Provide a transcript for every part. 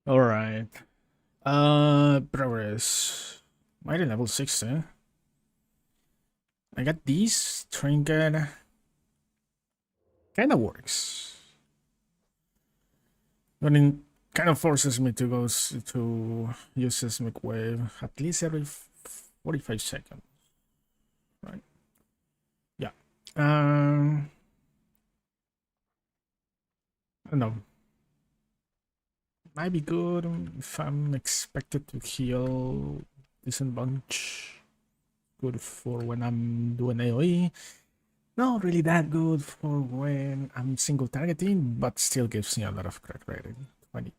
All right. Progress. Mighty level 60. I got these. Trinket. Kinda works. But it kind of forces me to to use Seismic Wave at least every 45 seconds. Right? Yeah. I don't know. Might be good if I'm expected to heal decent bunch. Good for when I'm doing AoE. Not really that good for when I'm single targeting, but still gives me a lot of crit rating. 20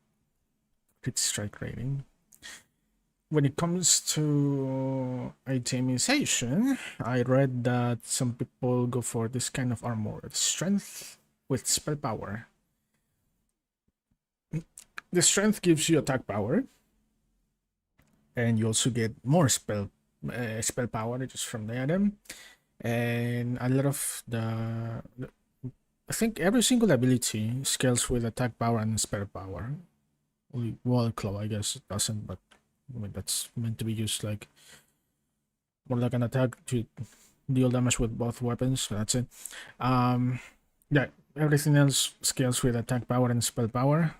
crit strike rating. When it comes to itemization, I read that some people go for this kind of armor. Strength with spell power. The strength gives you attack power, and you also get more spell power just from the item. And a lot of I think every single ability scales with attack power and spell power. Only Wall Claw, I guess, it doesn't, but I mean, that's meant to be used like more like an attack to deal damage with both weapons. So that's it. Um, yeah, everything else scales with attack power and spell power.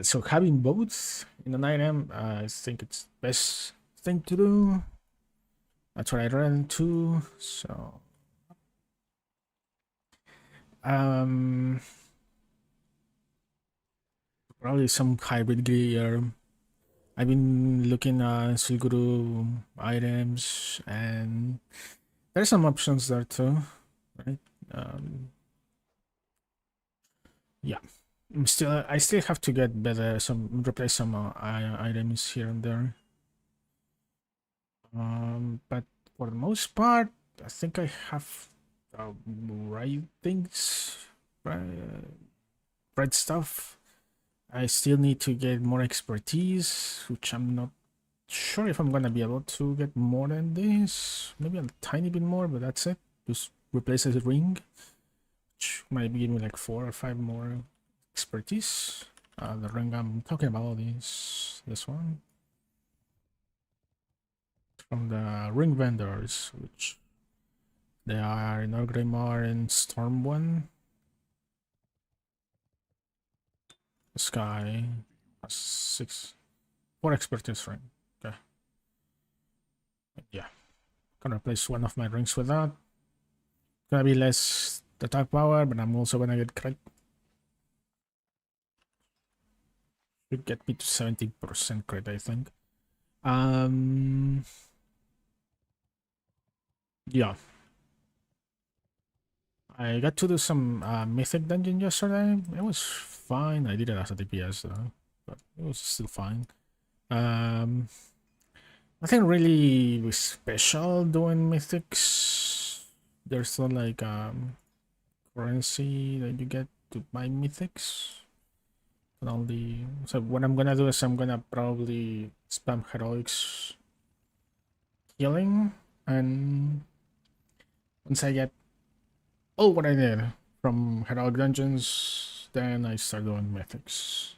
So having both in an item, I think it's the best thing to do. That's what I ran too. So, um, probably some hybrid gear. I've been looking at Silguru items, and there's some options there too, right? Um, yeah, I still have to get better, replace some items here and there. But for the most part, I think I have the right things, right, right stuff. I still need to get more expertise, which I'm not sure if I'm gonna be able to get more than this. Maybe a tiny bit more, but that's it. Just replace the ring, which might give me like 4 or 5 more expertise. The ring I'm talking about is this one from the ring vendors, which they are in Orgrimmar and Storm One. This guy has 4 expertise ring. Okay, yeah, gonna replace one of my rings with that. Gonna be less attack power, but I'm also gonna get crit. Should get me to 70% crit, I think. Um, yeah. I got to do some mythic dungeon yesterday. It was fine. I did it as a DPS though, but it was still fine. Um, Nothing really special doing mythics. There's no like currency that you get to buy mythics. And only so what I'm gonna do is I'm gonna probably spam heroics healing, and once I get all what I need from heroic dungeons, then I start doing mythics.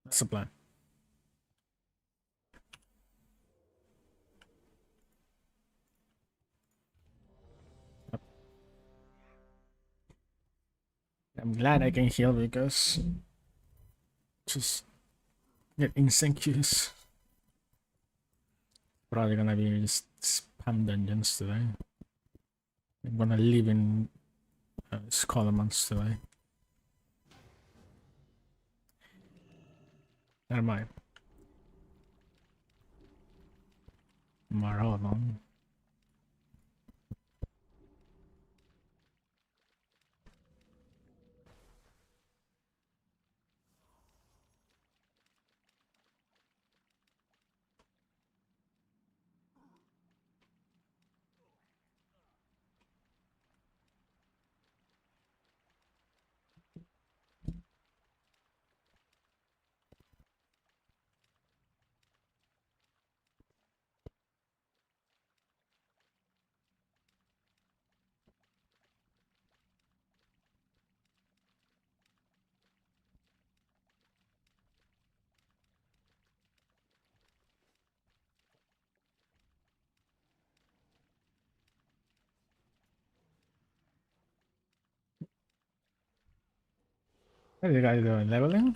That's the plan. Yep. I'm glad I can heal because just get instant use. Probably gonna be just spam dungeons today. I'm gonna live in Scholomance today. Never mind. Marathon. What are you guys doing? Leveling?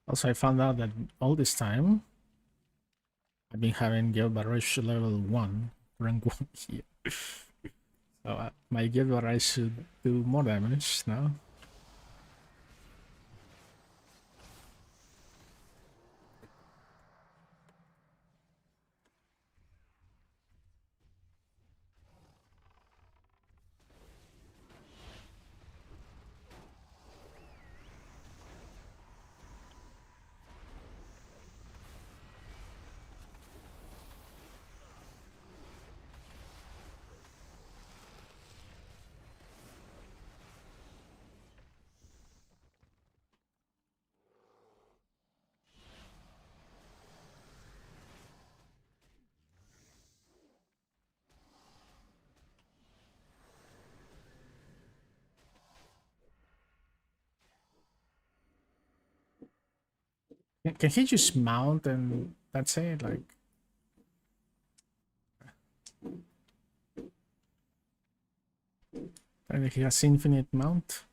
Also, I found out that all this time I've been having Guild Barrage level 1, rank 1 here. So my Guild Barrage should do more damage now. Can he just mount and that's it? Like, and he has infinite mount.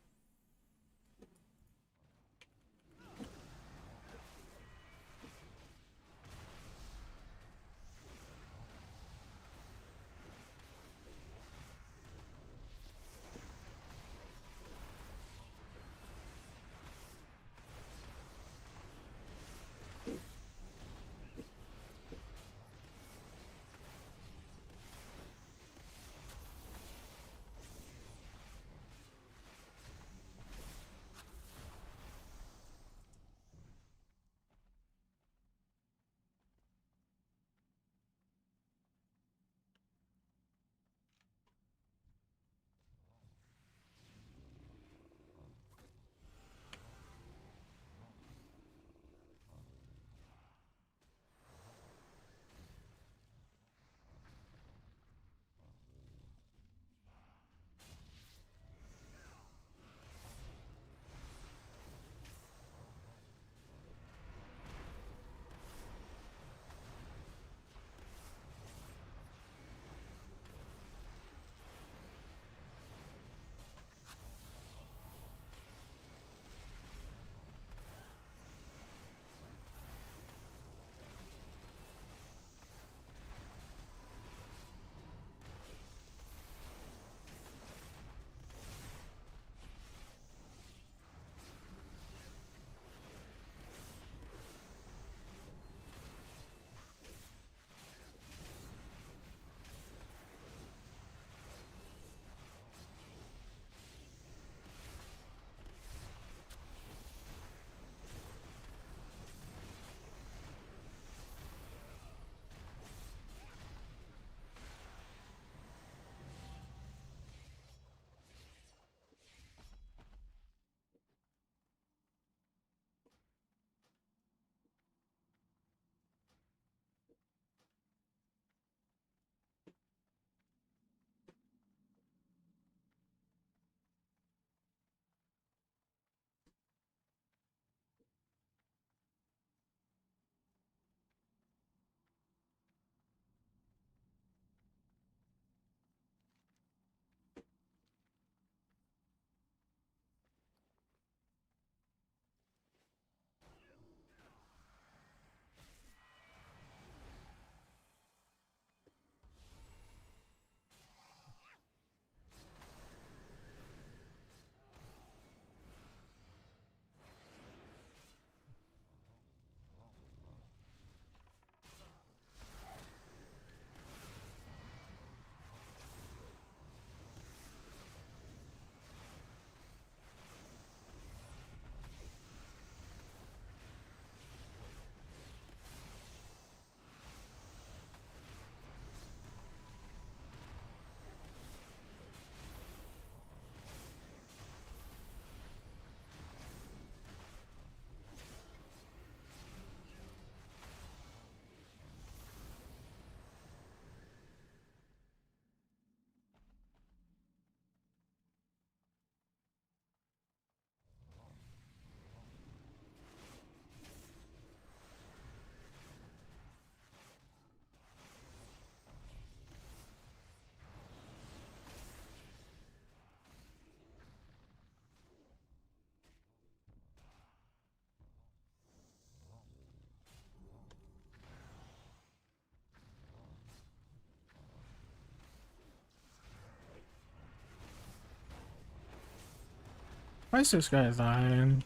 Why is this guy dying?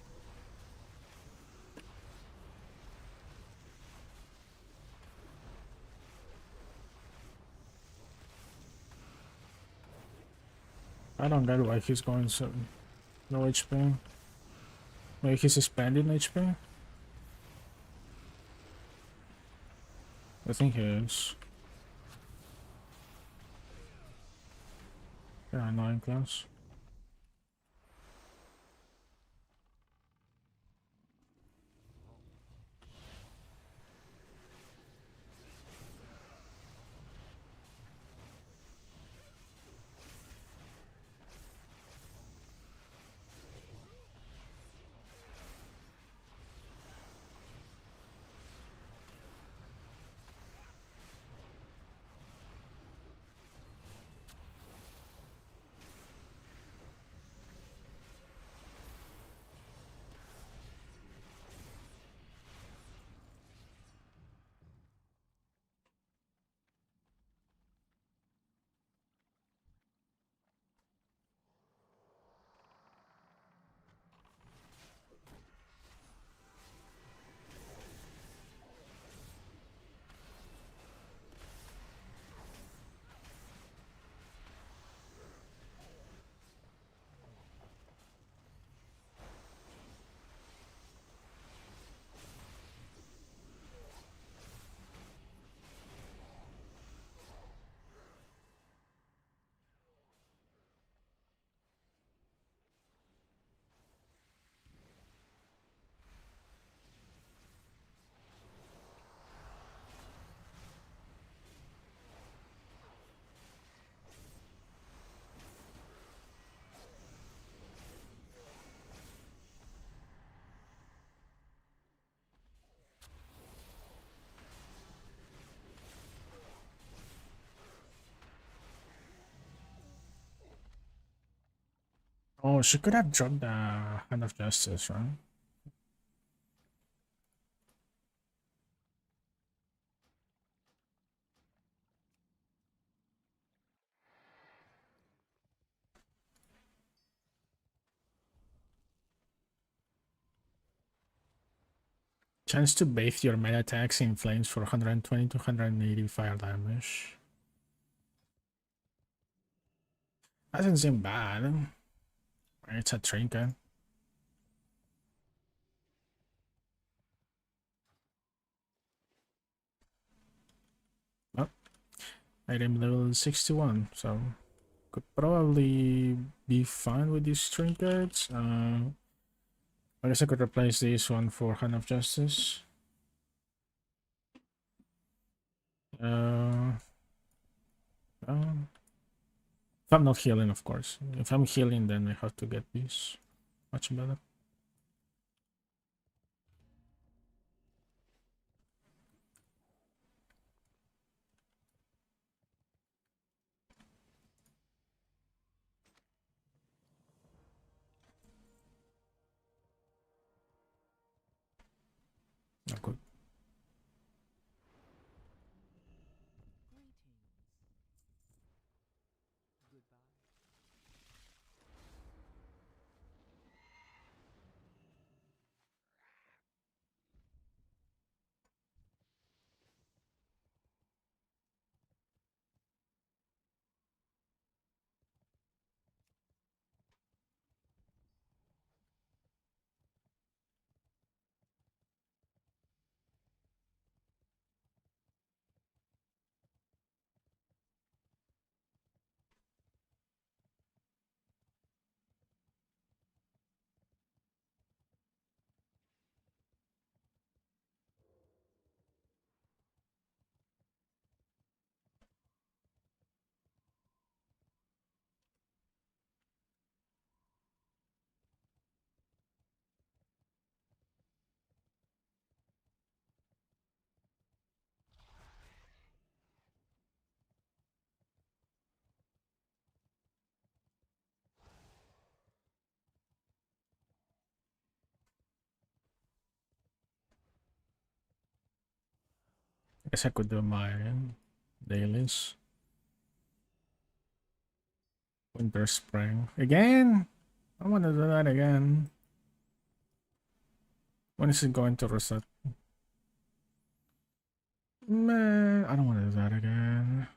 I don't get why he's going so low HP. Maybe he's expanding HP? I think he is. Yeah, annoying class. Oh, she could have dropped the Hand of Justice, right? Chance to bathe your melee attacks in flames for 120 to 180 fire damage. Doesn't seem bad. It's a trinket. Oh, item level 61, so could probably be fine with these trinkets. I guess I could replace this one for Hand of Justice. Uh, if I'm not healing, of course. If I'm healing, then I have to get this. Much better. Not good. I guess I could do my dailies. Winter, spring. Again? I want to do that again. When is it going to reset? Man, I don't want to do that again.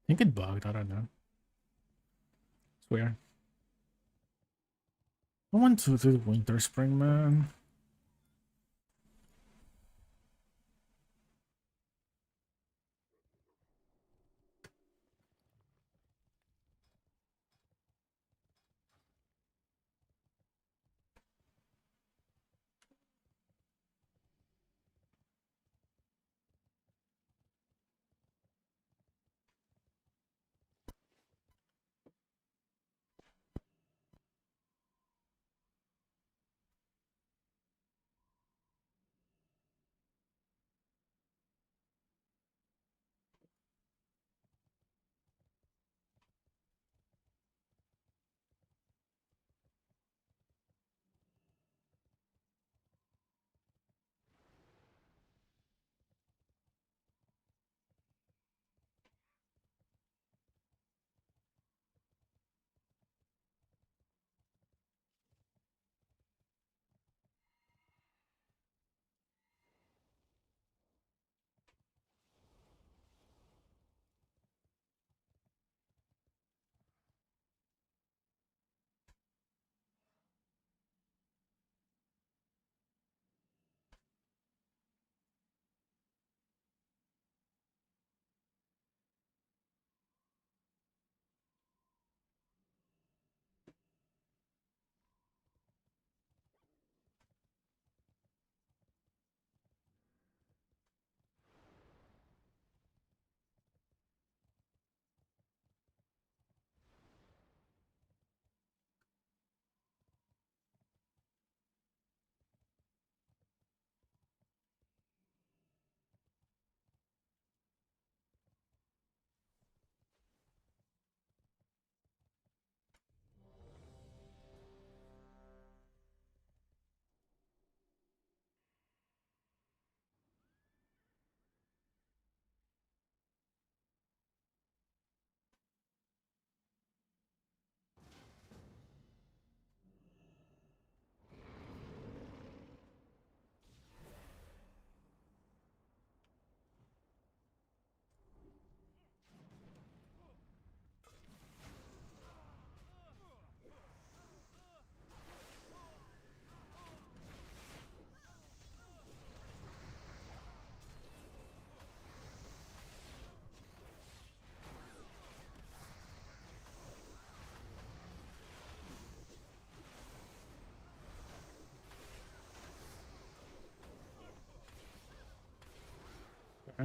I think it bugged. I don't know. It's weird. I want to do Winter Spring, man.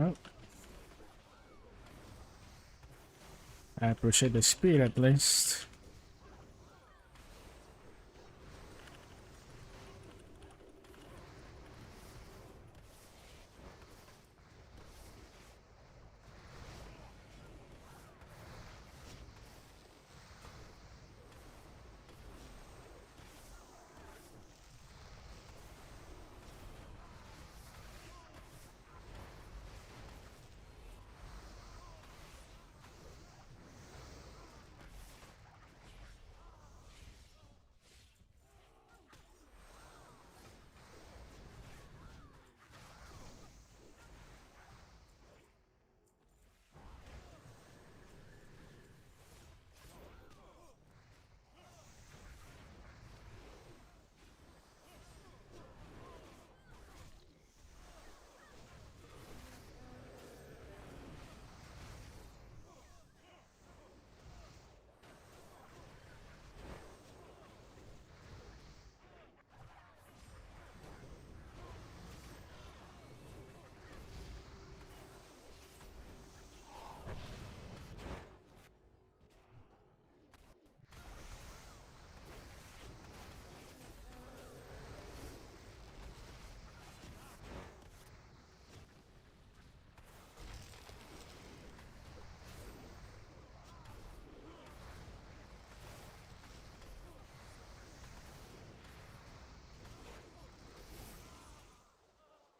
Well, I appreciate the speed at least.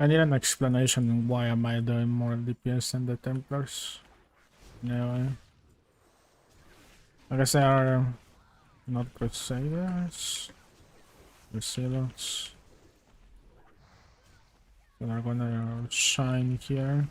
I need an explanation on why am I doing more DPS than the Templars. Anyway. I guess they are not Crusaders. Resilience. So they're gonna shine here.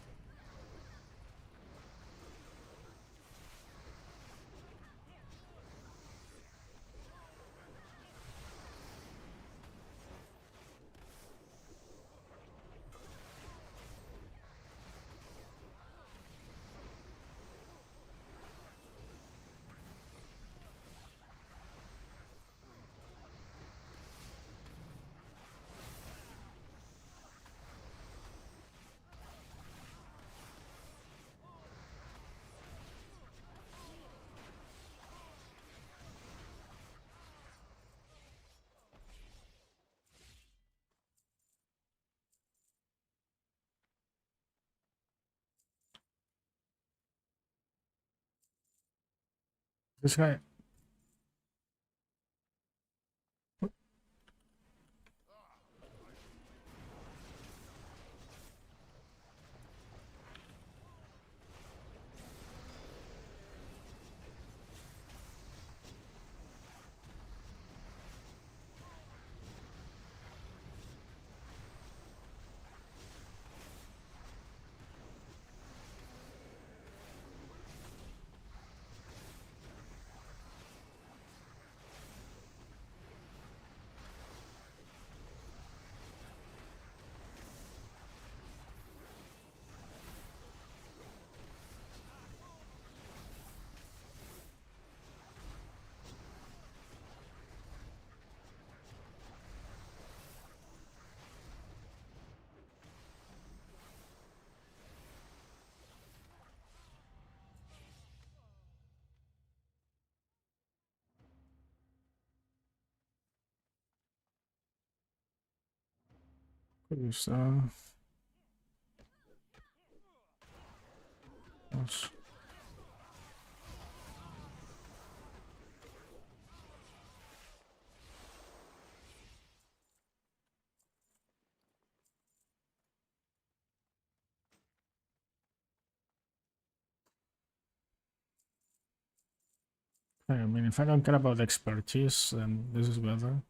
This guy. Is, yes. I mean, if I don't care about expertise, then this is better.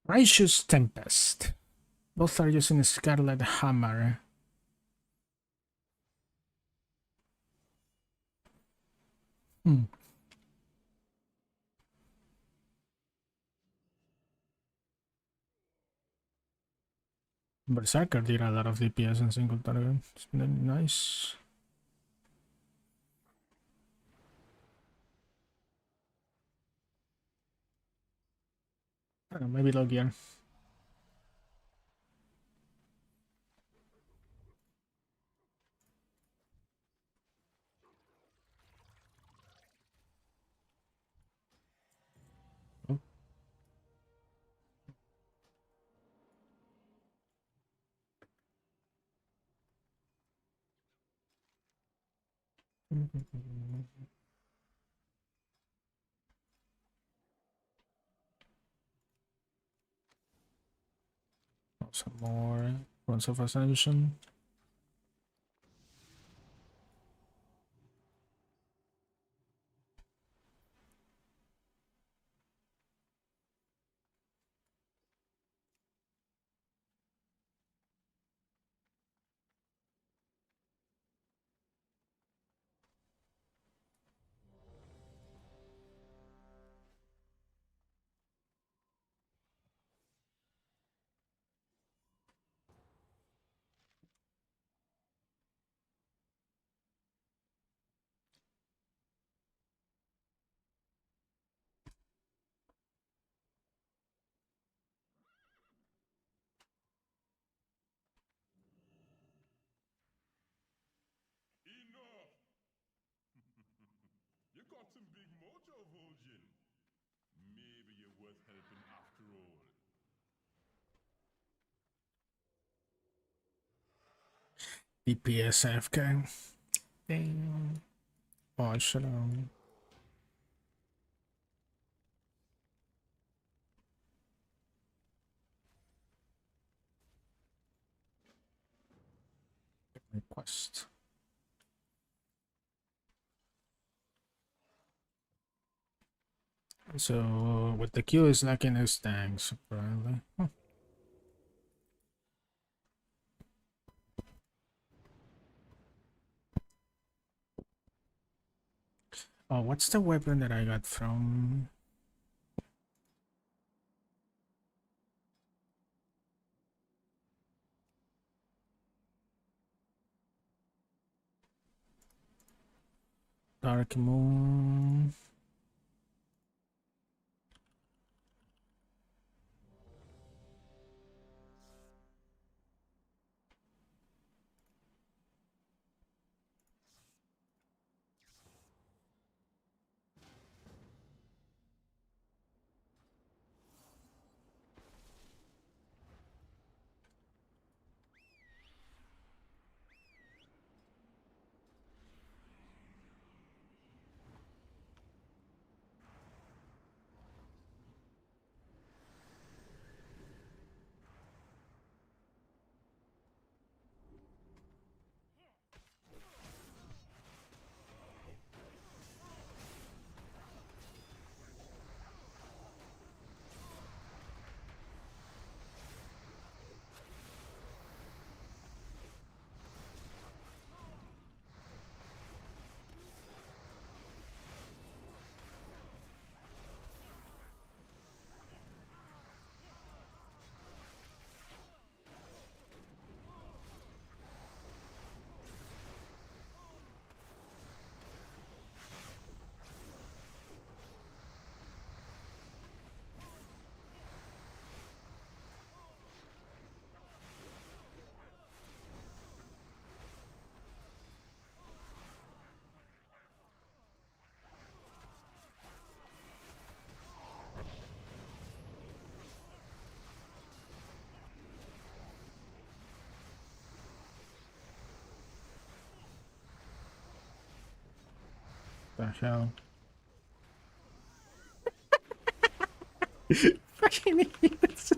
Righteous Tempest. Both are using Scarlet Hammer. Berserker did a lot of DPS in single target. It's been nice. Maybe low gear. Oh. Some more runs of Ascension. You got some big mojo, Vol'jin. Maybe you're worth helping after all. DPS AFK. Damn. Oh, I should request. So with the Q is lacking his tanks, apparently. Oh, what's the weapon that I got from? Dark Moon. The hell? Fucking idiots.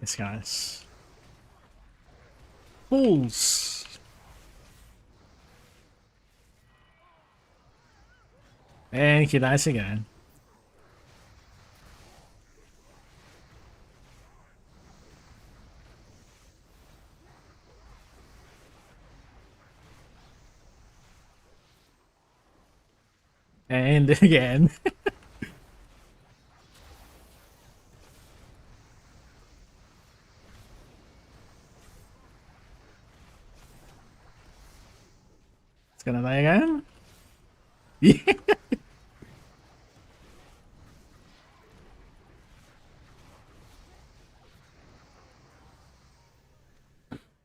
These guys. Fools. And he dies again. And again. It's gonna die again. Yeah.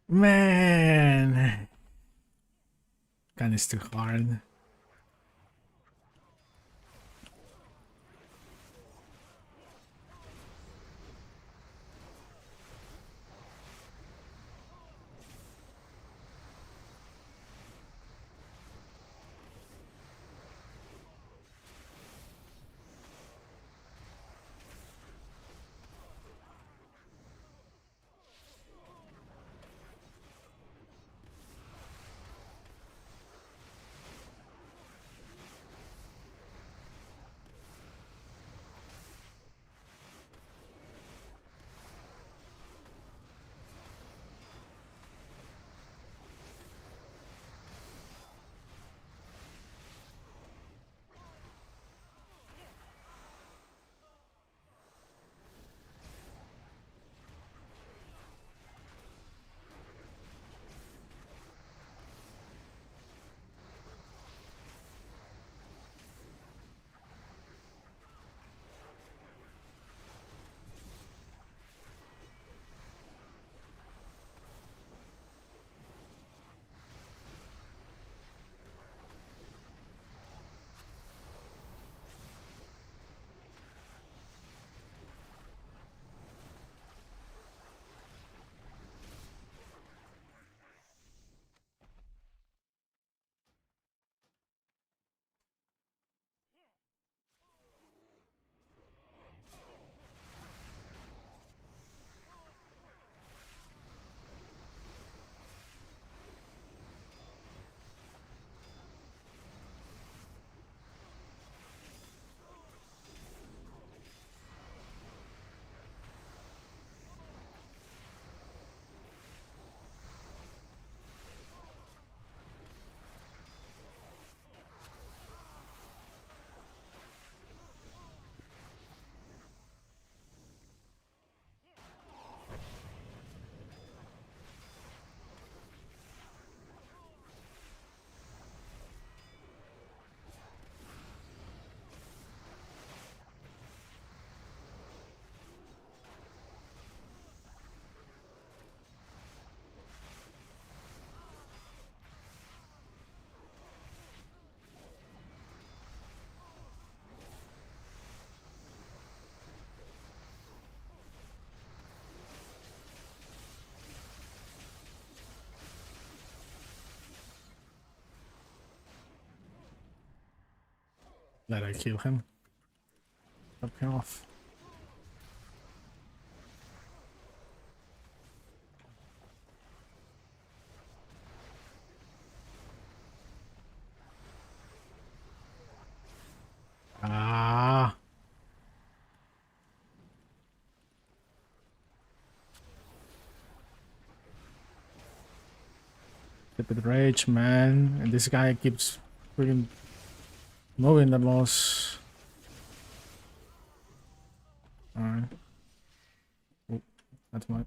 Man. Gun is too hard. Let I kill him. Top him off. Ah. Stupid rage, man. And this guy keeps freaking moving the most. Alright. Oh, that's my.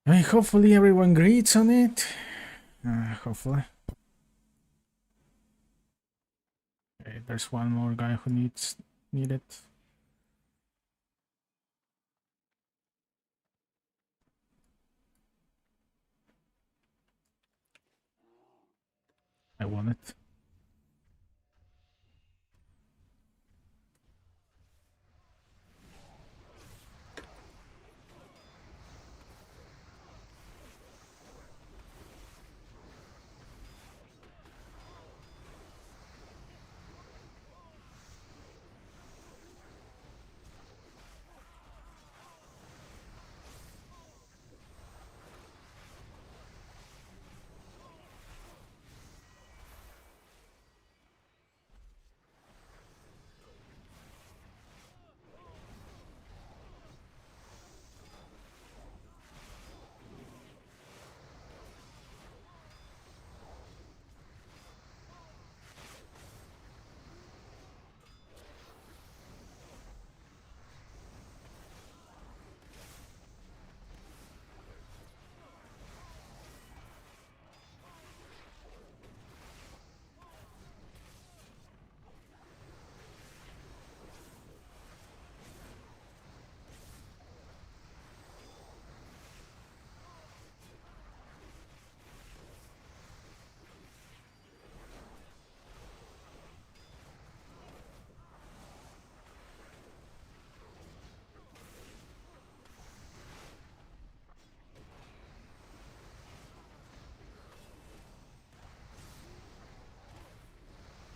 I mean, hopefully everyone agrees on it. Hopefully. Okay, there's one more guy who need it. I want it.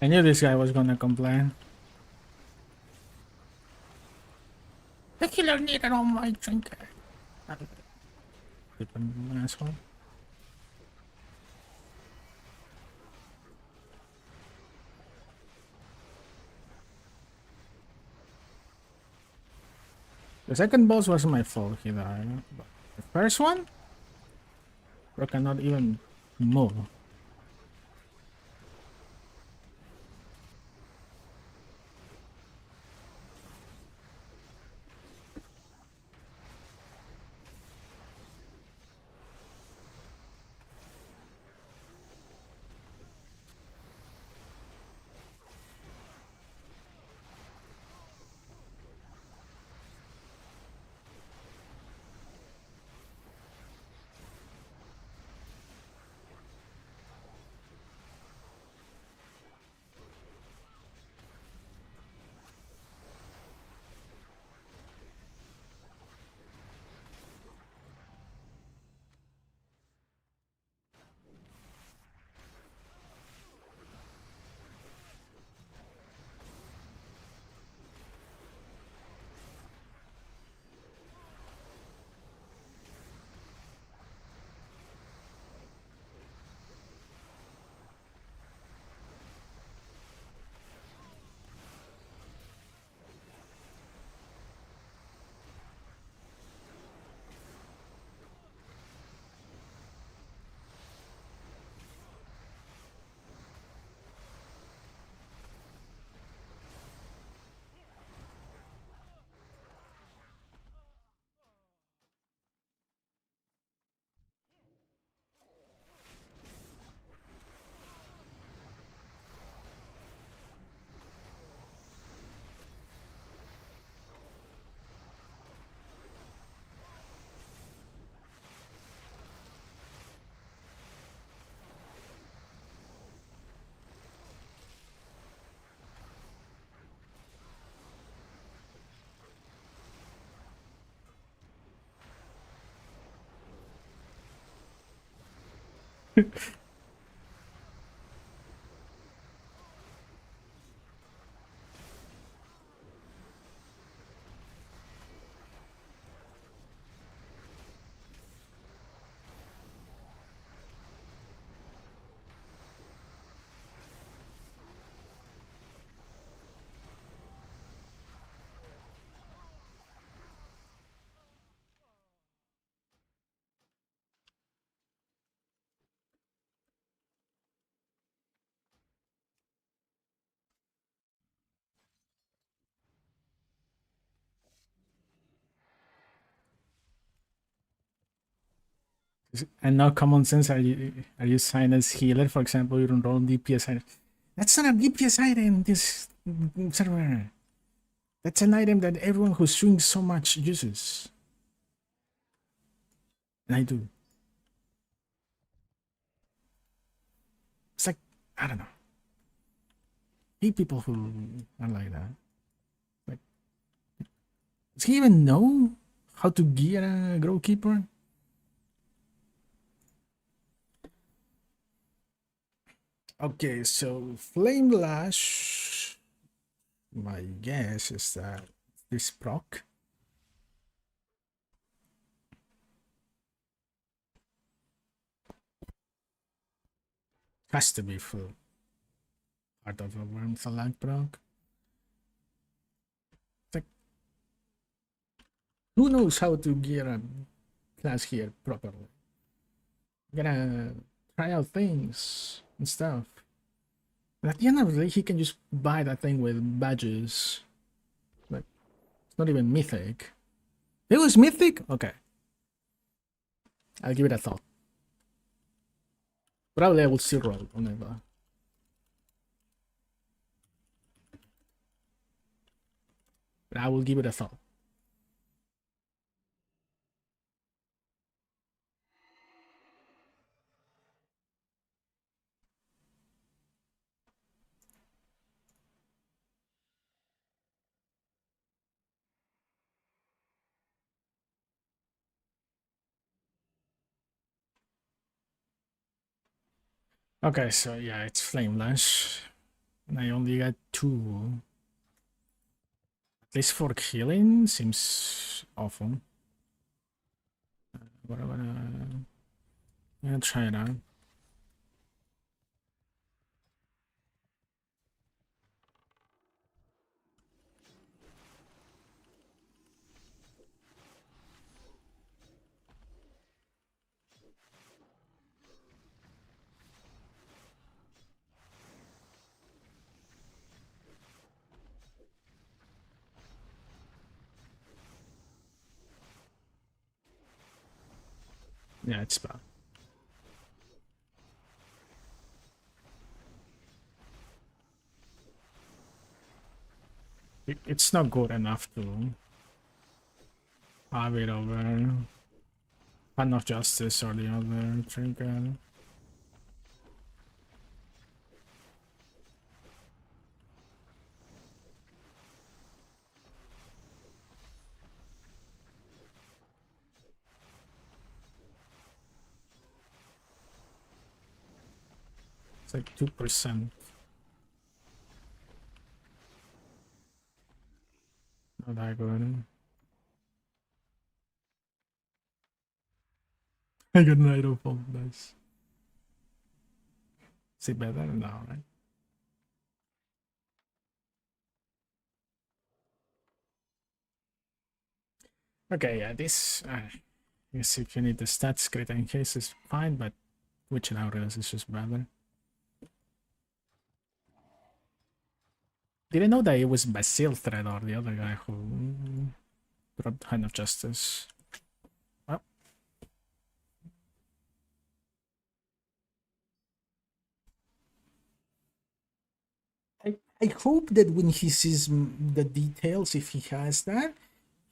I knew this guy was gonna complain. The killer needed all my trinket. Flippin' asshole. The second boss wasn't my fault either. But the first one? I cannot even move. And now common sense, are you signed as healer, for example, you don't roll DPS item. That's not a DPS item in this server. That's an item that everyone who swings so much uses. And I do. It's like, I don't know. Hate people who are like that. Like, does he even know how to gear a Grovekeeper? Okay, so Flame Lash, my guess is that this proc. Has to be full part of a Worm Thalag proc. Like, who knows how to gear a class here properly? You gotta try out things and stuff. And at the end of the day, he can just buy that thing with badges. Like, it's not even mythic. It was mythic? Okay. I'll give it a thought. Probably I will still roll on it. But I will give it a thought. Okay, so yeah, it's Flame Lash. And I only got 2. At least for healing seems awful. But I'm gonna try it out. Yeah, it's bad. It's not good enough to have it over Hand of Justice or the other trinket. It's like 2%. Not that good. I got an idol bomb, nice. Is it better? No, right? Okay, yeah, this. I guess if you need the stats, crit in case is fine, but Witch and Aureus is just better. Didn't know that it was Basil Thread or the other guy who dropped Hand of Justice. Well, I hope that when he sees the details, if he has that,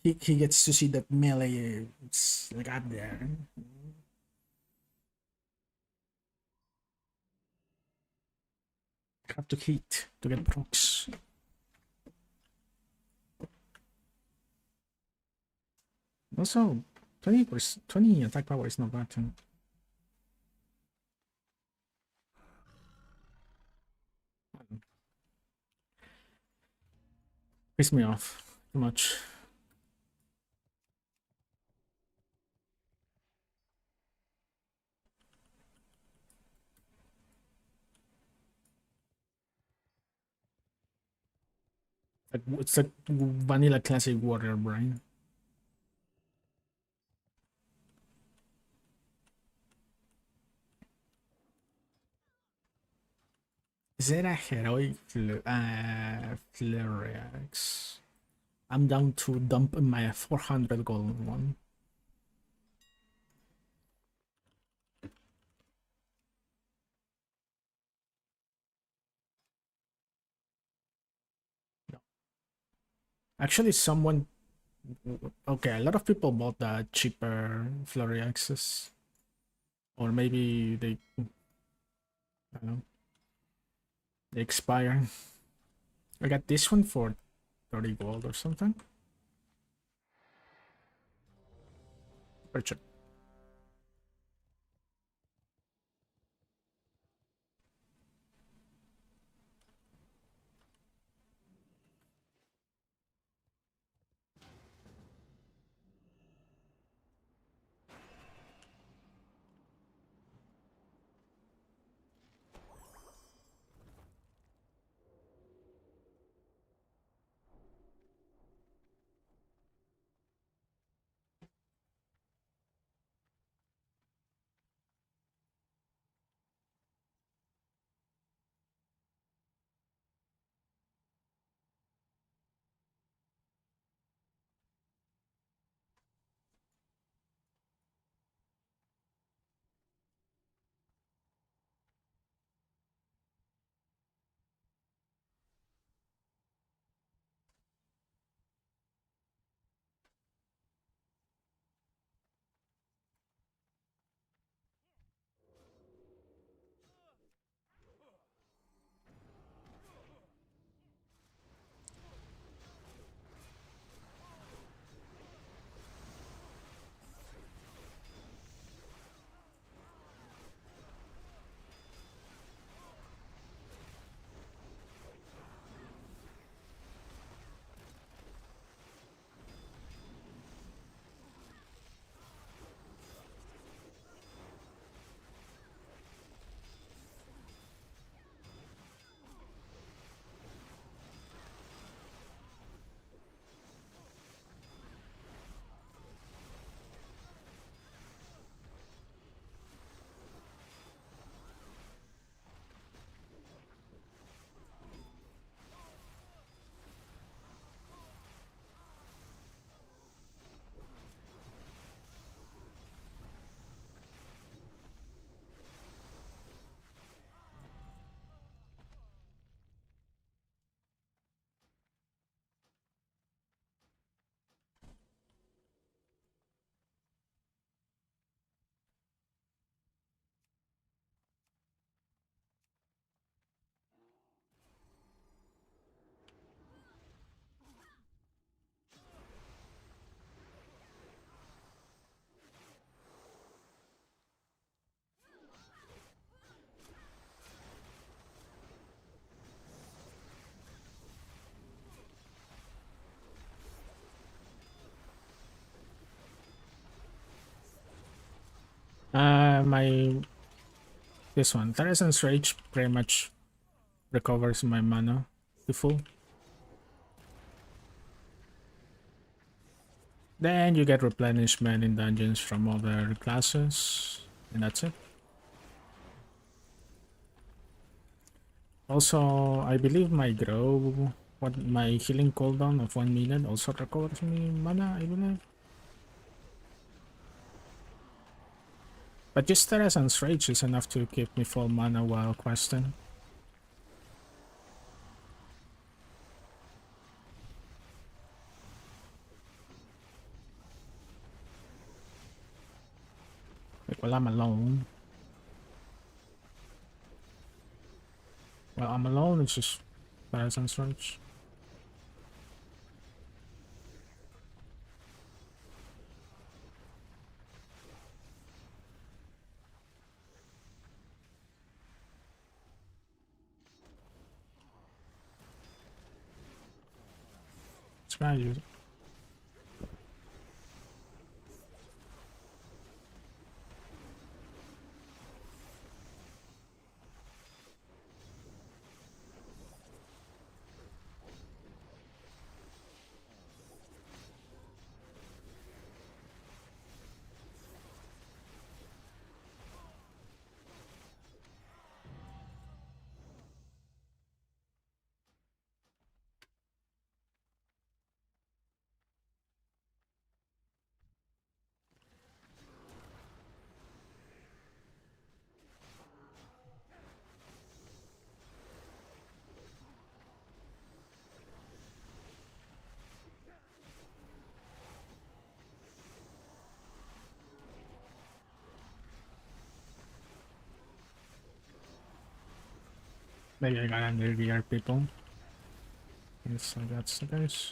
he gets to see that melee is like up there. Have to hit to get procs. Also, 20 attack power is not bad too. Piss me off too much. It's like vanilla classic warrior brain. Is there a heroic Flerex? I'm down to dump my 400 gold one. No. Actually, someone. Okay, a lot of people bought the cheaper Florexes. Or maybe they. I don't know. They expire. I got this one for 30 gold or something. Richard. my this one, Tarasan's Rage, pretty much recovers my mana to full. Then you get replenishment in dungeons from other classes, and that's it. Also, I believe my grow, what my healing cooldown of 1 minute also recovers me mana, I believe. But just Tarasan's Rage is enough to keep me full mana while questing. Like, while I'm alone. While I'm alone, it's just Tarasan's Rage. It's gonna use it. Maybe I got under VR people. Yes, that's the case.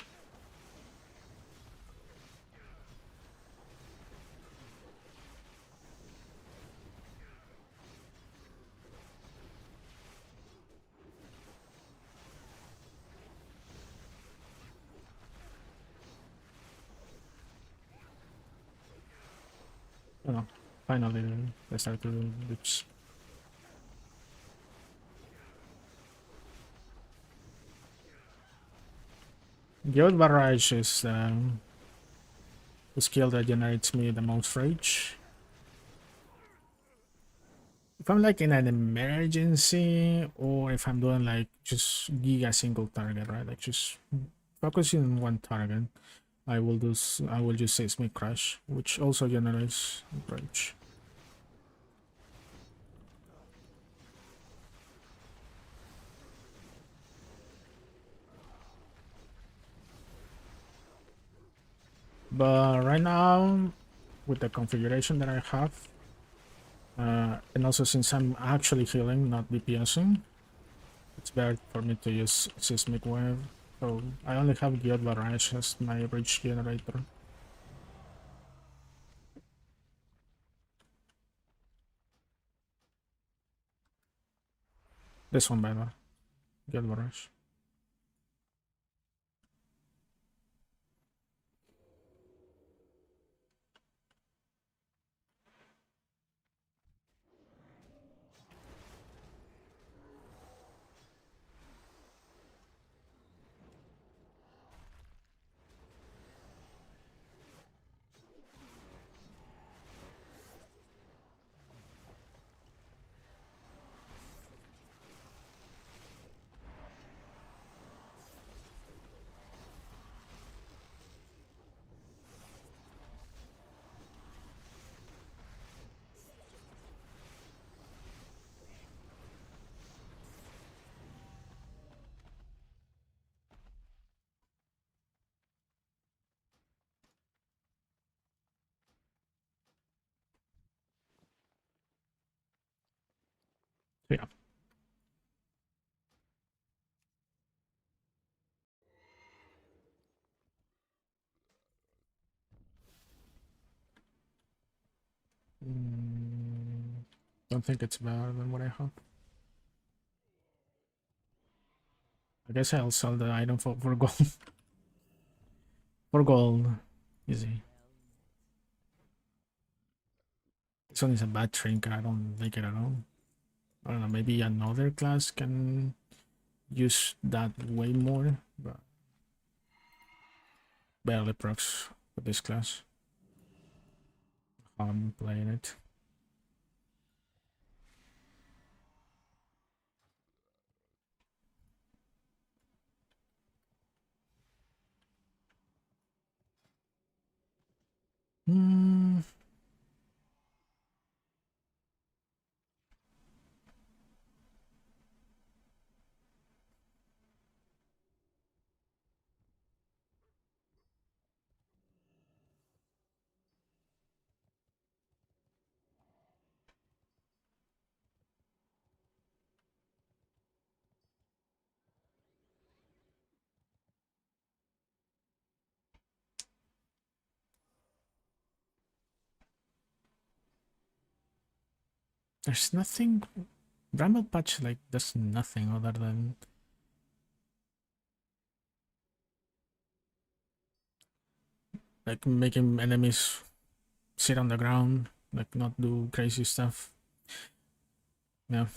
Oh, finally they start to reach. Guild Barrage is the skill that generates me the most rage. If I'm like in an emergency, or if I'm doing like just giga single target, right? Like just focusing on one target, I will just Seismic Crush, which also generates rage. But right now, with the configuration that I have, and also since I'm actually healing, not DPSing, it's better for me to use Seismic Wave. So I only have Guild Barrage as my rage generator. This one, by the way, Guild Barrage. So yeah. Don't think it's better than what I have. I guess I'll sell the item for gold. For gold. Easy. This one is a bad trinket. I don't like it at all. I don't know, maybe another class can use that way more, but barely procs for this class. I'm playing it. Hmm. There's nothing. Bramble Patch like does nothing other than like making enemies sit on the ground, like not do crazy stuff. Yeah.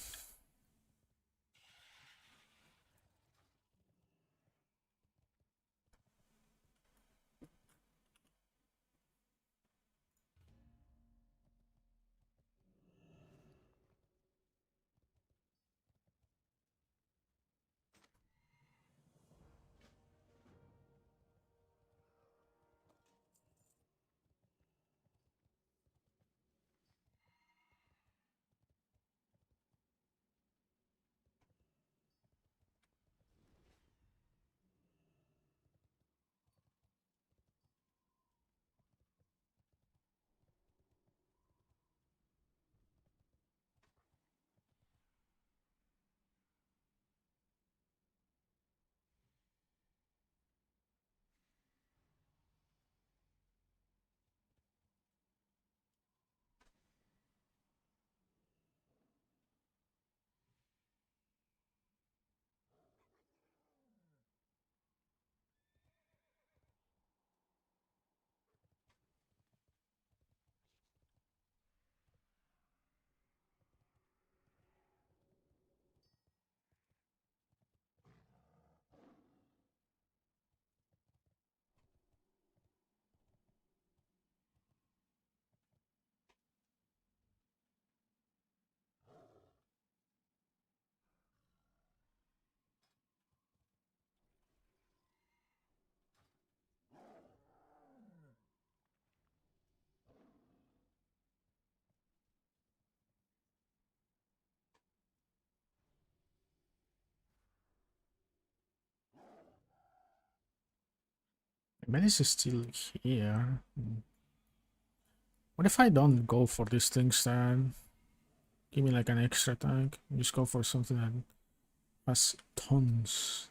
Menace is still here. What if I don't go for these things then? Give me like an extra tank. Just go for something that has tons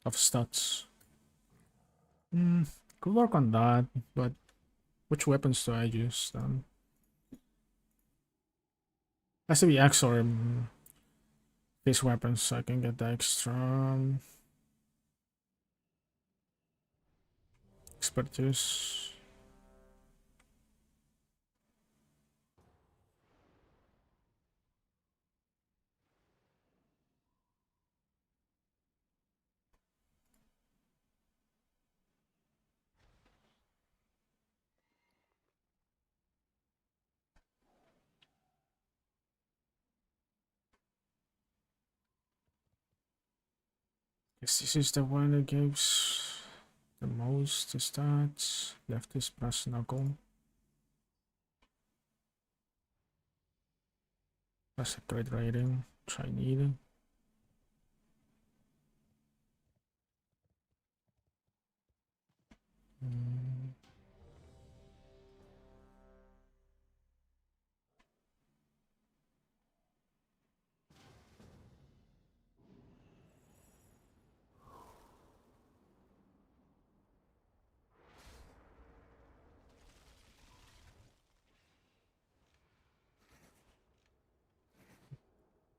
of stats. Could work on that, but which weapons do I use then? Has to be axe or these weapons so I can get the extra expertise. Yes, this is the one that gives the most stats. Left is brass knuckle. That's a great rating. Try need.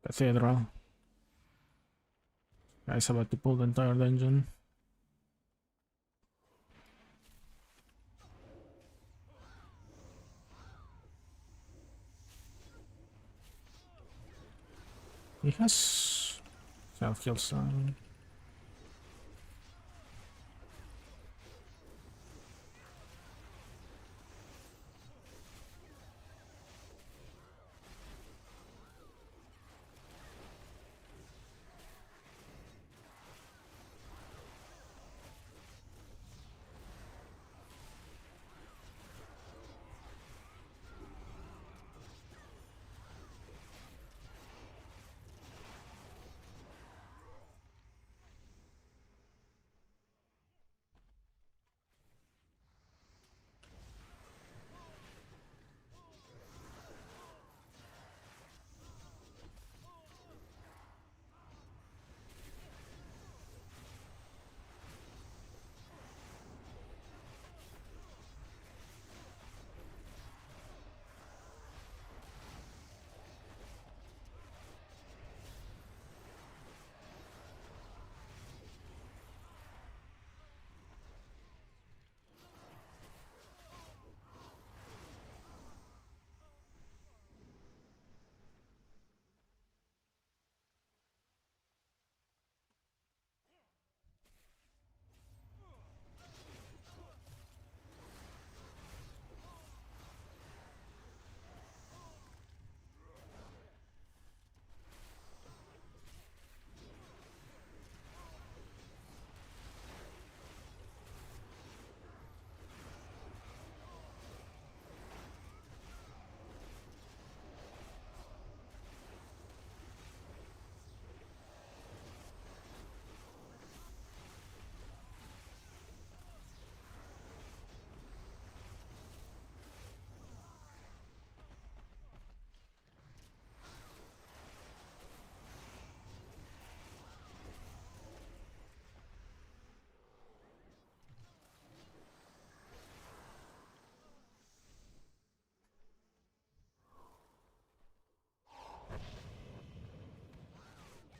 Cathedral. Guy's about to pull the entire dungeon. He has self-kill stun.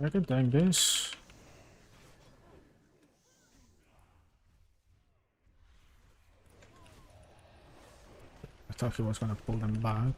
I can tank this. I thought he was gonna pull them back.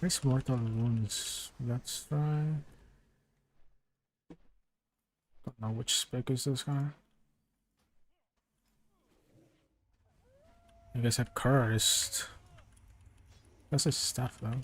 Where's mortal wounds? Let's try. Don't know which spec is this guy. I guess a cursed. That's his stuff though.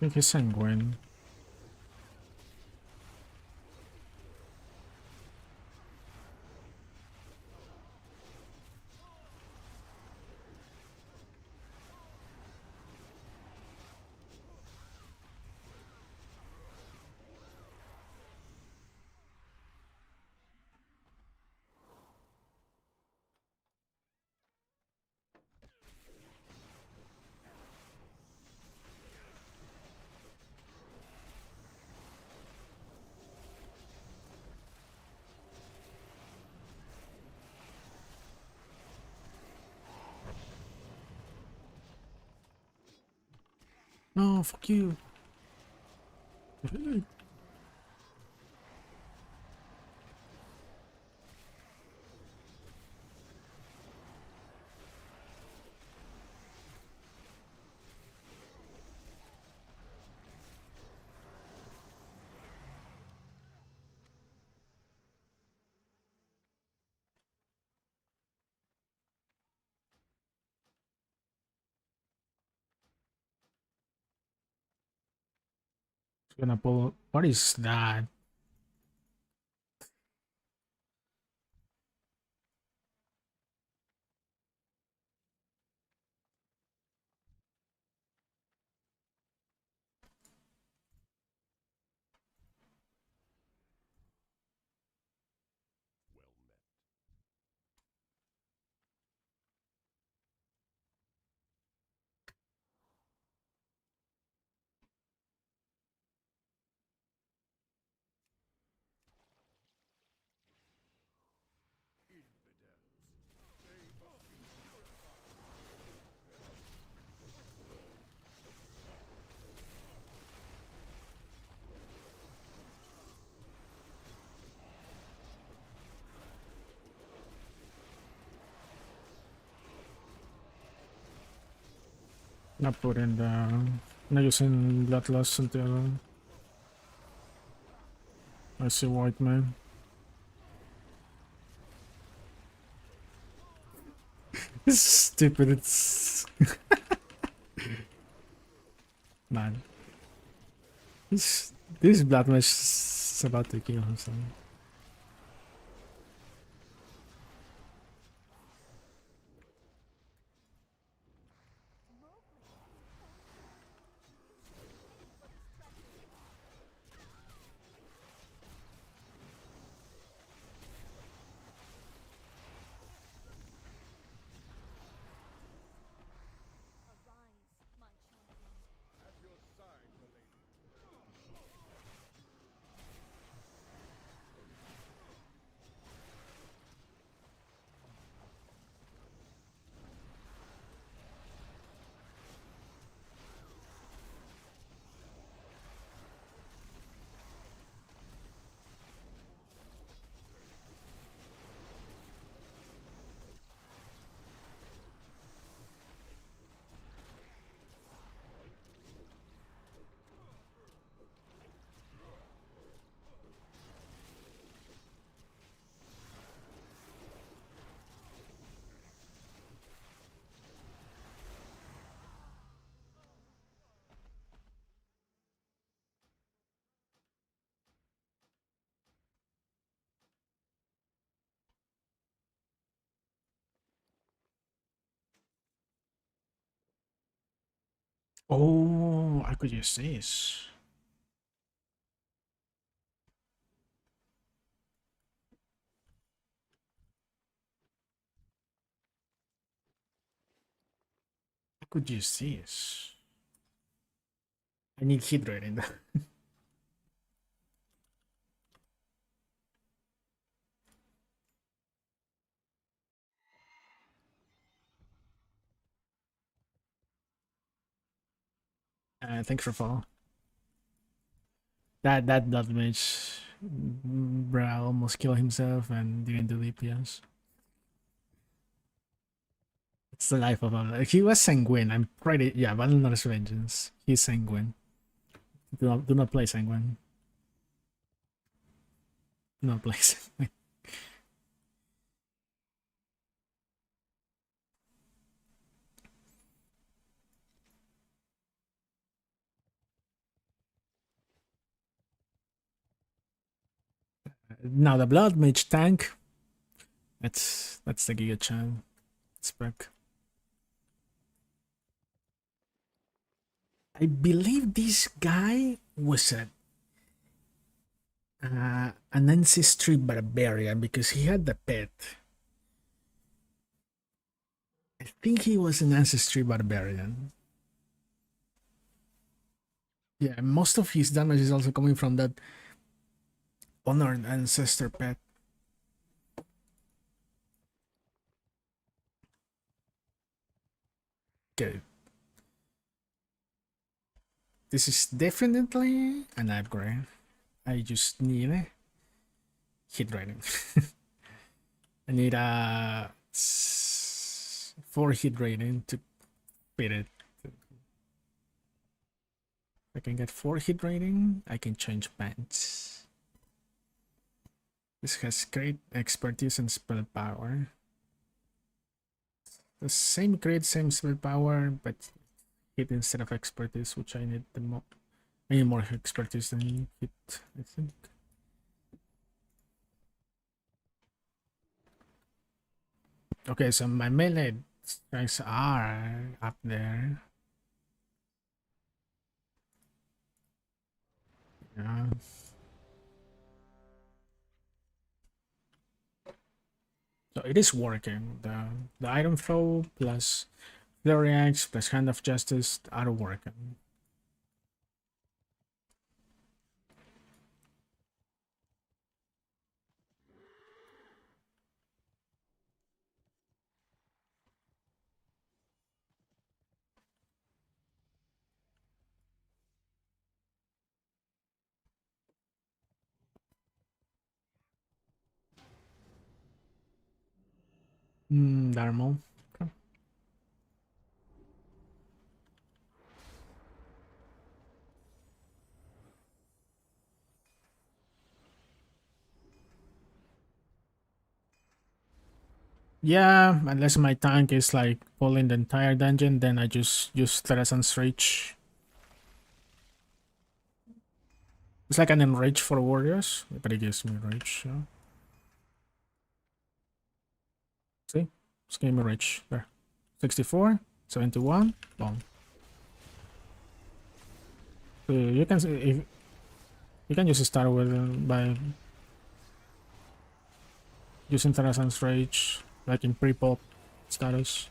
I think he's sanguine. No, fuck you. Gonna pull. What is that? Not putting the. Not using Bloodlust until I see White Man. It's stupid. It's man. This Bloodmage is about to kill himself. Oh, I could use this. I could use this. I need hit rate in that. Thanks for follow. That Bloodmage, bruh, almost killed himself and didn't do DPS. It's the life of him. He was sanguine. I'm pretty yeah. Valnor's Vengeance. He's sanguine. Do not play sanguine. Do not play sanguine. Now the Blood Mage tank. That's the Giga Chan spec. I believe this guy was an ancestry barbarian because he had the pet. I think he was an ancestry barbarian. Yeah, most of his damage is also coming from that honored ancestor pet. Okay. This is definitely an upgrade. I just need hit rating. I need a 4 hit rating to beat it. If I can get 4 hit rating, I can change bands. This has great expertise and spell power. The same crit, same spell power, but hit instead of expertise, which I need the more. I need more expertise than hit, I think. Okay, so my melee strikes are up there. Yeah. So it is working. The item flow plus Flurry Axe plus Hand of Justice are working. Darmo. Okay. Yeah, unless my tank is like pulling the entire dungeon, then I just use Terrazan's Rage. It's like an enrage for warriors, but it gives me rage. Yeah. See? It's giving me rage. There. 64, 71, boom. So you can if you can just start with by using Terrazan's Rage, like in pre-pop status.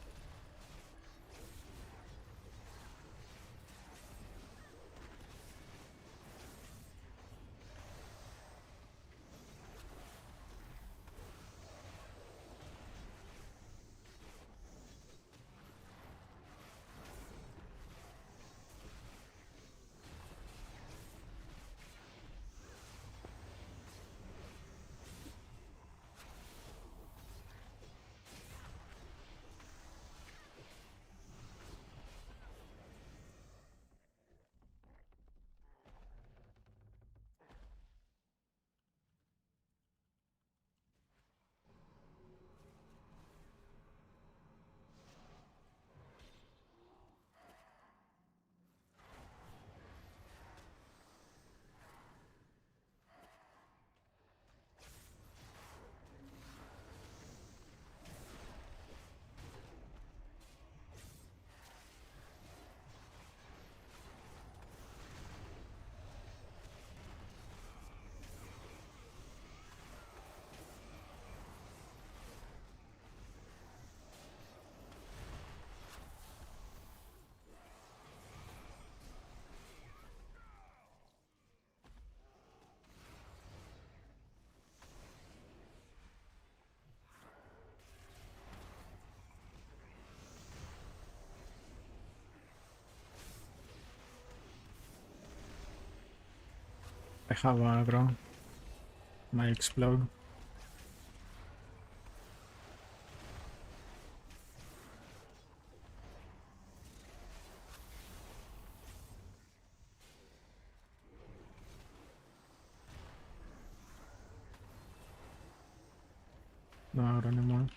I have aggro. Might explode. No aggro anymore.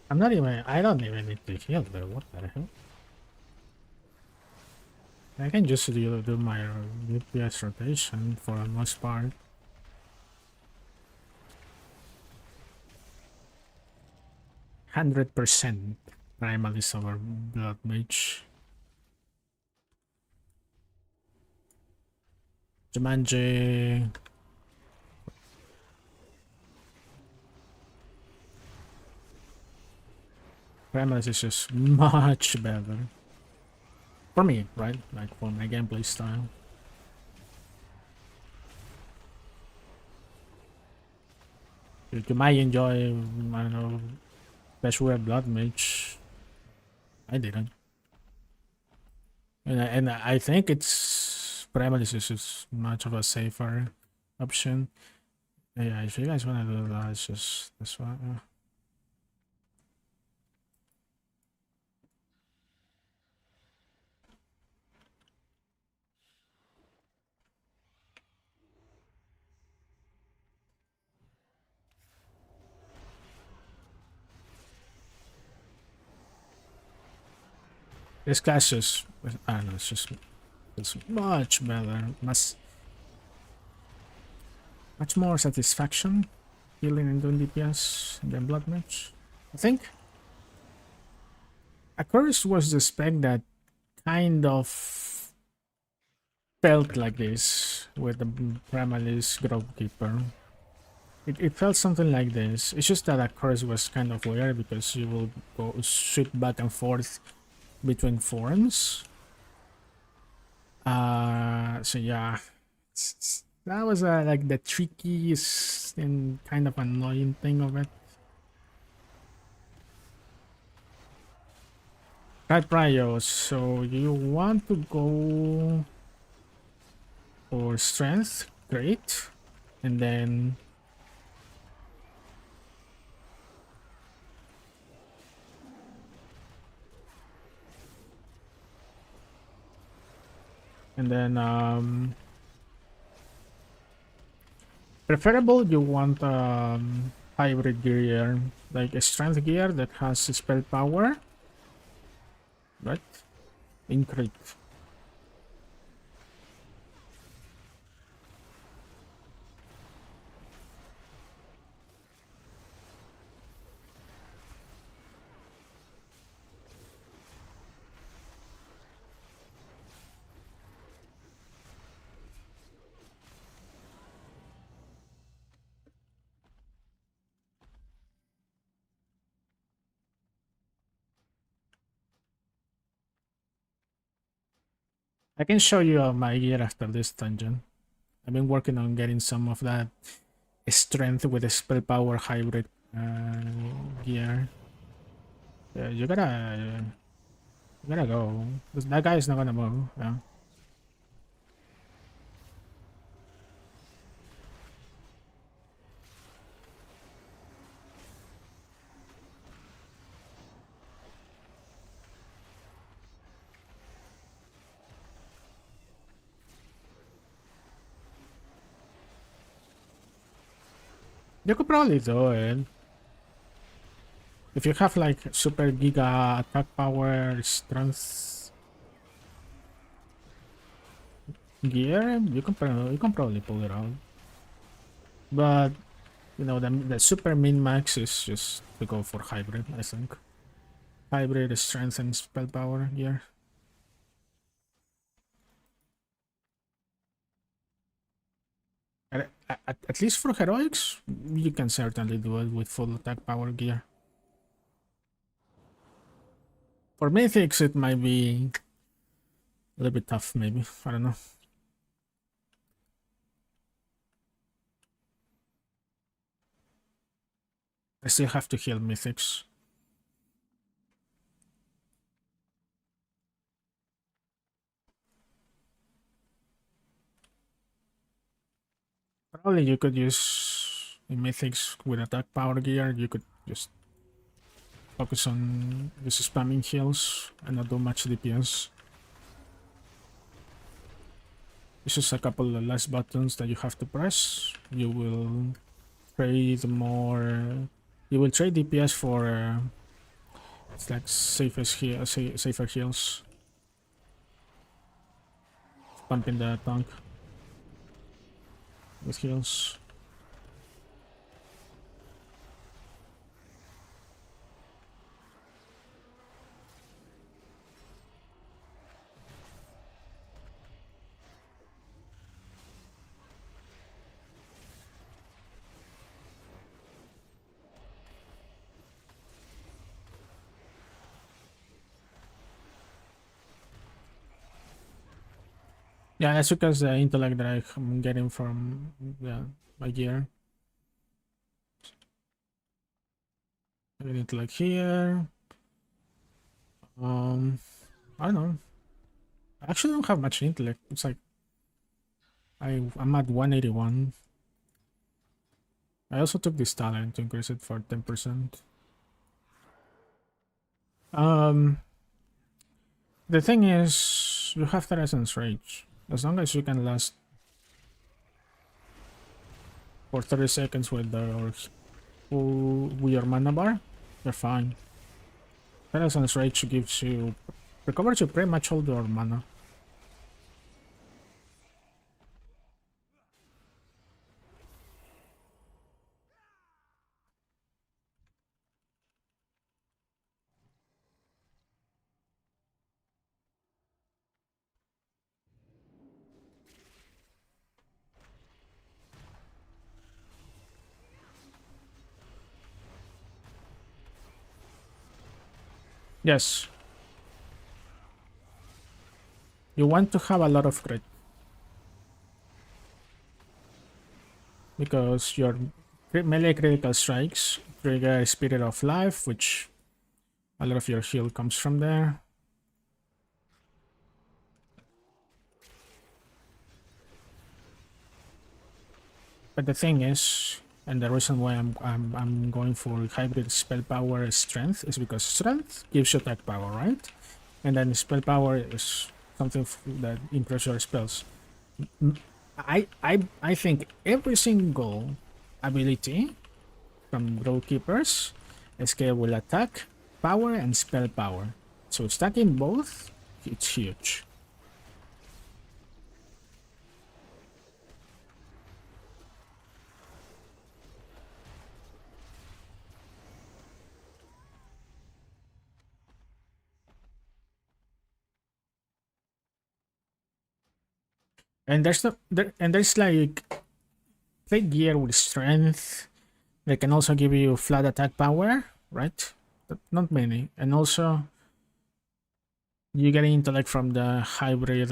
I don't even need to heal though, what the hell? I can just do my DPS rotation for the most part. %100% Primalist over Bloodmage. Jumanji. Primalist is just much better. For me, right? Like for my gameplay style. You might enjoy, I don't know, Special Bloodmage. I didn't. And I think it's Primalist is just much of a safer option. Yeah, if you guys want to do that, it's just this one. This class just, I don't know, it's much better, much more satisfaction healing and doing DPS than Blood Mage. I think Accursed was the spec that kind of felt like this with the Primalist Grovekeeper. It felt something like this. It's just that Accursed was kind of weird because you will go shoot back and forth between forms. So yeah, that was like the trickiest and kind of annoying thing of it. Right, Prio, so you want to go for strength, great, and then preferable you want hybrid gear, like a strength gear that has spell power, right? In crit. I can show you my gear after this dungeon. I've been working on getting some of that strength with a spell power hybrid gear. You gotta go. That guy is not gonna move. Yeah. You could probably do it. If you have like super giga attack power, strength gear, you can probably pull it out. But you know the super min max is just to go for hybrid, I think. Hybrid is strength and spell power gear. At least for heroics, you can certainly do it with full attack power gear. For mythics, it might be a little bit tough, maybe. I don't know. I still have to heal mythics. Probably you could use in mythics with attack power gear. You could just focus on just spamming heals and not do much DPS. It's just a couple of less buttons that you have to press. You will trade DPS for It's like safer heals. Pumping the tank with heals. Yeah, that's because the intellect that I'm getting from my gear. I get intellect here. I don't know. I actually don't have much intellect. It's like I'm at 181. I also took this talent to increase it for 10%. The thing is, you have the Essence Rage. As long as you can last for 30 seconds with your mana bar, you're fine. Essence Rage gives you recovers you pretty much all your mana. Yes. You want to have a lot of crit. Because your melee critical strikes trigger Spirit of Life, which a lot of your heal comes from there. But the thing is, and the reason why I'm going for hybrid spell power strength is because strength gives you attack power, right? And then spell power is something that improves your spells. I think every single ability from Grovekeepers scale will attack power and spell power. So stacking both, it's huge. And there's like plate gear with strength. They can also give you flat attack power, right? But not many. And also you get intellect from the hybrid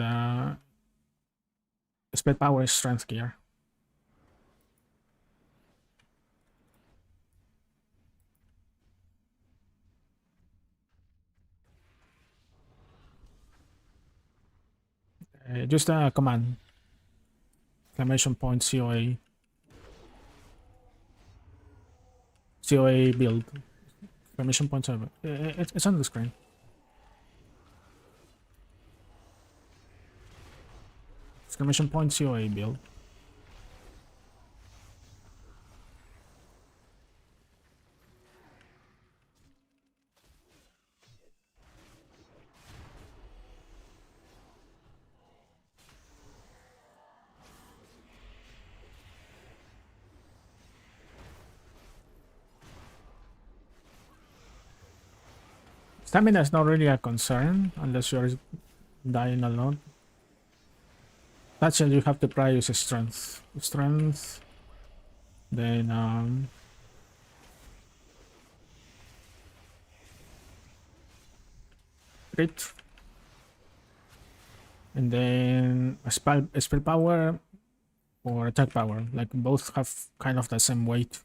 spell power strength gear. Just a command. Exclamation point COA. COA build. Exclamation point 7. It's on the screen. Exclamation point COA build. Stamina is not really a concern unless you're dying a lot. That's it, you have to probably use strength. Strength. Then crit. And then a spell power or attack power. Like both have kind of the same weight.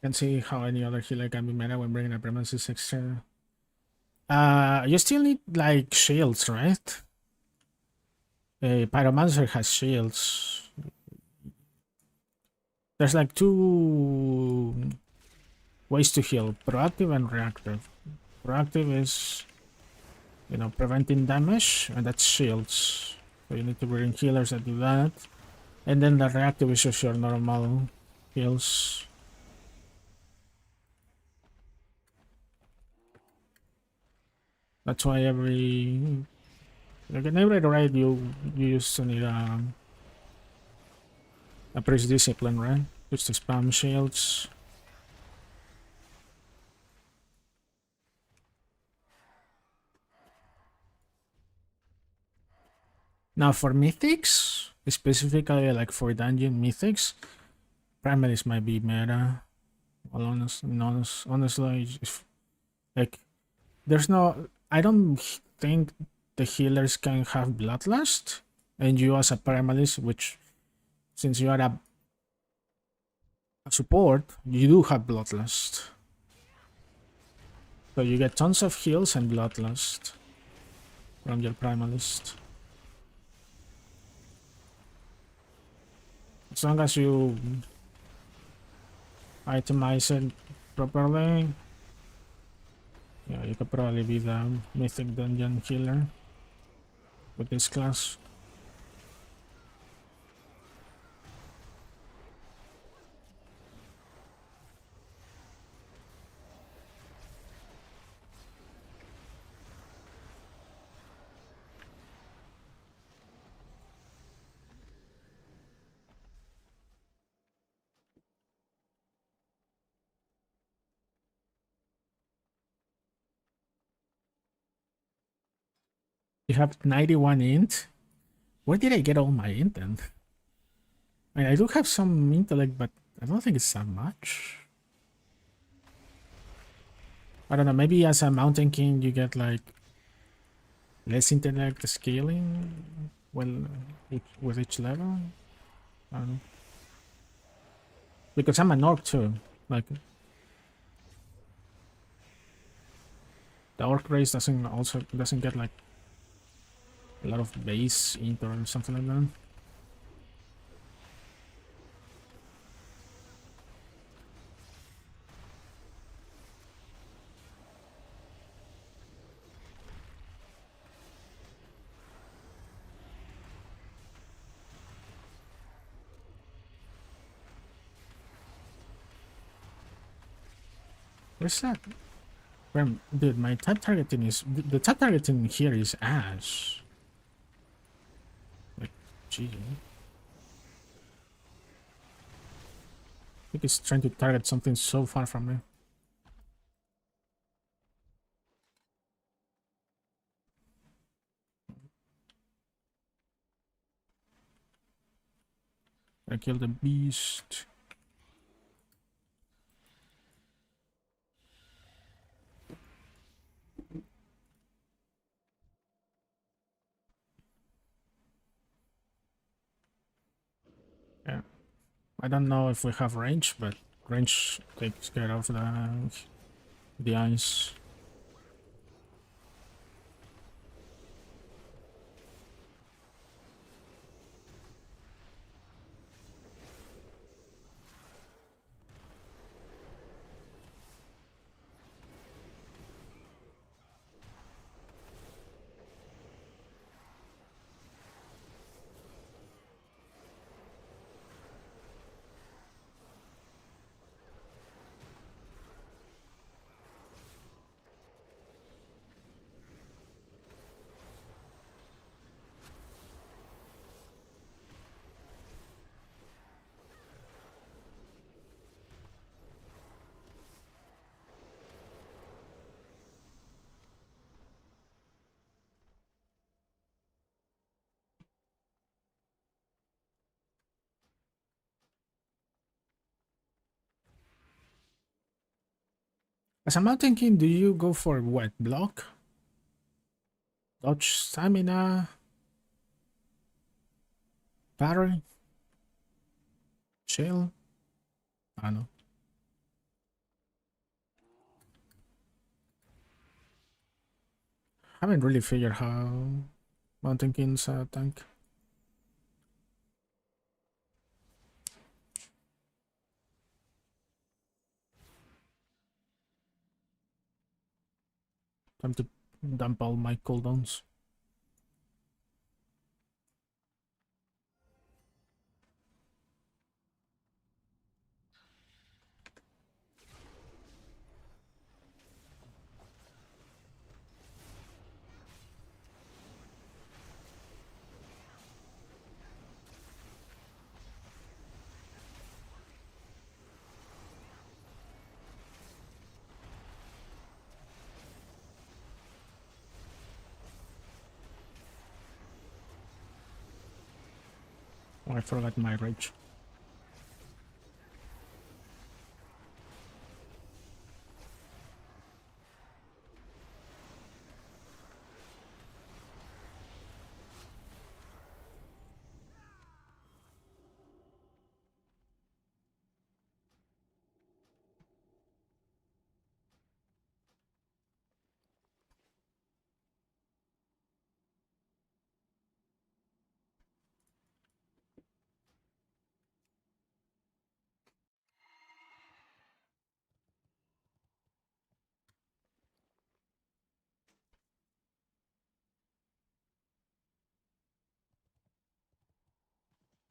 Can see how any other healer can be meta when bringing a Primalist extra. You still need like shields, right? Pyromancer has shields. There's like two ways to heal: proactive and reactive. Proactive is, you know, preventing damage, and that's shields. So you need to bring healers that do that. And then the reactive is just your normal heals. That's why every like in every raid you used to need a priest discipline, right? Just to spam shields. Now for mythics, specifically like for dungeon mythics, primaries might be meta. Well, honestly, if, like there's no, I don't think the healers can have bloodlust, and you as a primalist, which since you are a support, you do have bloodlust. So you get tons of heals and bloodlust from your primalist. As long as you itemize it properly, yeah, you could probably be the mythic dungeon healer with this class. You have 91 int. Where did I get all my int then? I mean, I do have some intellect, but I don't think it's that much. I don't know, maybe as a mountain king you get like less intellect scaling well with each level. I don't know. Because I'm an orc too. Like the orc race doesn't get like a lot of base int or something like that. Where's that? Dude, my type targeting is the type targeting here is Ash. Like, gee. I think it's trying to target something so far from me. I killed the beast. Yeah. I don't know if we have range, but range takes care of the ice. As a mountain king, do you go for what? Block? Dodge, stamina? Parry? Chill? I don't know. Haven't really figured how Mountain King's tank. Time to dump all my cooldowns. Oh, I forgot my rage.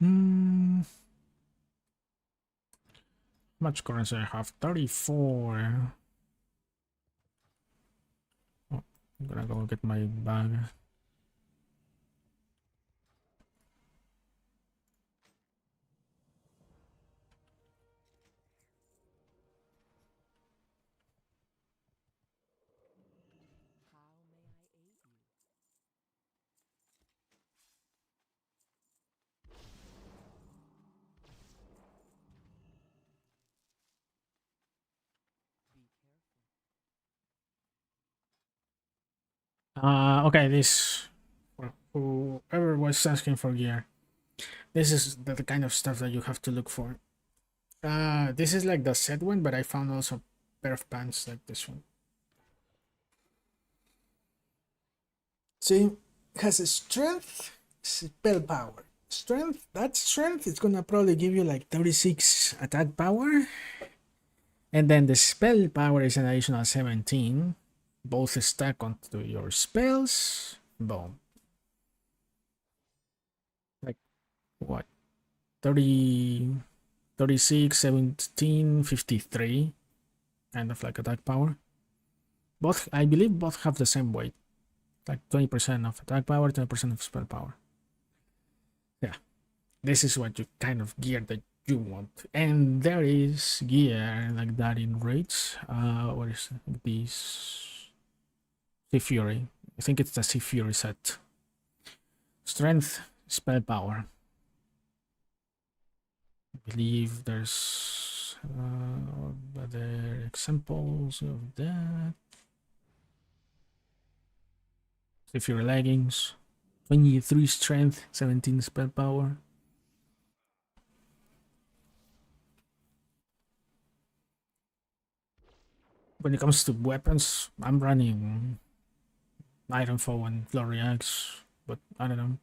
Hmm. Much currency I have? 34. Oh, I'm gonna go get my bag. Okay, this for whoever was asking for gear. This is the kind of stuff that you have to look for. This is like the set one, but I found also a pair of pants like this one. See, it has a strength, spell power. Strength, that strength is gonna probably give you like 36 attack power. And then the spell power is an additional 17. Both stack onto your spells. Boom. Like what? 30, 36, 17, 53. Kind of like attack power. Both, I believe both have the same weight. Like 20% of attack power, 20% of spell power. Yeah. This is what you kind of gear that you want. And there is gear like that in raids. What is this? Sea Fury. I think it's the Sea Fury set. Strength, spell power. I believe there's other examples of that. Sea Fury leggings. 23 strength, 17 spell power. When it comes to weapons, I'm running Ironfall and Glory Axe, but I don't know.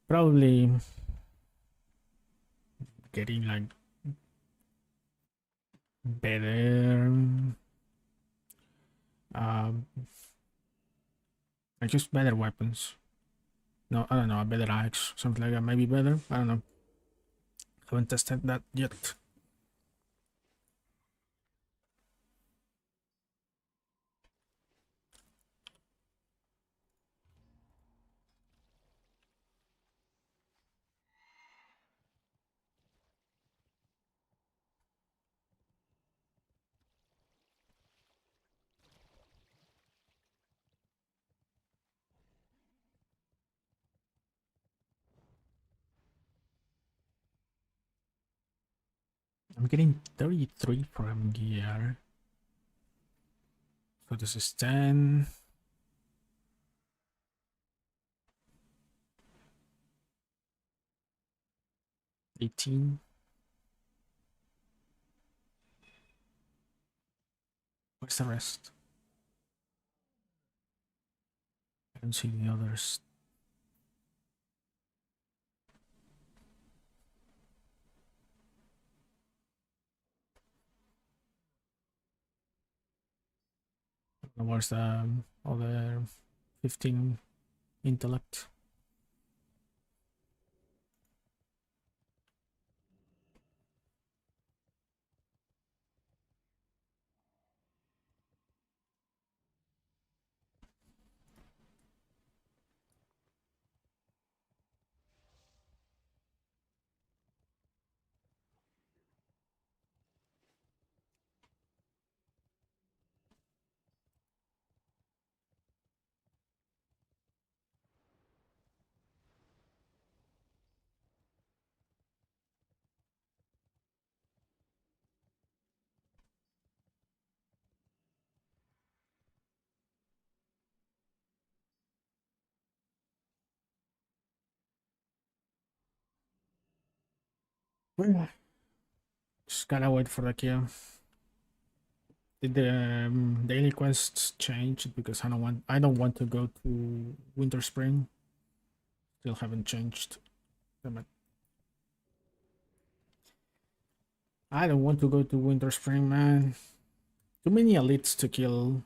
Probably getting like better, um, like just better weapons. No, I don't know, a better axe, something like that. Maybe better. I don't know. Haven't tested that yet. I'm getting 33 from gear. So this is 10. 18. What's the rest? Can't see the others. Where's the other 15 intellect? Well, just gotta wait for the kill. Did the daily quests change? Because I don't want to go to Winter Spring. Still haven't changed. Damn it. I don't want to go to Winter Spring, man. Too many elites to kill.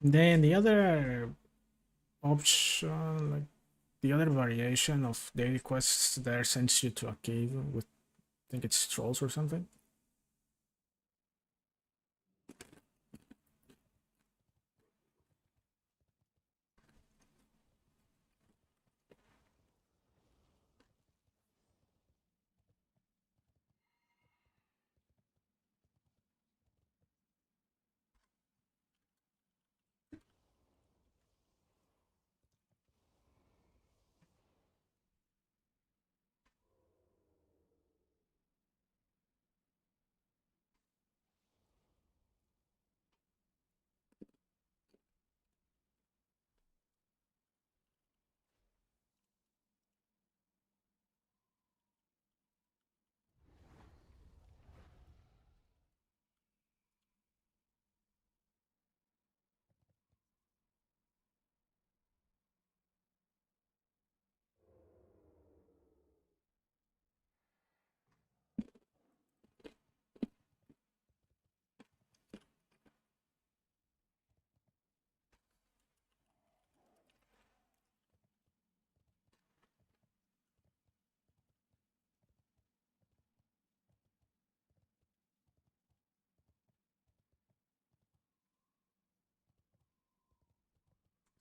Then the other option, like the other variation of daily quests there sends you to a cave with, I think it's trolls or something.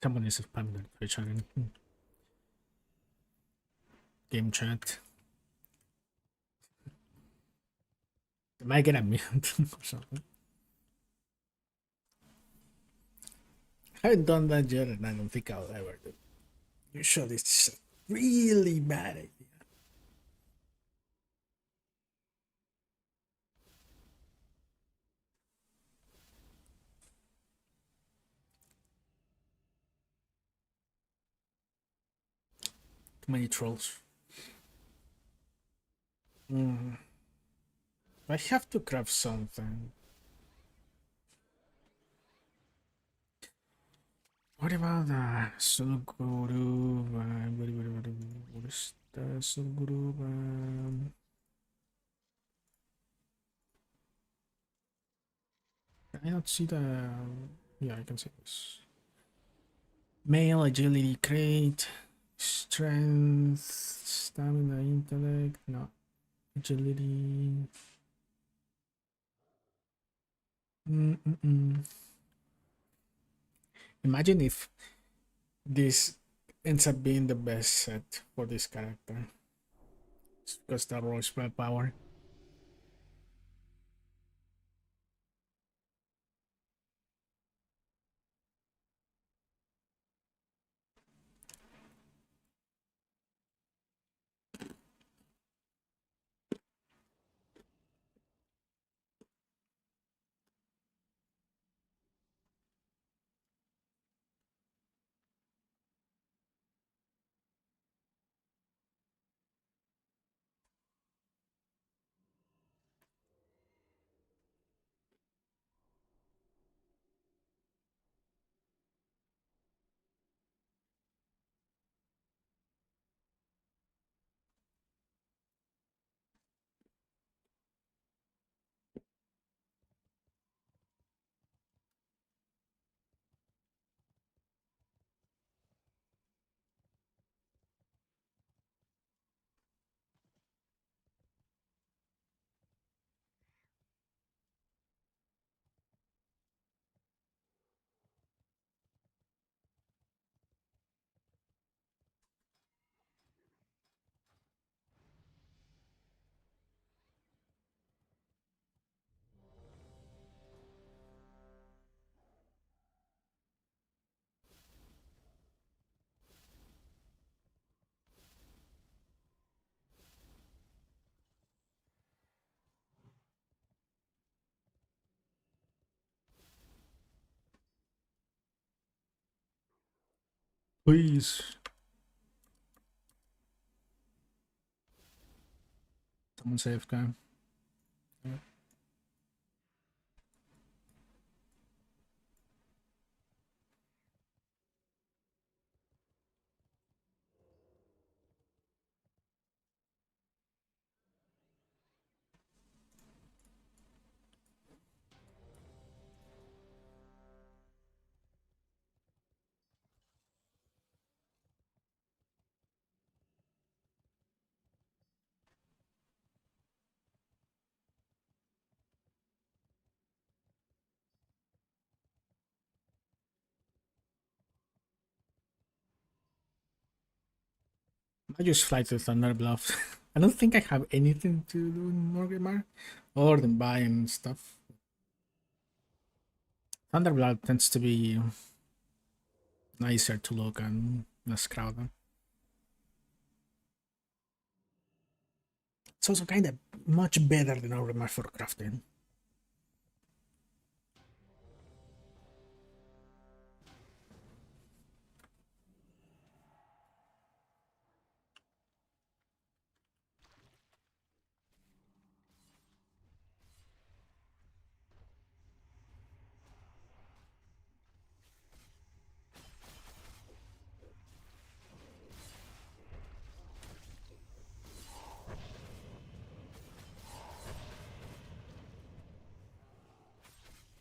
Someone is spamming the Twitch in game chat. Am I gonna mute or something? I haven't done that yet, and I don't think I'll ever do. Usually, it's a really bad idea. Too many trolls. I have to craft something. What about the Sulguru? What is the Sulguru? Can I not see the? Yeah, I can see this. Male agility crate, strength, stamina, intellect. No, agility. Imagine if this ends up being the best set for this character. It's because the raw spell power. Please. Someone save guy. I just fly to Thunder Bluff. I don't think I have anything to do in Morgamar other than buy and stuff. Thunder Bluff tends to be nicer to look and less crowded. It's also kind of much better than Morgamar for crafting.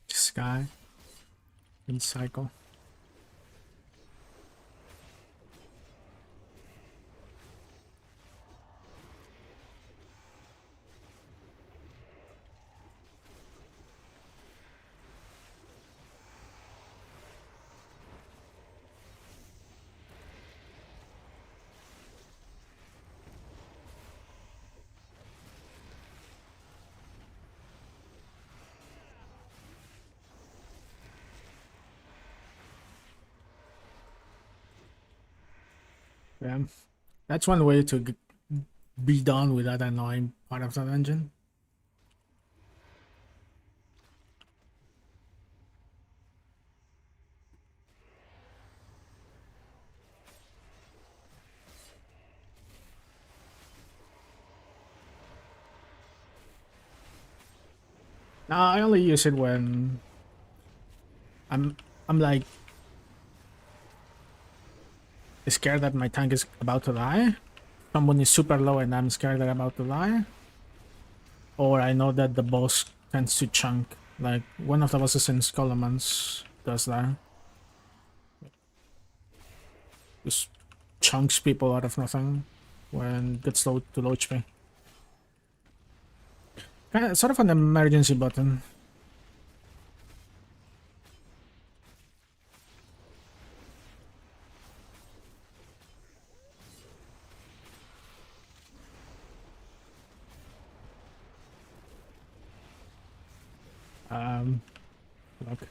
Sky in cycle. Yeah, that's one way to be done with that annoying part of the dungeon. Now I only use it when I'm like scared that my tank is about to die. Someone is super low and I'm scared that I'm about to die. Or I know that the boss tends to chunk. Like one of the bosses in Skullomans does that. Just chunks people out of nothing when it gets low to low HP. Kinda, sort of an emergency button. Look. I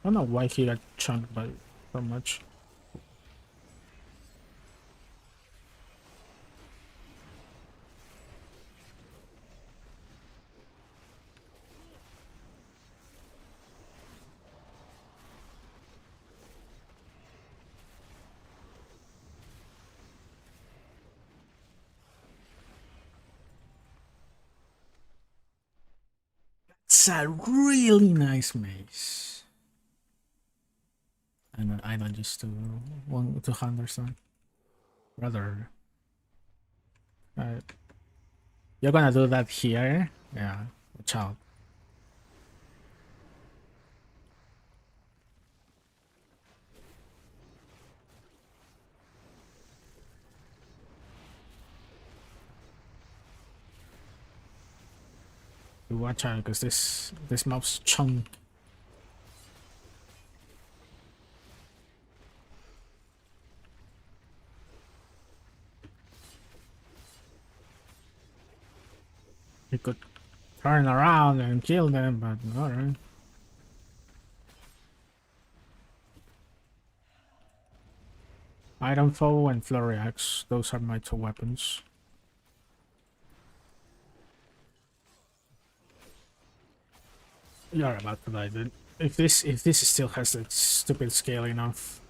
don't know why he got chunked by so much. It's a really nice mace. And I don't just to one to Henderson. Brother. You're gonna do that here? Yeah, watch out. You watch out because this mob's chunk. You could turn around and kill them, but alright. Iron Foe and Flurry Axe. Those are my two weapons. You're about to die, dude. If this still has that stupid scaling of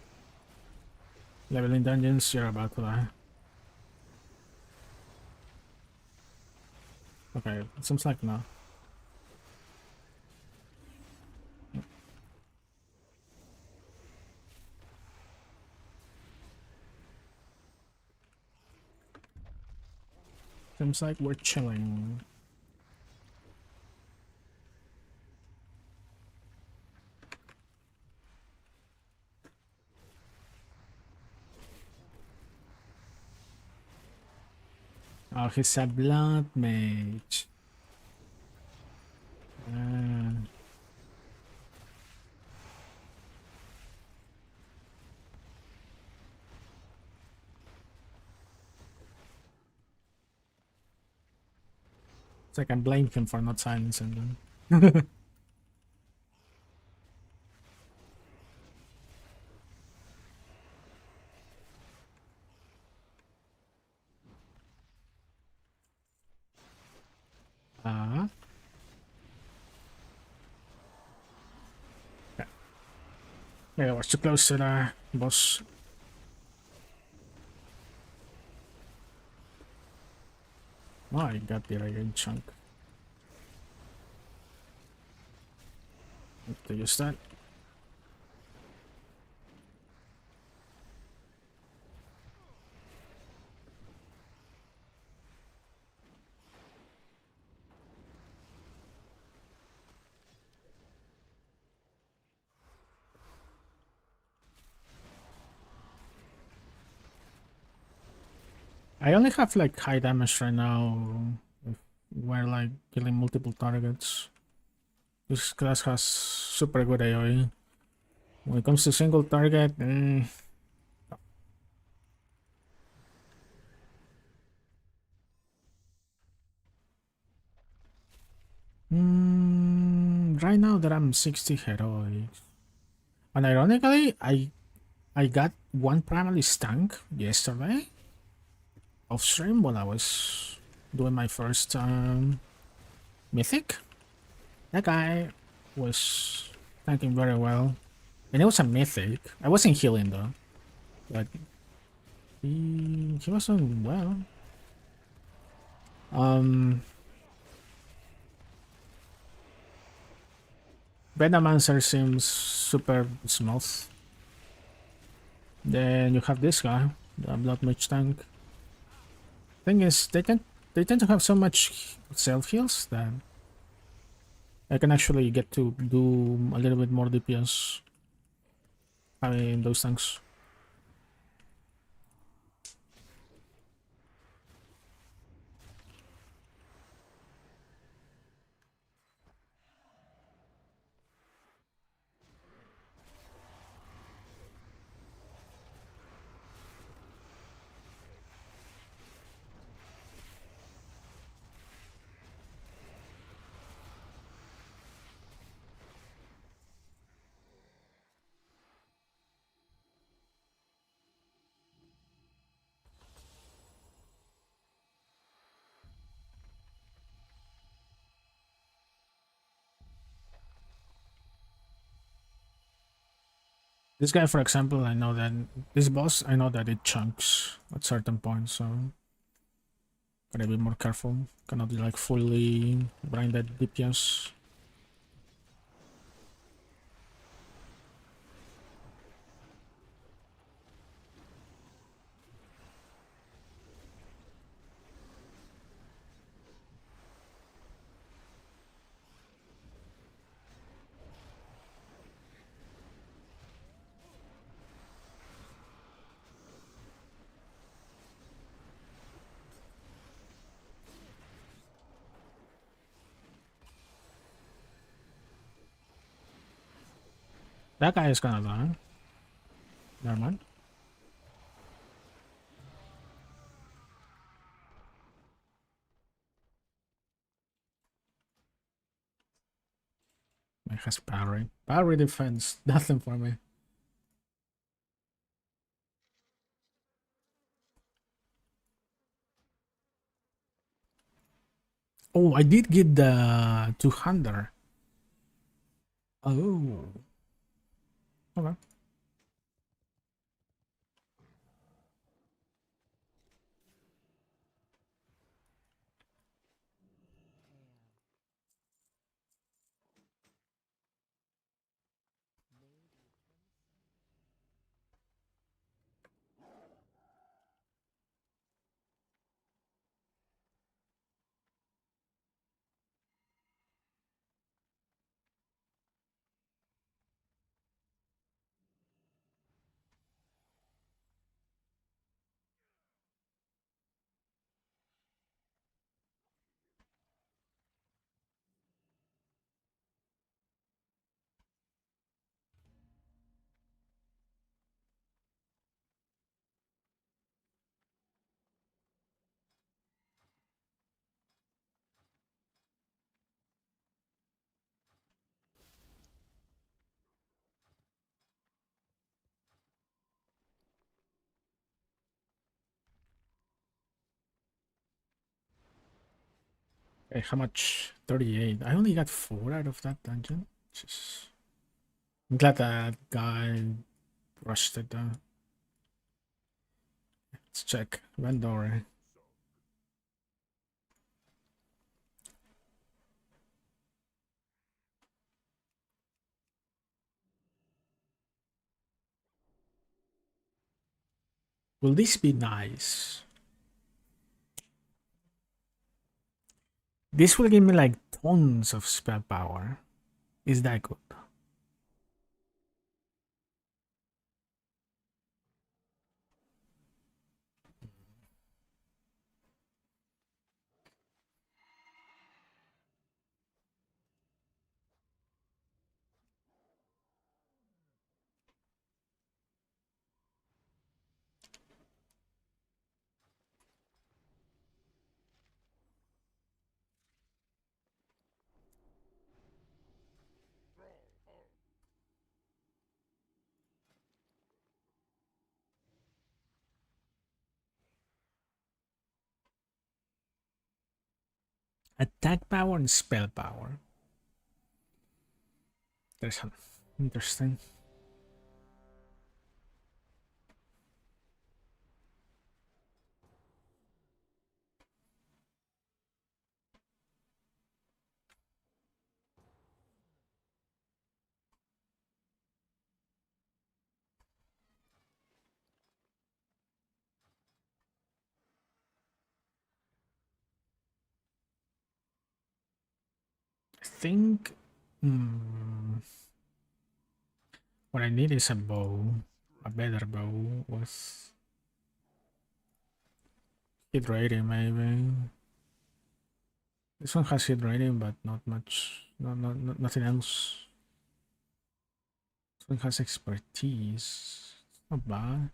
leveling dungeons, you're about to die. Okay, it seems like no. Seems like we're chilling. Oh, he's a Bloodmage. It's like I blame him for not silencing them. Ah. Yeah, we're too close to the boss. Oh, I got the right chunk. Have to use that. I only have like high damage right now. If we're like killing multiple targets. This class has super good AoE. When it comes to single target, right now that I'm 60 heroic. And ironically, I got one Primalist tank yesterday off stream while I was doing my first mythic. That guy was tanking very well. And it was a mythic. I wasn't healing though. But he was doing well. Pyromancer seems super smooth. Then you have this guy, the Bloodmage tank. Thing is, they tend to have so much self heals that I can actually get to do a little bit more DPS. I mean, those tanks. This guy, for example, I know that this boss, I know that it chunks at certain points, so gotta be more careful. Cannot be like fully blinded DPS. That guy is gonna die. Never mind. It has parry. Parry defense. Nothing for me. Oh, I did get the 200. Oh. Okay. Hey, how much? 38. I only got 4 out of that dungeon. Just... I'm glad that guy rushed it down. Let's check. Vendor. Will this be nice? This will give me like tons of spell power. Is that good? Attack power and spell power. There's some interesting. I think what I need is a bow. A better bow with hit rating maybe. This one has hit rating but not much. Nothing else. This one has expertise. Not bad.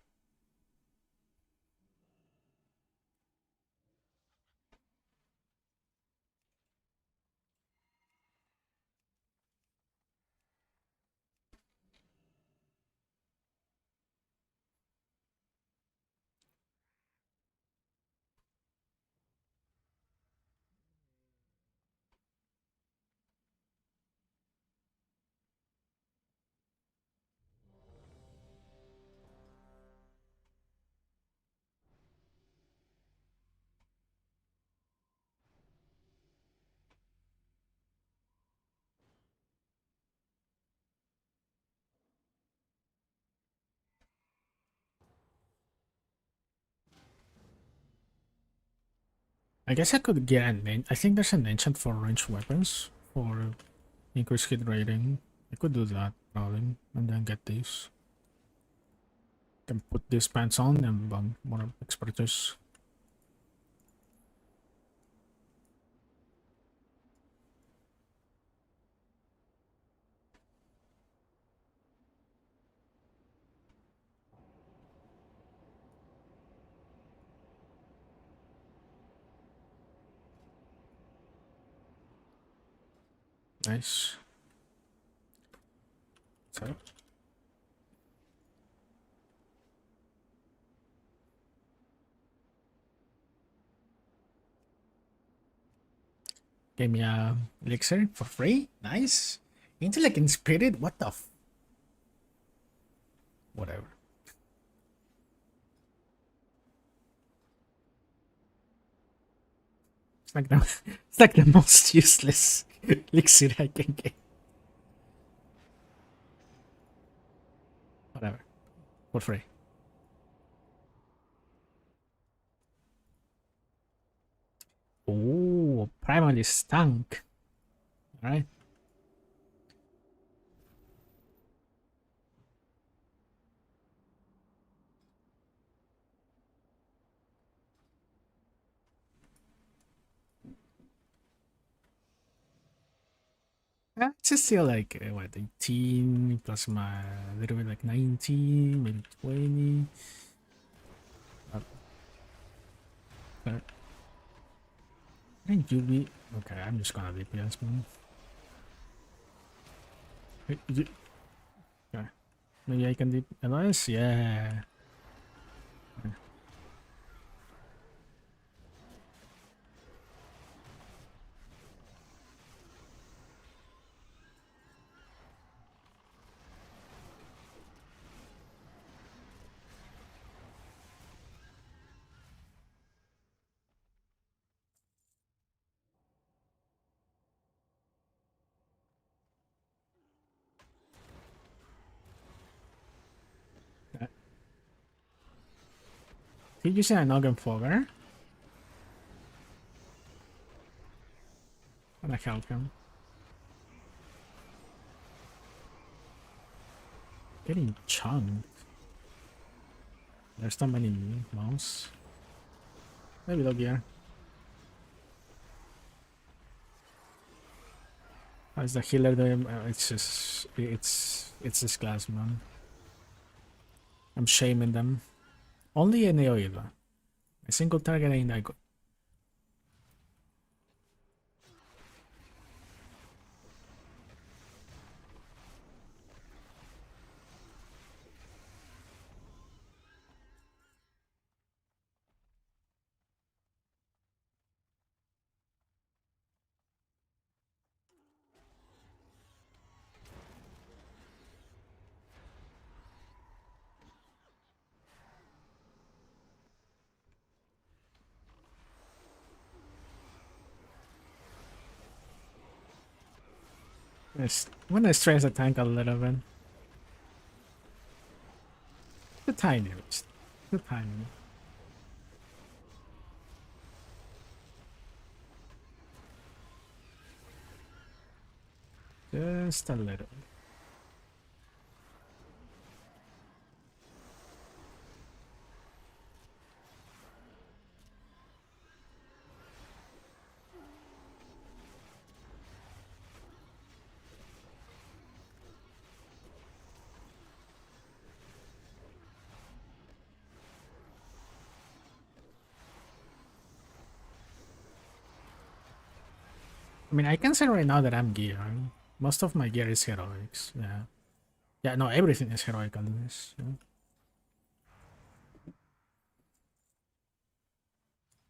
I guess I could get an I think there's an enchant for ranged weapons for increased hit rating. I could do that probably and then get these. Can put these pants on and more expertise. Nice. So Gave me a elixir for free. Nice. Intellect and spirit. What the? Whatever. It's like the it's like the most useless elixir I can get. Whatever. For free. Oh, Primalist tank. Alright. It's just still like what 18 plus my little bit like 19, maybe 20. But I think you'll be okay. I'm just gonna DPS man. Okay. Maybe I can DPS. Yeah. Did you say an Noggin Fogger? I'm gonna help him. Getting chunked. There's not many mouse. Maybe they'll be here. How's the healer doing? It's just it's this class, man. I'm shaming them. Only in AoE though. A single target ain't that good. When I stress the tank a little bit. The tiny bit. The tiny bit. Just a little. I mean, I can say right now that I'm gearing. Most of my gear is heroics. Yeah. Yeah, no, everything is heroic on this. Yeah.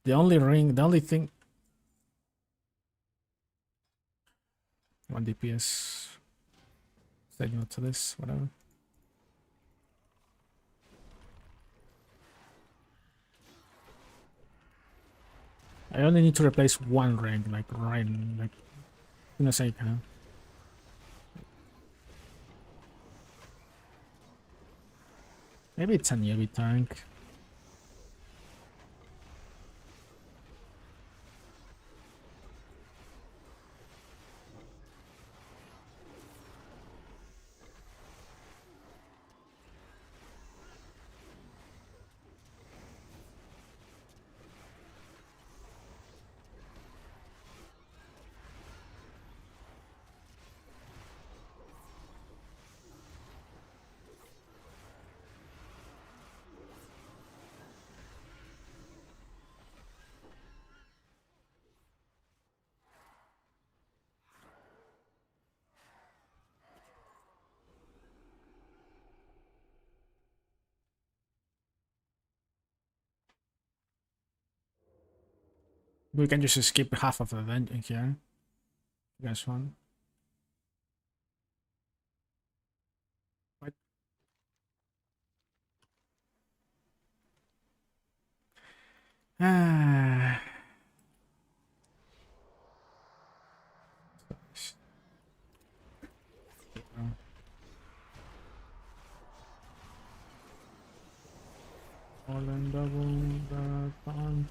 The only thing. 1 DPS. Say no to this, whatever. I only need to replace one rank, like right, like as soon as I can. Maybe it's a newbie tank. We can just skip half of the dungeon here. You guys want? What? Ah. All and double that on.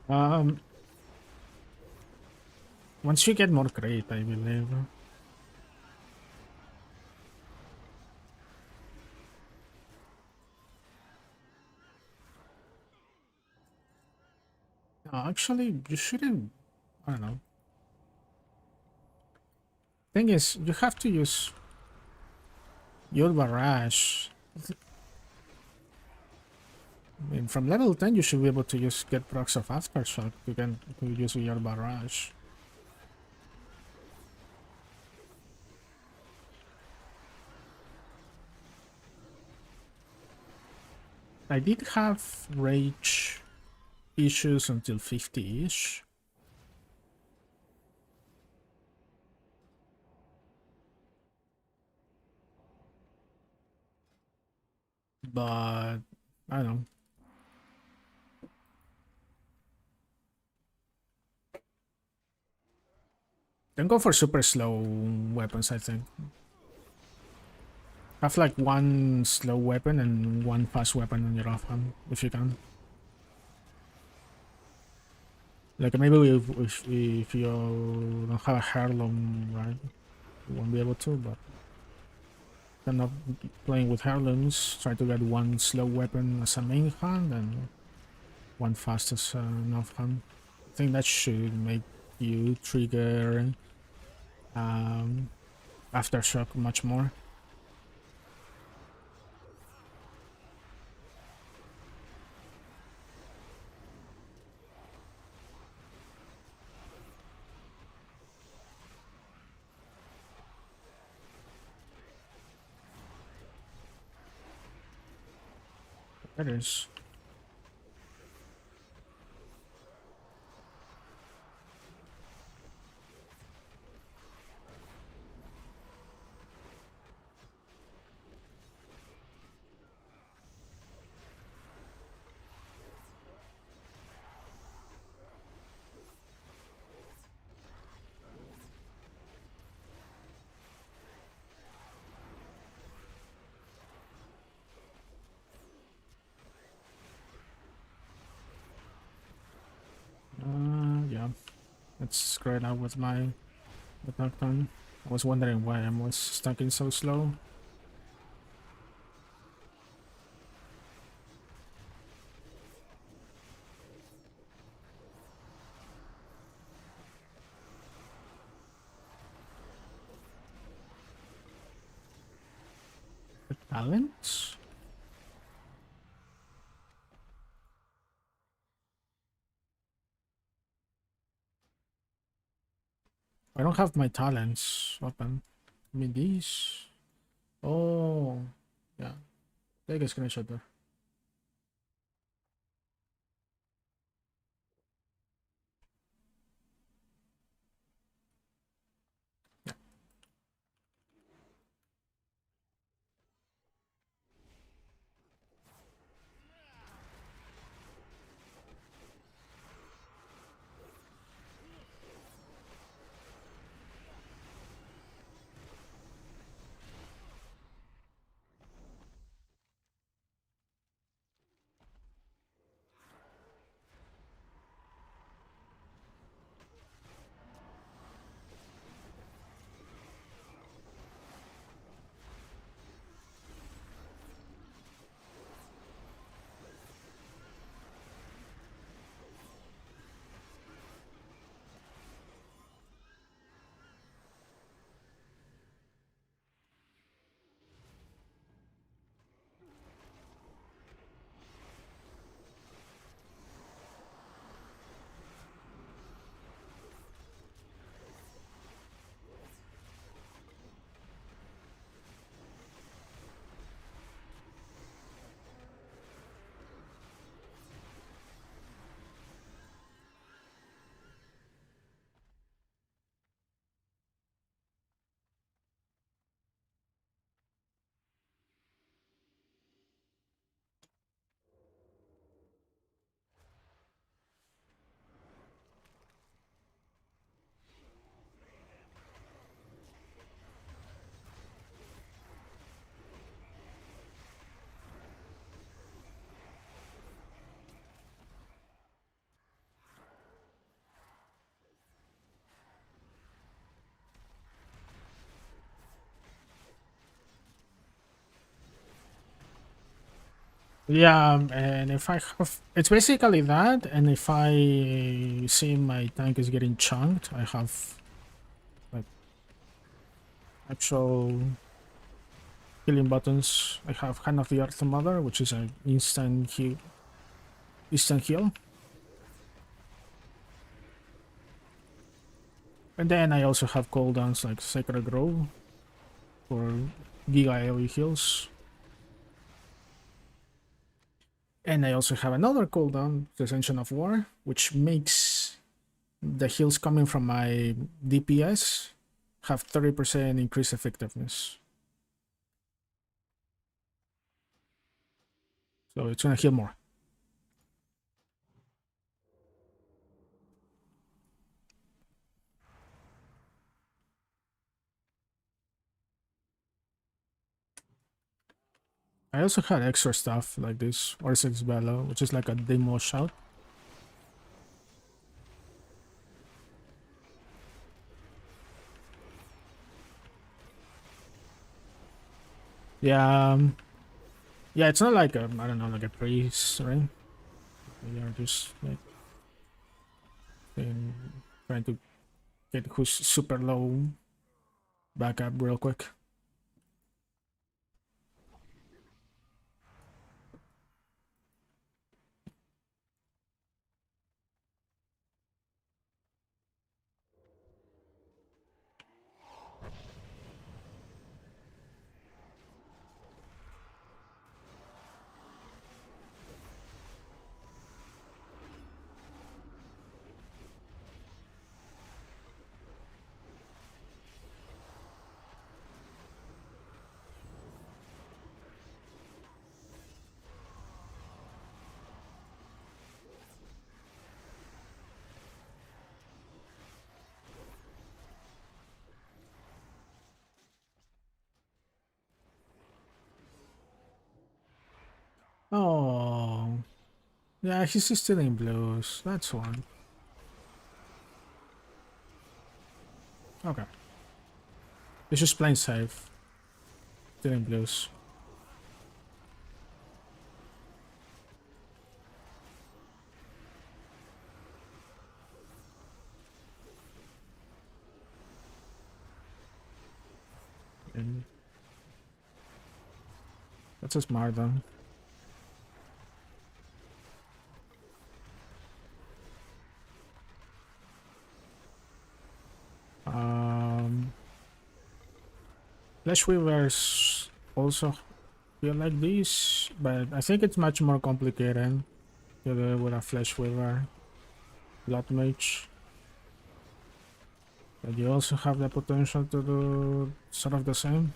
Um, once you get more crate, I believe. Actually, you shouldn't. I don't know. Thing is, you have to use your barrage. I mean, from level 10, you should be able to just get procs of aftershock. You can use your barrage. I did have rage issues until 50-ish. But I don't know. Don't go for super slow weapons, I think. Have like one slow weapon and one fast weapon on your offhand, if you can. Like maybe if you don't have a heirloom, right? You won't be able to, but end up playing with heirlooms, try to get one slow weapon as a main hand and one fast as an offhand. I think that should make you trigger aftershock much more. That is. Yeah. Let's screw it out with my attack time. I was wondering why I was stacking so slow. The talents? I don't have my talents open. I mean these. Oh, yeah. Take a screenshot there. Yeah, and if I have, it's basically that, and if I see my tank is getting chunked, I have like actual healing buttons. I have Hand of the Earth Mother, which is an instant heal. And then I also have cooldowns like Sacred Grove for Giga AoE heals. And I also have another cooldown, the Ascension of War, which makes the heals coming from my DPS have 30% increased effectiveness. So it's gonna heal more. I also had extra stuff like this, or 6 Bellow, which is like a demo shout. Yeah, yeah, it's not like a, I don't know, like a priest, right? They are just like trying to get who's super low back up real quick. Oh, yeah, he's still in blues. That's one. Okay, he's just playing safe. Still in blues. And that's a smart one. Um, Flesh Weavers also feel like this, but I think it's much more complicated to do with a Flesh Weaver Bloodmage. But you also have the potential to do sort of the same.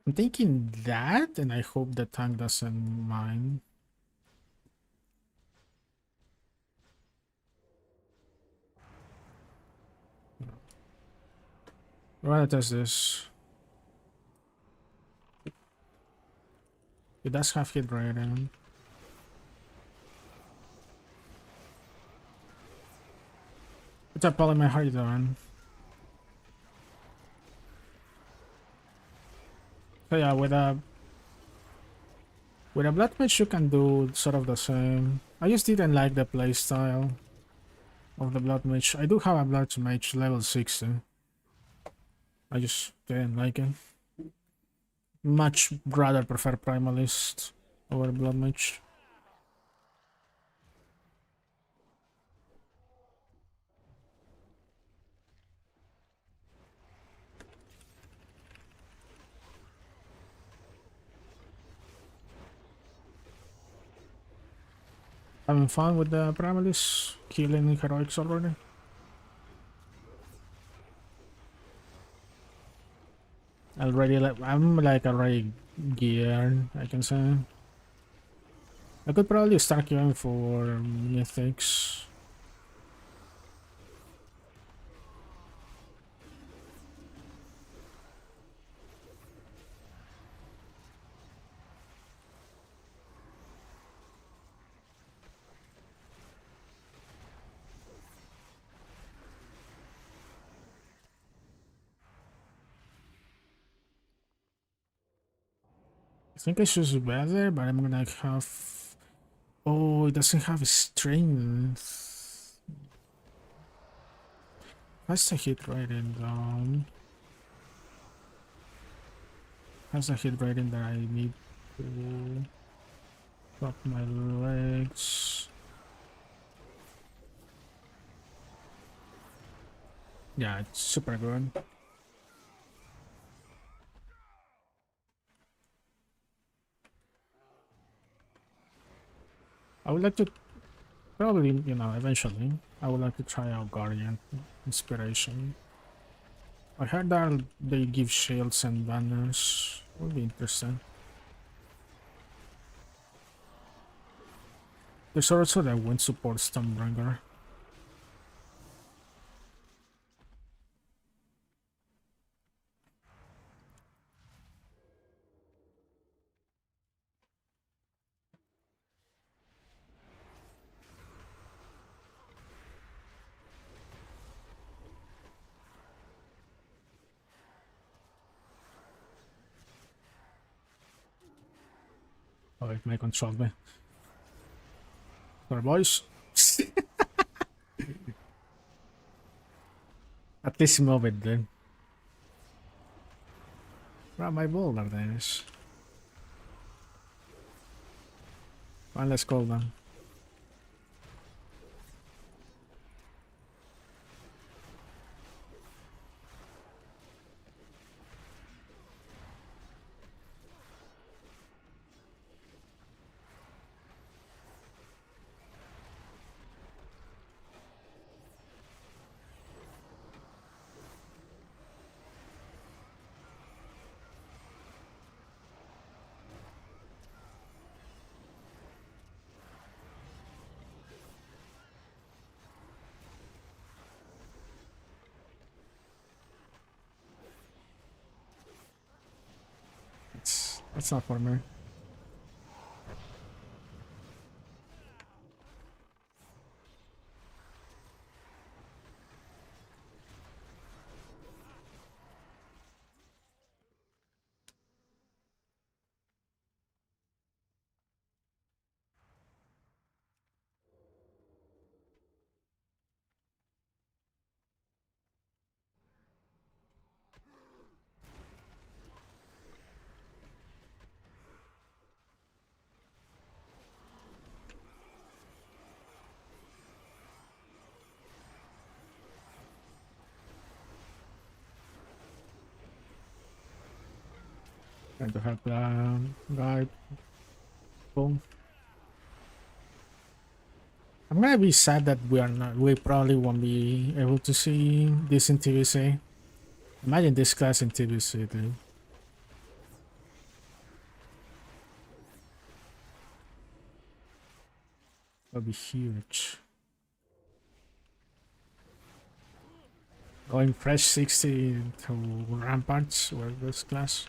I'm thinking that, and I hope the tank doesn't mind. We're gonna test this. It does have hit rating. What's up, Polymer? How you doing? So yeah, with a Blood Mage you can do sort of the same. I just didn't like the playstyle of the Blood Mage. I do have a Blood Mage level 60. I just didn't like it. Much rather prefer Primalist over Blood Mage. Having fun with the Primalist, killing heroics already. I'm like already geared, I can say. I could probably start queuing for mythics. I think I should be better, but I'm gonna have... Oh, it doesn't have strength. Has the hit rating down. Has the hit rating that I need to drop my legs. Yeah, it's super good. I would like to probably, you know, eventually, I would like to try out Guardian Inspiration. I heard that they give shields and banners. Would be interesting. There's also the wind support Stormbringer. Oh, it may control me. Sorry, boys. At least move it then. Grab my boulder dash. Fine, let's go then. That's not for me. Trying to help the guy. Boom. I'm gonna be sad that we probably won't be able to see this in TBC. Imagine this class in TBC, dude. That'd be huge. Going fresh 60 to Ramparts with this class.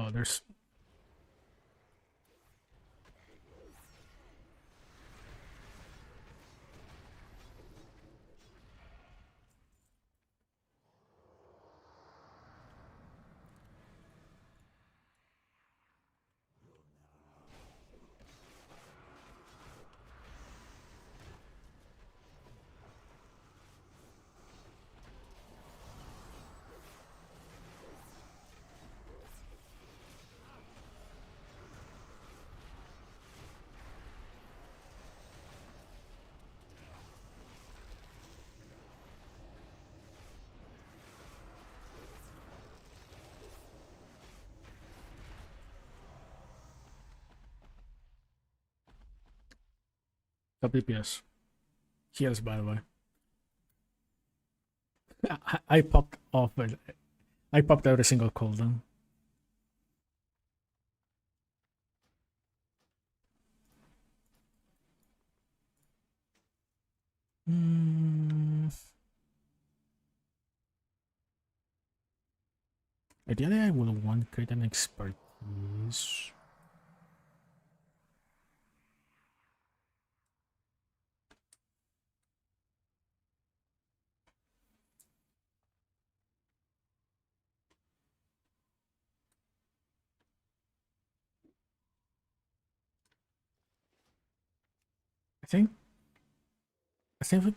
Oh, there's WPS. Heals, by the way. I popped off, but I popped every single cooldown. Mm. Ideally, I will want crit and expertise. I think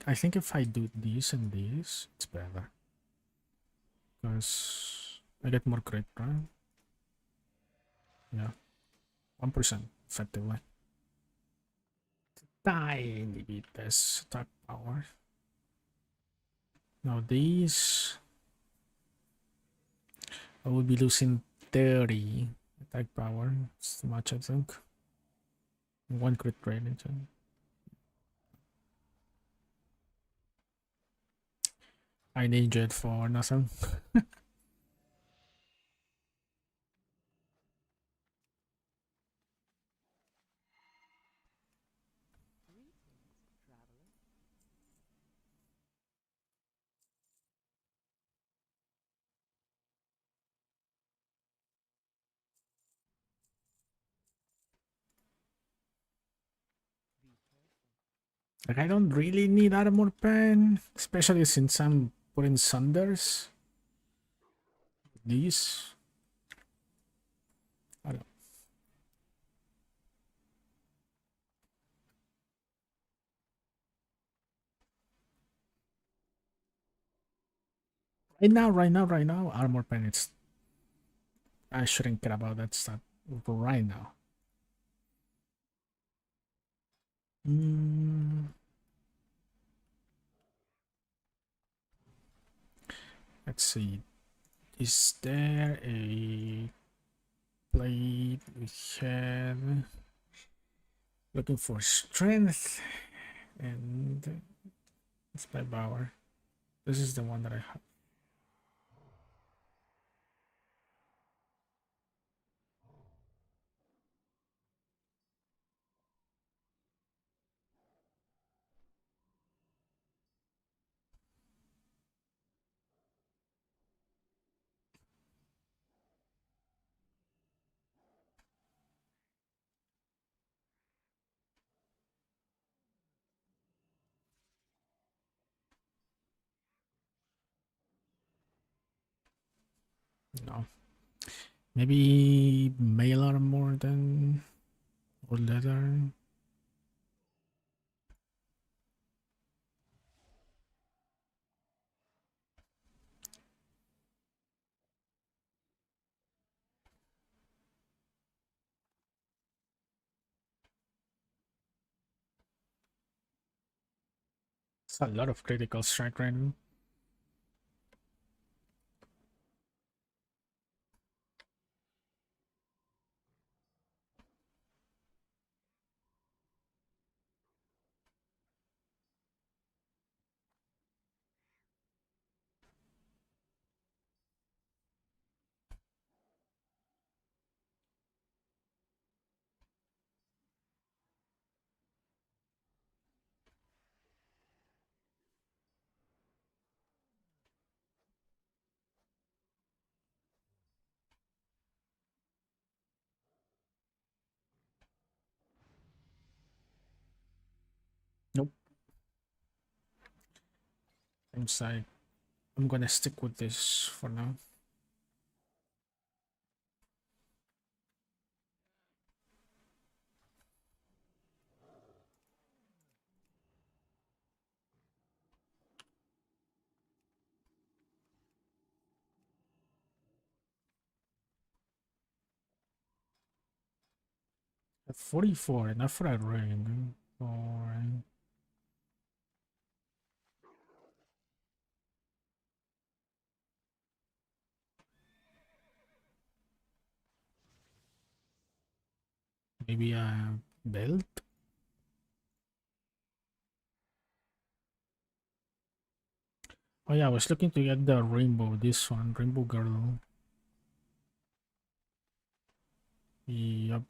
I think if I do this and this, it's better. Because I get more crit, right? Yeah. 1% effectively. Tiny bit less attack power. Now these I will be losing 30 attack power. It's too much, I think. One crit rate. I need it for nothing. Like, I don't really need armor pen, especially since I'm putting Sunders. These. I don't. Right now, armor pen, it's. I shouldn't care about that stuff right now. Mm. Let's see. Is there a blade we have? Looking for strength and it's by power. This is the one that I have. No. Maybe mail armor than or leather. It's a lot of critical strike right now. Seems like I'm gonna stick with this for now. At 44, enough for a ring. Or maybe a belt? Oh yeah, I was looking to get the rainbow, this one, Rainbow Girl. Yup.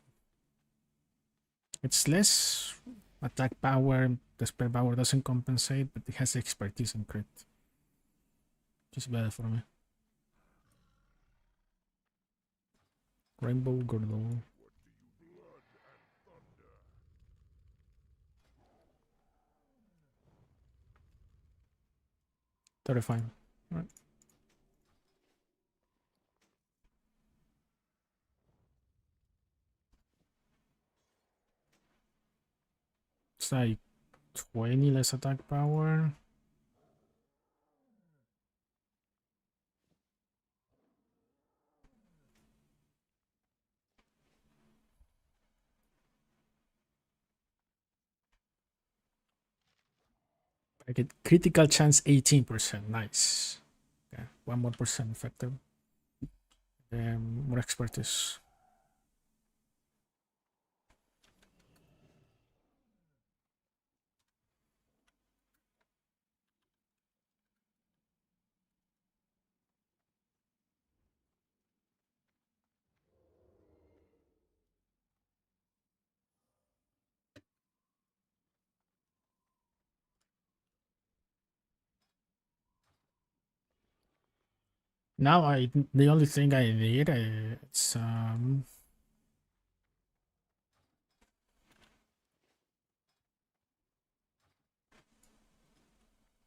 It's less attack power, the spell power doesn't compensate, but it has expertise and crit. Just better for me. Rainbow Girl. 35. Right. It's like 20 less attack power. I get critical chance 18%. Nice. Okay, 1 more percent effective. More expertise. Now the only thing I need it's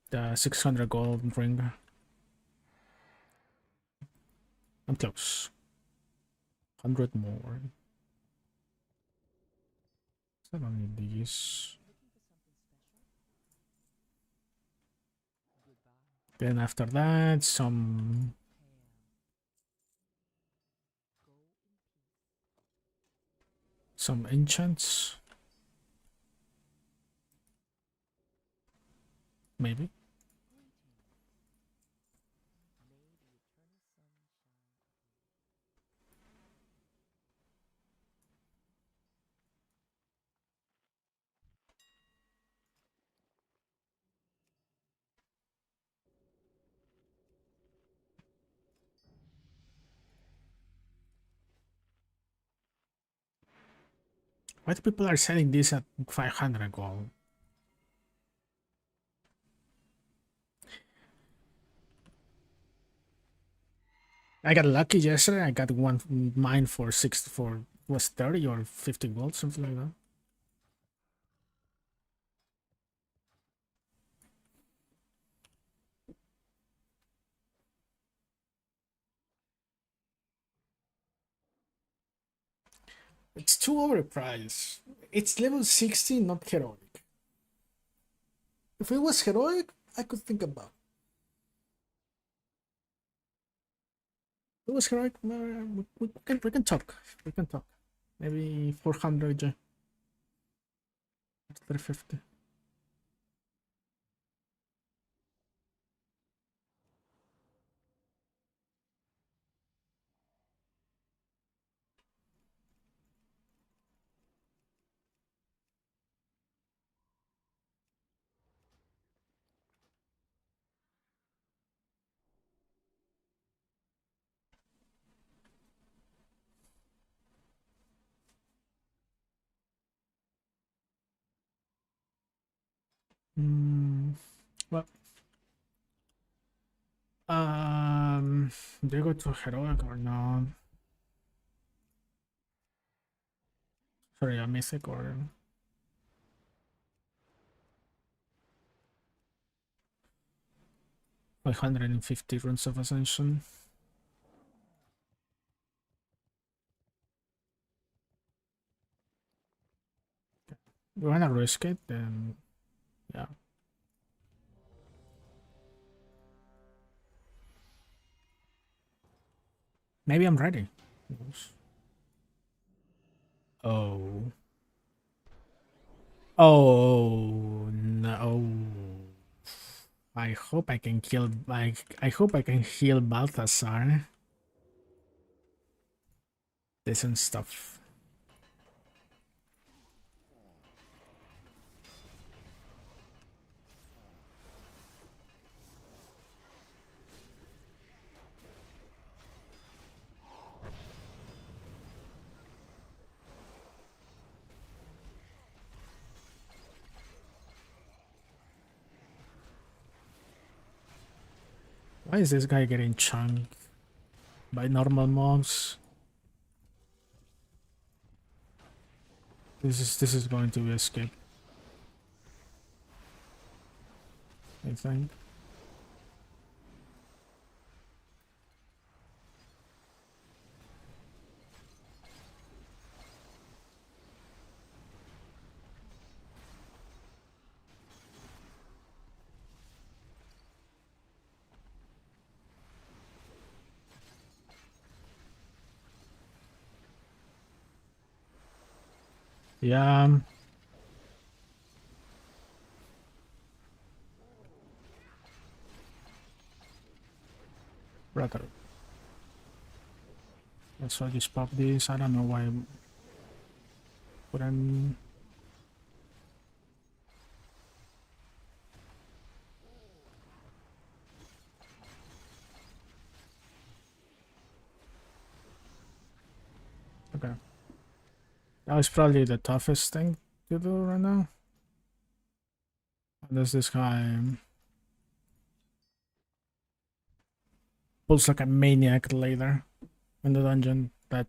the 600 gold ring. I'm close. 100 more. I don't need these. Then after that, some enchants. Maybe. Why do people are selling this at 500 gold? I got lucky yesterday. I got one mine for was 30 or 50 gold, something like that. It's too overpriced. It's level 60, not heroic. If it was heroic, I could think about it. If it was heroic, we can talk. We can talk. Maybe 400, 350. Well, do you go to heroic or not? Sorry, a mythic or 550 runes of Ascension. You wanna risk it, then yeah. Maybe I'm ready. Oh. Oh no. I hope I can kill I hope I can heal Balthasar. Decent stuff. Why is this guy getting chunked by normal mobs? This is going to be a skip, I think. Yeah. Brother. That's why I just pop this. I don't know why I'm putting. Okay. That was probably the toughest thing to do right now. There's this guy pulls like a maniac later in the dungeon that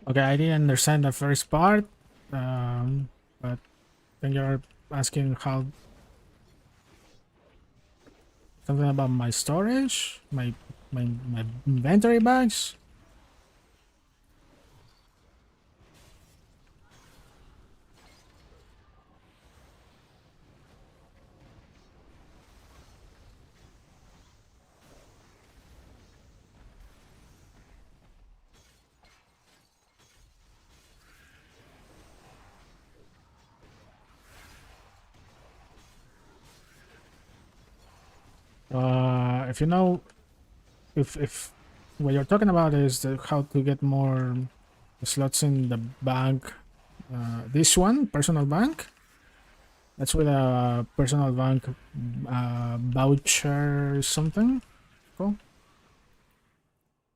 okay, I didn't understand the first part. But then you're asking how something about my storage, my inventory bags. If you know, if what you're talking about is how to get more slots in the bank, this one personal bank. That's with a personal bank voucher something. Cool.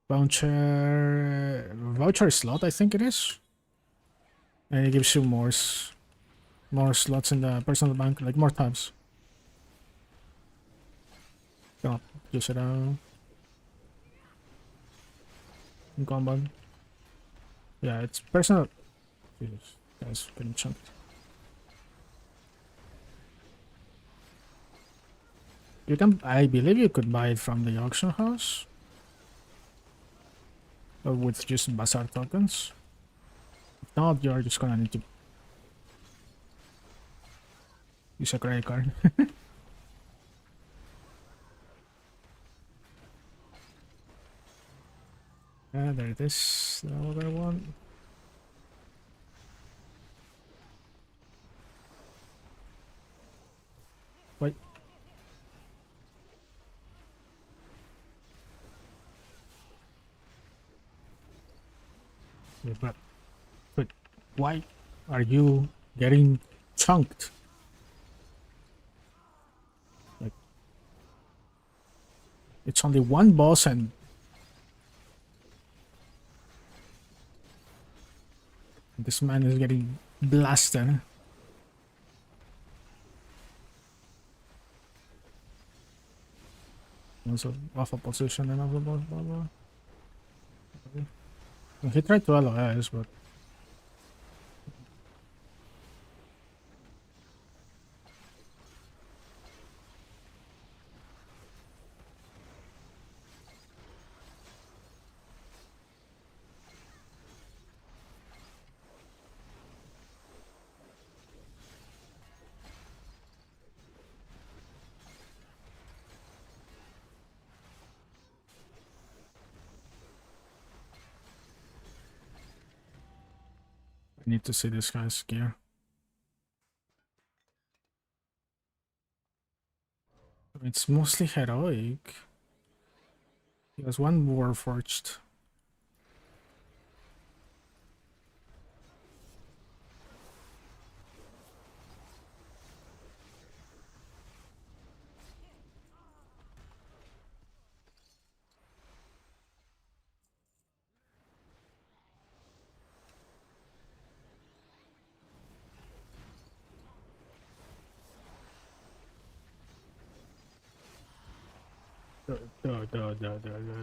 Voucher slot, I think it is. And it gives you more slots in the personal bank, like more tabs. Cannot use it in combat. Yeah, it's personal. Jesus, guys, getting chunked. You can, I believe you could buy it from the auction house. Or with just bazaar tokens. If not, you're just gonna need to use a credit card. There it is. The other one. Wait. Yeah, but why are you getting chunked? Like, it's only one boss and this man is getting blasted. Also, off a position and other blah blah blah. He tried to LOS, but I need to see this guy's gear. It's mostly heroic. He has one Warforged.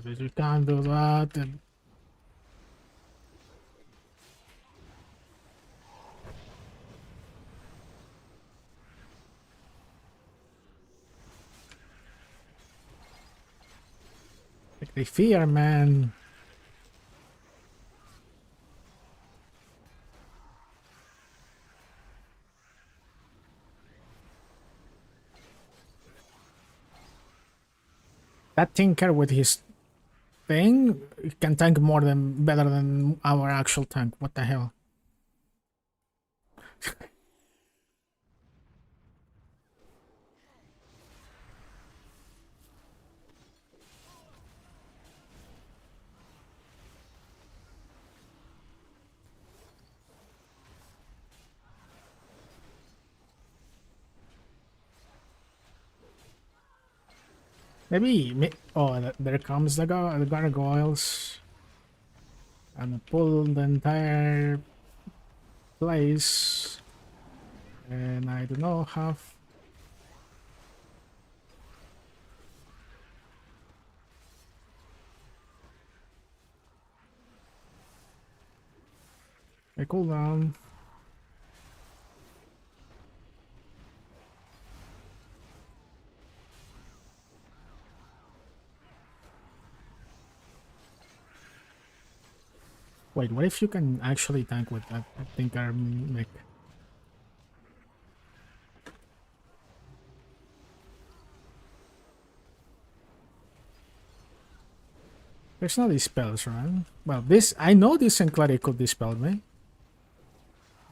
You can't do that. And like they fear, man. That Tinker with his thing can tank more than better than our actual tank. What the hell? Oh, there comes the gargoyles, and pull the entire place. And I do not have. A cooldown. Wait, what if you can actually tank with that Tinker mech? There's no dispels, right? Well, this I know this cleric could dispel me.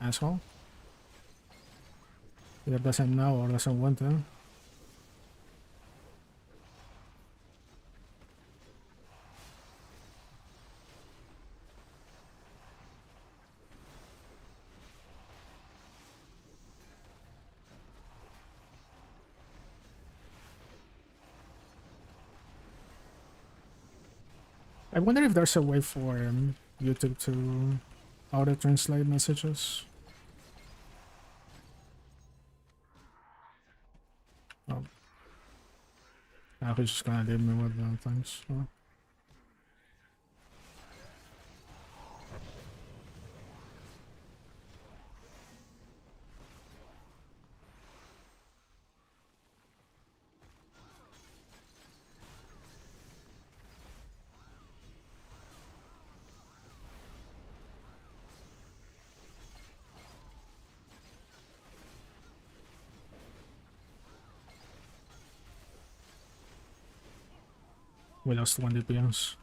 Asshole. Either doesn't know or doesn't want to. I wonder if there's a way for YouTube to auto-translate messages. Oh. Now he's just gonna leave me with the things. Oh. We lost 1 DPS.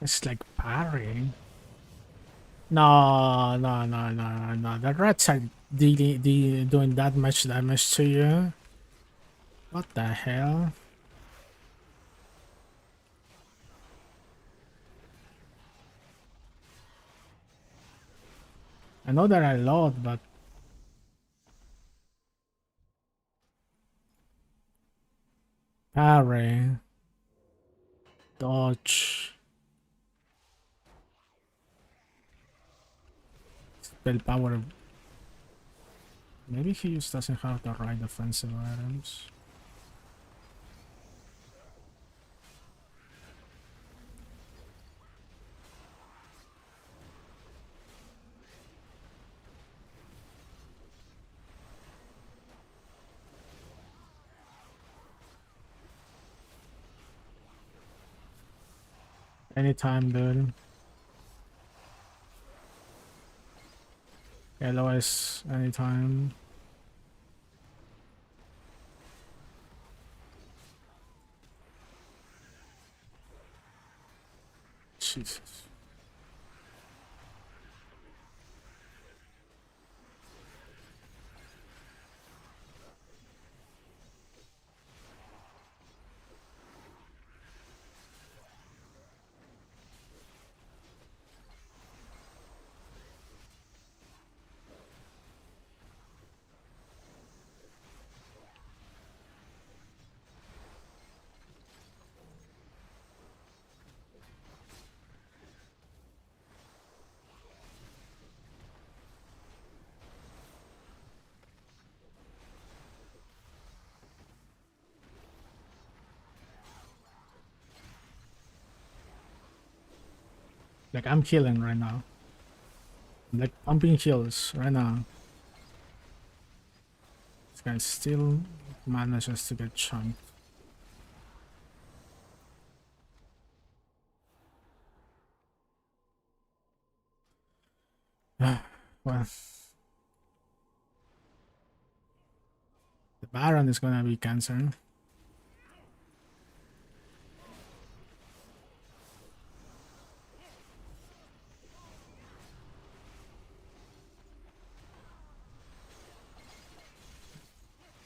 It's like parrying. No, no, no, no, no. The rats are doing that much damage to you. What the hell? I know there are a lot, but parry, dodge, spell power. Maybe he just doesn't have the right defensive items. Anytime, dude. LOS anytime. Jesus. Like I'm healing right now. I'm like pumping heals right now. This guy still manages to get chunked. Well, the Baron is gonna be cancer.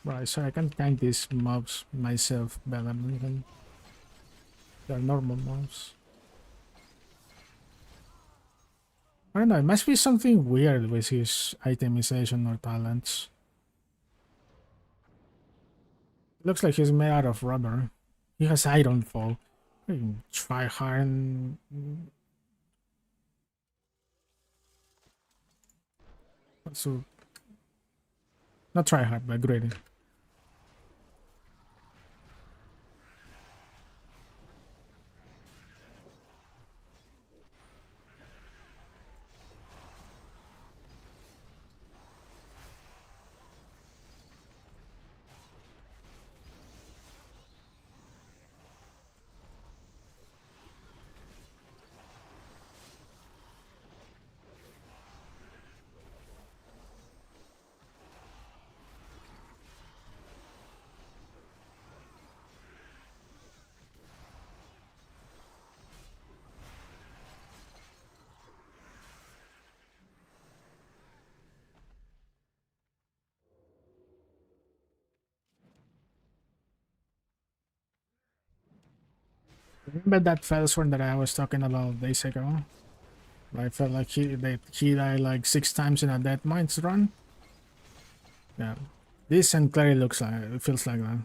Right, so I can tank these mobs myself better than they're normal mobs. I don't know, it must be something weird with his itemization or talents. Looks like he's made out of rubber. He has iron fall. Try hard and... So... Not try hard, but greedy. Remember that Fellsworn that I was talking about days ago? I felt like he died like 6 times in a Dead Mines run. Yeah, this and Clary looks like it feels like that.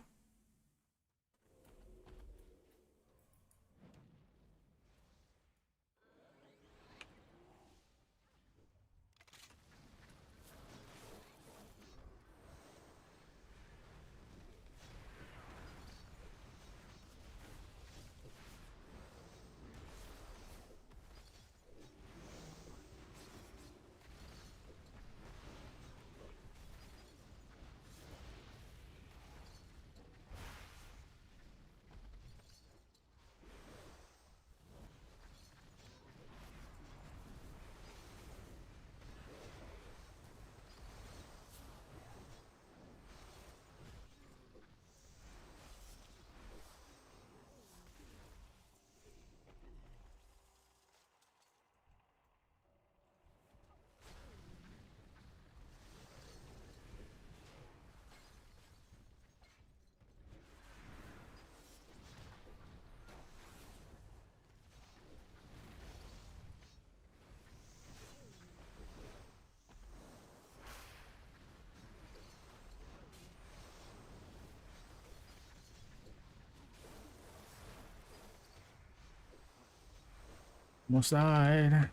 Almost died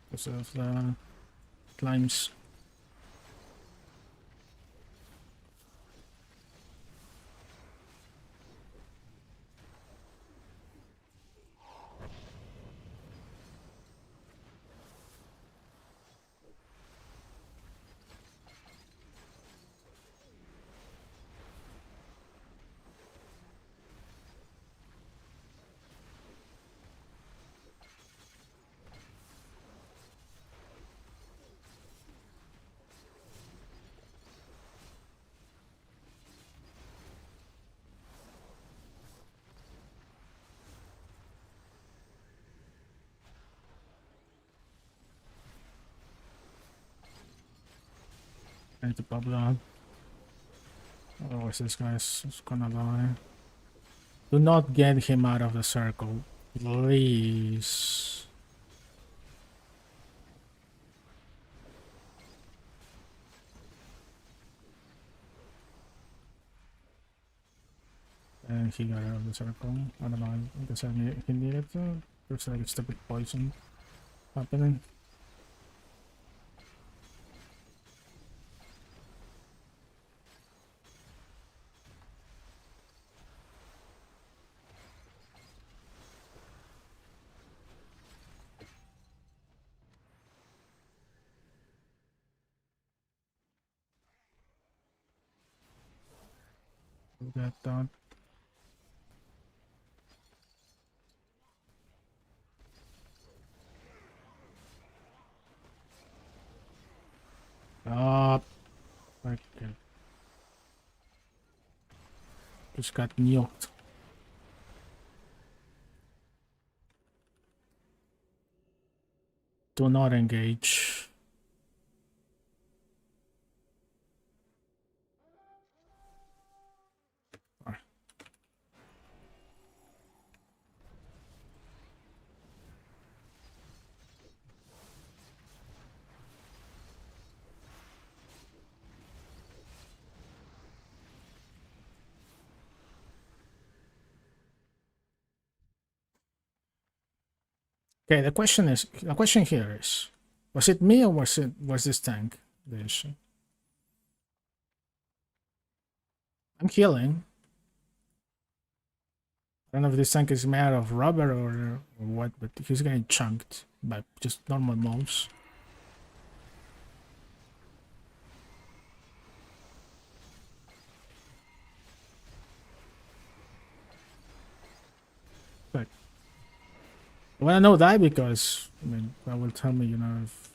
because of the climbs. I need to pop that. Otherwise this guy's gonna die. Do not get him out of the circle, please. And he got out of the circle. I don't know, I guess he needed to. There's like stupid poison happening. Get that. Up. Okay. Just got nuked. Do not engage. Okay, the question here is, was it me or was this tank the issue? I'm healing. I don't know if this tank is made out of rubber or what, but he's getting chunked by just normal mobs. But well, I know that because I mean that will tell me, you know, if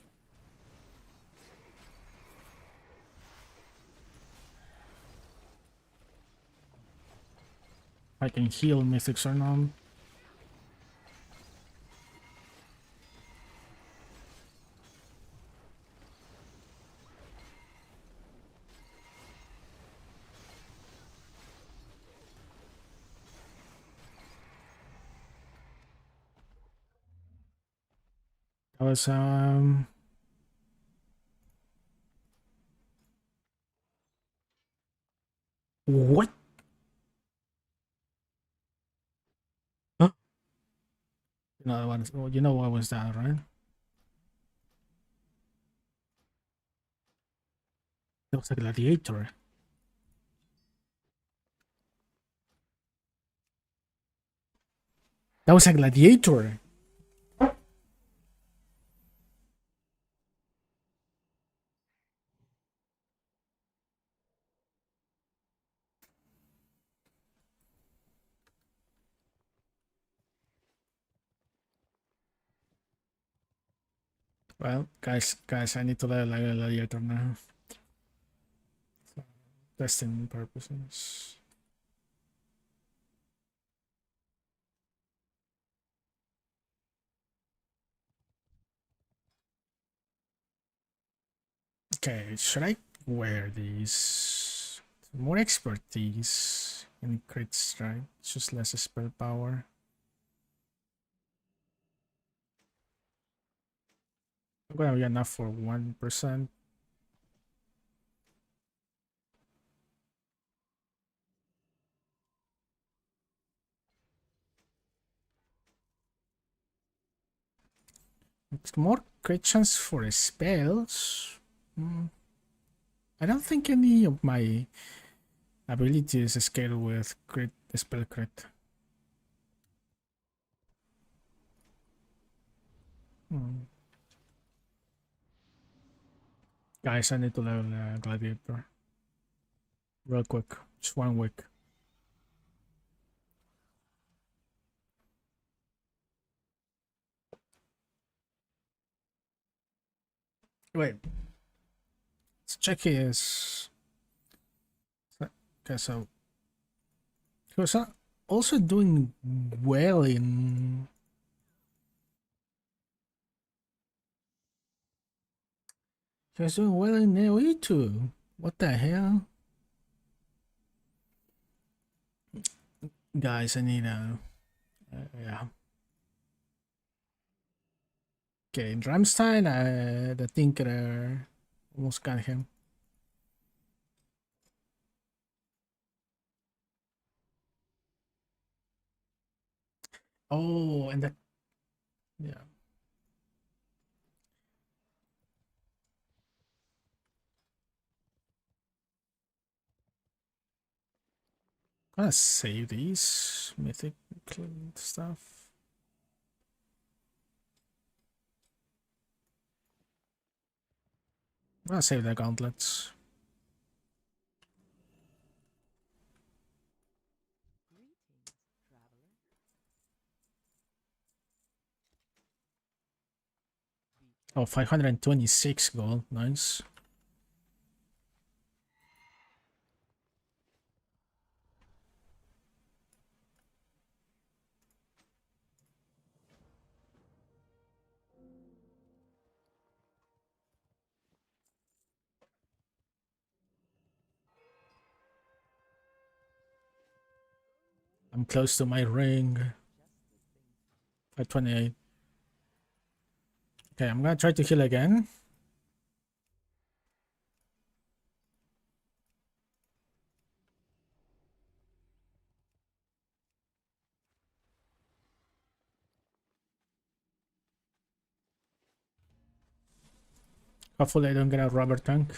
I can heal mythics or not. That was what? Huh? You know what was that, right? That was a gladiator. That was a gladiator. Well, guys, I need to level like a gladiator now. Testing purposes. Okay, should I wear these? More expertise in crit strike. It's just less spell power. I'm gonna be enough for 1%. It's more crit chance for spells. I don't think any of my abilities scale with crit spell crit. Guys, I need to level gladiator real quick. Just 1 week. Wait. Let's check his. Okay, so he was also doing well in. He was doing well in AoE too. What the hell? Guys, I need a. Yeah. Okay, in Ramstein, the Tinkerer almost got him. Oh, and that. Yeah. I'm gonna save these mythic stuff. I'm gonna save the gauntlets. Oh, 526 gold. Nice. I'm close to my ring. 528. Okay, I'm gonna try to heal again. Hopefully I don't get a rubber tank.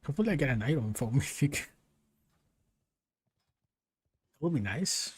Hopefully I get an iron for mythic. That would be nice.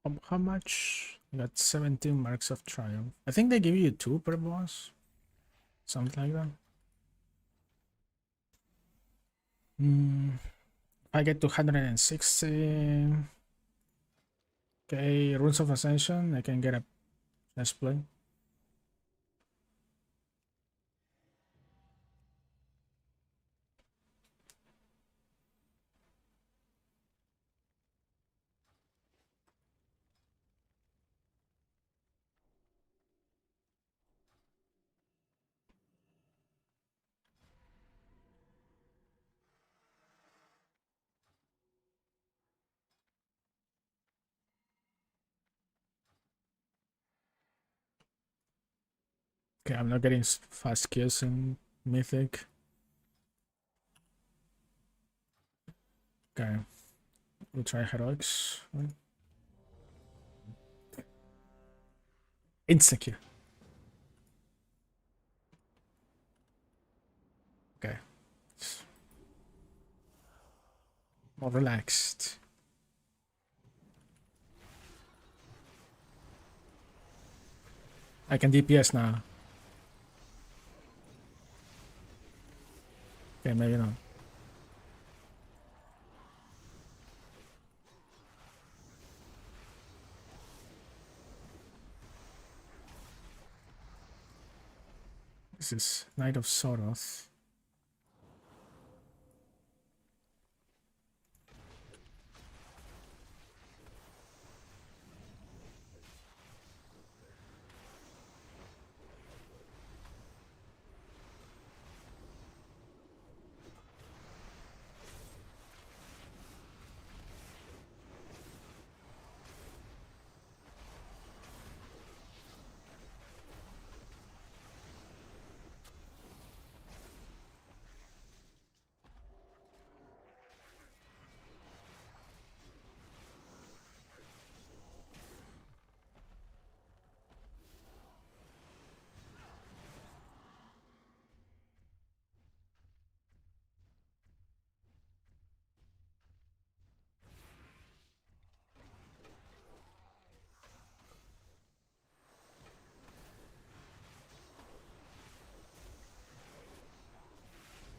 How much? I got 17 marks of triumph. I think they give you 2 per boss. Something like that. If I get to 160. Okay, Runes of Ascension, I can get a chest plate. Okay, I'm not getting fast kills in Mythic. Okay, we'll try Heroics. Insecure. Okay. More relaxed. I can DPS now. Okay, maybe not. This is Knight of Sorrows.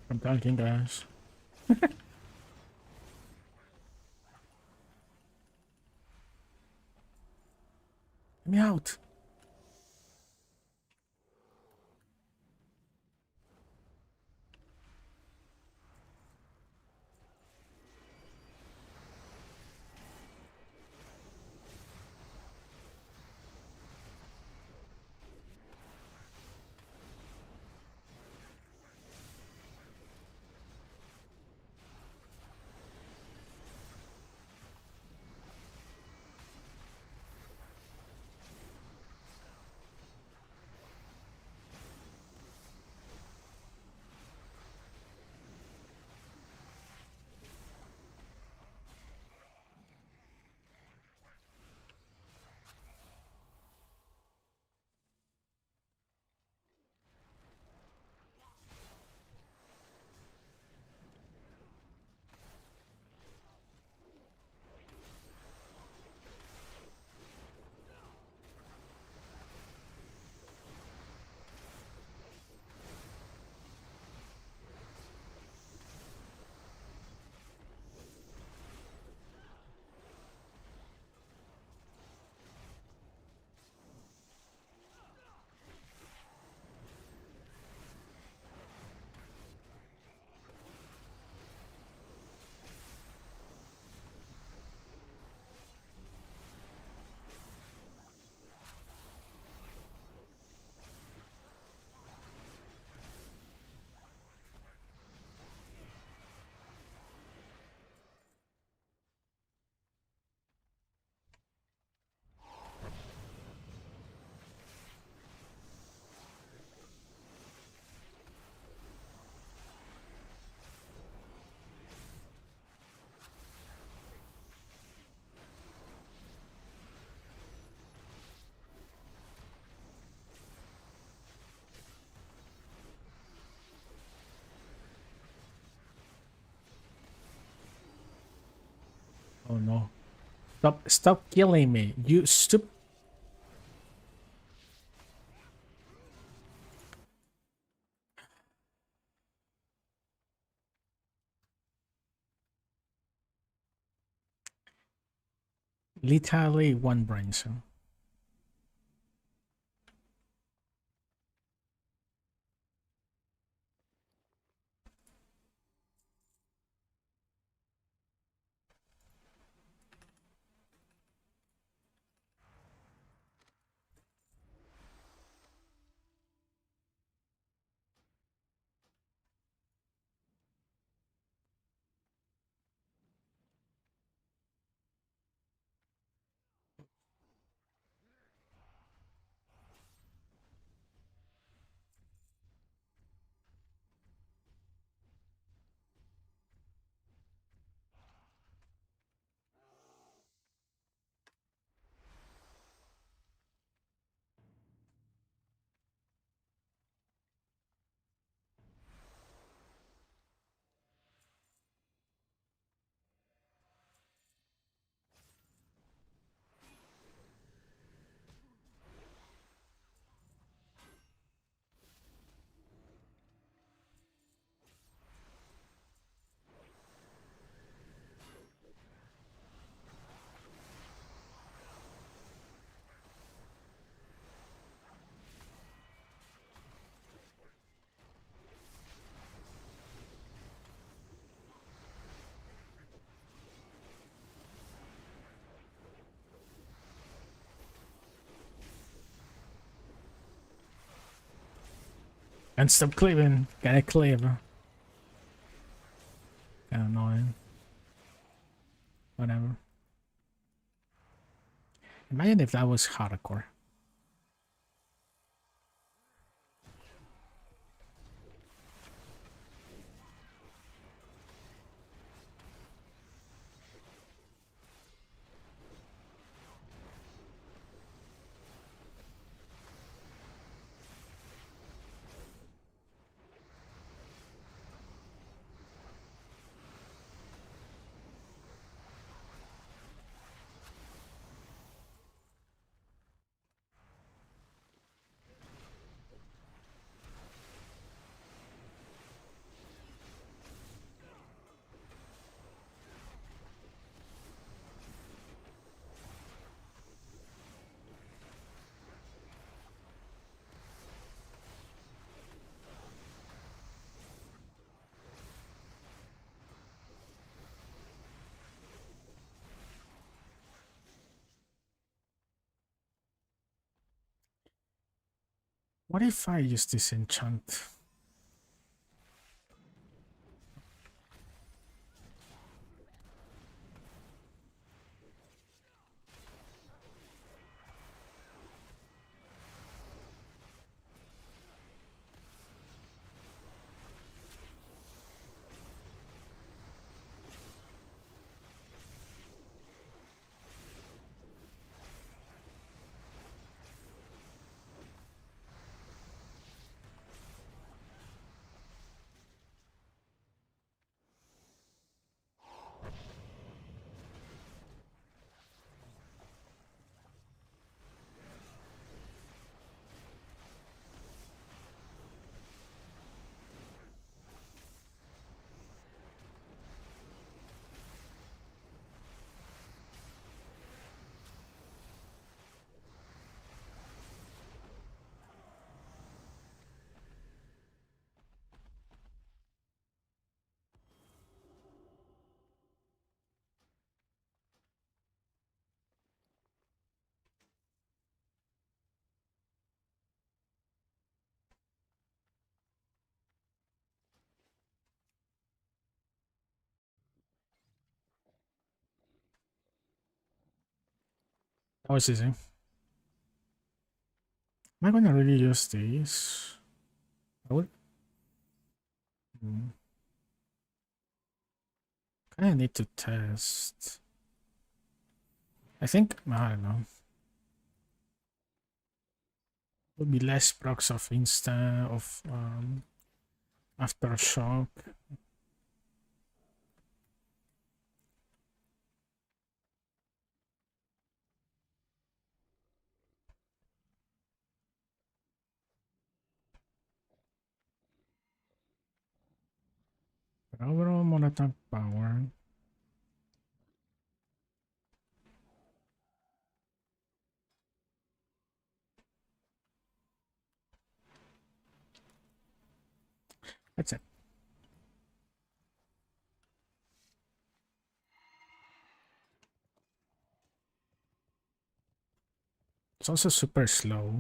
I'm tanking, guys. Get me out. Stop killing me, you stupid. Literally one brain cell. And stop cleaving. Gotta cleave. Kinda annoying. Whatever. Imagine if that was hardcore. What if I use this enchant? That was easy. Am I gonna really use these? I would. Kinda need to test. I think, I don't know. Would be less procs of insta of aftershock. Overall mon attack power. That's it. It's also super slow.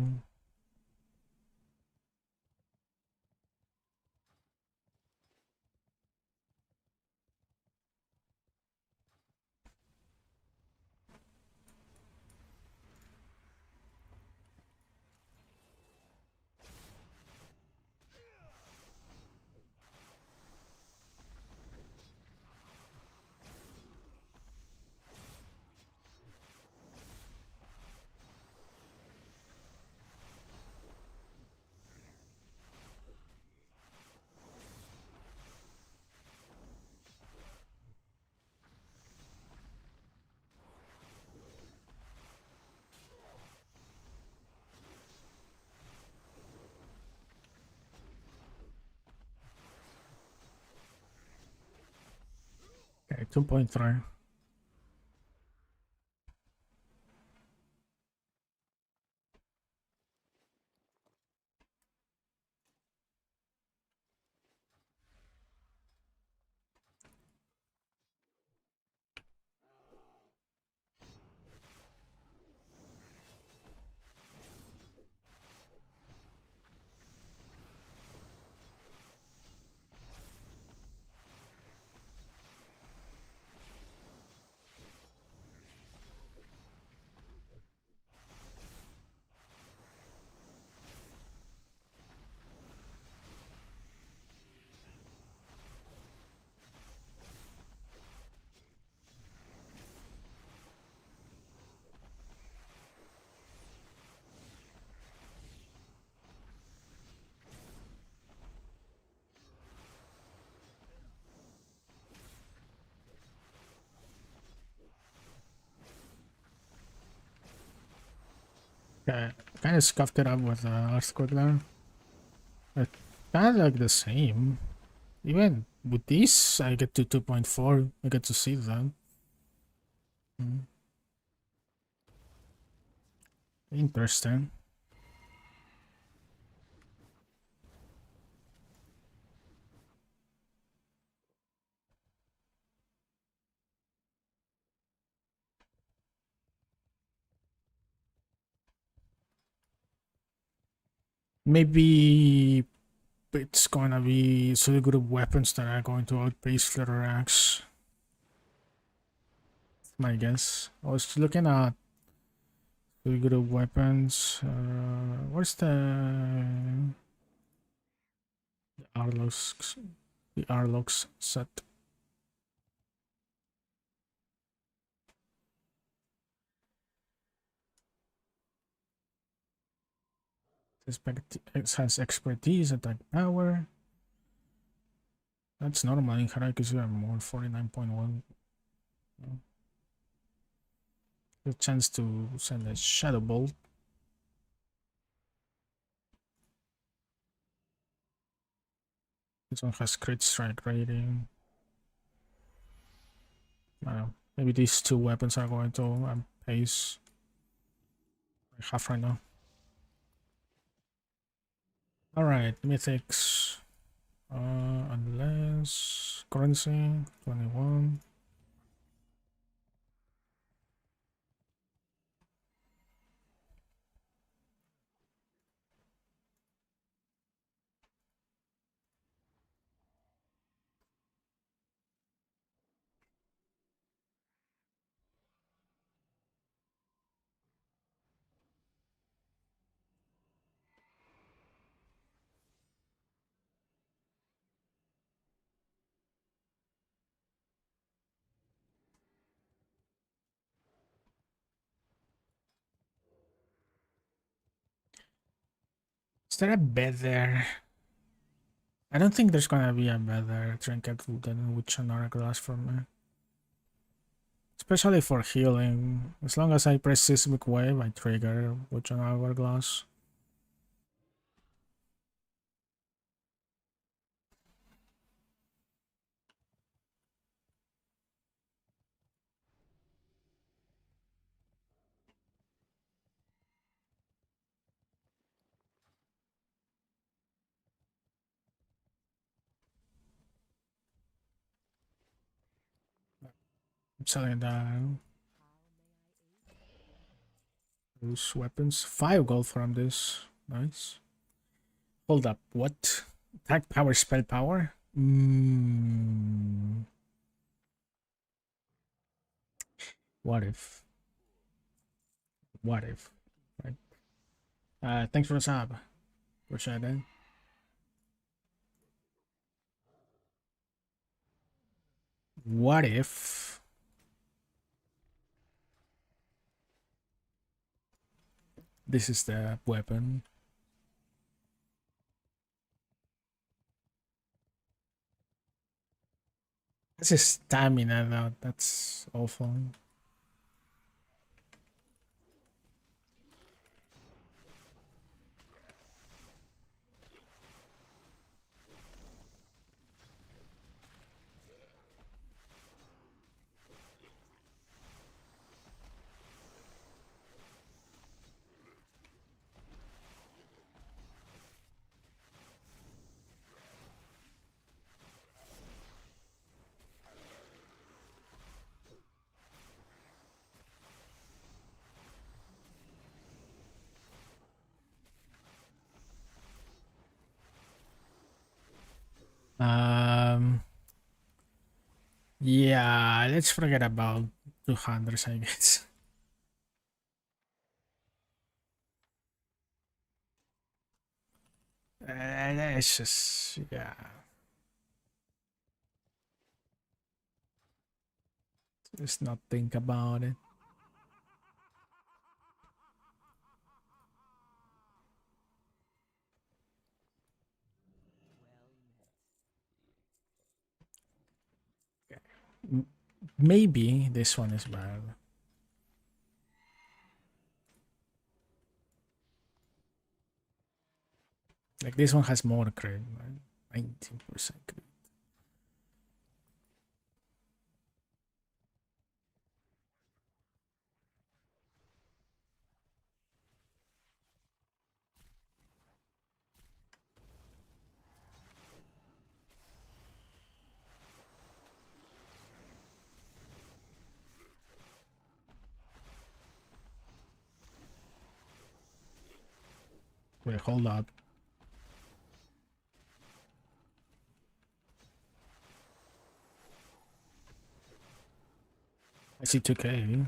Okay, 2.3. Okay, kind of scuffed it up with Earthquake there. But kind of like the same. Even with this, I get to 2.4. I get to see that. Interesting. Maybe it's gonna be so good of weapons that are going to outpace Flutter Axe. My guess. I was looking at so good of weapons. What's Arlox? The Arlox set. It has expertise, attack power. That's normal in Harakizu. I'm more 49.1. The chance to send a Shadow Bolt. This one has crit strike rating. I don't know. Maybe these two weapons are going to pace. I have right now. Alright, mythics. Unless currency 21. Is there a better? I don't think there's gonna be a better trinket than Witch and Hourglass for me. Especially for healing. As long as I press Seismic Wave, I trigger Witch and Hourglass. selling those weapons. 5 gold from this. Nice. Hold up. What? Attack power, spell power? What if? What if? Right. Thanks for the sub. Appreciate it. What if this is the weapon? This is stamina though. That's awful. Yeah, let's forget about 200, I guess. Let's just, yeah. Just not think about it. Maybe this one is bad. Like this one has more crit, right? 19% crit. Wait, hold up. I see 2k.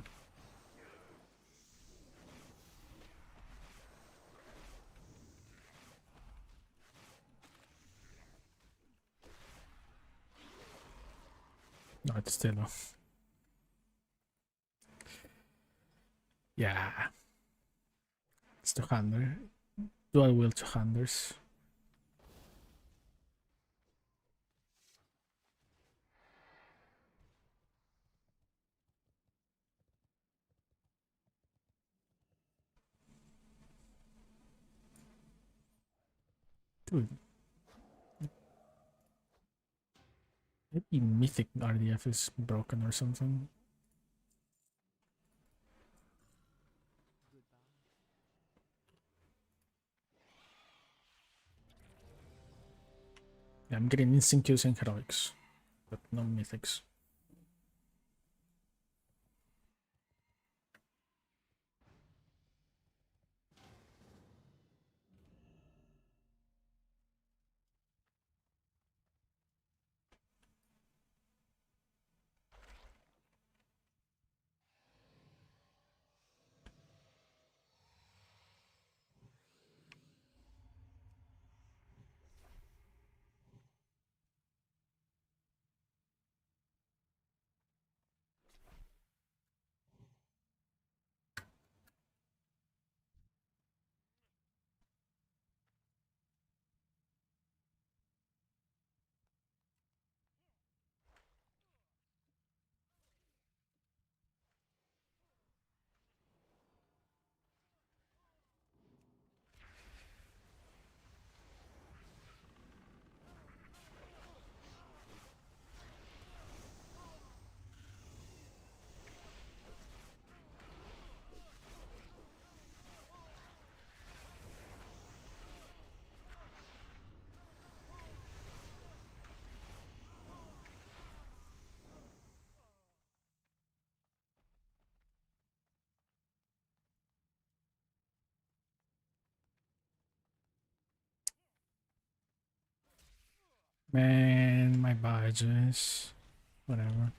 No, it's still off. Yeah. It's 200. Dual wheel 200s. Dude. Maybe Mythic RDF is broken or something. Yeah, I'm getting instant kills and heroics, but no mythics. Man, my badges. Whatever.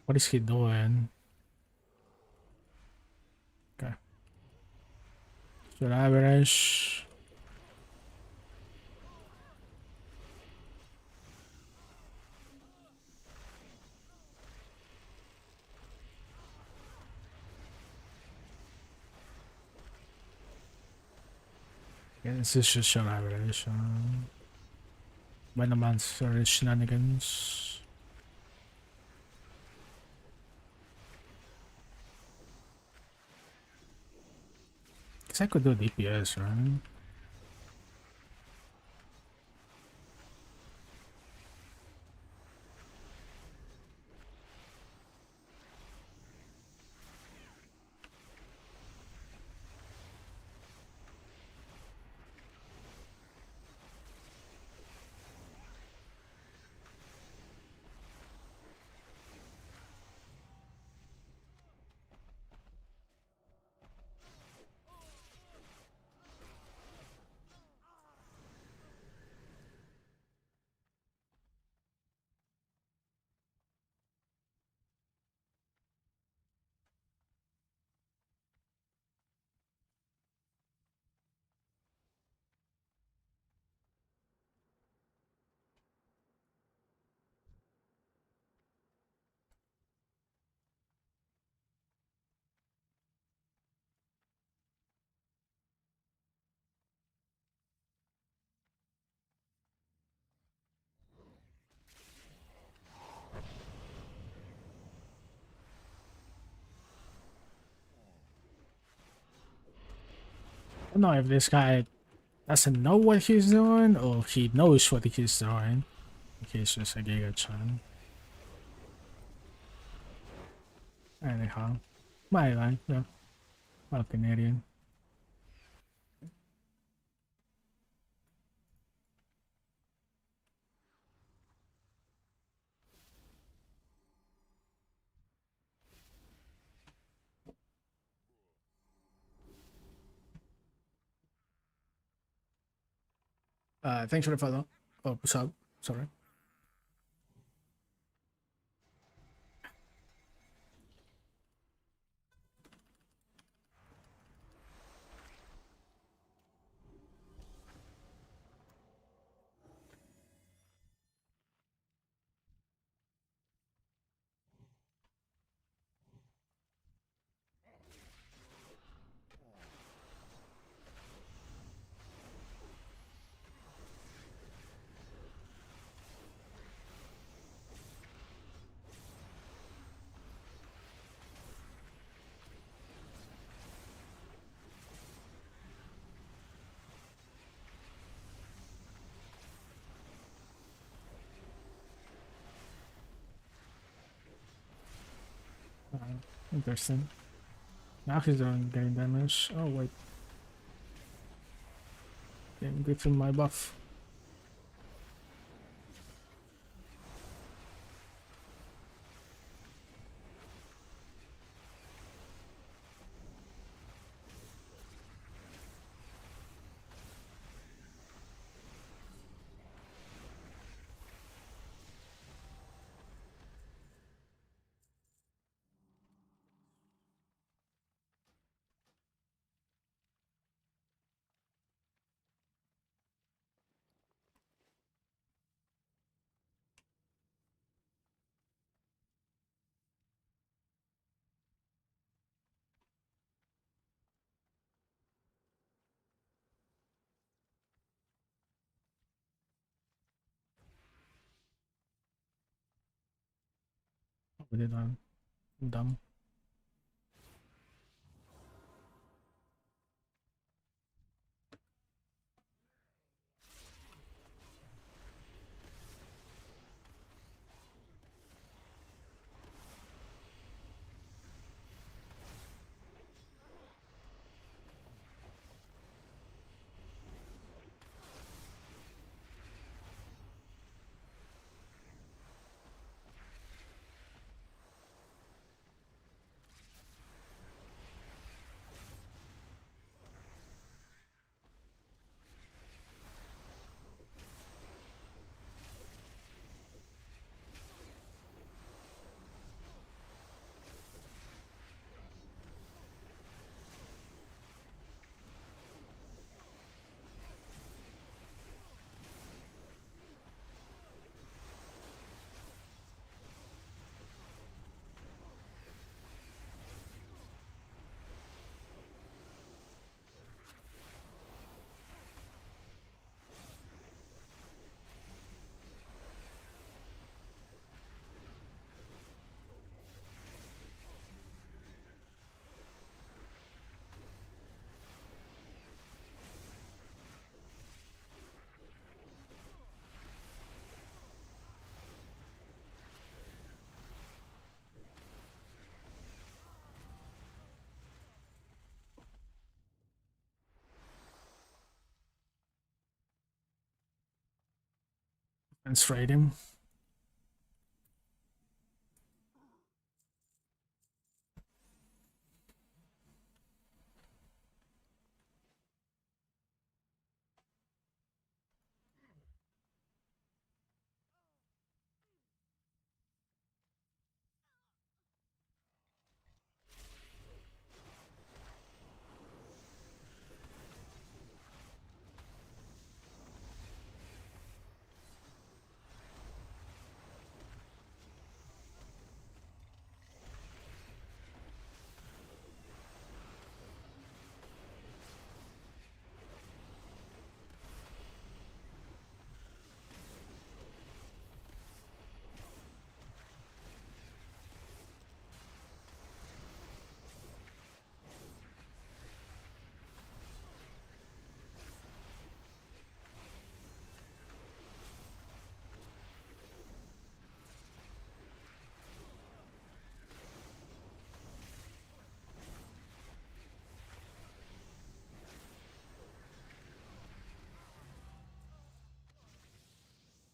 What is he doing? Okay. Should average. Yeah, this is just should average. By the months or shenanigans. Guess I could do DPS, right? I don't know if this guy doesn't know what he's doing or he knows what he's doing. He's just a Giga Chan. Anyhow, my life, yeah. Well, Canadian. Thanks for the follow. Oh, sub. Sorry. Interesting. Now he's doing getting damage. Oh wait, getting good from my buff. We did dumb. and straight him.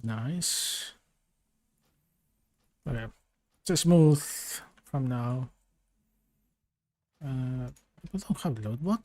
Nice. Okay. It's smooth from now. People don't have load. What?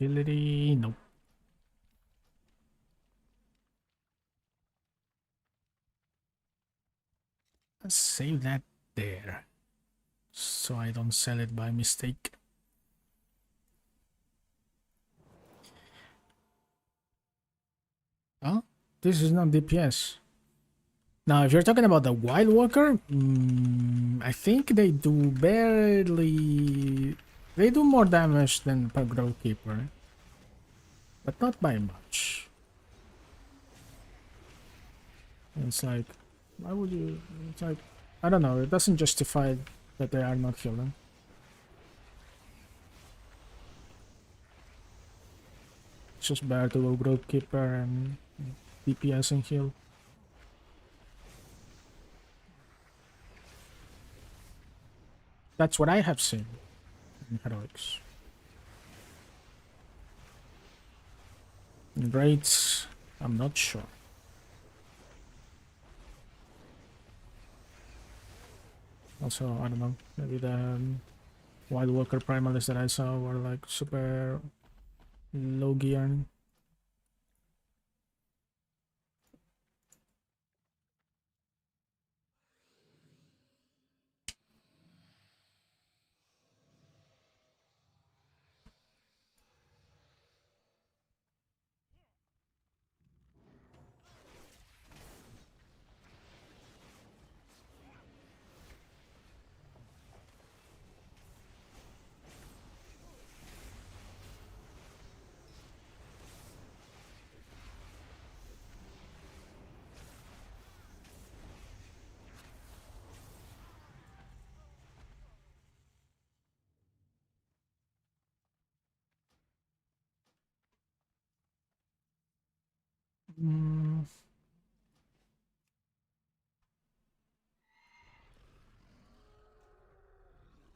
Ability? Nope. Let's save that there, so I don't sell it by mistake. Oh, this is not DPS. Now, if you're talking about the Wild Walker, I think they do barely... They do more damage than Grovekeeper, but not by much. It's like, why would you... It's like, I don't know, it doesn't justify that they are not healing. It's just better to go Grovekeeper and DPS and heal. That's what I have seen in Heroics. In Raids, I'm not sure. Also, I don't know, maybe the Wild Walker Primalists that I saw were like super low gear.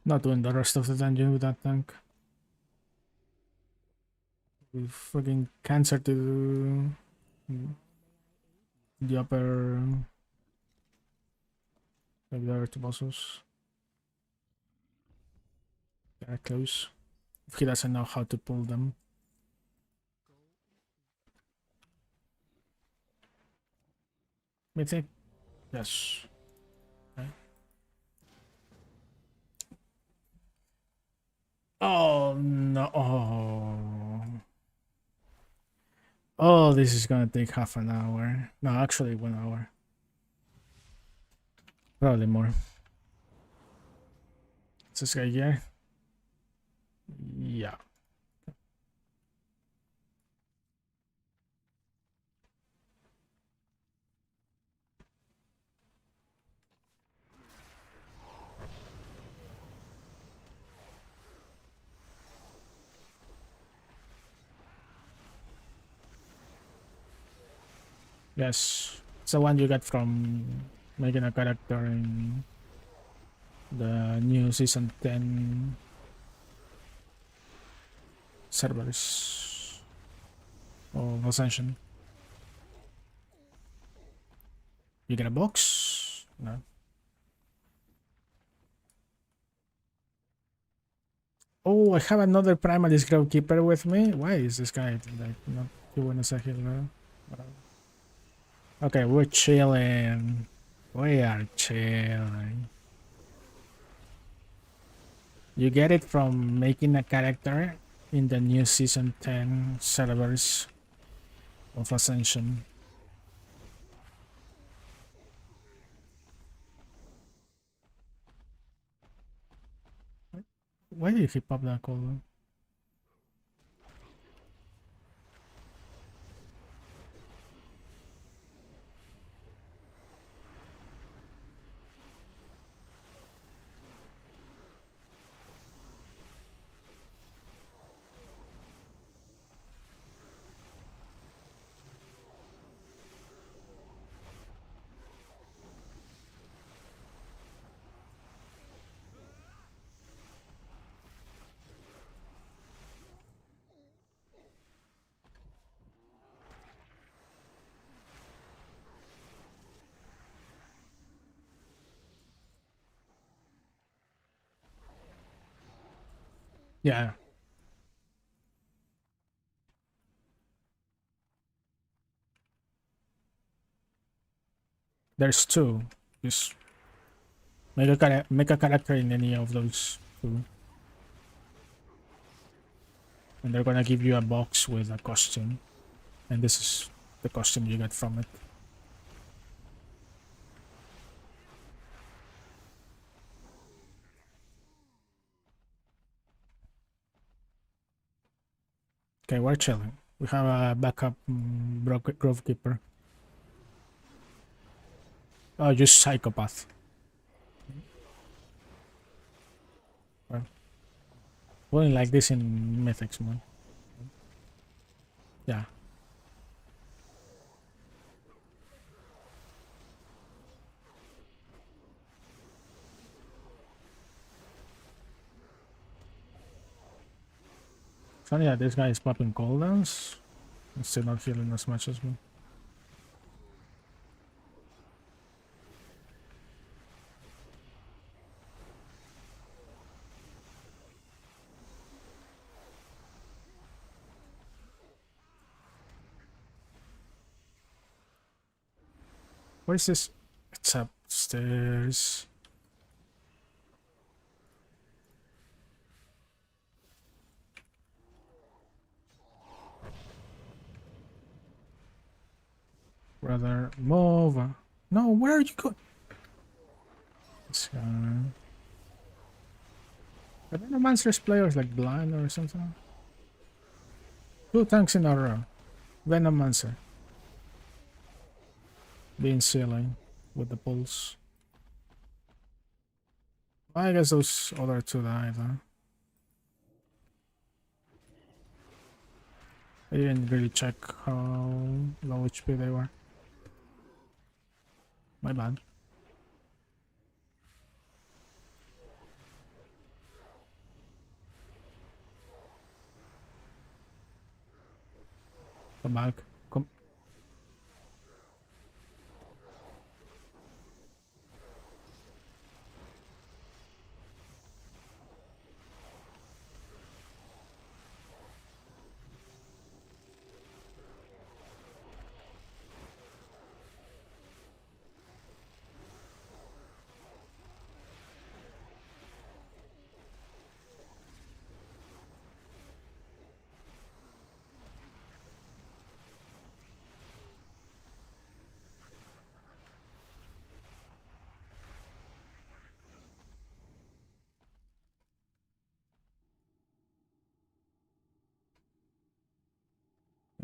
Not doing the rest of the dungeon with that tank. We freaking cancer to the upper like the other two bosses. They're close. if he doesn't know how to pull them. Mythic? Yes. Okay. Oh no. Oh, this is gonna take half an hour. No, actually 1 hour. Probably more. Is this guy here? Yeah. Yes. It's the one you got from making a character in the new season 10 servers of Ascension. You get a box? No. Oh, I have another Primalist Grovekeeper with me. Why is this guy like not doing a healer? Okay, we're chilling. We are chilling. You get it from making a character in the new season 10 servers of Ascension. Why did he pop that call? Yeah. There's two. Just make a character in any of those two. And they're gonna give you a box with a costume. And this is the costume you get from it. Okay, we're chilling. We have a backup Grovekeeper. Oh, just psychopath. Well, wouldn't like this in Mythics, man. Yeah. Funny that this guy is popping cooldowns. I'm still not feeling as much as me. Where is this? It's upstairs. Brother, move. No, where are you going? This guy. I don't know, Monsters players like blind or something. 2 tanks in a row. Venomancer. Being silly with the pulse. I guess those other 2 died, huh? I didn't really check how low HP they were. My bad. Come back. Come.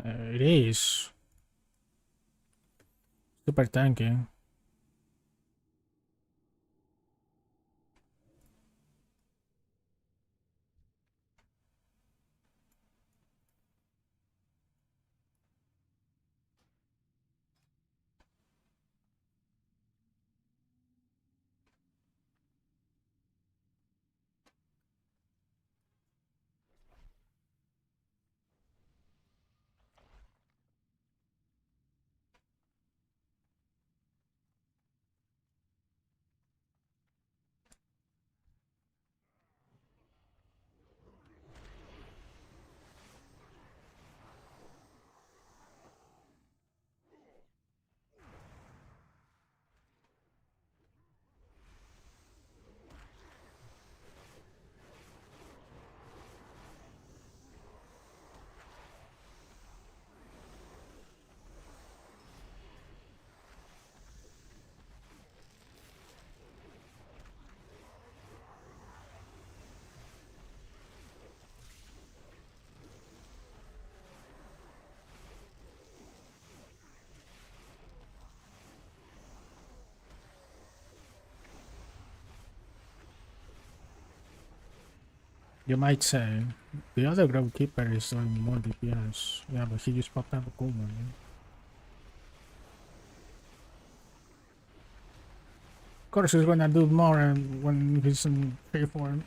It is. Super tanky. You might say, the other Grovekeeper is doing more DPS. Yeah, but he just popped out a cool one. Yeah? Of course, he's gonna do more when he's in free form.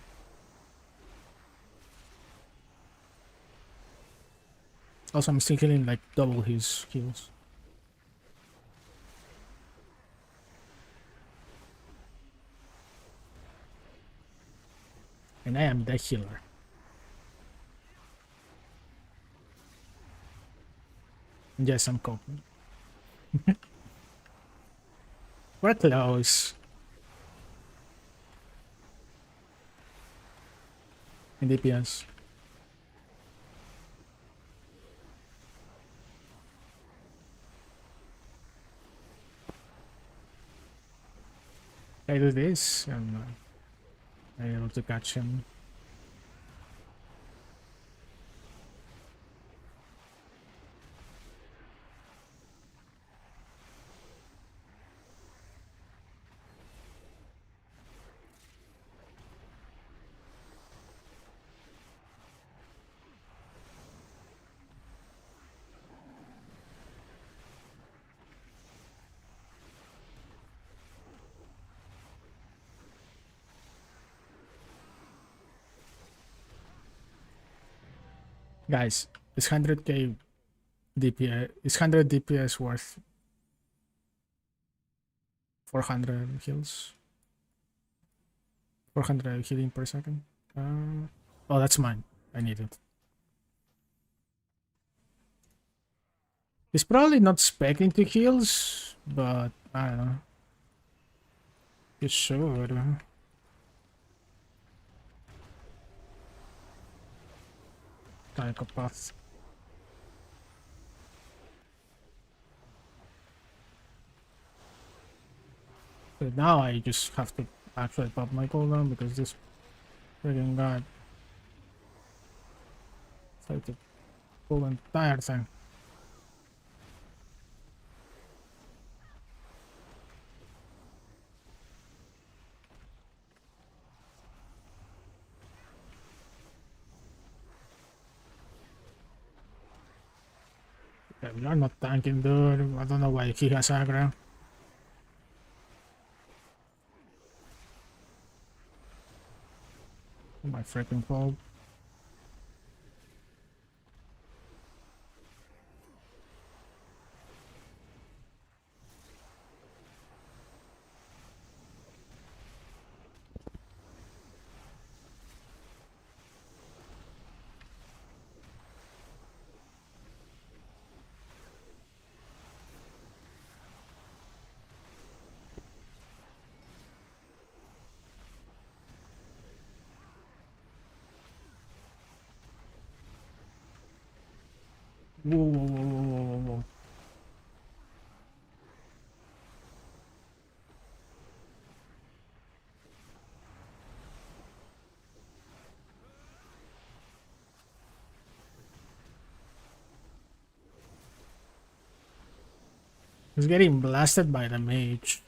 Also, I'm still killing like double his kills. And I am the healer. Yes, I'm coping. We're close. In DPS. I do this, and I'm able to catch him. Guys, it's 100k DPS. It's 100 DPS worth 400 heals. 400 healing per second. Oh, that's mine. I need it. He's probably not specking to heals, but I don't know. He should. Psychopath. But now I just have to actually pop my cooldown because this friggin' guy tried to pull the entire thing. Yeah, we are not tanking, dude. I don't know why he has aggro. Oh my freaking fault. Whoa, whoa, whoa, whoa, whoa, whoa, whoa. He's getting blasted by the mage.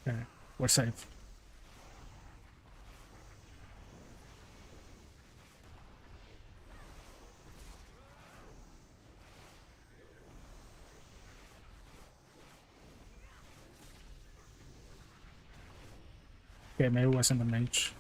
Okay, we're safe. Okay, maybe it wasn't the mage.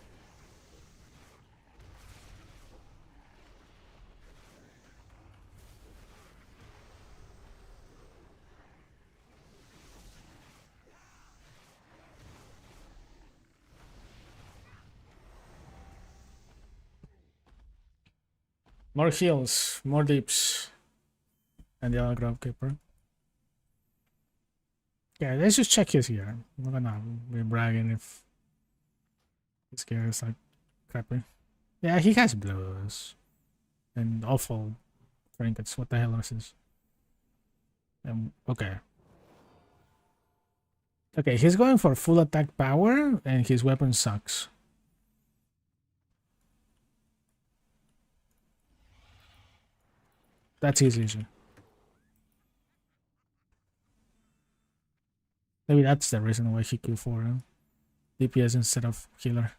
More heals, more deeps. And the other Grovekeeper. Yeah, let's just check his gear. I'm not gonna be bragging if his gear is like crappy. Yeah, he has blues. And awful trinkets. What the hell is this? Okay. Okay, he's going for full attack power and his weapon sucks. That's his issue. Maybe that's the reason why he queued for DPS instead of healer.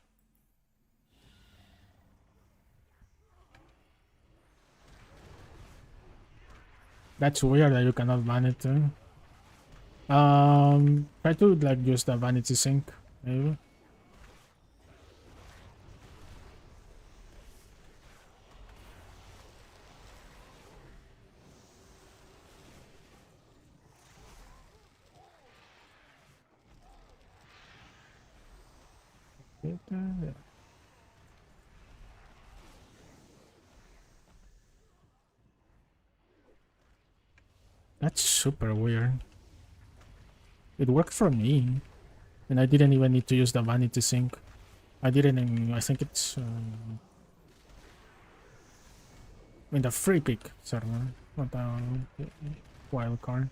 That's weird that you cannot ban it too. Try to like use the vanity sync, maybe. That's super weird. It worked for me, and I didn't even need to use the vanity sync. I didn't even, I think it's in the free pick server, not the wild card.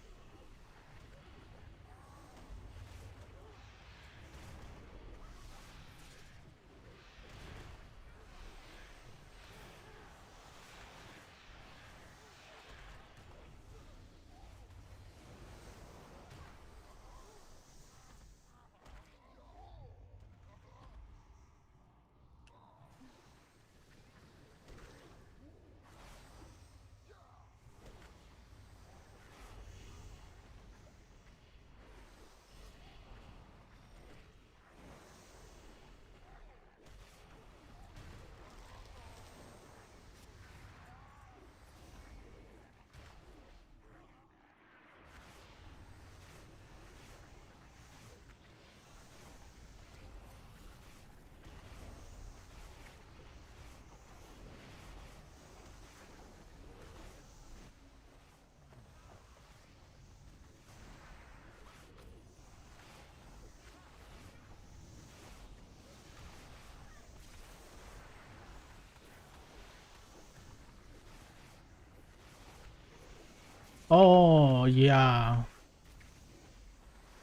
Oh yeah,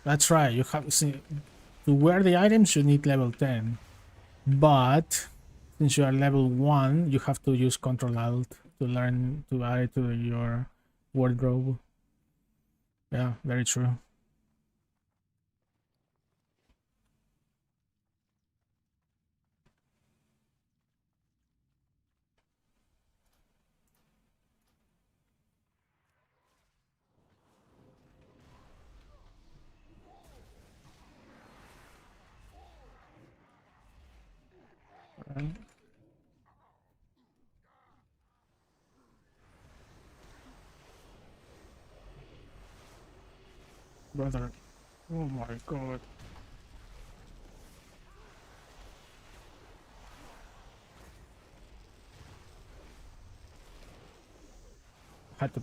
that's right. You have see, to wear the items you need level 10, but since you are level 1, you have to use Control Alt to learn to add it to your wardrobe. Yeah, very true. Brother. Oh my god. Had to.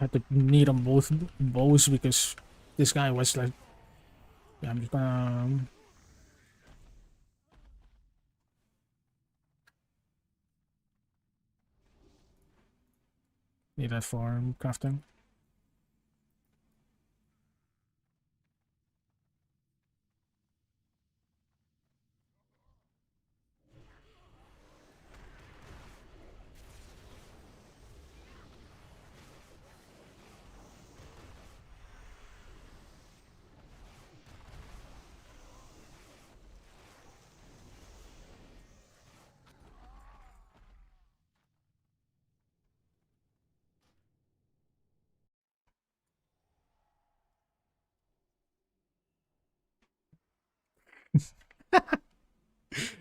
had to need on both bows because this guy was like, yeah, I'm just gonna need that for crafting.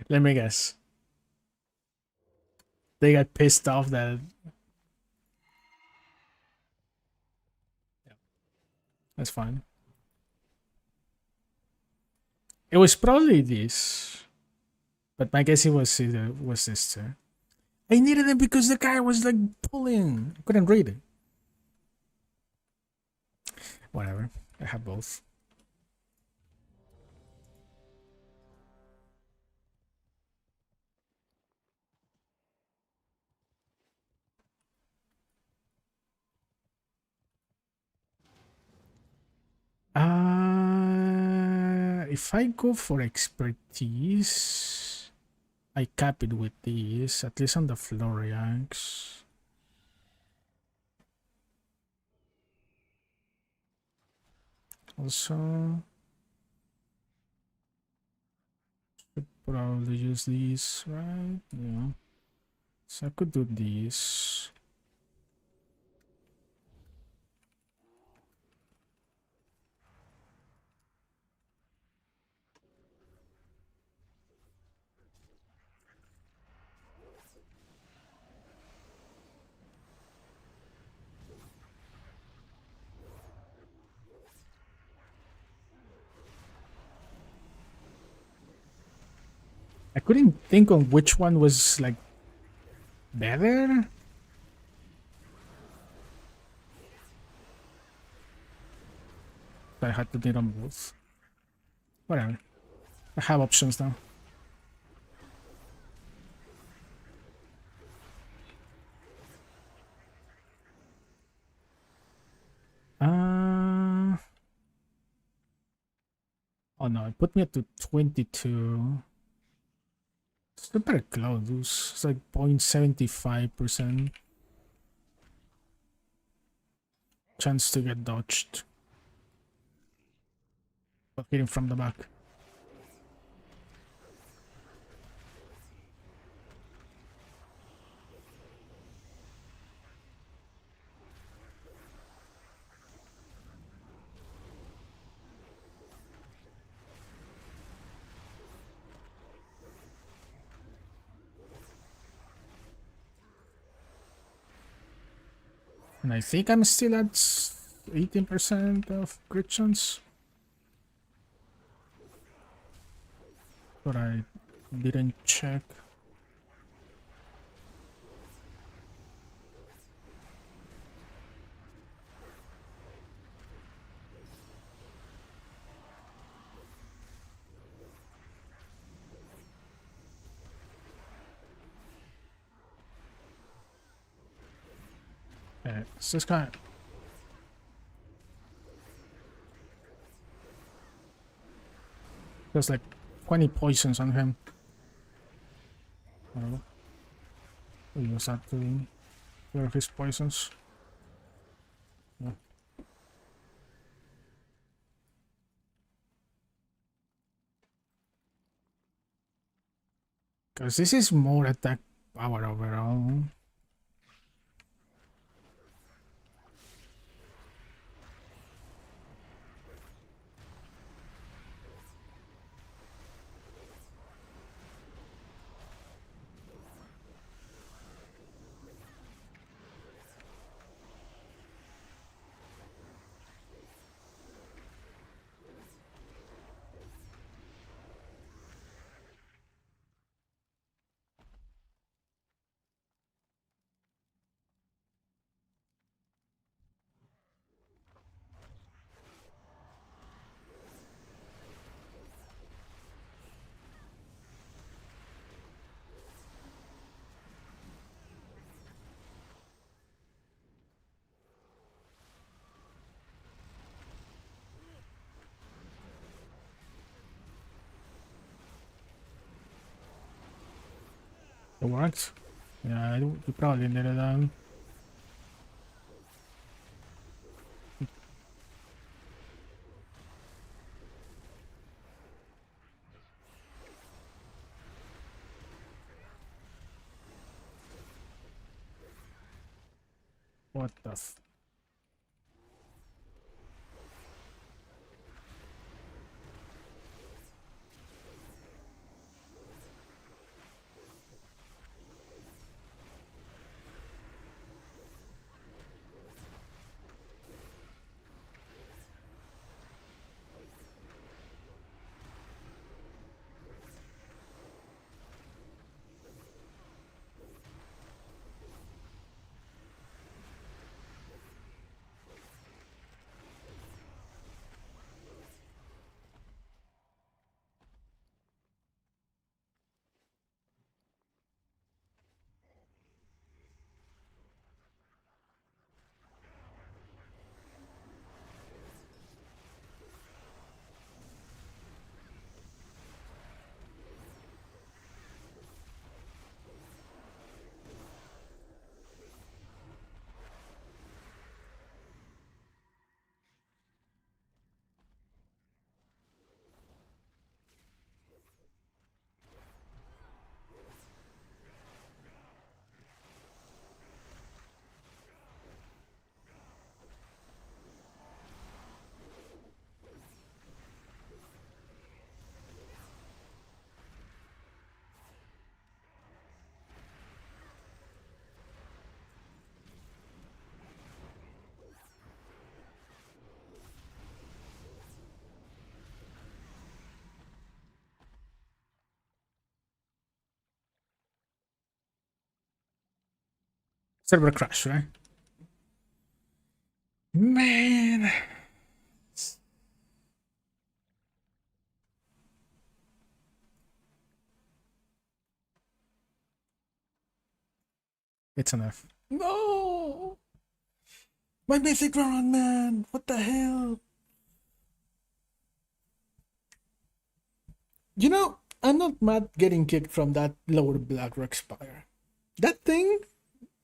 Let me guess. They got pissed off that. Yeah, that's fine. It was probably this, but my guess it was this too. I needed it because the guy was like pulling. I couldn't read it. Whatever. I have both. If I go for expertise, I cap it with these, at least on the Floriax. Also, should probably use these, right? Yeah. So I could do these. I couldn't think on which one was like better. I had to do them both. Whatever. I have options now. Oh no, it put me up to 22. Still pretty close. It's like 0.75% chance to get dodged. But hitting from the back. And I think I'm still at 18% of crit chance. But I didn't check. Okay, so this guy. There's like 20 poisons on him. Oh, we use that to clear his poisons. Yeah. Because this is more attack power overall. It works. Yeah, you probably did it then. What the f... Server crash, right? Man. It's enough. No! My mythic run, man! What the hell? You know, I'm not mad getting kicked from that lower Blackrock Spire. That thing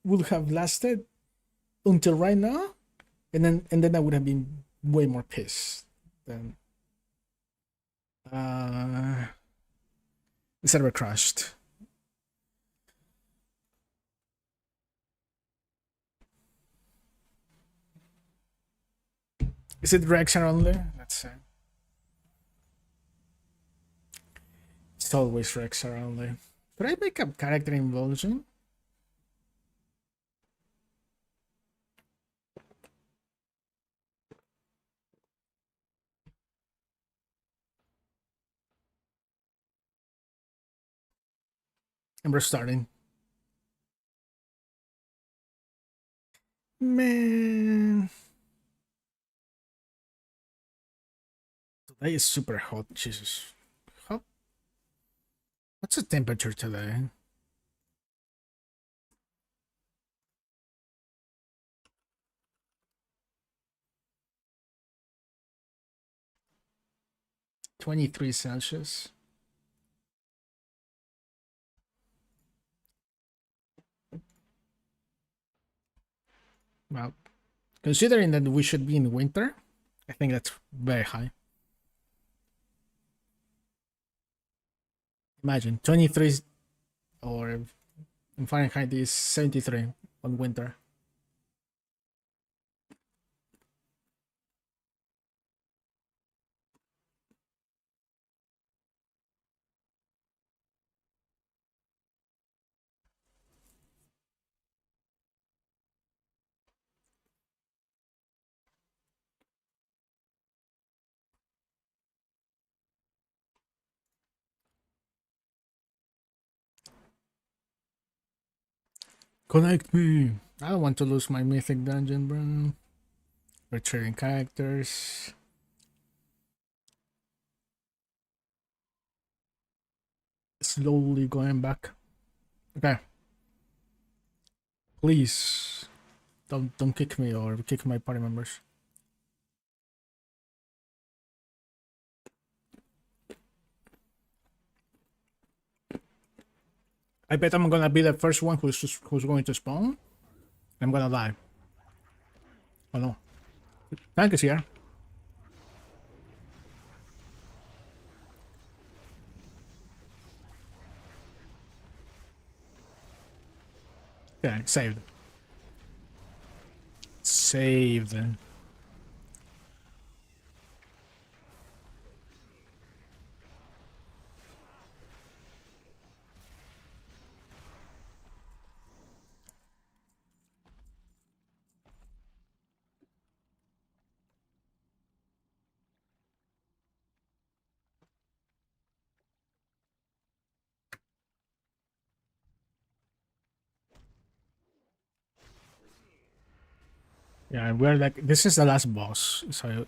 would have lasted until right now, and then I would have been way more pissed than the server crashed. Is it Rexar only? Let's see. It's always Rexar only. Could I make up character involvement? And we're starting. Man. Today is super hot, Jesus. How? What's the temperature today? -23 Celsius. Well, considering that we should be in winter, I think that's very high. Imagine 23, or in Fahrenheit is 73 on winter. Connect me. I don't want to lose my mythic dungeon, bro. Retrieving characters. Slowly going back. Okay. Please don't kick me or kick my party members. I bet I'm gonna be the first one who's going to spawn. I'm gonna die. Oh no. Tank is here. Okay, saved. Saved. Yeah, we're like, this is the last boss. So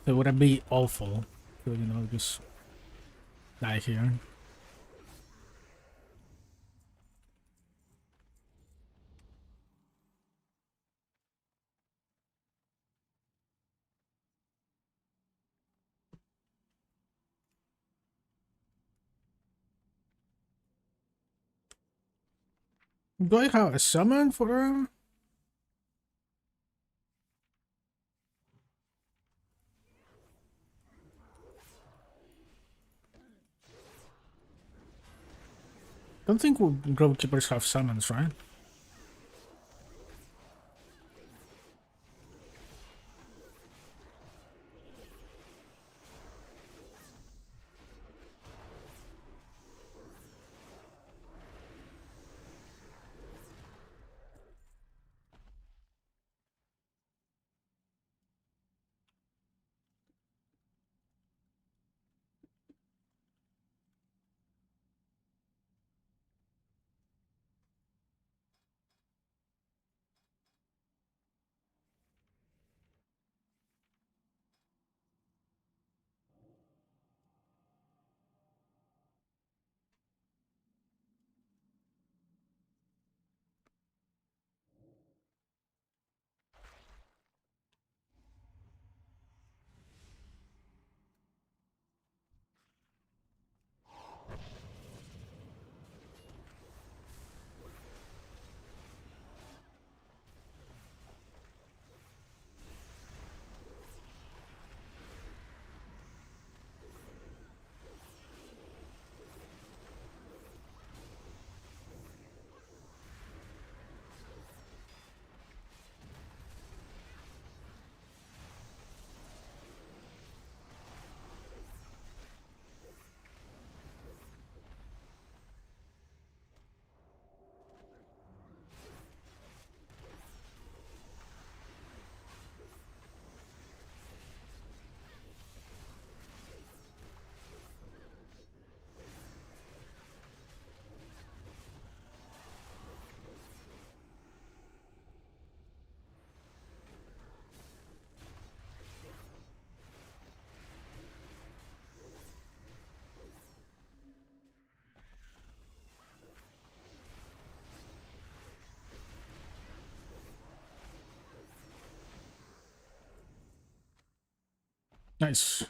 it would be awful to, you know, just die here. Do I have a summon for her? Don't think Grovekeepers have summons, right? Nice.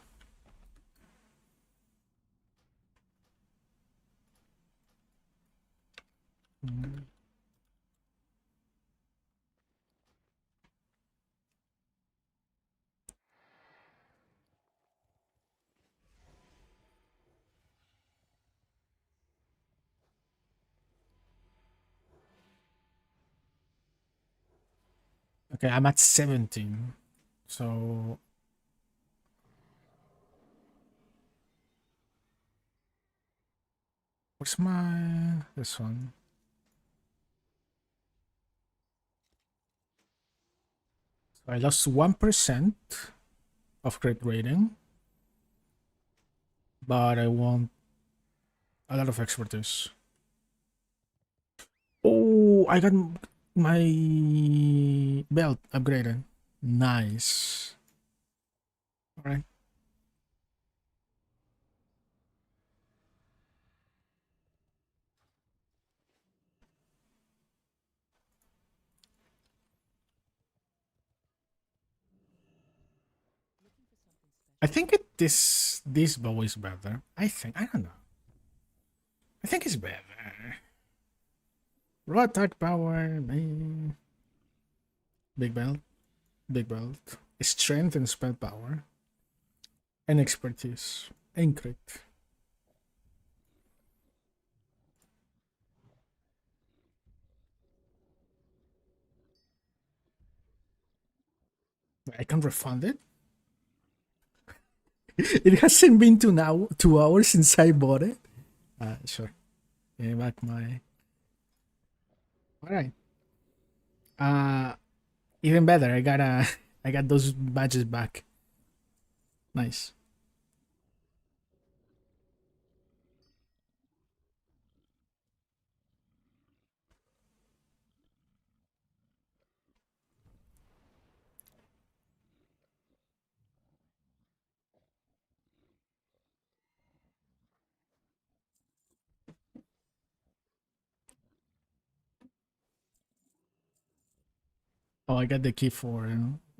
Okay, I'm at 17. So where's my this one? So I lost 1% of crit rating, but I want a lot of expertise. Oh, I got my belt upgraded. Nice. All right. I think this bow is better. I don't know. I think it's better. Raw attack power, man. Big belt, big belt. Strength and spell power, and expertise, and crit. I can refund it. It hasn't been 2 hours since I bought it. Sure. Yeah, back my. All right. Uh, even better. I got those badges back. Nice. Oh, I got the key for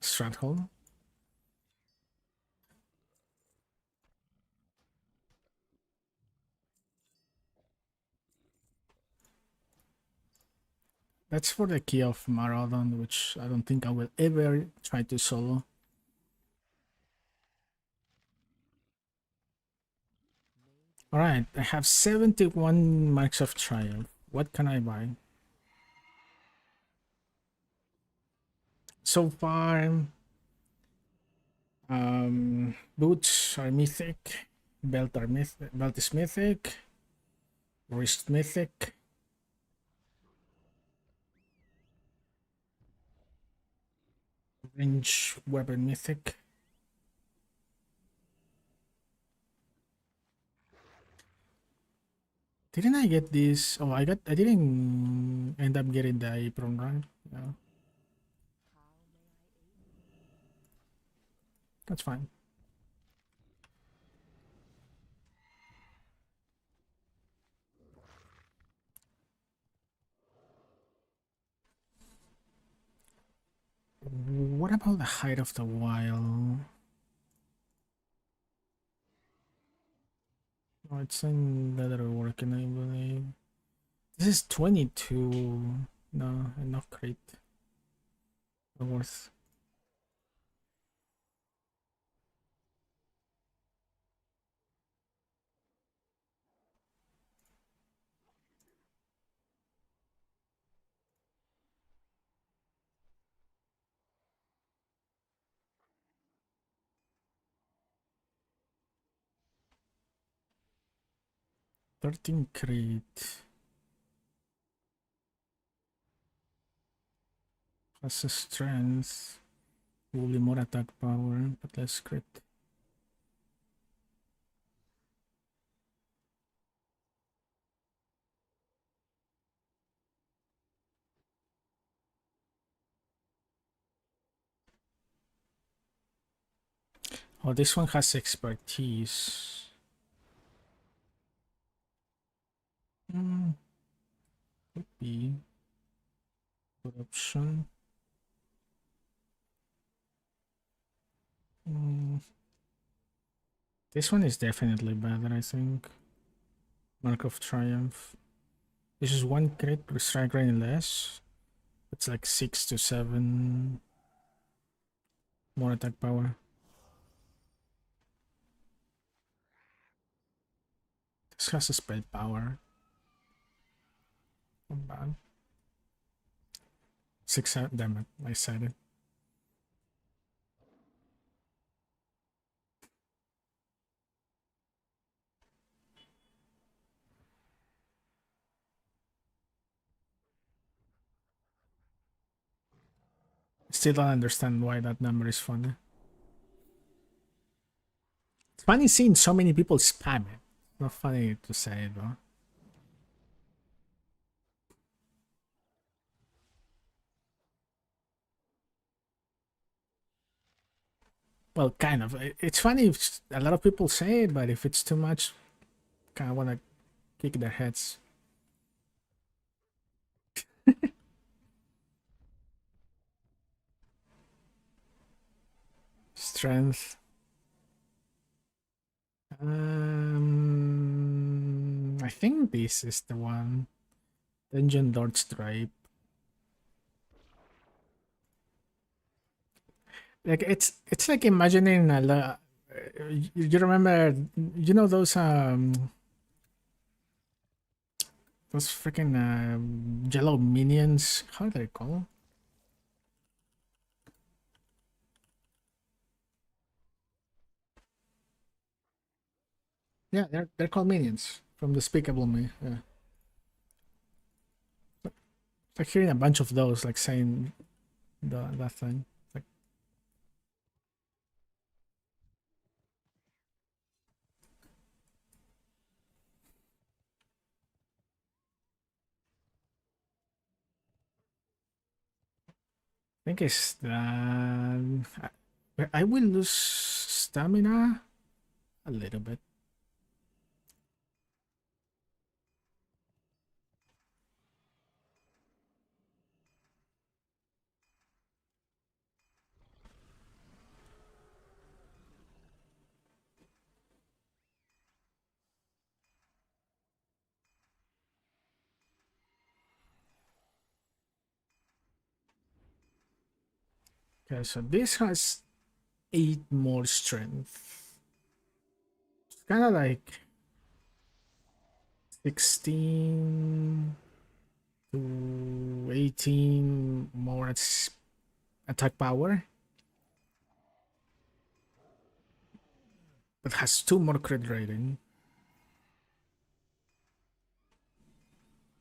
Strathold. That's for the key of Marathon, which I don't think I will ever try to solo. Alright, I have 71 marks of triumph. What can I buy? So far, boots are mythic, belt is mythic, wrist mythic. Range weapon mythic. Didn't I get this? Oh, I didn't end up getting the apron, right? Yeah, that's fine. What about the height of the wild? Oh, it's in leather working, I believe. This is 22. No, not great. Not worth. $13 crit. Plus a strength. Will be more attack power, but less crit. Oh, this one has expertise. Could be good option. This one is definitely better, I think. Mark of Triumph. This is 1 crit per strike rate less. It's like 6 to 7 more attack power. This has a spell power. Not bad. 6 damn it, I said it. Still don't understand why that number is funny. It's funny seeing so many people spam it. Not funny to say though. Well, kind of. It's funny if a lot of people say it, but if it's too much, kind of want to kick their heads. Strength. I think this is the one. Dungeon Lord Stripe. Like it's like imagining you remember, you know, those freaking jello minions, how are they called? Yeah, they're called minions from Despicable Me. Yeah, it's like hearing a bunch of those like saying that thing. Like, I think it's I will lose stamina a little bit. Okay, so this has 8 more strength. It's kind of like 16 to 18 more attack power, but has 2 more crit rating,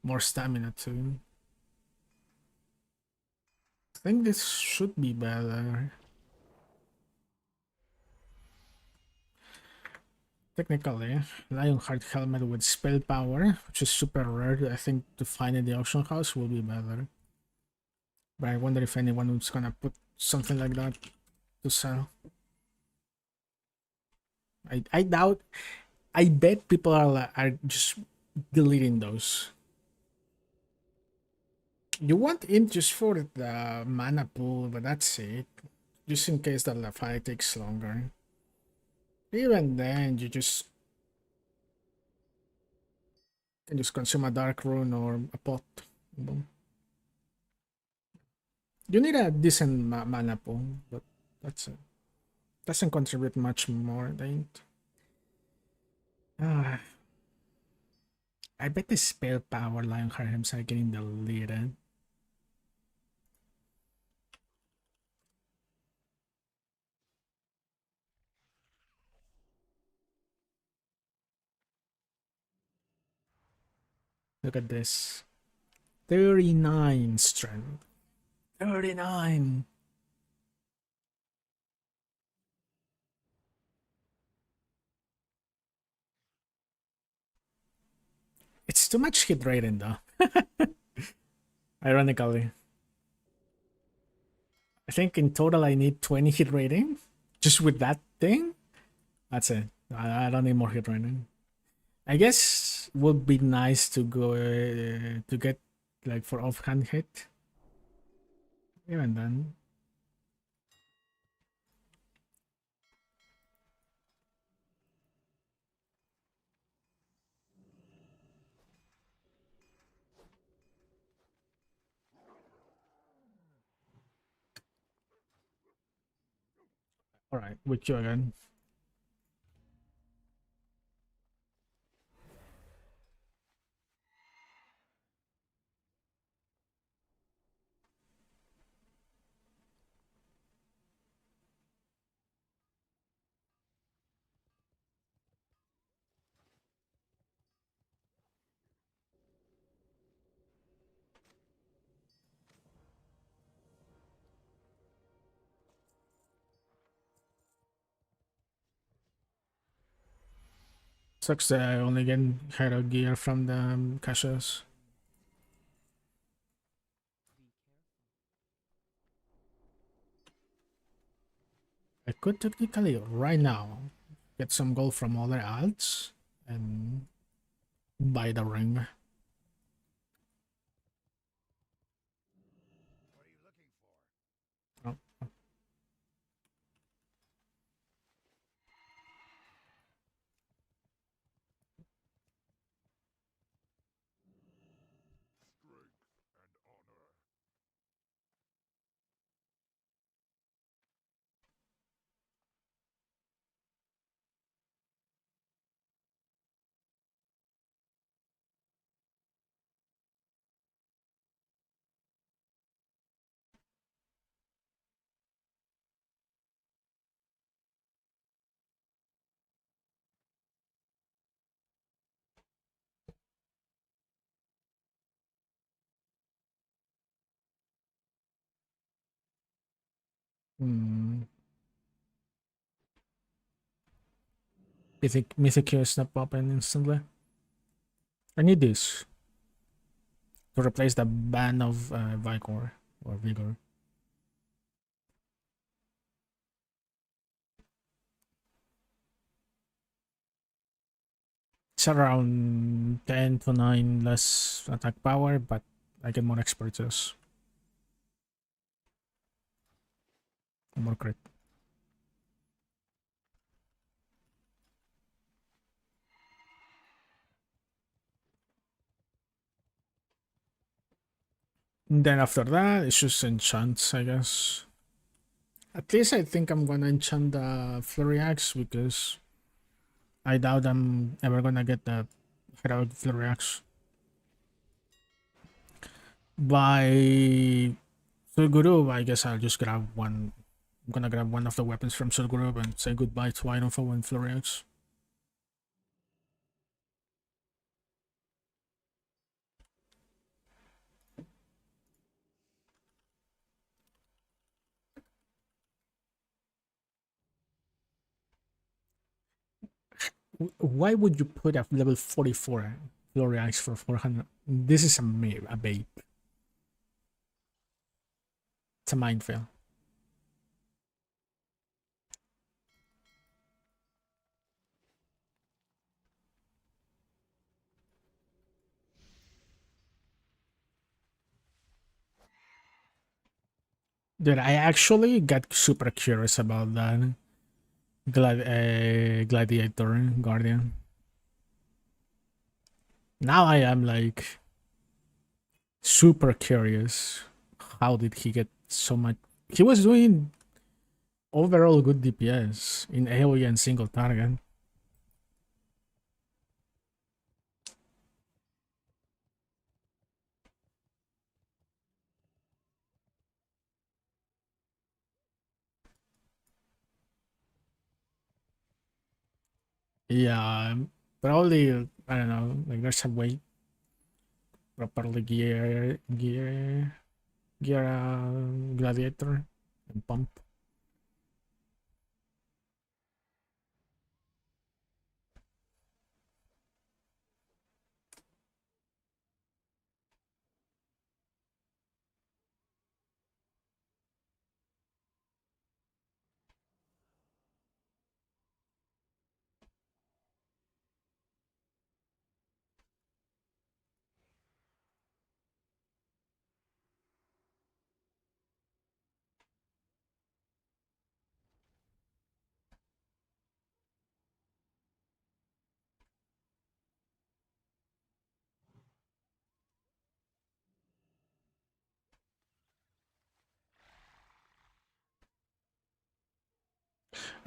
more stamina too. I think this should be better. Technically, Lionheart helmet with spell power, which is super rare. I think to find in the auction house will be better. But I wonder if anyone is gonna put something like that to sell. I doubt. I bet people are just deleting those. You want int just for the mana pool, but that's it. Just in case the fight takes longer. Even then, you just can just consume a dark rune or a pot. Boom. You need a decent mana pool, but that's it. Doesn't contribute much more, the int. Ah, I bet the spell power Lionheart himself getting deleted. Look at this. 39 strength. 39. It's too much hit rating though. Ironically. I think in total I need 20 hit rating. Just with that thing? That's it. I don't need more hit rating. I guess would be nice to go to get like for offhand hit. Even then. Alright, with you again. Sucks that I only get hero gear from the caches. I could technically right now get some gold from other alts and buy the ring. Oh, Hmm. Mythic is not popping instantly. I need this to replace the ban of Vicor or Vigor. It's around 10 to 9 less attack power, but I get more expertise. More crit. And then after that, it's just enchants, I guess. At least I think I'm gonna enchant the Flurry Axe because I doubt I'm ever gonna get the Heroic Flurry Axe. By Sulguru, I guess I'll just grab one. I'm gonna grab one of the weapons from Sulguru and say goodbye to Ironfall and Flurry Axe. Why would you put a level 44 Flurry Axe for 400? This is a bait. It's a minefield. Dude, I actually got super curious about that gladiator guardian. Now I am like super curious. How did he get so much? He was doing overall good DPS in AoE and single target. Yeah, probably I don't know. Like there's a way properly gear gladiator and pump.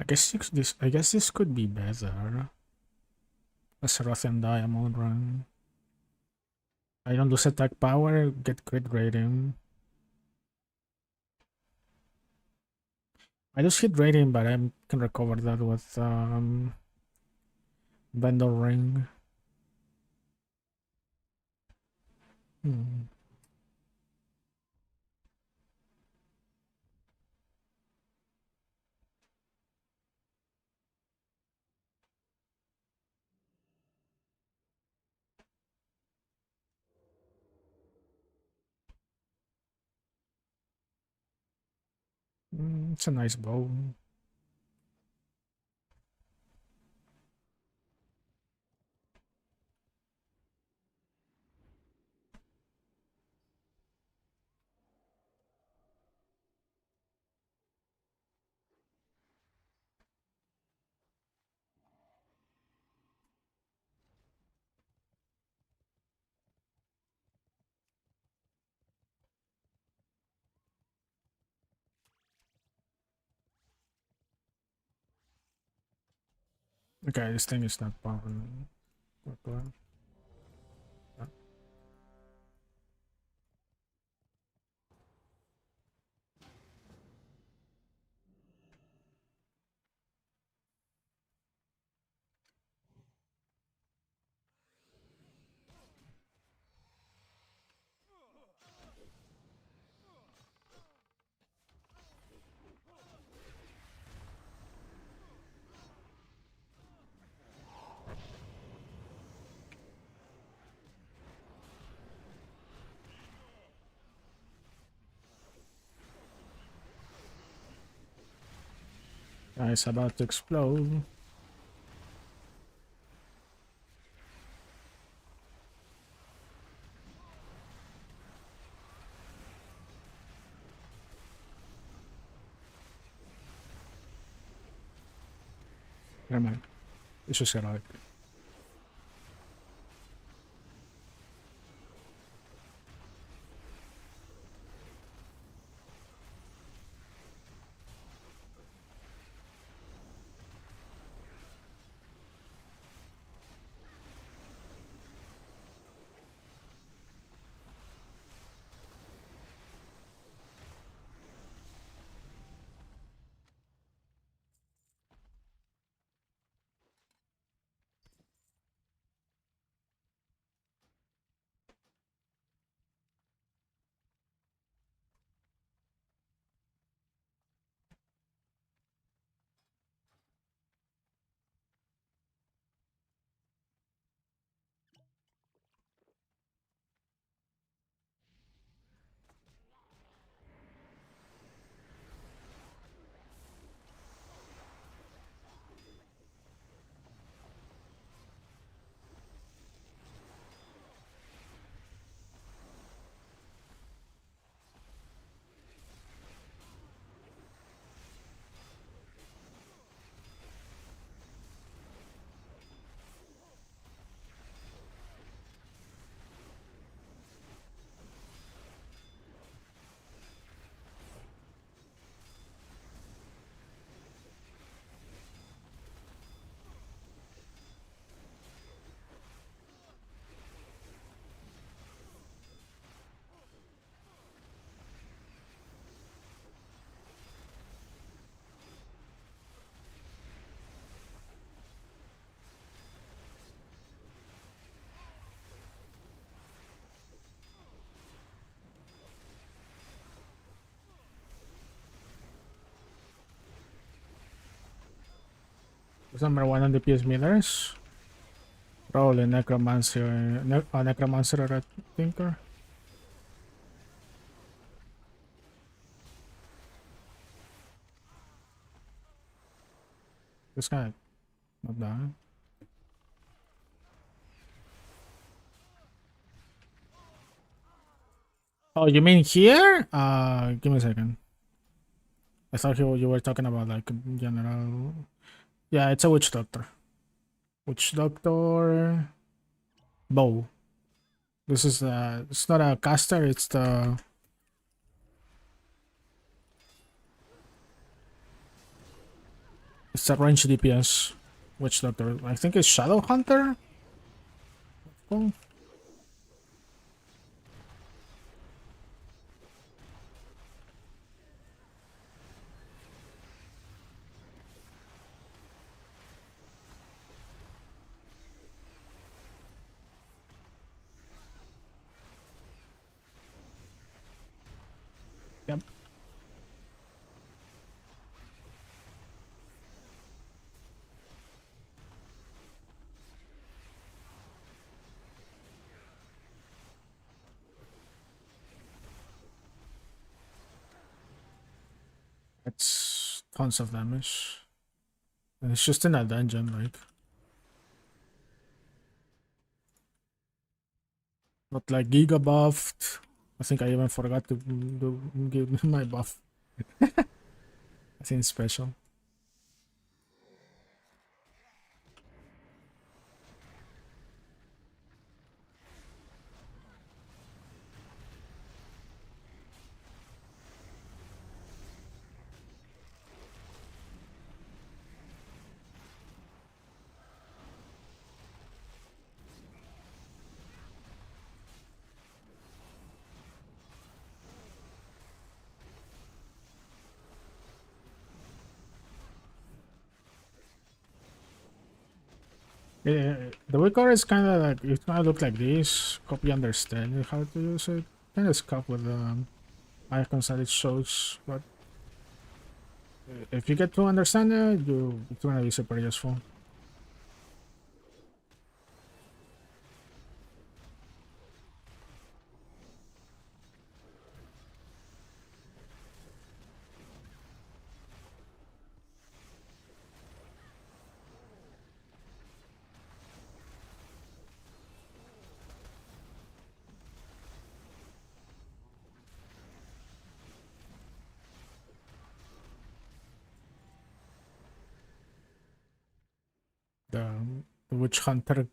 I guess this could be better. A Serothian Diamond run. I don't lose attack power, get crit rating. I lose hit rating, but I can recover that with Vendor Ring. Hmm. It's a nice bow. Okay, this thing is not popping. It's about to explode. Never mind. It's just heroic. Who's number 1 on the PS millers? Probably Necromancer. Necromancer or a Tinker. This guy. Not bad. Oh, you mean here? Give me a second. I thought you were talking about like general. Yeah, it's a witch doctor. Witch doctor. Bow. This is it's not a caster, it's the range DPS witch doctor. I think it's Shadow Hunter. Oh, yep. It's tons of damage. And it's just in a dungeon, like not like Giga buffed. I think I even forgot to give my buff. I think it's special. The Wicker is kind of like, it kind of look like this. Hope you understand how to use it. Kind of scuff with the icons that it shows, but if you get to understand it, it's gonna be super useful. Witch Hunter.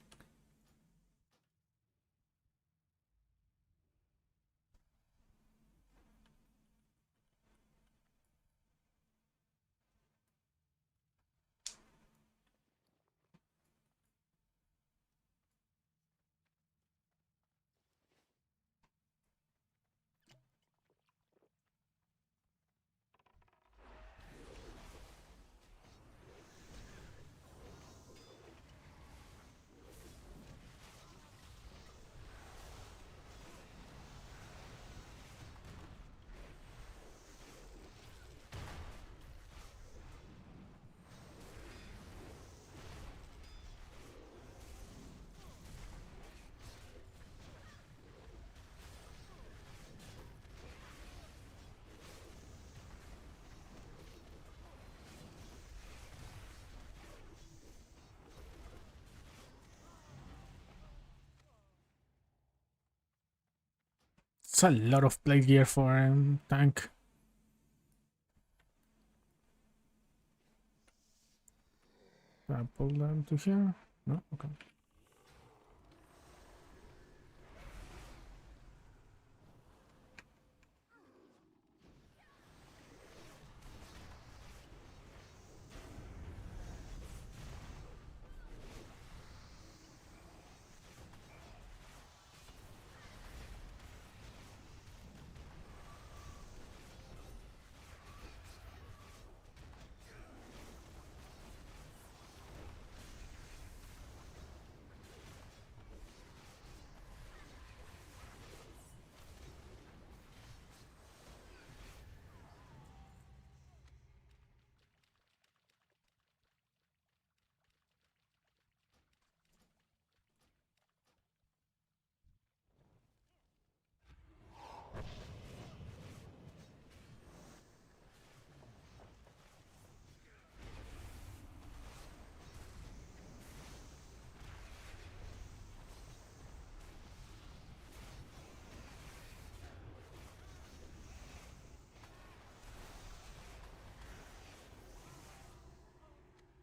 It's a lot of play gear for tank. Can I pull them to here? No? Okay.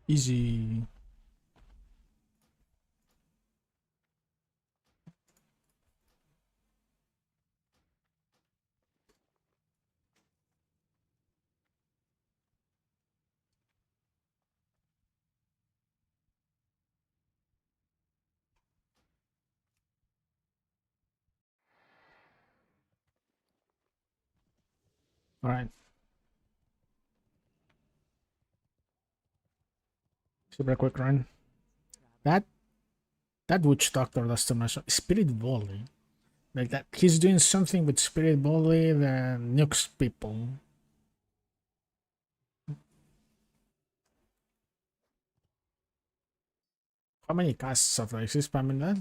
Easy. All right. Super quick run. That witch doctor last time I saw Spirit Volley. Like that, he's doing something with Spirit Volley that nukes people. How many casts of that? Is he spamming that?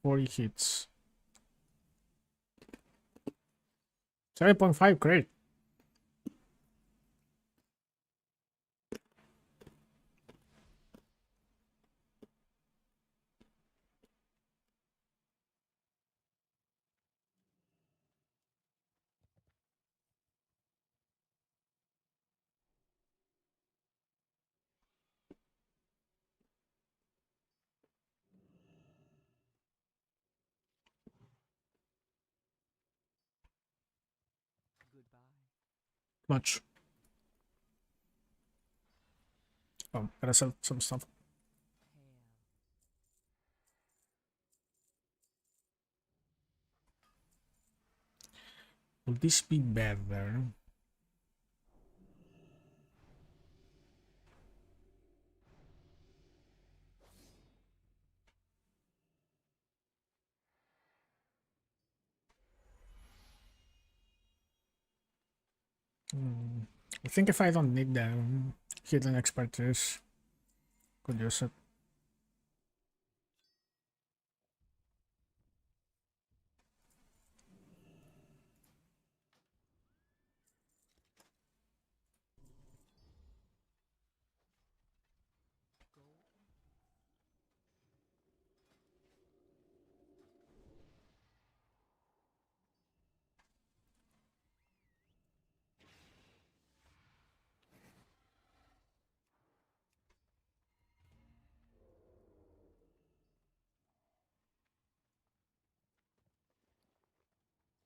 40 hits. 7.5 crit. Much. Oh, gotta sell some stuff. Will this be better? I think if I don't need the hidden expertise, could use it.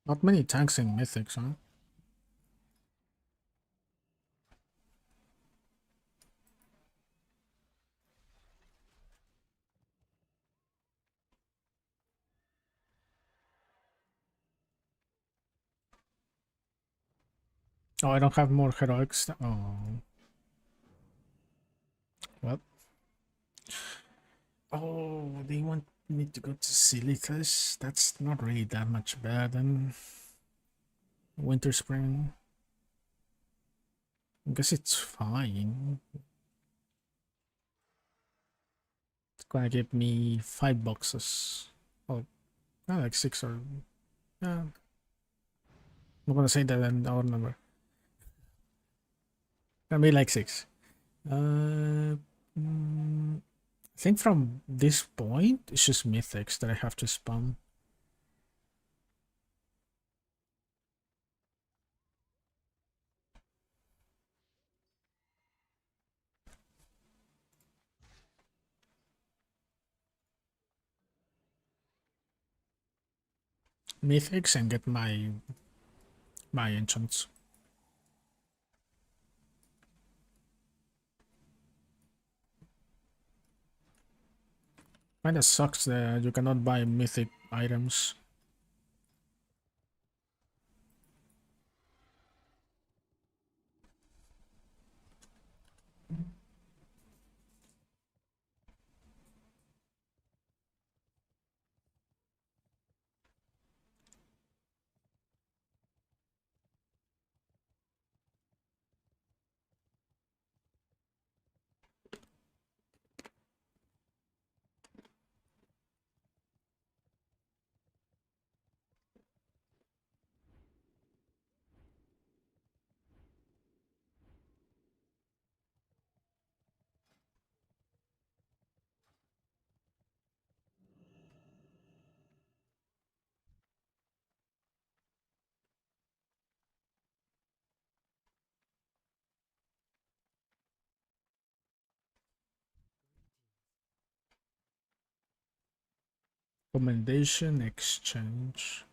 Not many tanks in Mythics, huh? Oh, I don't have more heroics. Oh. Well. Oh, they want me to go to Silicus? That's not really that much better than Winter Spring. I guess it's fine. It's gonna give me 5 boxes. Oh, like 6 or... Yeah. I'm gonna say that an odd number. Gonna be like 6. I think from this point, it's just Mythics that I have to spam. Mythics and get my enchants. Kinda sucks that you cannot buy mythic items. Commendation exchange.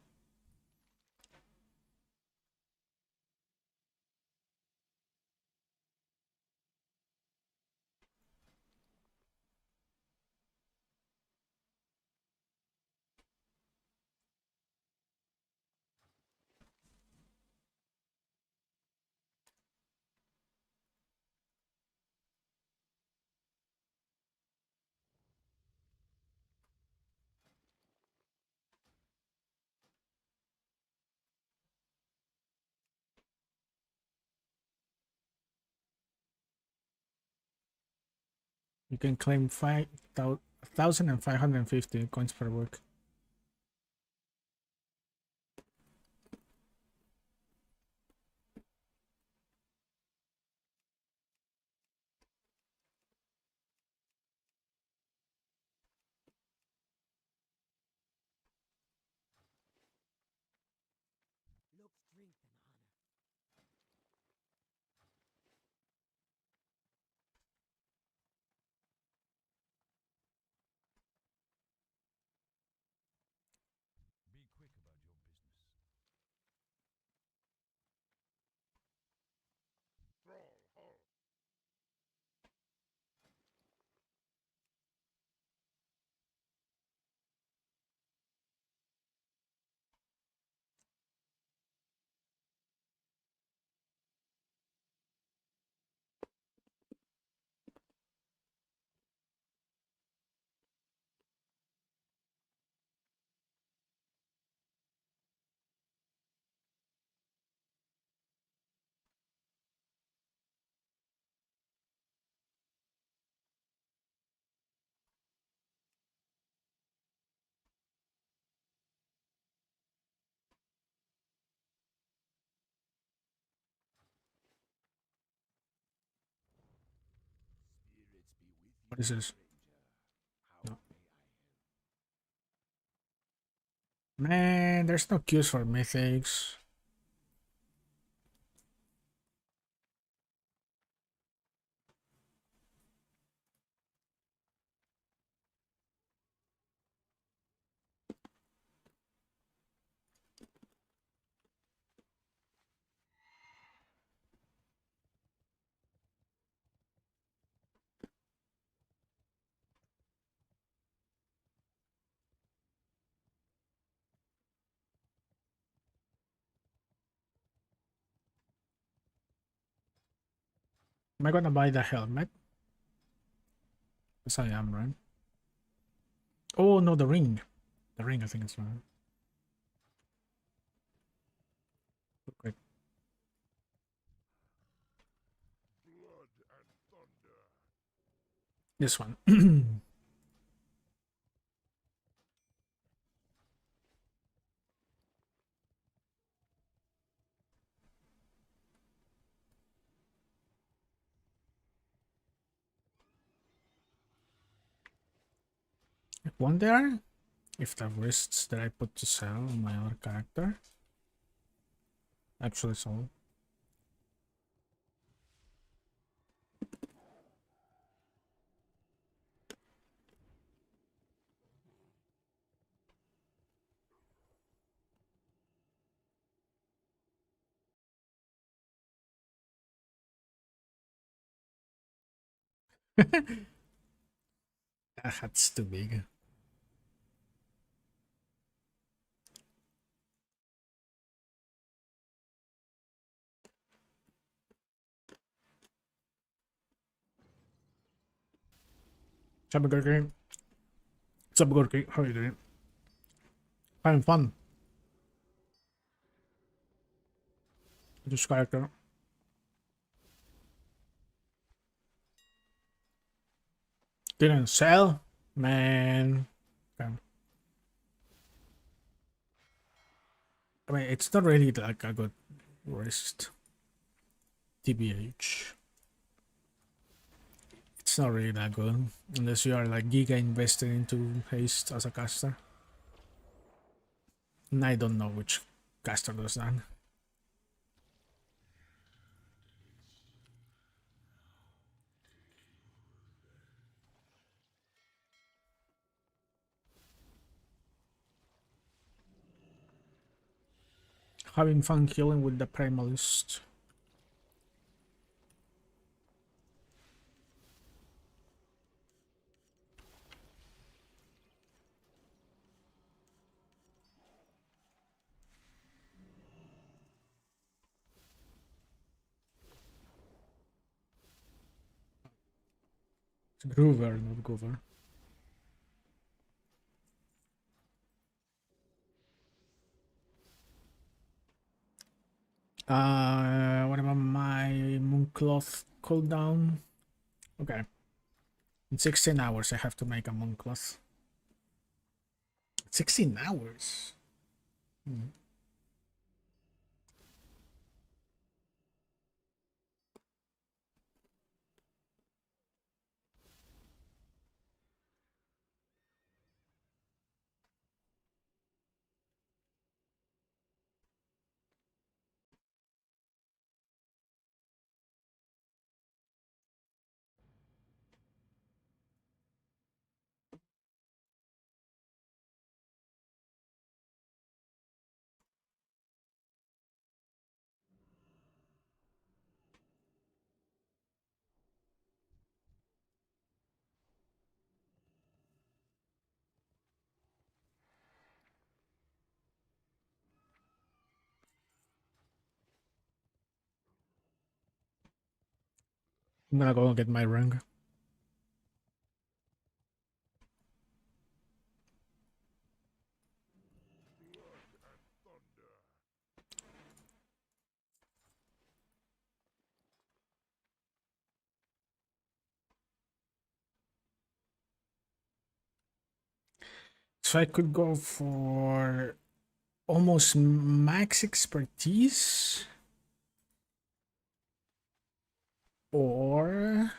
You can claim 1,550 coins per week. Be quick about your business. Stronghold. Spirits be with What you, is this? stranger. How No. may I help? Man, there's no queues for mythics. Am I gonna buy the helmet? Yes, I am, right? Oh no, the ring. The ring, I think it's right. Quick. This one. Wonder if the wrists that I put to sell on my other character actually sold. That hat's too big. What's up, Gorky? What's up, Gorky? How are you doing? Having fun. This character. Didn't sell? Man. Okay. I mean, it's not really like a good wrist. TBH. It's not really that good. Unless you are like giga invested into haste as a caster. And I don't know which caster does that. Having fun killing with the Primalist. It's Groover, not Goover. What about my Mooncloth cooldown? Okay. In 16 hours, I have to make a Mooncloth. 16 hours? Hmm. I'm gonna go and get my ring. So I could go for almost max expertise. Or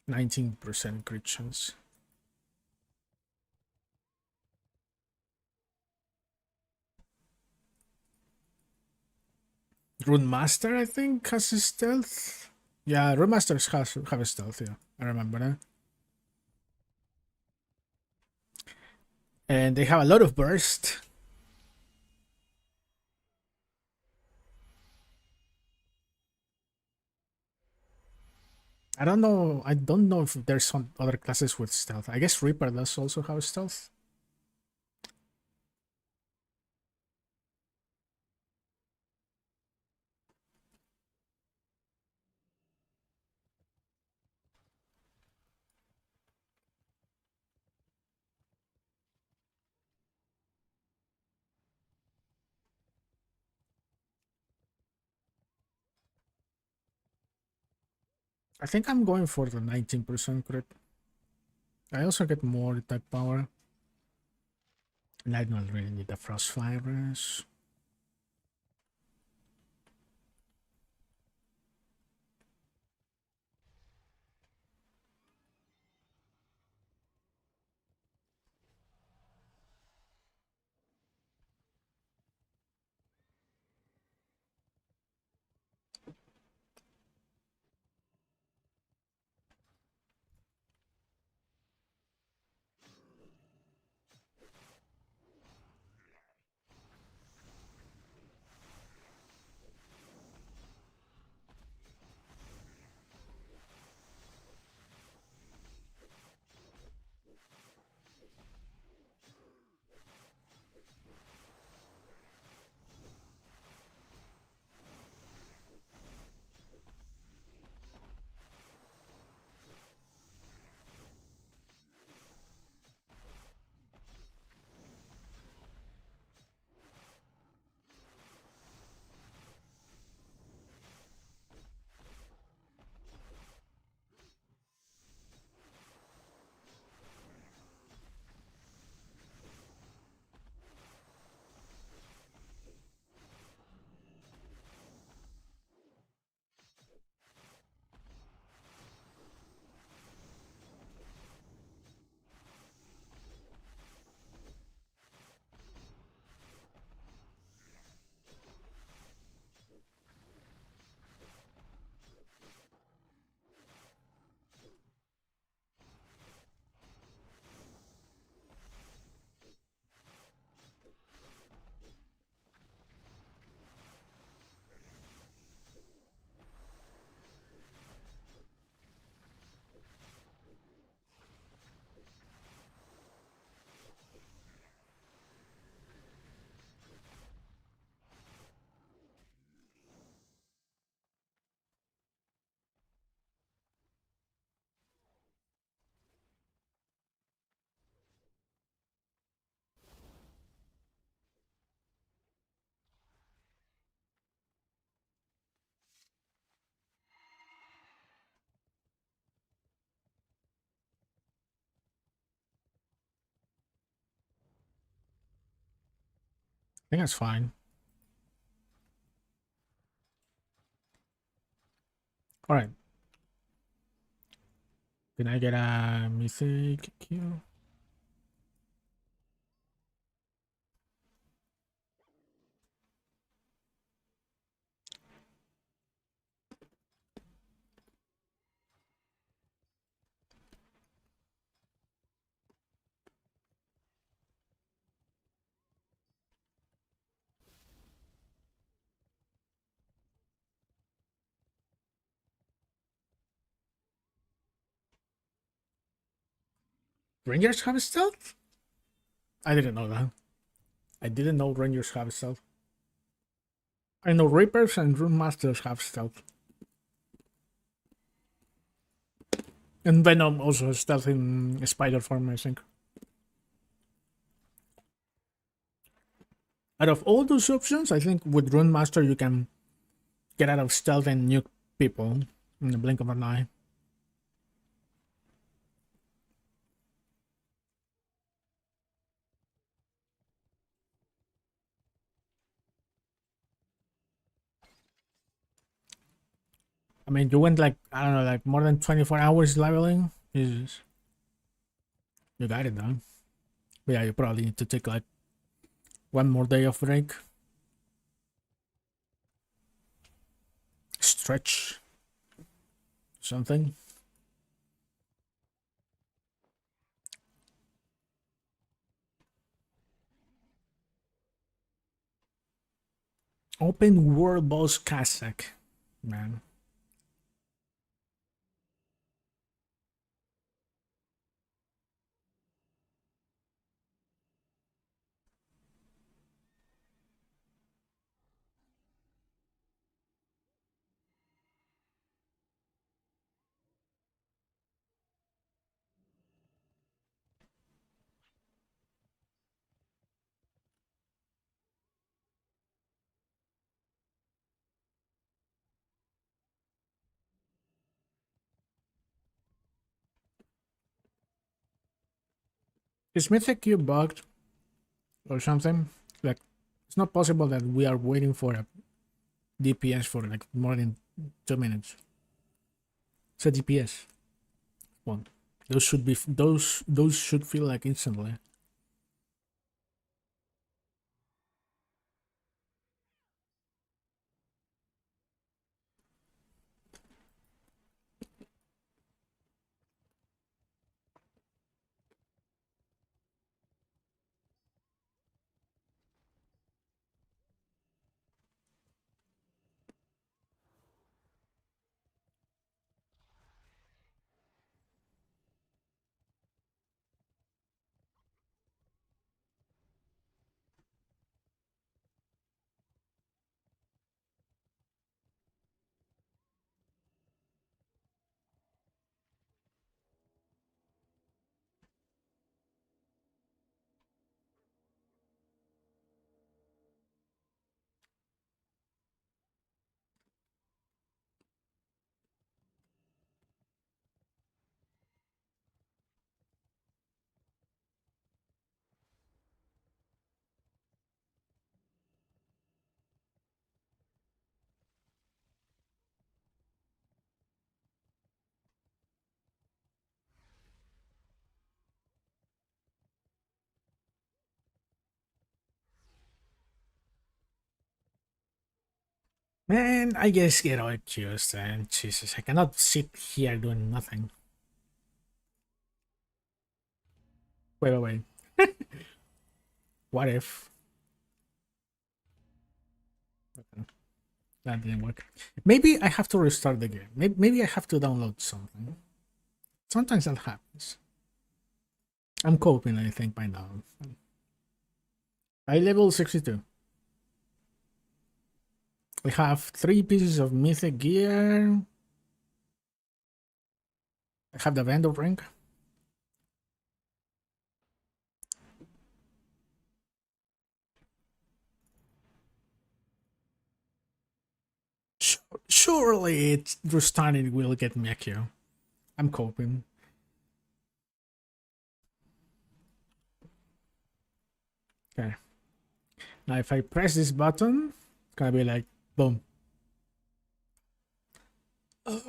19% crit chance. Rune Master, I think, has a stealth. Yeah, Rune Masters have a stealth, yeah. I remember that. And they have a lot of burst. I don't know. I don't know if there's some other classes with stealth. I guess Reaper does also have stealth. I think I'm going for the 19% crit. I also get more attack power. And I don't really need the frost fibers. I think that's fine. Alright. Can I get a mythic Q? Rangers have stealth? I didn't know that. I didn't know Rangers have stealth. I know Reapers and Rune Masters have stealth. And Venom also has stealth in spider form, I think. Out of all those options, I think with Rune Master you can get out of stealth and nuke people in the blink of an eye. I mean, you went like, I don't know, like more than 24 hours leveling. Jesus. You got it done. But yeah, you probably need to take like one more day of break. Stretch. Something. Open world boss Kazakh. Man. Is Mythic Cube bugged or something? Like, it's not possible that we are waiting for a DPS for like more than 2 minutes. It's a DPS one. Those should be those should feel like instantly. Man, I guess get out just and Jesus, I cannot sit here doing nothing. Wait. What if that didn't work? Maybe I have to restart the game. Maybe I have to download something. Sometimes that happens. I'm coping, I think, by now. I level 62. I have 3 pieces of mythic gear. I have the Vandal ring. Surely it's restarting will get me a kill. I'm coping. Okay. Now if I press this button, it's gonna be like boom. Okay.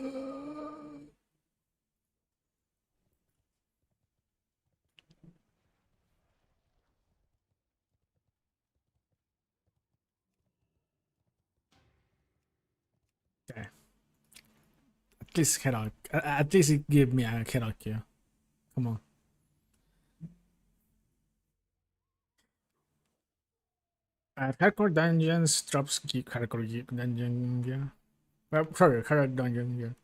At least head at least it give me a head kill. Come on. Hardcore dungeons drops hardcore dungeon gear. Sorry, hardcore dungeon gear.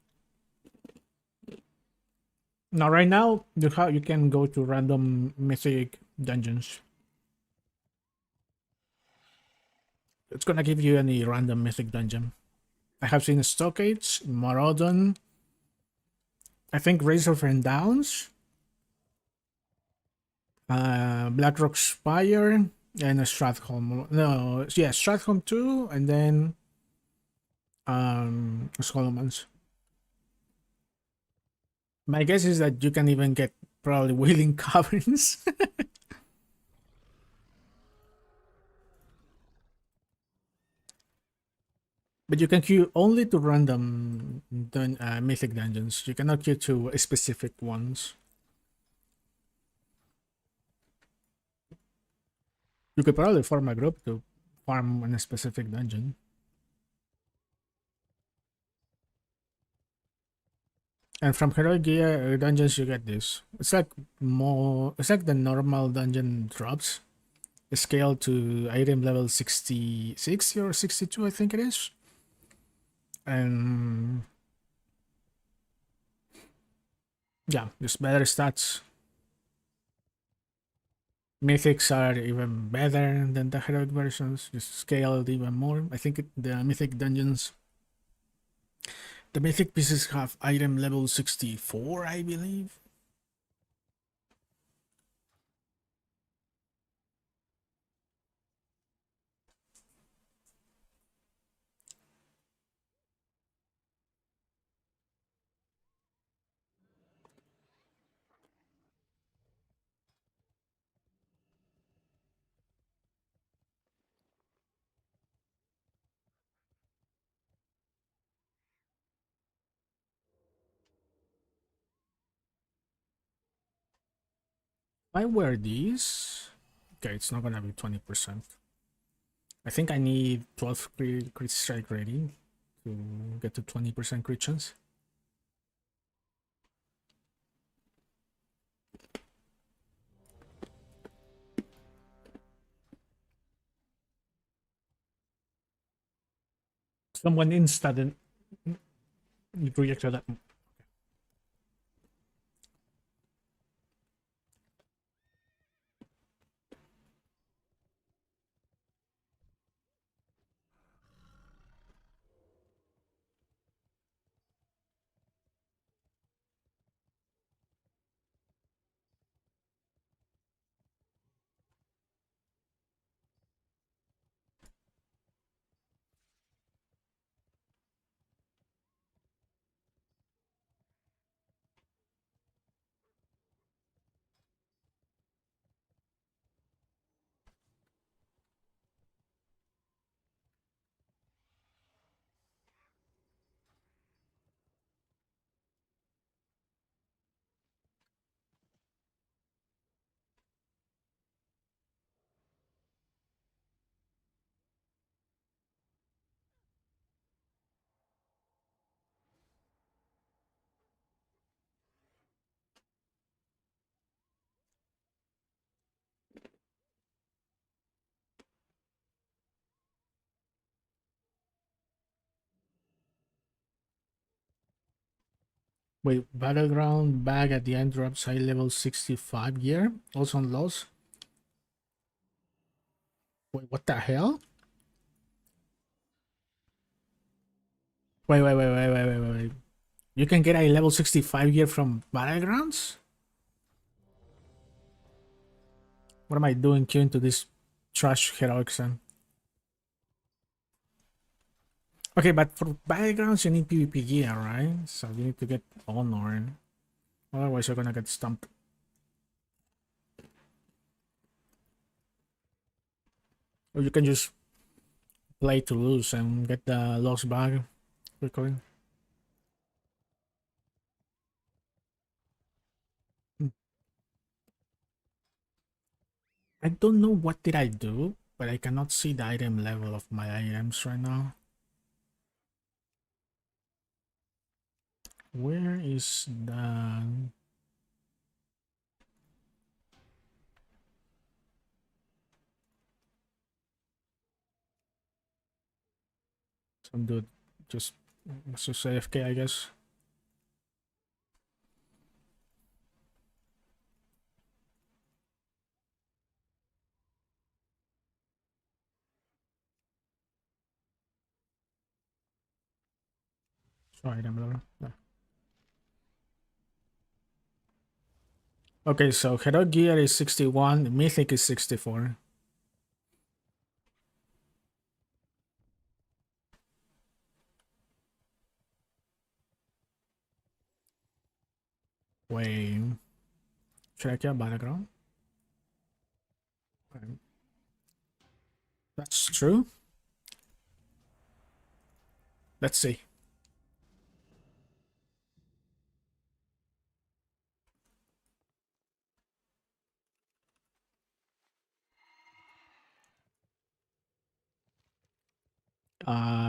Now right now you can go to random mythic dungeons. It's gonna give you any random mythic dungeon. I have seen Stockades, Maraudon, I think Razor and Downs, Blackrock Spire, and a Stratholm. No, yeah, Stratholm 2, and then Solomons. My guess is that you can even get probably Wailing Caverns. But you can queue only to random mythic dungeons. You cannot queue to specific ones. You could probably form a group to farm in a specific dungeon. And from heroic gear dungeons, you get this. It's like more. It's like the normal dungeon drops, scale to item level 60 or 62, I think it is. And yeah, just better stats. Mythics are even better than the heroic versions, just scaled even more. I think the mythic dungeons, the mythic pieces have item level 64, I believe. I wear these. Okay, it's not gonna be 20%. I think I need 12 crit strike rating to get to 20% crit chance. Someone insta rejected that. Wait, Battleground bag at the end drops high level 65 gear, also on loss. Wait, what the hell? Wait. You can get a level 65 gear from Battlegrounds? What am I doing queuing to this trash heroics then? Okay, but for Battlegrounds you need PvP gear, right? So you need to get Honor. Otherwise you're gonna get stumped. Or you can just play to lose and get the lost bag quickly. I don't know what did I do, but I cannot see the item level of my items right now. Where is the... Some dude just AFK, I guess. So item level. Yeah. Okay, so heroic gear is 61, mythic is 64. Wait, should I kill Battleground? Okay. That's true. Let's see.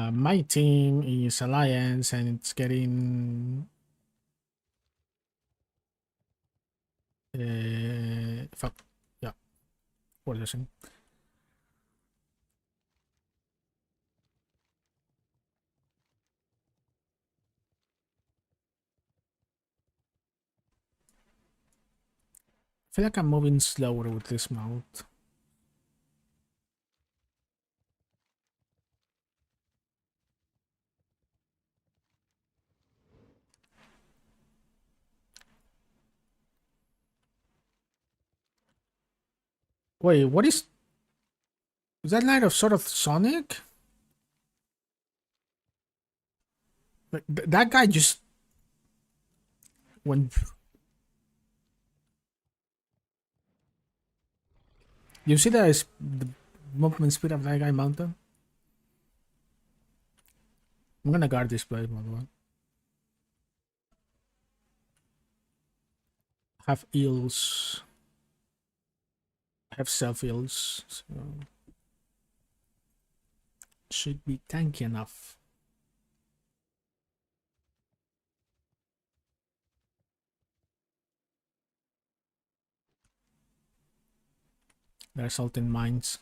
My team is Alliance and it's getting... fuck. Yeah, what is it? I feel like I'm moving slower with this mount. Wait, what is that Knight of sort of Sonic? Like, that guy just when you see the movement speed of that guy mountain. I'm gonna guard this blade, by the way. Have eels. have self heals, so should be tanky enough. There's salt in mines.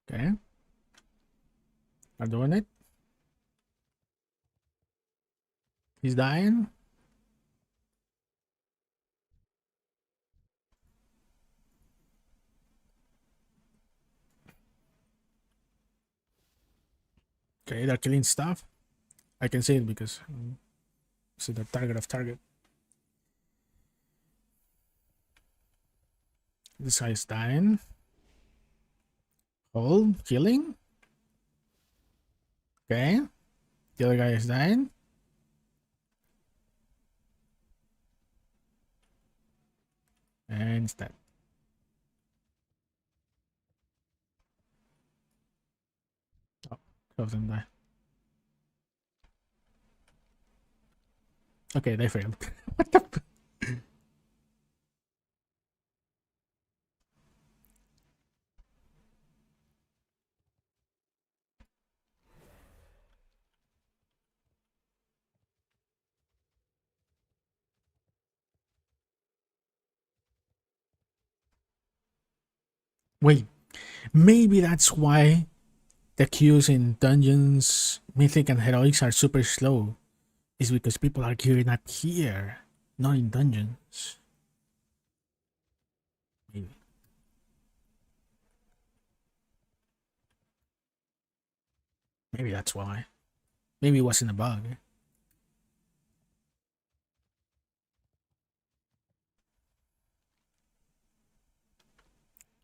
Okay. I'm doing it. He's dying. Okay, they're killing stuff. I can see it because see the target of target. This guy is dying. Hold, healing. Okay. The other guy is dying. And it's dead. Oh, two of them die. Okay, they failed. What the? Wait, maybe that's why the queues in dungeons, mythic, and heroics are super slow. Is because people are queuing up here, not in dungeons. Maybe. Maybe that's why. Maybe it wasn't a bug.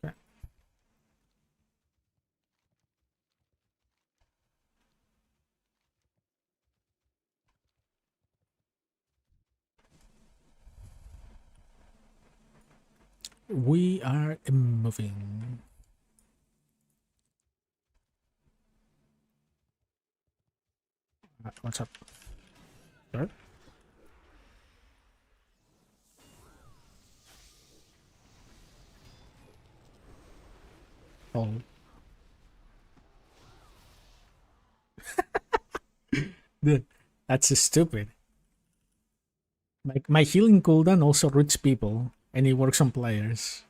Okay. We are moving. What's up? Sure. Oh. Dude, that's just stupid. My healing cooldown also roots people, and it works on players.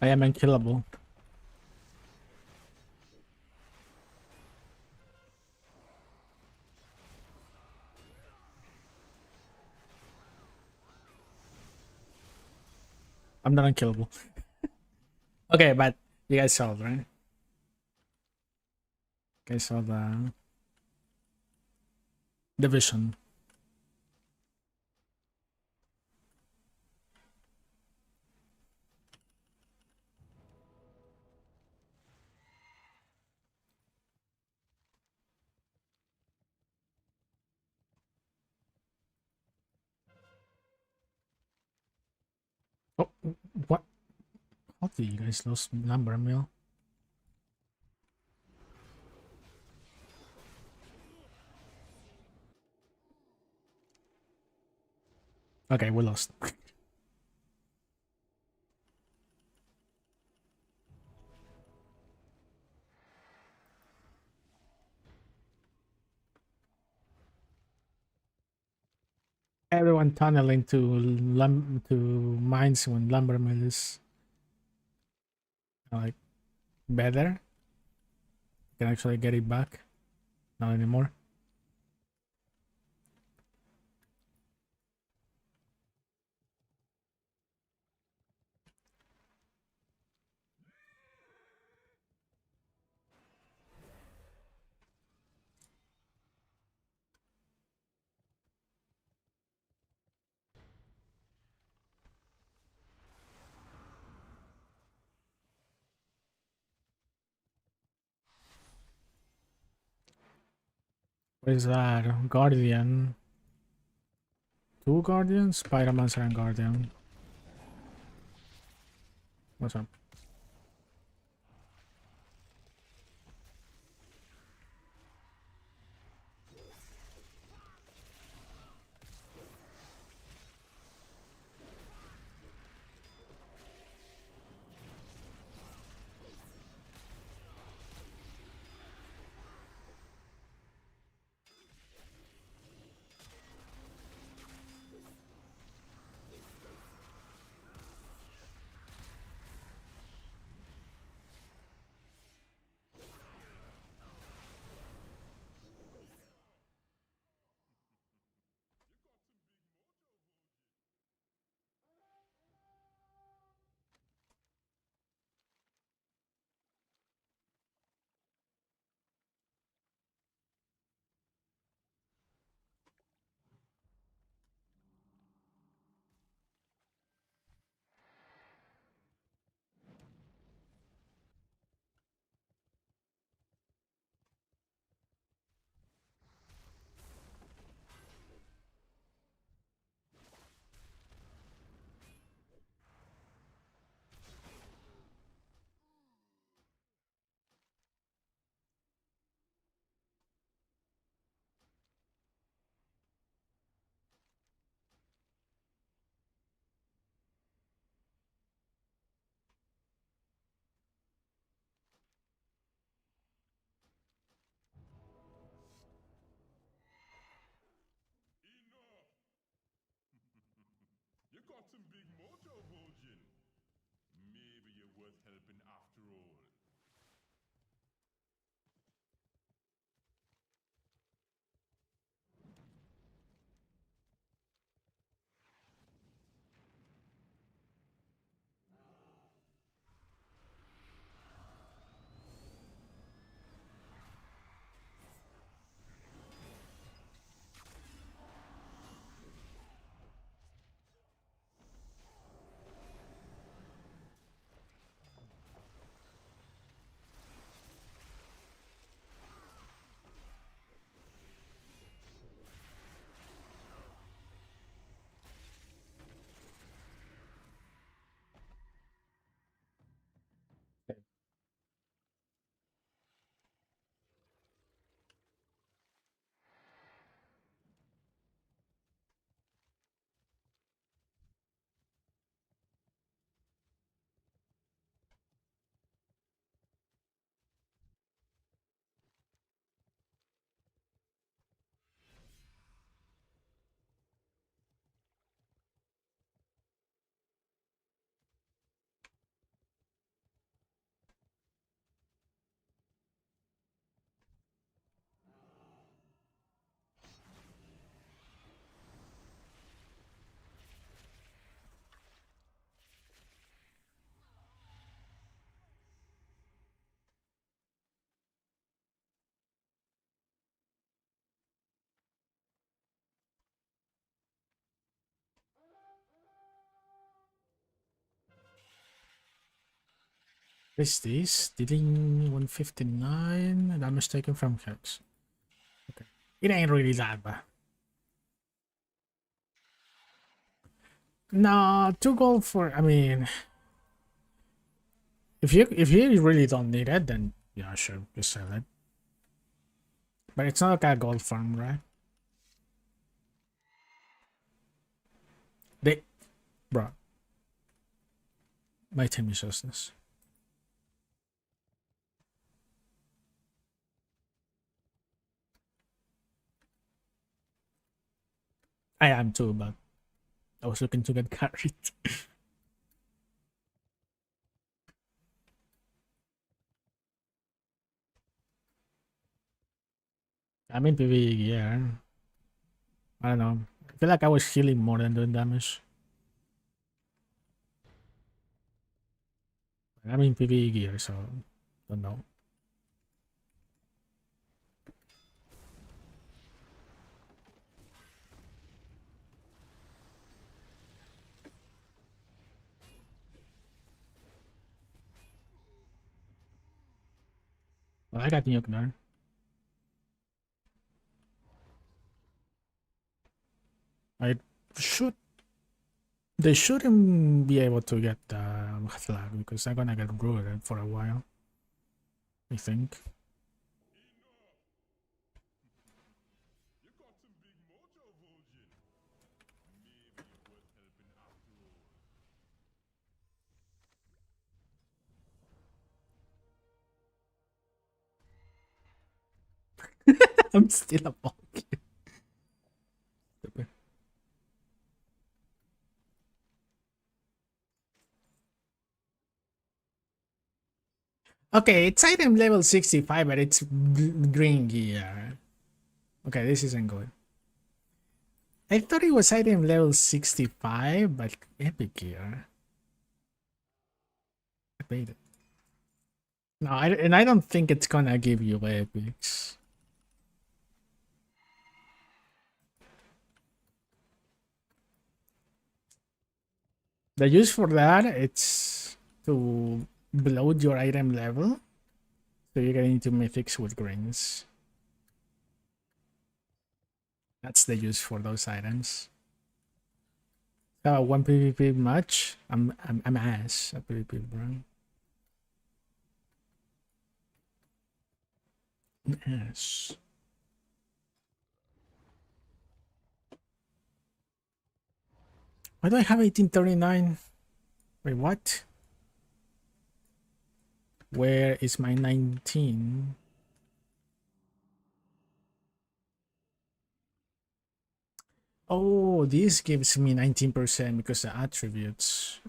I am unkillable. I'm not unkillable. Okay, but you guys saw it, right? You guys saw the vision. Oh, what? What? did you guys lose lumber mill? Okay, we lost. Everyone tunneling to mines when lumber mill is like better. You can actually get it back. Not anymore. Where's that? Guardian. Two Guardians? Pyromancer and Guardian. What's up? You got some big mojo, Vulcan. Maybe you're worth helping after all. What is this? Dealing 159 damage taken from hex. Okay. It ain't really that bad. No, 2 gold for, I mean, If you really don't need it, then yeah, sure, just sell it. But it's not like a gold farm, right? They, bro, my team is useless. I am too, but I was looking to get carried. I'm in PvE gear. I don't know. I feel like I was healing more than doing damage. I'm in PvE gear, so don't know. Well, I got nuke there. I should. They shouldn't be able to get the flag because they're gonna get rooted for a while. I think. You got some big mojo, Vulcan. Maybe you're worth helping after all. I'm still a monkey. Okay, it's item level 65, but it's green gear. Okay, this isn't good. I thought it was item level 65, but epic gear. I paid it. No, and I don't think it's gonna give you epics. The use for that, it's to bloat your item level. So you're getting into mythics with greens. That's the use for those items. One PvP match. I'm ass at PvP, bro. I'm ass. Why do I have 1839? Wait, what? Where is my 19? Oh, this gives me 19% because the attributes.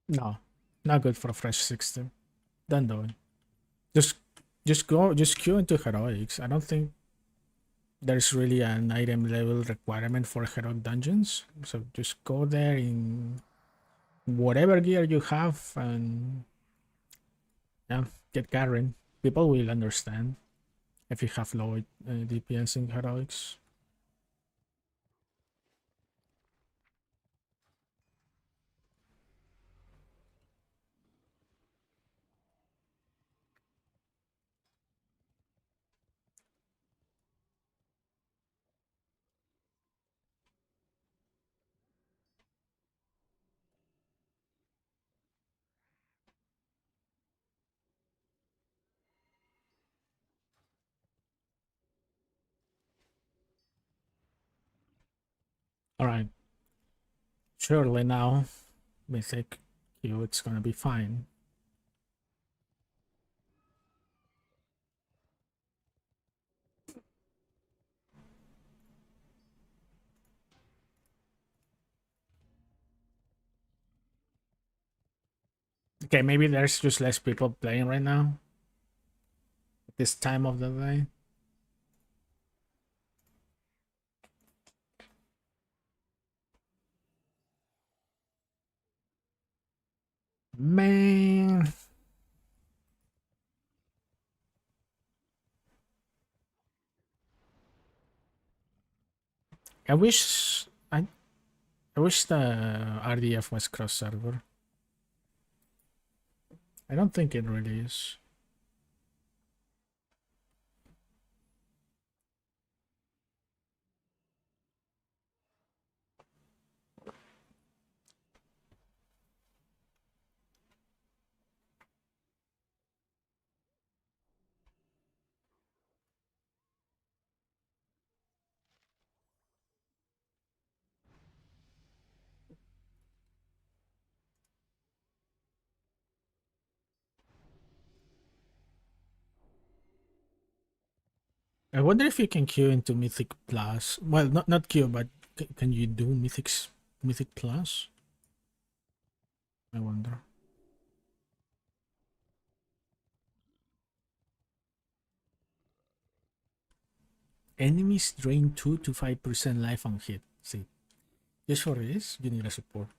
No, not good for a fresh 60. Don't do it. Just just queue into heroics. I don't think there's really an item level requirement for heroic dungeons. So just go there in whatever gear you have and yeah, get carrying. People will understand if you have low DPS in heroics. All right, surely now mythic queue it's gonna be fine. Okay, maybe there's just less people playing right now at this time of the day. Man, I wish I wish the RDF was cross server. I don't think it really is. I wonder if you can queue into Mythic Plus. Well, not queue, but can you do Mythic Plus? I wonder. Enemies drain 2 to 5% life on hit. See, just for this, you need a support.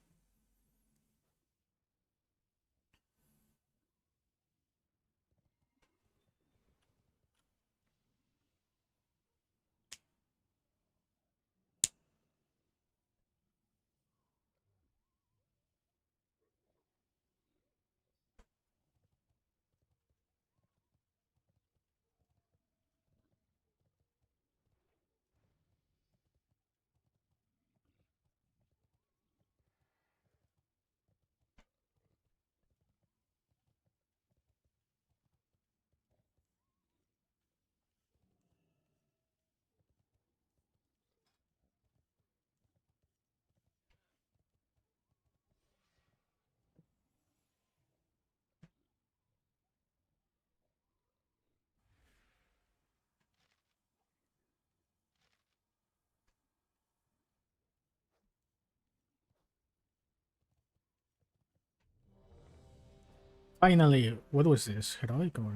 Finally, what was this? Heroic or?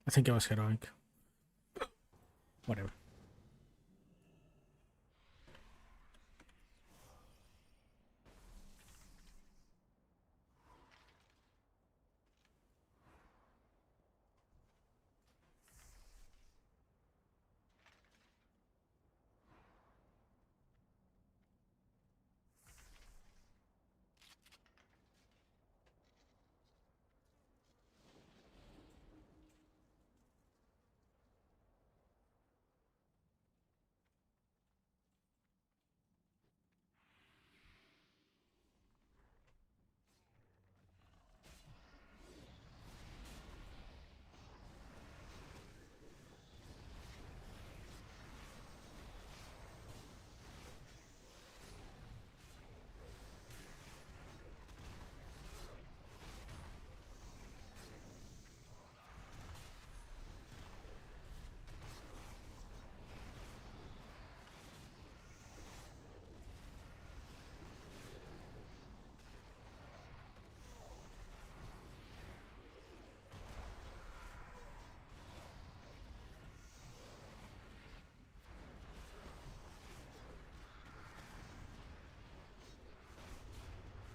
I think it was heroic. Whatever.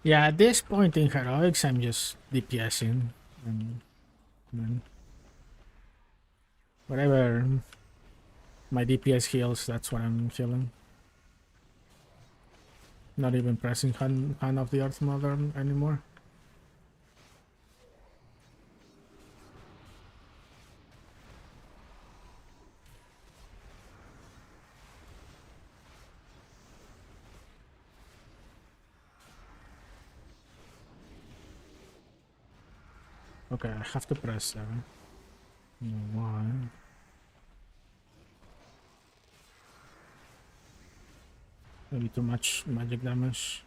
Yeah, at this point in heroics, I'm just DPSing. And whatever my DPS heals, that's what I'm feeling. Not even pressing hand of the Earth Mother anymore. Okay, I have to press 7. Why? Maybe too much magic damage.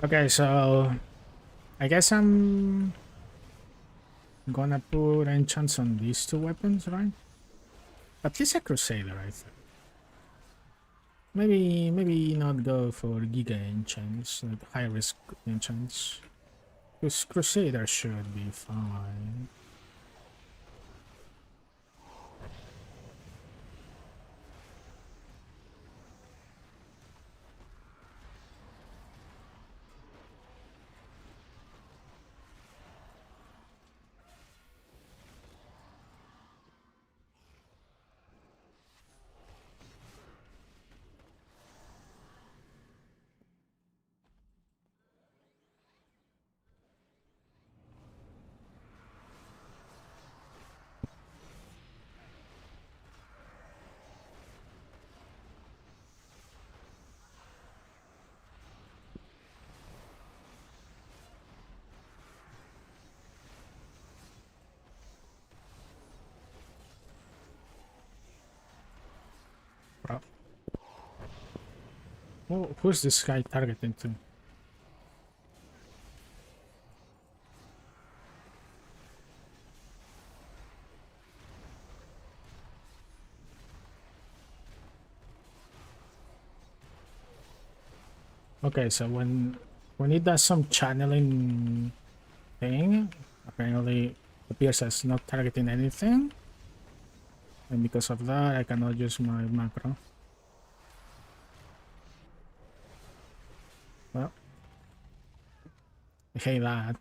Okay, so I guess I'm gonna put enchants on these two weapons, right? At least a Crusader, I think. Maybe not go for Giga enchants, like high risk enchants. Because Crusader should be fine. Bro. Who's this guy targeting to? Okay, so when he does some channeling thing, apparently appears as not targeting anything. And because of that, I cannot use my macro. Well, I hate that.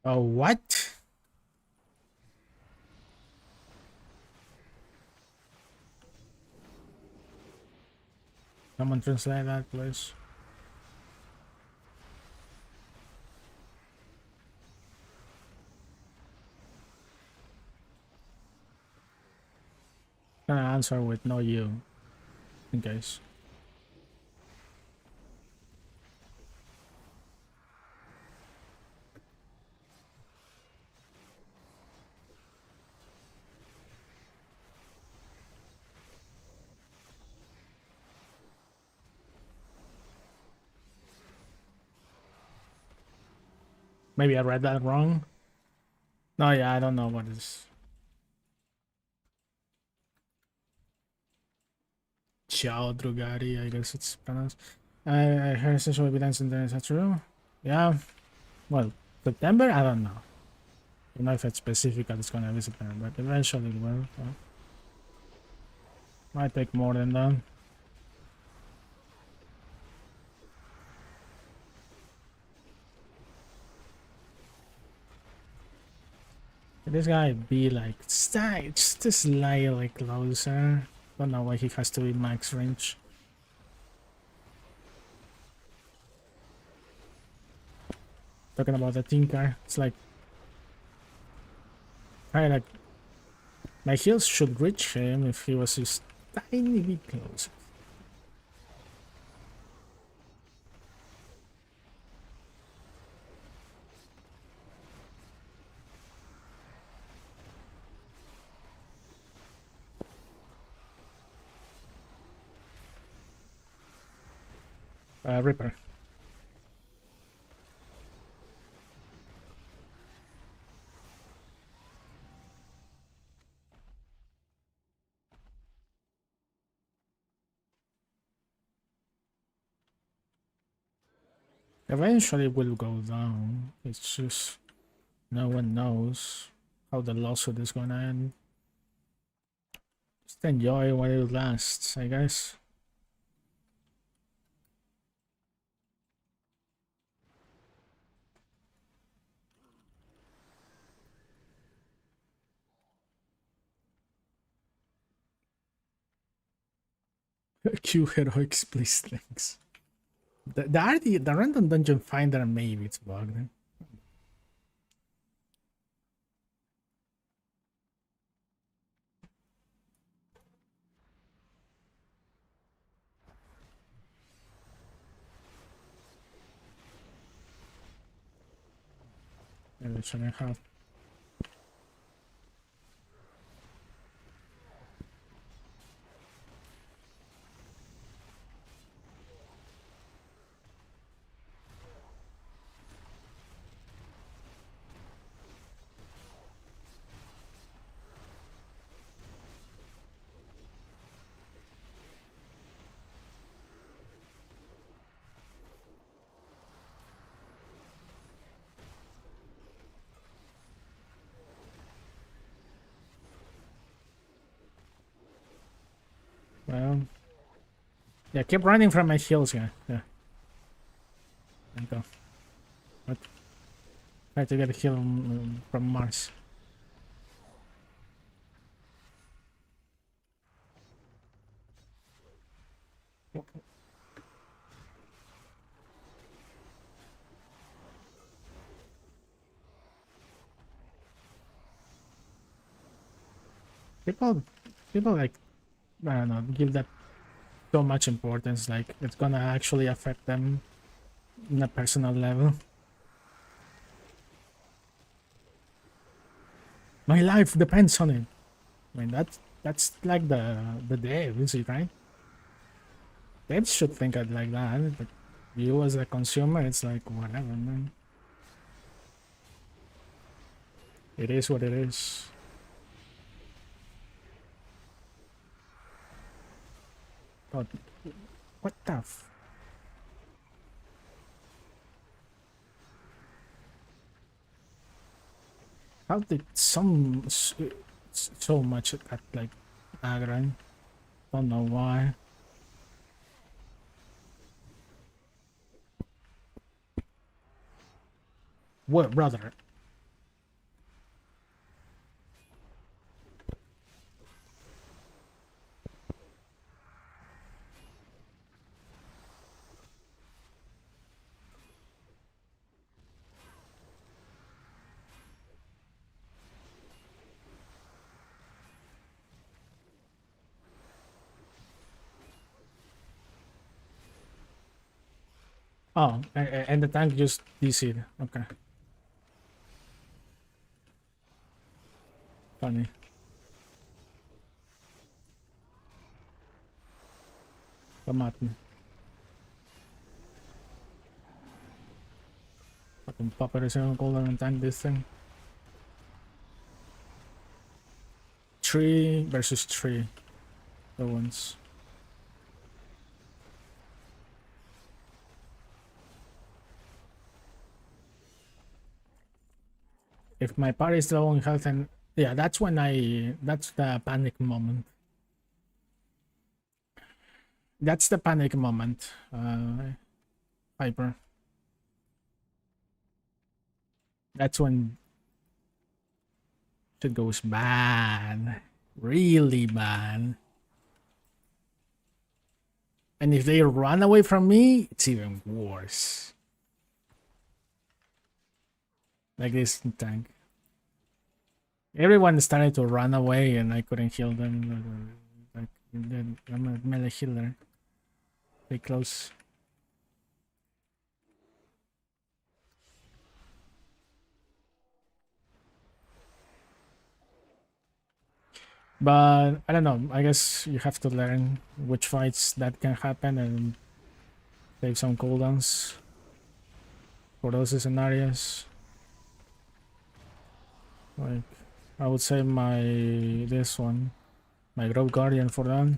Oh, what? Someone translate that, please. Gonna answer with no you, in case. Maybe I read that wrong. No, yeah, I don't know what is. Ciao Drugari, I guess it's pronounced. I heard Ascension will be dancing there, is that true? Yeah. Well, September? I don't know. I don't know if it's specific that it's gonna be September, but eventually it will. So. Might take more than that. This guy be like, just slightly closer. Don't know why he has to be max range. Talking about the Tinker, it's like, kind of like, my heals should reach him if he was just tiny bit closer. Reaper. Eventually it will go down. It's just no one knows how the lawsuit is gonna end. Just enjoy while it lasts, I guess. Q heroics, please, thanks. The random dungeon finder, maybe it's bugged. Maybe shouldn't have. Well, yeah, keep running from my heals, guy. Yeah. There you go. What? Try to get a heal from Mars. People, people like, I don't know, give that so much importance. Like it's gonna actually affect them on a personal level. My life depends on it. I mean that's like the devs, right? Devs should think of it like that, but you as a consumer, it's like whatever, man. It is what it is. But what the how did so much at like aggro? Don't know why. What, brother? Oh, and the tank just DC'd. Okay. Funny. Pamatni. Fucking poppers yung cooldown and tank this thing. 3 versus 3. The ones. if my party is low on health, and yeah, that's the panic moment. That's the panic moment, Hyper. That's when shit goes bad. Really bad. And if they run away from me, it's even worse. Like this tank. Everyone started to run away and I couldn't heal them. Like, I'm a melee healer. Stay close. But I don't know. I guess you have to learn which fights that can happen and save some cooldowns for those scenarios. Like I would say this one, my Grove Guardian for that.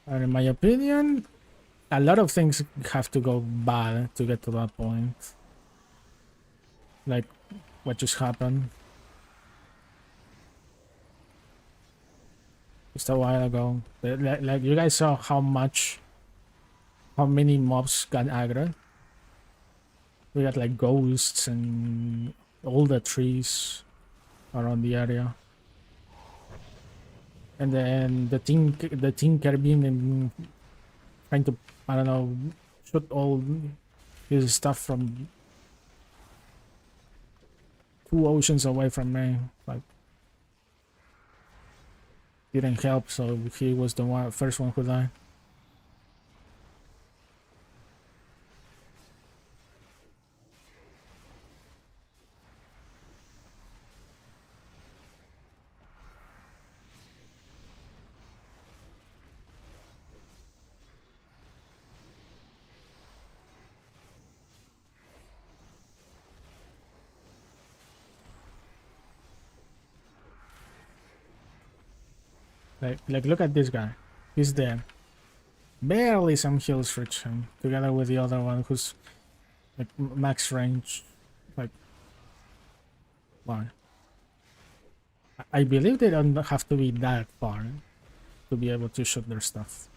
And in my opinion, a lot of things have to go bad to get to that point. Like what just happened just a while ago. Like you guys saw how many mobs got aggro. We got like ghosts and all the trees around the area. And then the team Caribbean and trying to, I don't know, shoot all his stuff from 2 oceans away from me. Like didn't help, so he was the first one who died. Like look at this guy. He's dead. Barely some heals reach him, together with the other one who's like max range. Like, why? I believe they don't have to be that far to be able to shoot their stuff.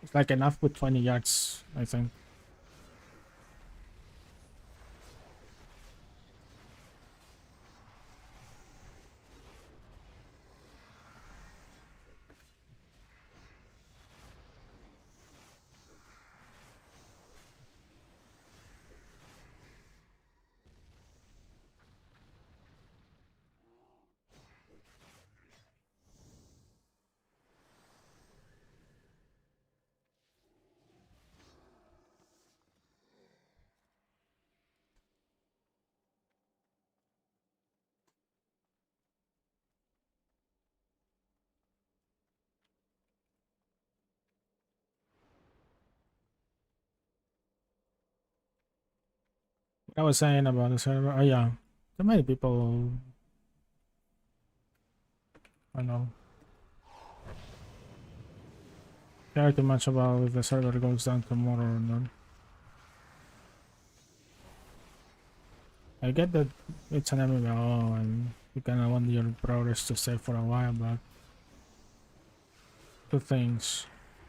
It's like enough with 20 yards, I think. I was saying about the server. Oh yeah, too many people. I don't know. Care too much about if the server goes down tomorrow or not. I get that it's an MMO and you kinda want your progress to stay for a while, but 2 things.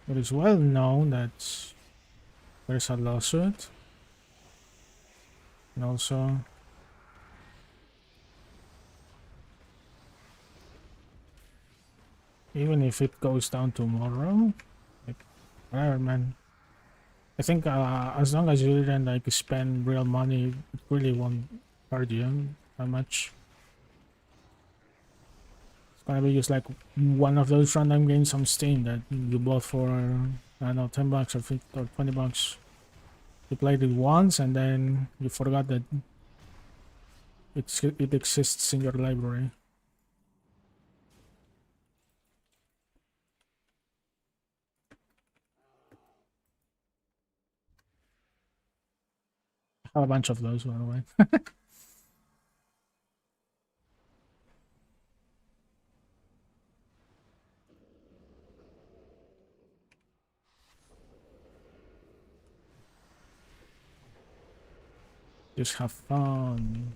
It is well known that there's a lawsuit, and also even if it goes down tomorrow, like whatever, man. I think as long as you didn't like spend real money, it really won't hurt you that much. It's gonna be just like one of those random games on Steam that you bought for I don't know, $10 or 50 or $20. You played it once and then you forgot that it exists in your library. I have a bunch of those, by the way. Just have fun.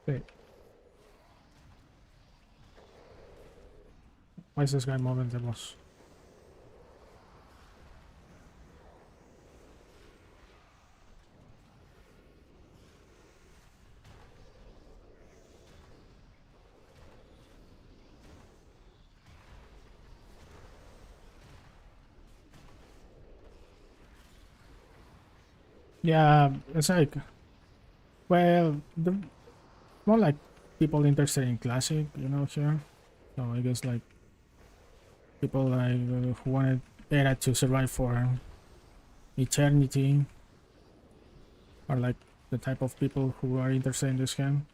Wait. Why is this guy moving the boss? Yeah, it's like, well, the more like people interested in classic, you know, here. So I guess like people like who wanted era to survive for eternity are like the type of people who are interested in this game.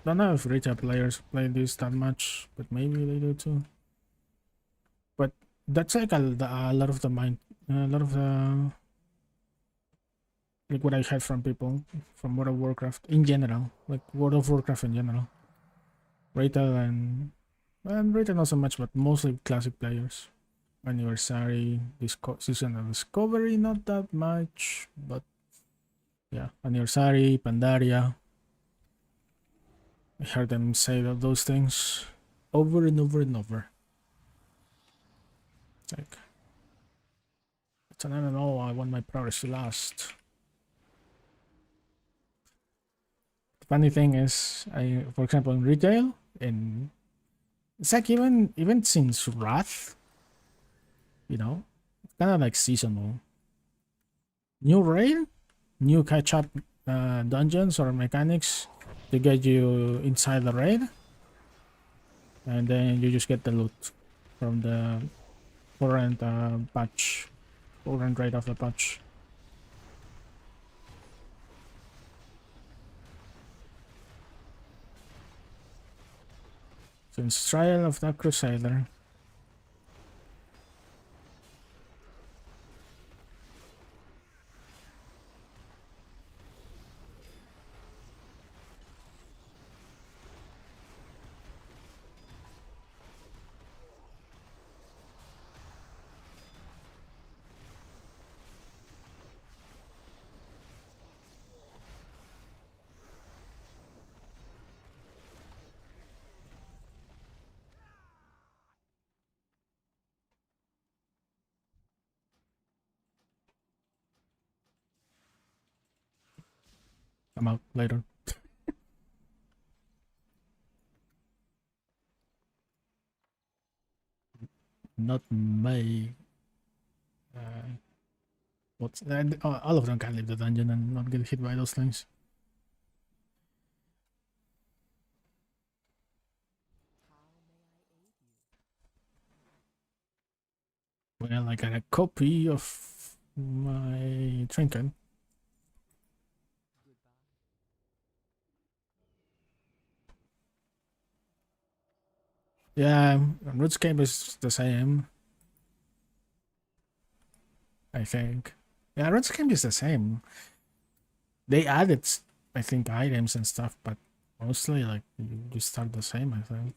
Don't know if retail players play this that much, but maybe they do too. But that's like a lot of the mind, a lot of the like what I heard from people from World of Warcraft in general, like World of Warcraft in general. Retail and retail not so much, but mostly classic players. Anniversary, season of Discovery, not that much, but yeah, Anniversary, Pandaria. I heard them say those things over and over and over. It's like, it's an MMO, I want my progress to last. The funny thing is, for example, in retail, in it's like even since Wrath, you know, it's kind of like seasonal. New raid, new catch up dungeons or mechanics to get you inside the raid, and then you just get the loot from the current patch, current raid of the patch. Since Trial of the Crusader. Come out later. Not May. What's all of them can leave the dungeon and not get hit by those things. Well, I got a copy of my trinket. Yeah, RuneScape is the same. I think. Yeah, RuneScape is the same. They added, I think, items and stuff, but mostly like you start the same, I think.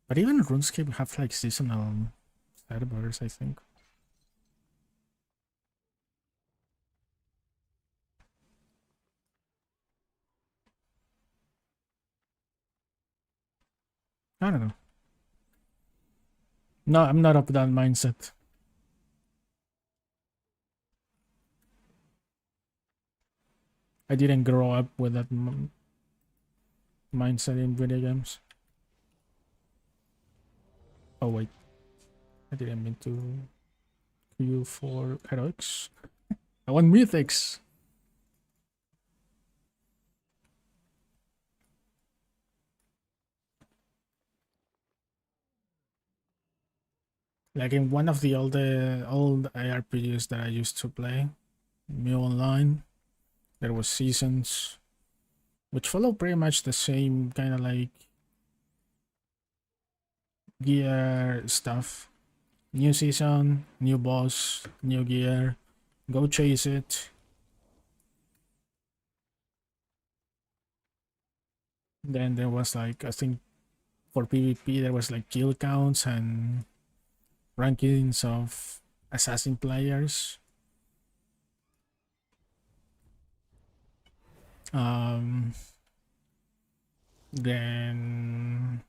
But even RuneScape have like seasonal servers, I think. I don't know. No, I'm not of that mindset. I didn't grow up with that mindset in video games. Oh wait, I didn't mean to queue for heroics. I want mythics. Like in one of the old ARPGs that I used to play, Mu Online, there was seasons, which follow pretty much the same kind of like gear stuff. New season, new boss, new gear, go chase it. Then there was like, I think for PvP there was like kill counts and rankings of assassin players. Then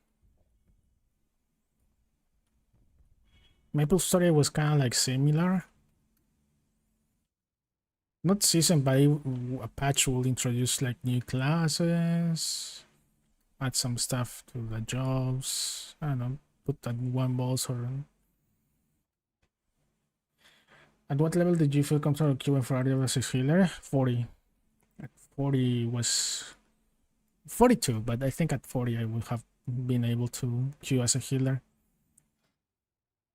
Maple Story was kind of like similar. Not season, but a patch will introduce like new classes, add some stuff to the jobs. I don't know, put that one boss or. At what level did you feel comfortable queuing for area versus healer? 40. At 40 was 42, but I think at 40 I would have been able to queue as a healer.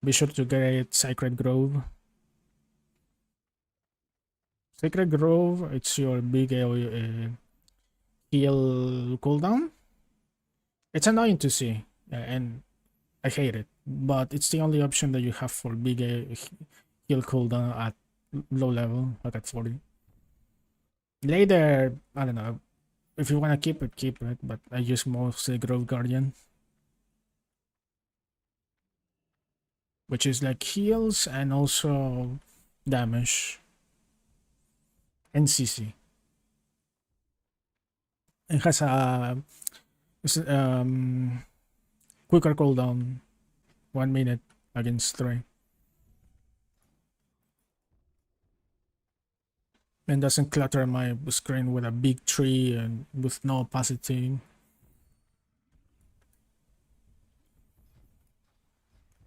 Be sure to get Sacred Grove. Sacred Grove, it's your big heal cooldown. It's annoying to see, and I hate it, but it's the only option that you have for big heal cooldown at low level, like at 40. Later, I don't know. If you want to keep it, keep it, but I use mostly Grove Guardian, which is like heals and also damage and CC. It has a quicker cooldown, 1 minute against 3. And doesn't clutter my screen with a big tree and with no opacity.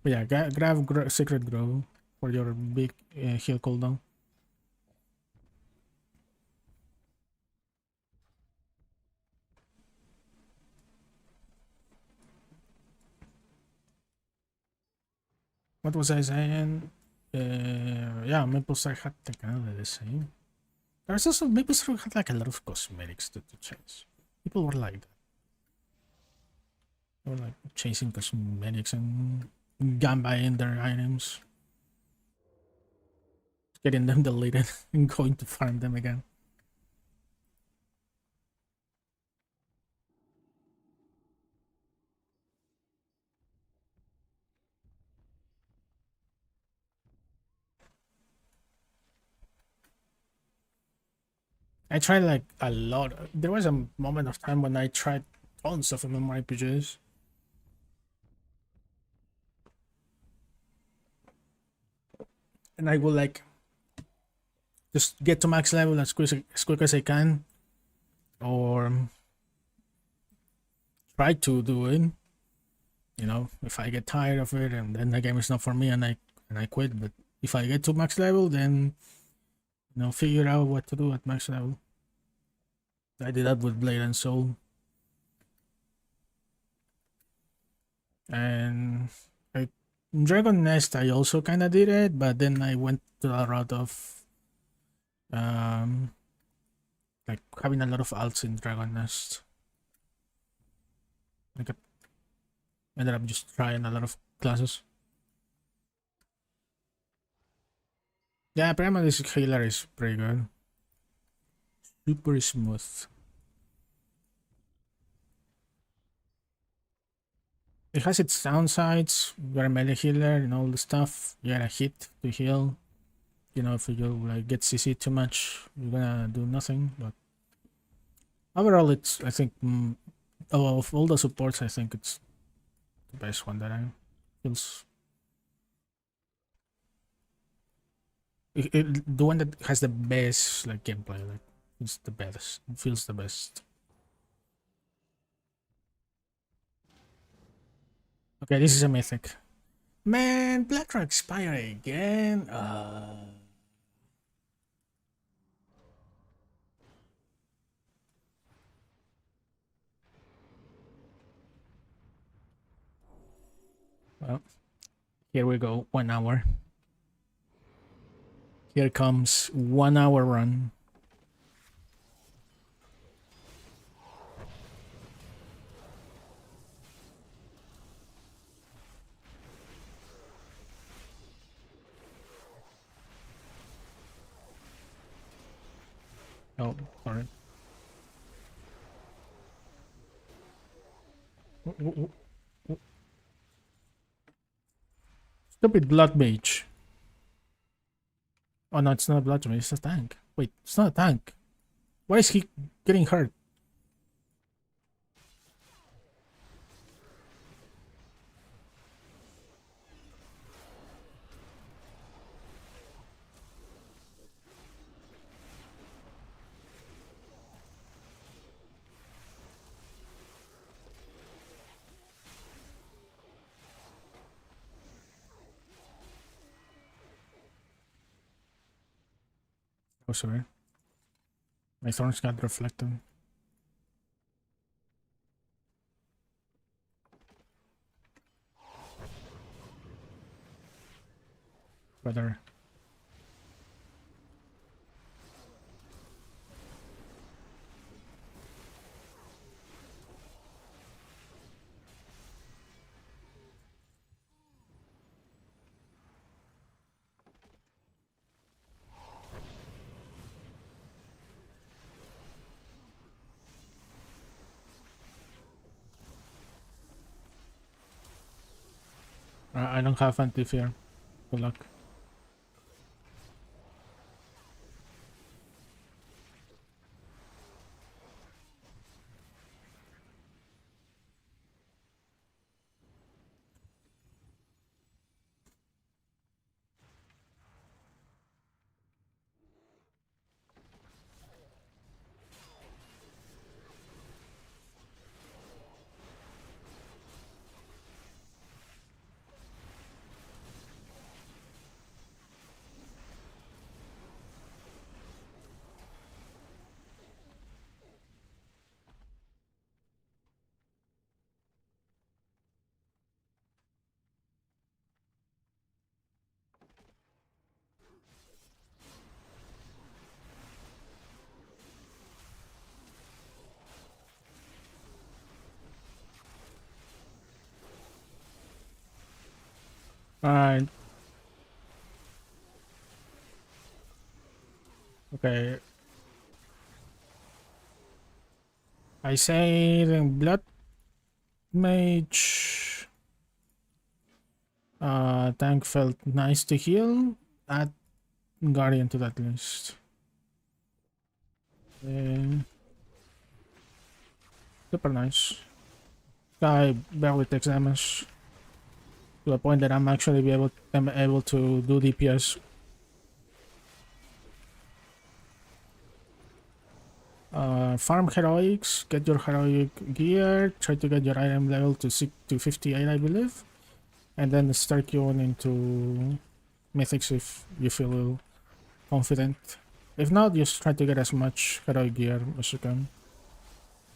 But yeah, grab Secret Grove for your big heal cooldown. What was I saying? Yeah, Maple Story had technically the same. There's also Maple Story had like a lot of cosmetics to change. People were like that. They were like chasing cosmetics and gambling their items, getting them deleted and going to farm them again. I tried like a lot. There was a moment of time when I tried tons of MMORPGs. And I would like just get to max level as quick as I can, or try to do it. You know, if I get tired of it and then the game is not for me and I quit. But if I get to max level, then figure out what to do at max level. I did that with Blade and Soul, and Dragon Nest. I also kind of did it, but then I went to a route of like having a lot of alts in Dragon Nest. Like I ended up just trying a lot of classes. Yeah, Primalist healer is pretty good. Super smooth. It has its downsides. You're a melee healer and all the stuff. You gotta hit to heal. If you like get CC too much, you're gonna do nothing. But overall, I think of all the supports, I think it's the best one that I feels. The one that has the best like gameplay, like it's the best. It feels the best. Okay, this is a mythic. Man, Blackrock expire again. Well, here we go. 1 hour. Here comes 1 hour run. Oh, sorry. Stupid Bloodmage. Oh no, it's not a Bloodmage, it's a tank. Wait, it's not a tank. Why is he getting hurt? Oh, sorry. My thorns got reflected. Brother. I don't have anti-fear. Good luck. Alright. Okay. I say the Blood Mage tank felt nice to heal. Add Guardian to that list. Super nice. Guy barely takes damage to the point that I'm able to do DPS. Farm heroics, get your heroic gear, try to get your item level to 58, I believe, and then start queuing into mythics if you feel confident. If not, just try to get as much heroic gear as you can.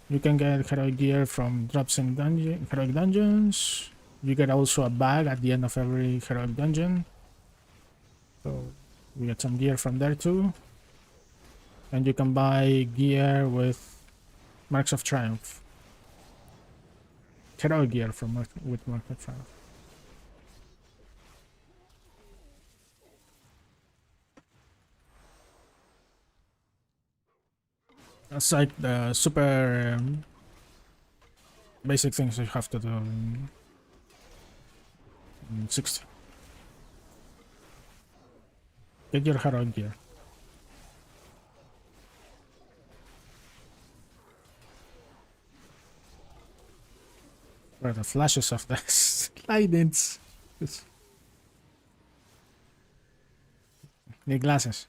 You can get heroic gear from drops in heroic dungeons. You get also a bag at the end of every heroic dungeon, so you get some gear from there too. And you can buy gear with Marks of Triumph. Heroic gear with Marks of Triumph. That's like the super basic things you have to do in 60. Get your heroic gear. Where are the flashes of the lightnings? Need glasses.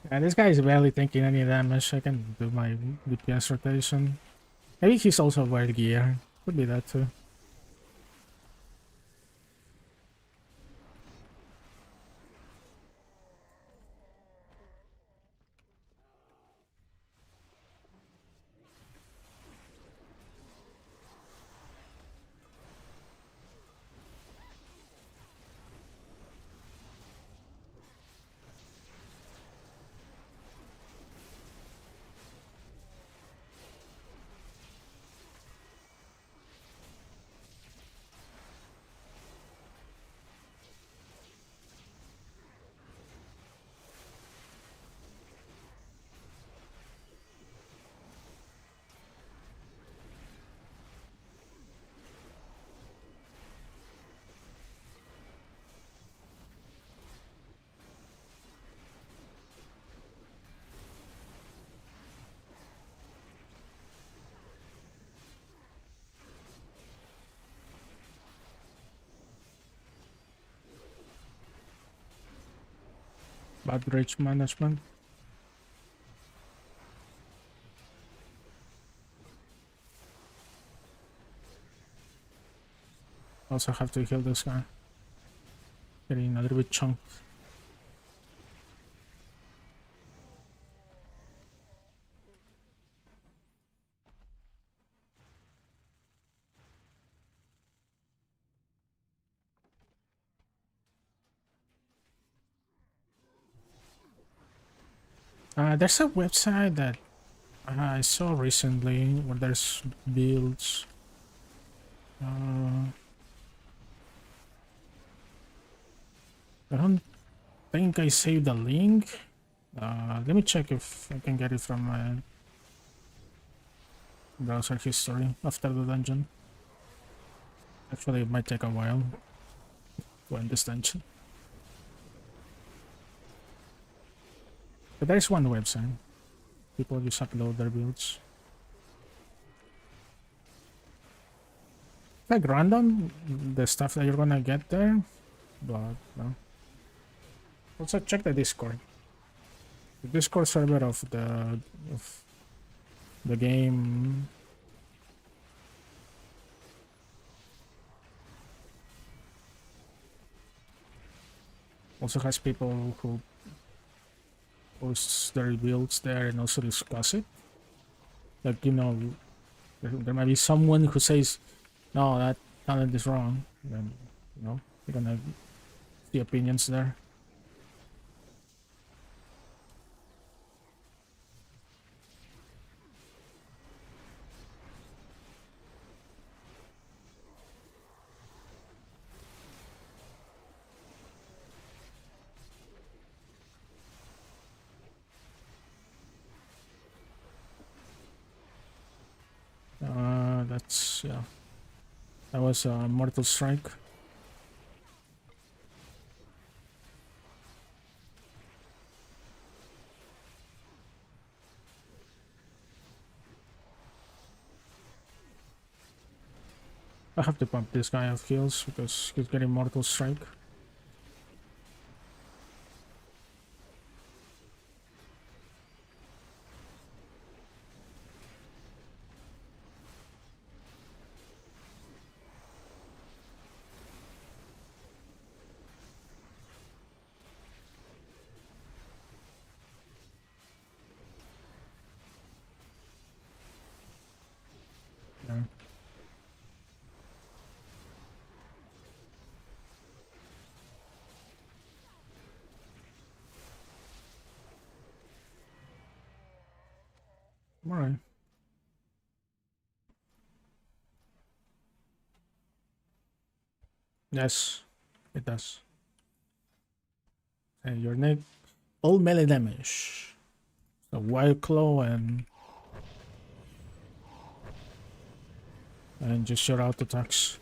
Yeah, this guy is barely taking any damage. I can do my DPS rotation. Maybe he's also wearing gear. Could be that too. Bad rage management. Also have to heal this guy. Getting a little bit chunked. There's a website that I saw recently where there's builds. I don't think I saved the link. Let me check if I can get it from my browser history after the dungeon. Actually, it might take a while to end this dungeon. But there's one website. People just upload their builds. Like random, the stuff that you're gonna get there, but no. Also check the Discord. The Discord server of the game. Also has people who post their builds there and also discuss it. Like, you know, there might be someone who says, no, that talent is wrong. Then, you know, you're gonna see opinions there. That's, yeah. That was a Mortal Strike. I have to pump this guy off heals because he's getting Mortal Strike. Yeah. Alright. Yes, it does. And your neck, all melee damage. So Wild Claw and just your auto attacks.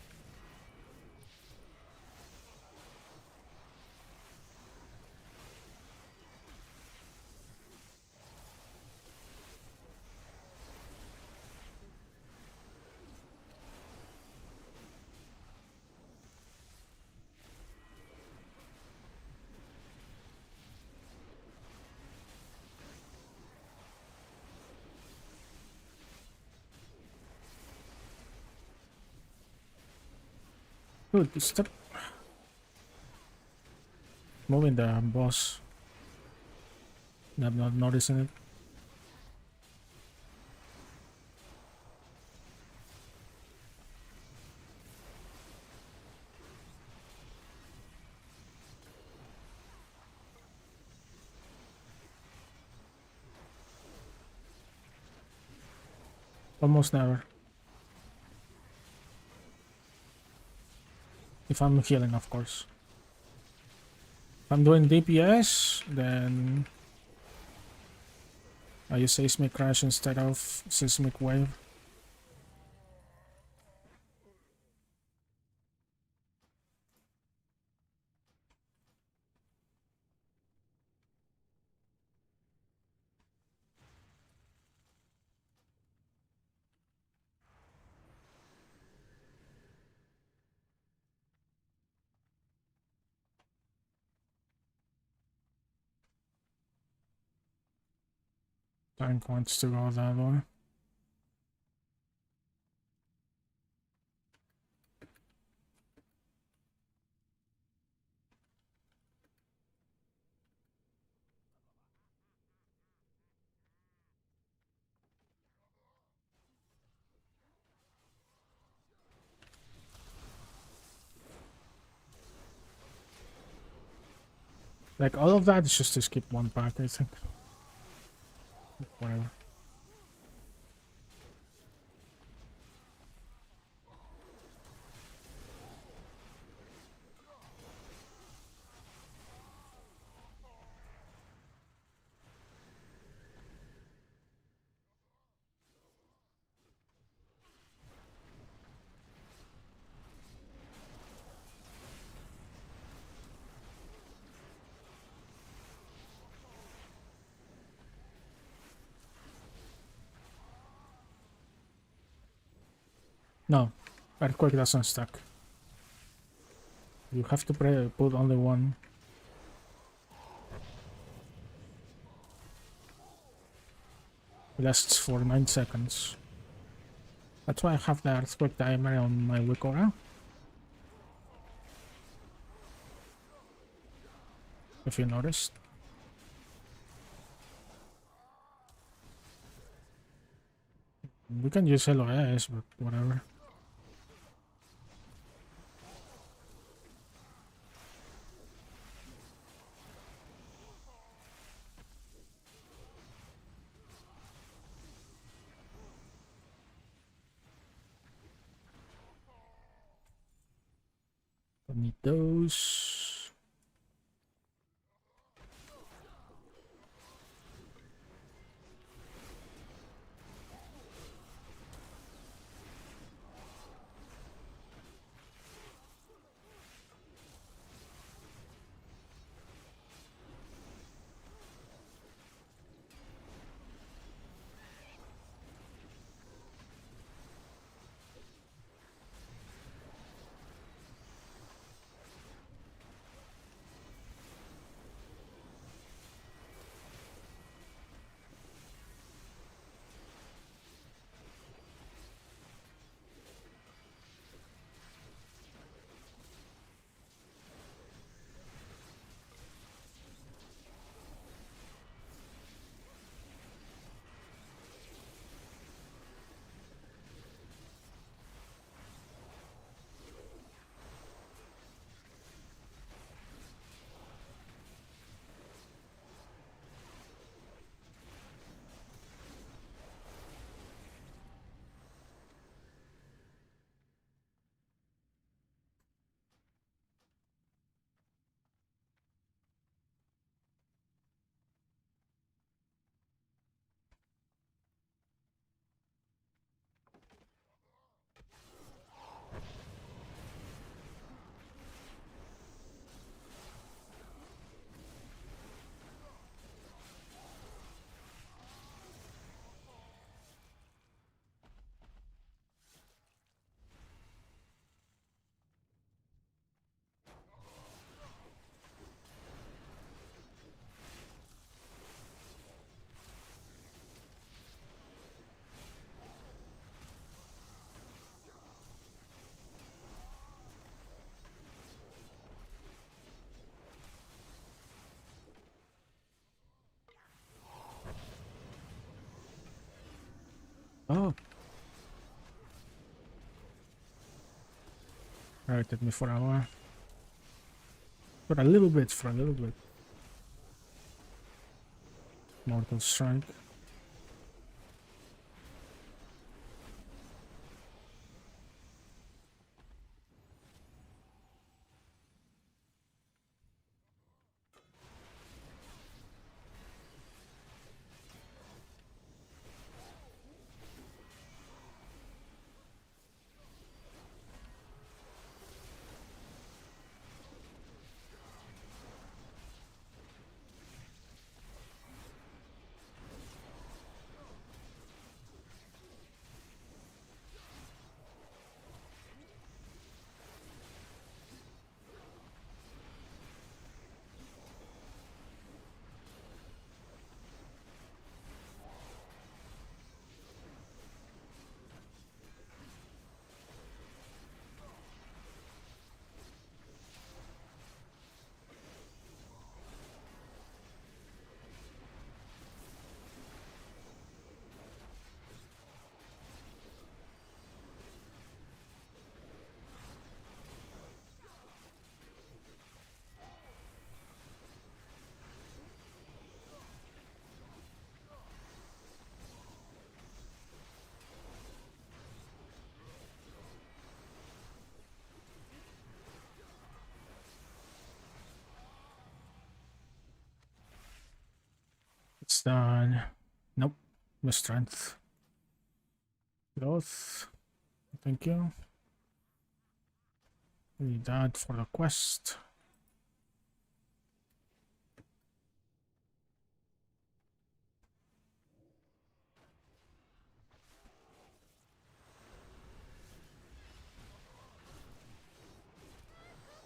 Dude, stop moving the boss. I'm not noticing it. Almost never. If I'm healing, of course. If I'm doing DPS, then I use Seismic Crash instead of Seismic Wave. Tank wants to go that way. Like, all of that is just to skip one pack, I think. Whatever. No, earthquake doesn't stack. You have to put only one. It lasts for 9 seconds. That's why I have the earthquake timer on my Wikora. If you noticed. We can use LOS, but whatever. Don't need those. Oh. Alright, hit me for a while. For a little bit, Mortal Strike. It's done. Nope. No strength. Growth. Thank you. We need that for the quest.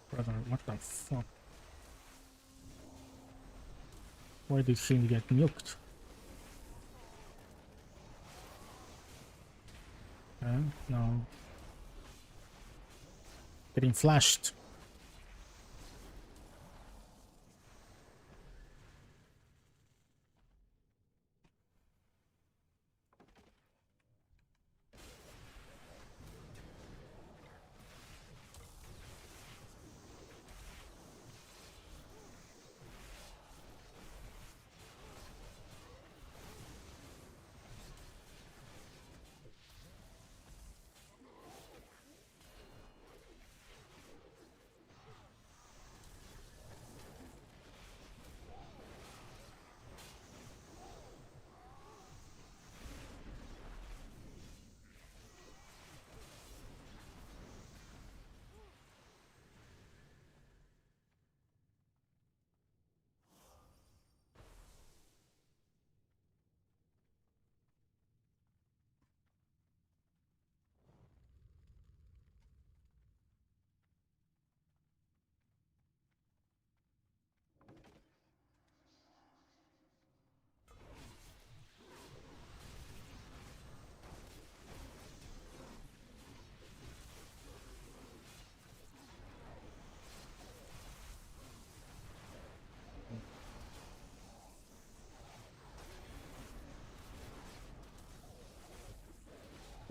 Brother, what the fuck? Why did he get nuked? No. Getting flashed.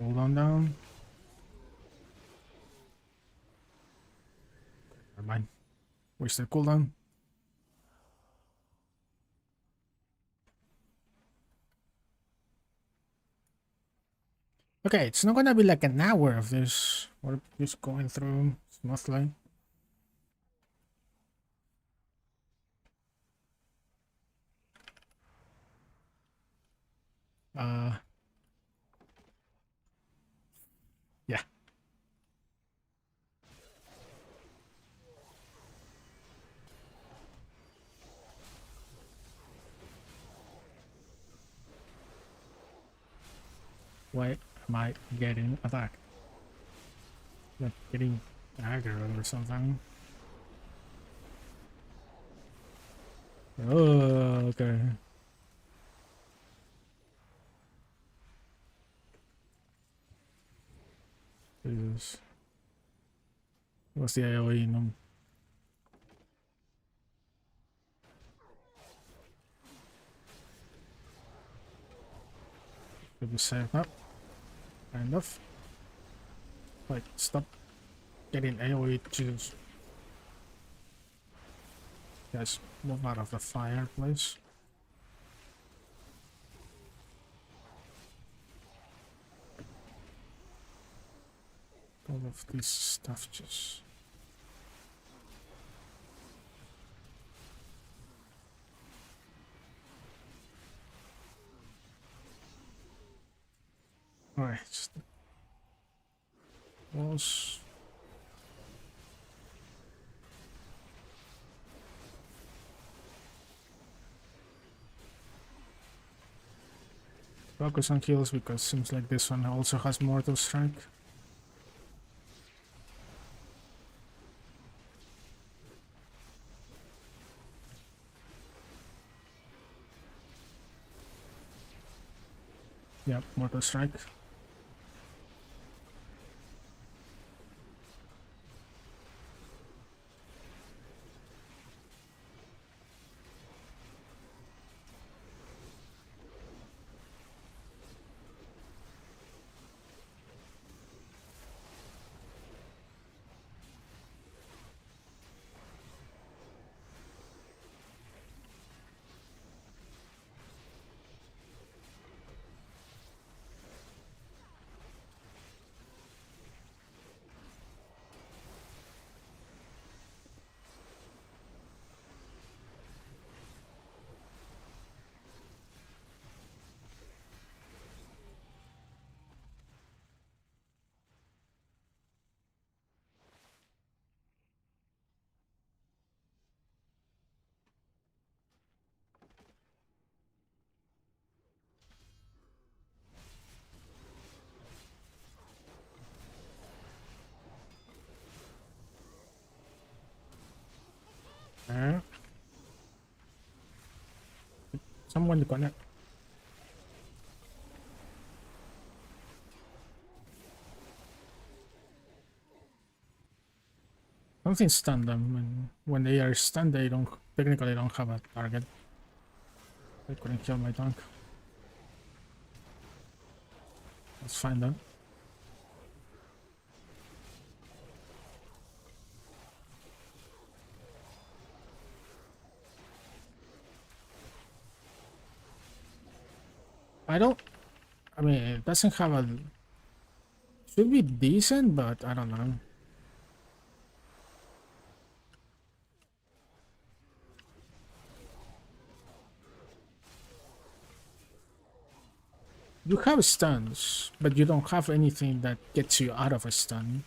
Hold on down. Never mind. Wasted cooldown. Okay, it's not gonna be like an hour of this. We're just going through smoothly. Yeah. Why am I getting attacked? Like getting aggro or something. Oh, okay. Jesus. What's the AoE in them? Should be safe up. Kind of. Like, stop getting AoE, Jesus. Guys, move out of the fireplace. All of this stuff just... Alright, just... Walls. Focus on kills because seems like this one also has mortal strike. Yep, mortal strike. Someone connect. Something stunned them, and when they are stunned, they don't technically don't have a target. I couldn't kill my tank. Let's find them. I mean, it doesn't have a... Should be decent, but I don't know. You have stuns, but you don't have anything that gets you out of a stun.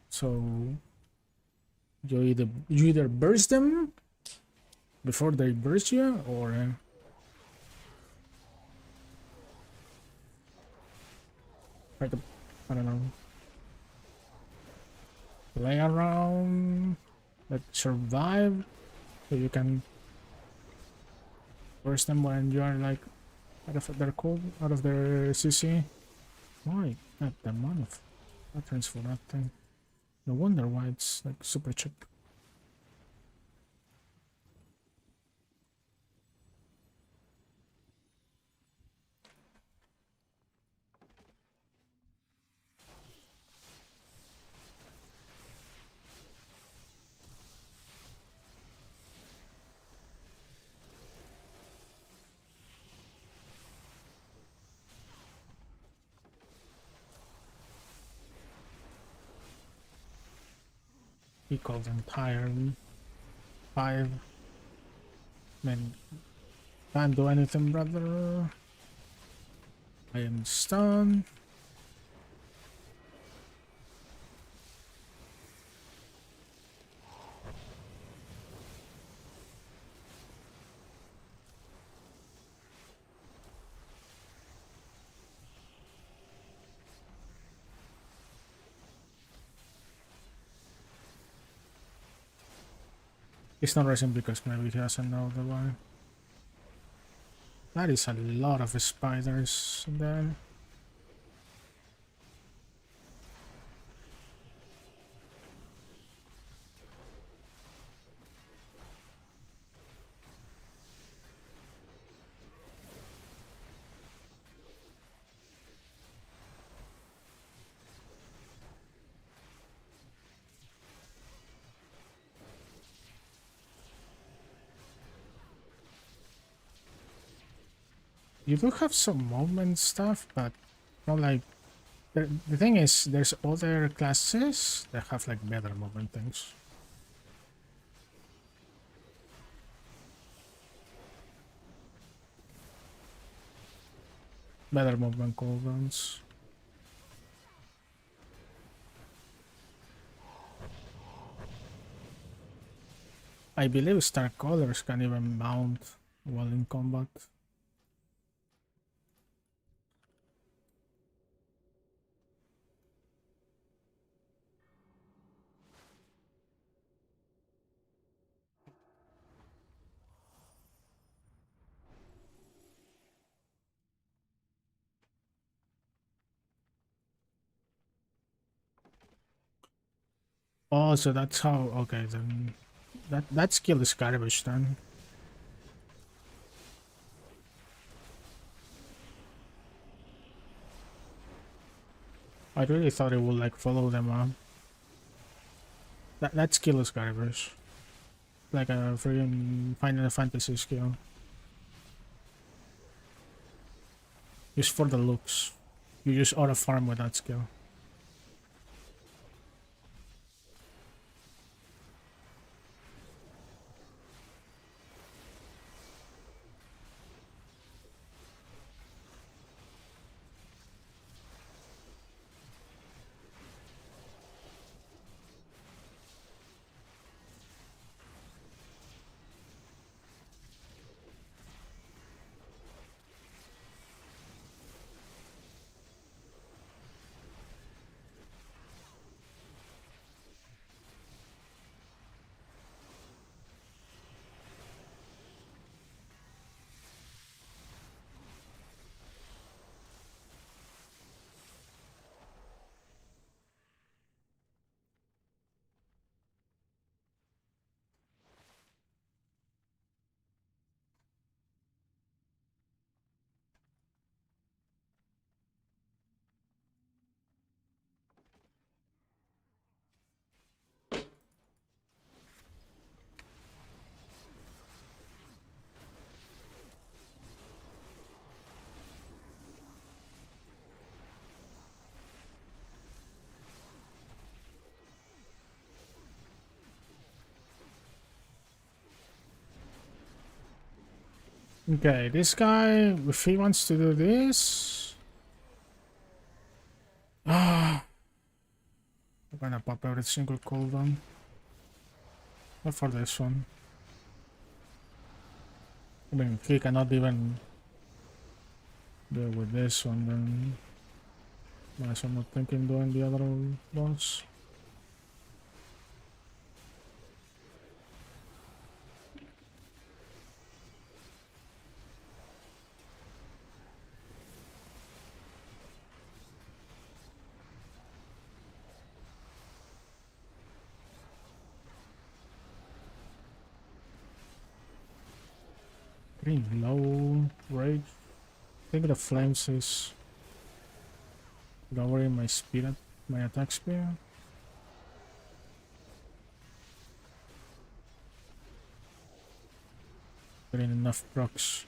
So you either burst them before they burst you, or try to, I don't know, play around, like survive, so you can burst them when you are like out of their cold, out of their CC. Why not the amount of patterns for that thing? No wonder why it's like super cheap. He called them tired. 5. Man, can't do anything, brother. I am stunned. He's not rushing because maybe he doesn't know the way. That is a lot of spiders there. You do have some movement stuff, but not like... The thing is, there's other classes that have like better movement things. Better movement cooldowns. I believe Star Colors can even mount while in combat. Oh, so that's how... Okay, then... That skill is garbage then. I really thought it would like follow them up. That skill is garbage. Like a freaking Final Fantasy skill. Just for the looks. You just auto farm with that skill. Okay, this guy, if he wants to do this, I'm gonna pop every single cooldown. Not for this one. I mean, he cannot even do it with this one, then why is I'm not thinking doing the other ones. Pretty low rage. I think the flames is lowering my speed, my attack speed. Getting enough procs.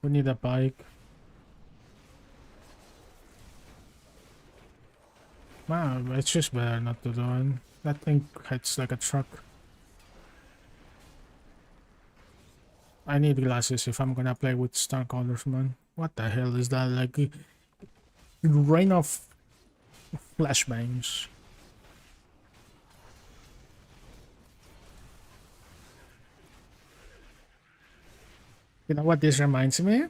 We need a bike. Wow, it's just better not to do it. That thing hits like a truck. I need glasses if I'm gonna play with star colors, man. What the hell is that? Like rain of flashbangs. You know what this reminds me?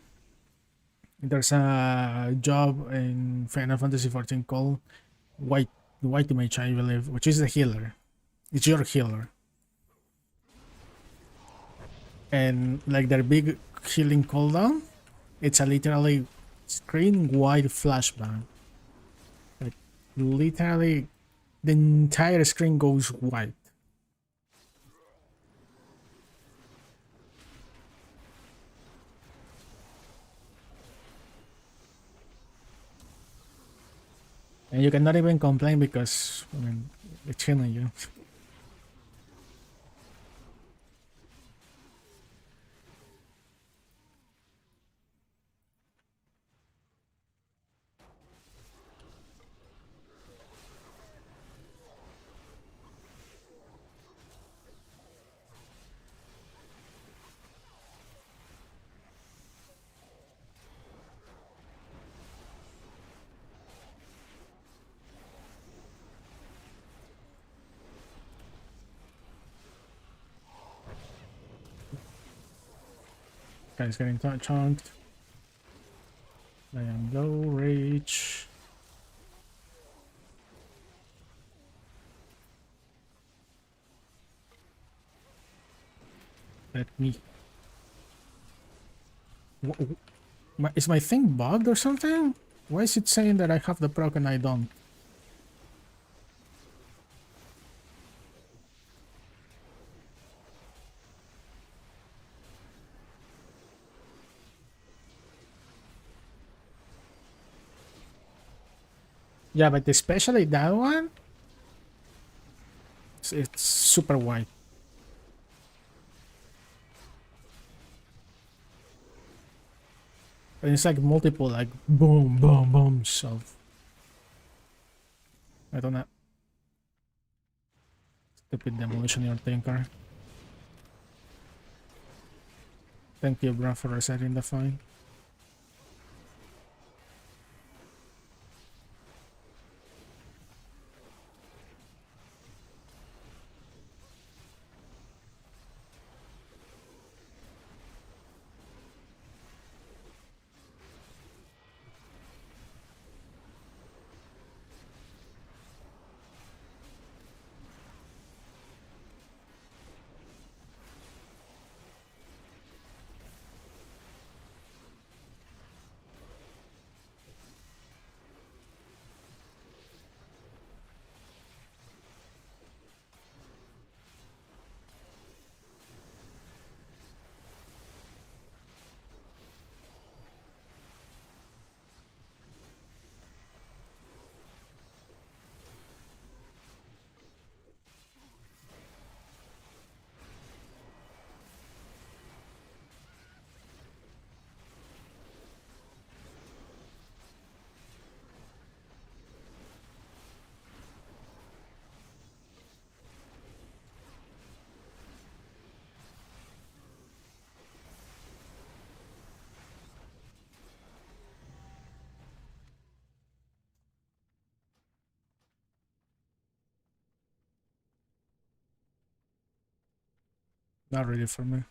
There's a job in Final Fantasy XIV called White Mage, I believe, which is the healer. It's your healer. And like their big healing cooldown, it's a literally screen wide flashbang. Like literally the entire screen goes white. And you cannot even complain because I mean it's healing you. Guy's getting chunked. I am low rage. Let me. Is my thing bugged or something? Why is it saying that I have the proc and I don't? Yeah, but especially that one, it's super white. And it's like multiple, like boom, boom, boom. So I don't know. Stupid demolition your thinker. Thank you, bro, for resetting the fine. Not really for me.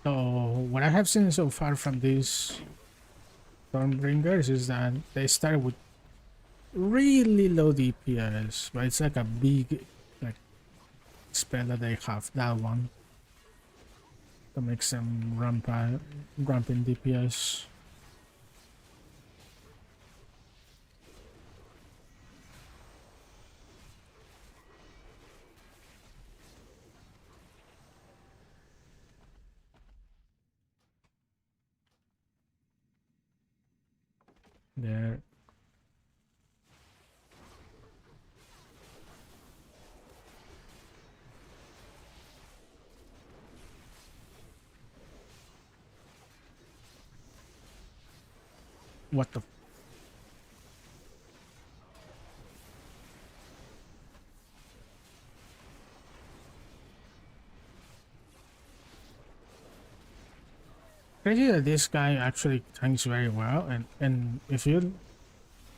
So what I have seen so far from these Stormbringers is that they start with really low DPS, but it's like a big like spell that they have, that one, to make them ramp in DPS. There. What the? Crazy that this guy actually tanks very well, and if you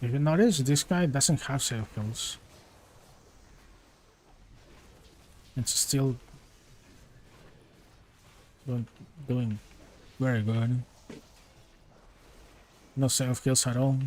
notice, this guy doesn't have save kills. It's still doing, doing very good. No save kills at all.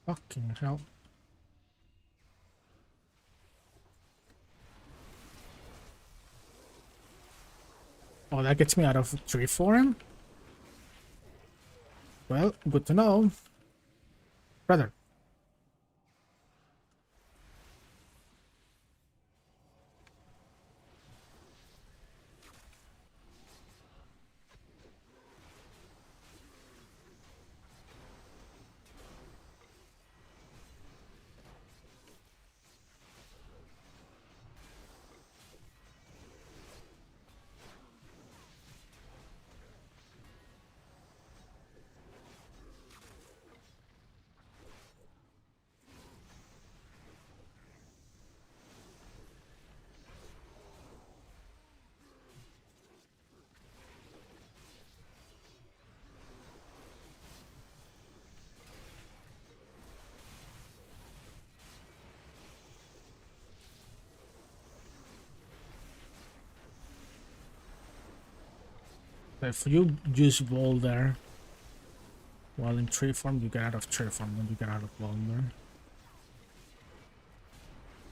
Fucking hell. Oh, that gets me out of 3 for him? Well, good to know. Brother. If you use wall there while in tree form, you get out of tree form when you get out of wall there.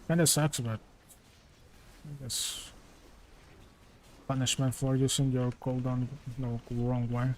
Kinda sucks, but I guess punishment for using your cooldown no wrong way.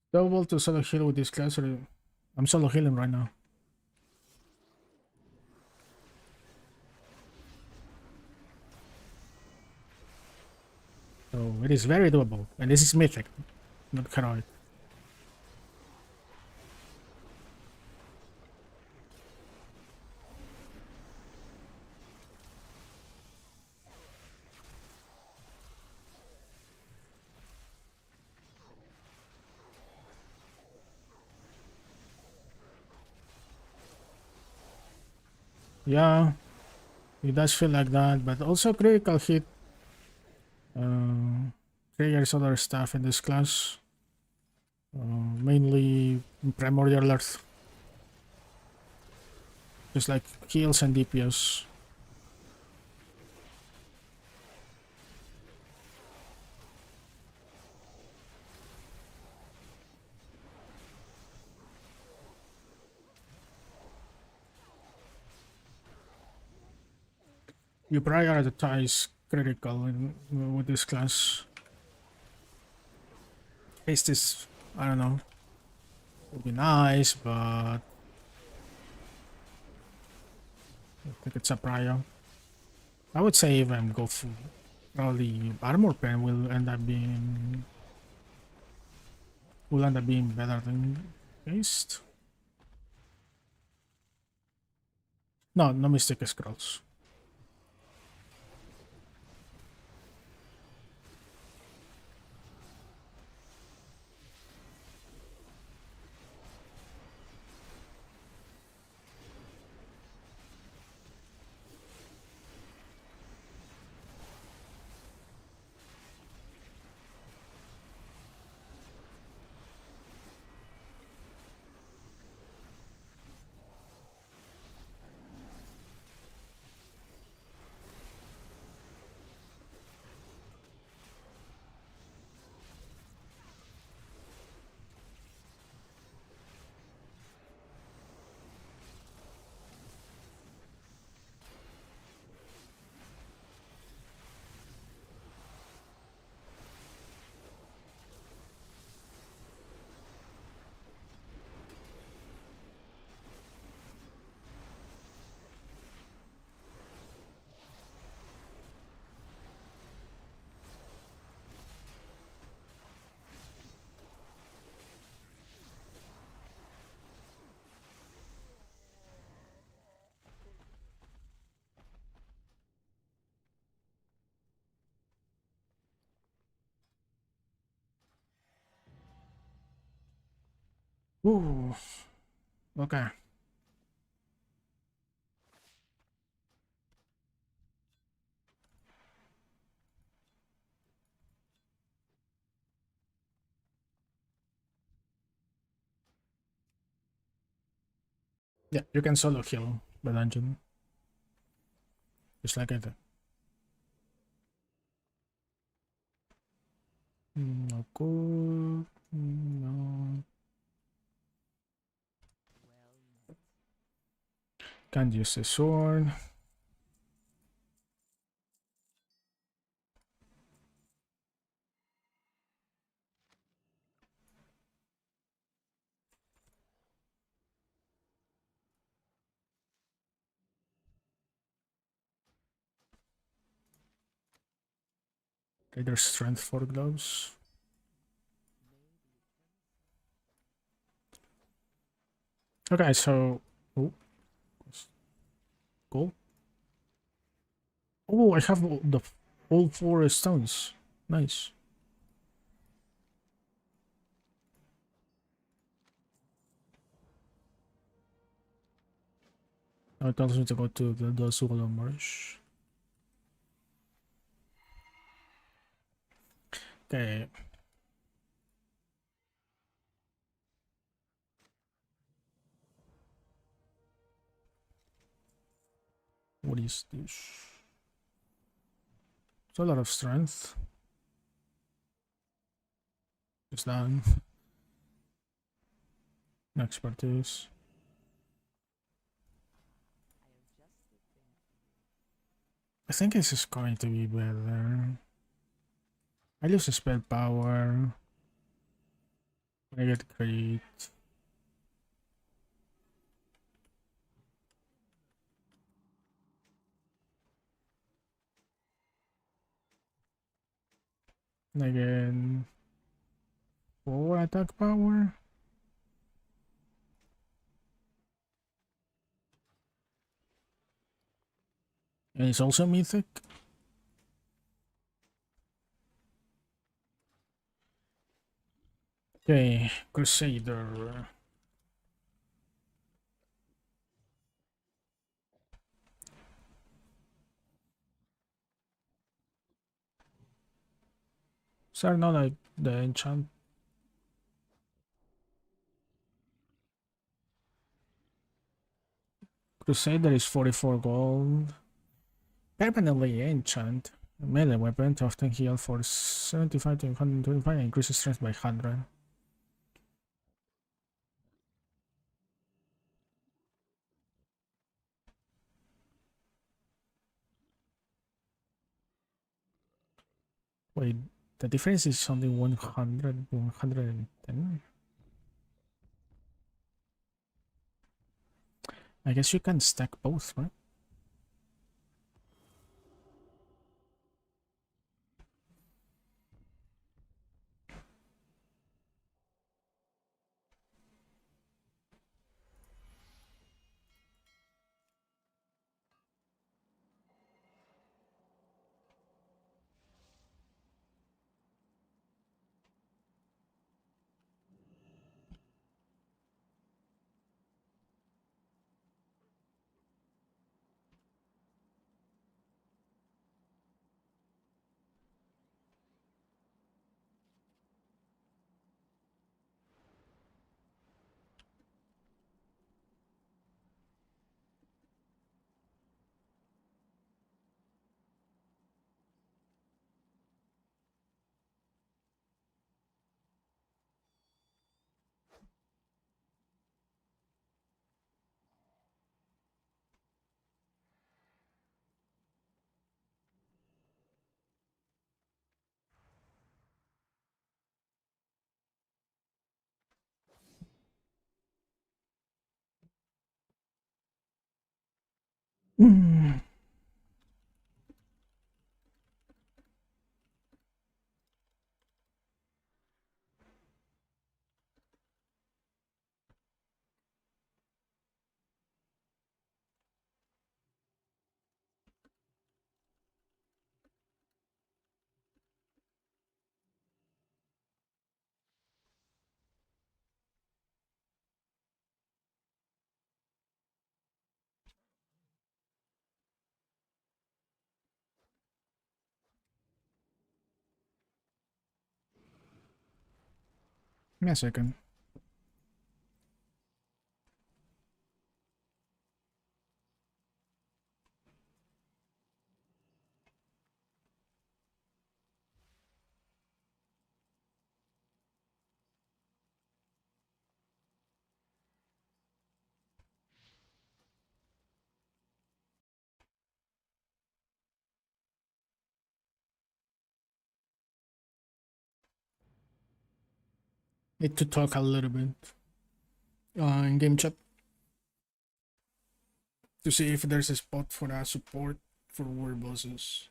Double to solo heal with this class, or I'm solo healing right now. So it is very doable, and this is mythic, not heroic. Yeah, it does feel like that, but also critical hit triggers other stuff in this class. Mainly Primordial Earth. Just like heals and DPS. You prioritize critical with this class. Haste is, I don't know, would be nice, but I think it's a prior. I would say even go for probably armor pen will end up being better than haste. No, no Mystic Scrolls. Ooh, okay. Yeah, you can solo heal the dungeon. Just like I did. No good. No. Can't use the sword. Okay, there's strength for gloves. Okay, so oh, Cool. Oh, I have all 4 stones. Nice. Now it tells me to go to the Solo Marsh. Okay. What is this? It's a lot of strength. It's done. Expertise. I think this is going to be better. I lose the spell power. I get great. Again, 4 attack power. And it's also mythic. Okay, Crusader. Sorry, not like the enchant. Crusader is 44 gold. Permanently enchant. Melee weapon to often heal for 75 to 125 and increases strength by 100. Wait, the difference is only 100 to 110? I guess you can stack both, right? Mm. Give me a second. Need to talk a little bit in game chat to see if there's a spot for a support for war bosses.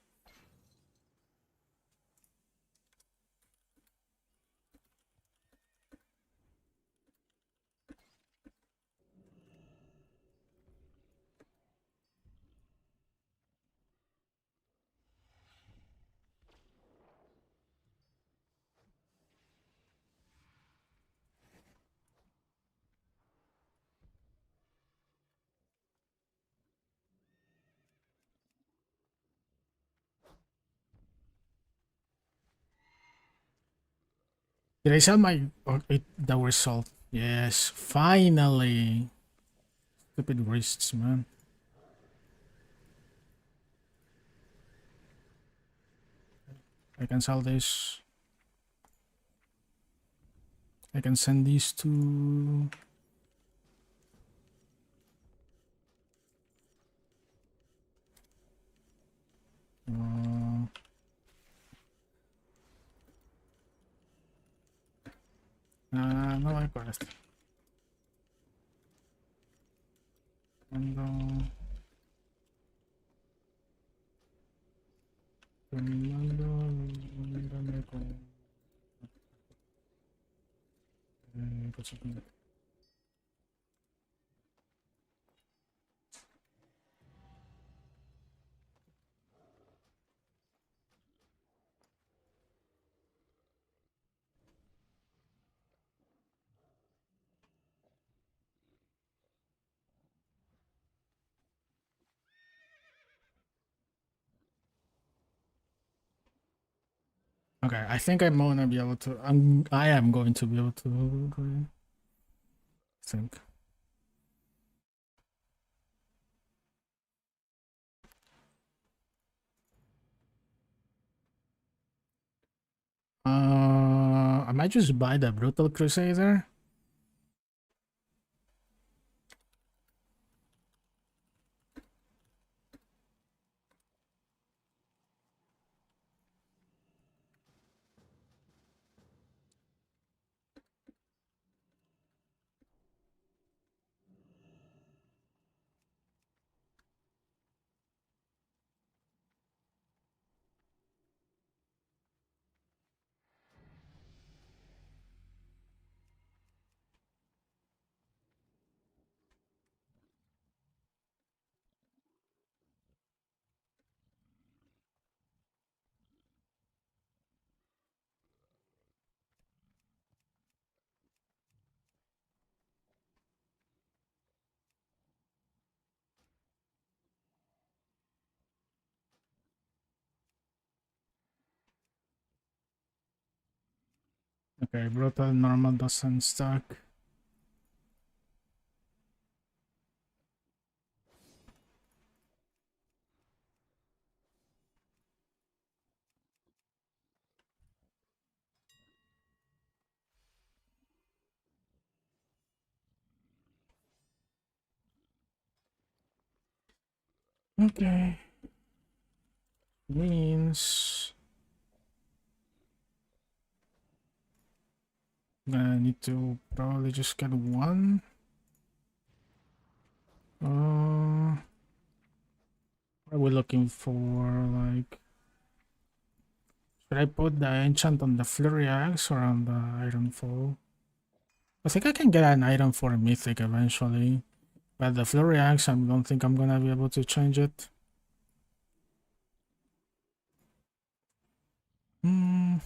Did I sell my the result? Yes, finally. Stupid wrists, man. I can sell this. I can send these to. No hay quest. Mando. Mándame con. Cosas. Okay, I think I'm gonna be able to. I am going to be able to go in. I think. I might just buy the Brutal Crusader. Okay, Brutal normal doesn't stack. Okay. Means I need to probably just get one. What are we looking for? Like, should I put the enchant on the Flurry Axe or on the Iron Fall? I think I can get an item for Mythic eventually, but the Flurry Axe, I don't think I'm gonna be able to change it. Hmm.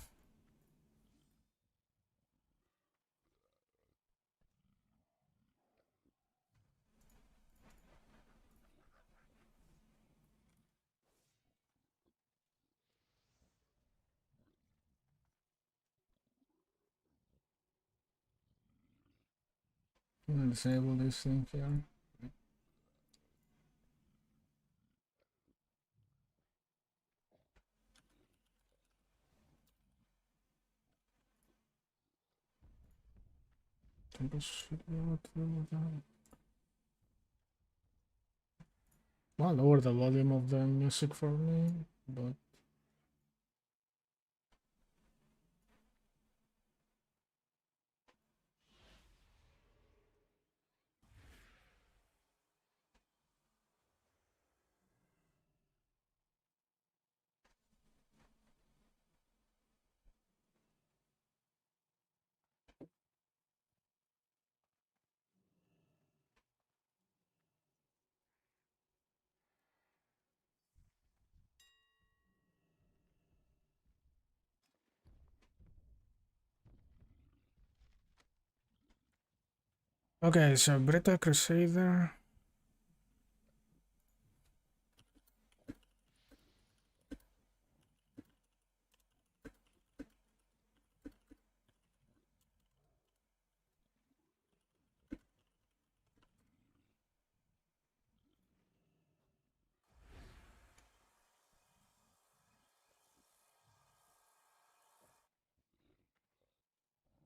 I'm gonna disable this thing here. I should be able to do that. I'll lower the volume of the music for me, but okay. So Brita Crusader.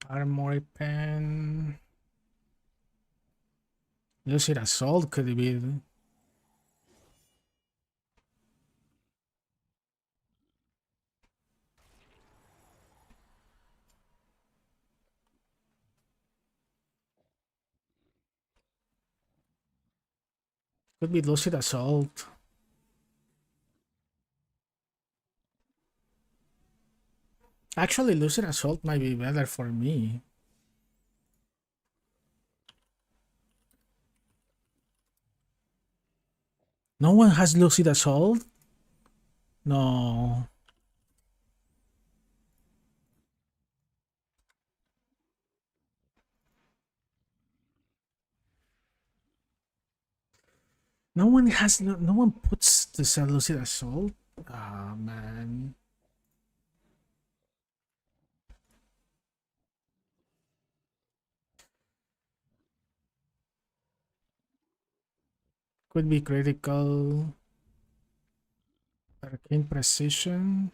Armory pen. Lucid Assault could be. Could be Lucid Assault. Actually, Lucid Assault might be better for me. No one has Lucid Assault? No. No one has, no one puts this Lucid Assault? Ah, man. Could be critical. Arcane Precision.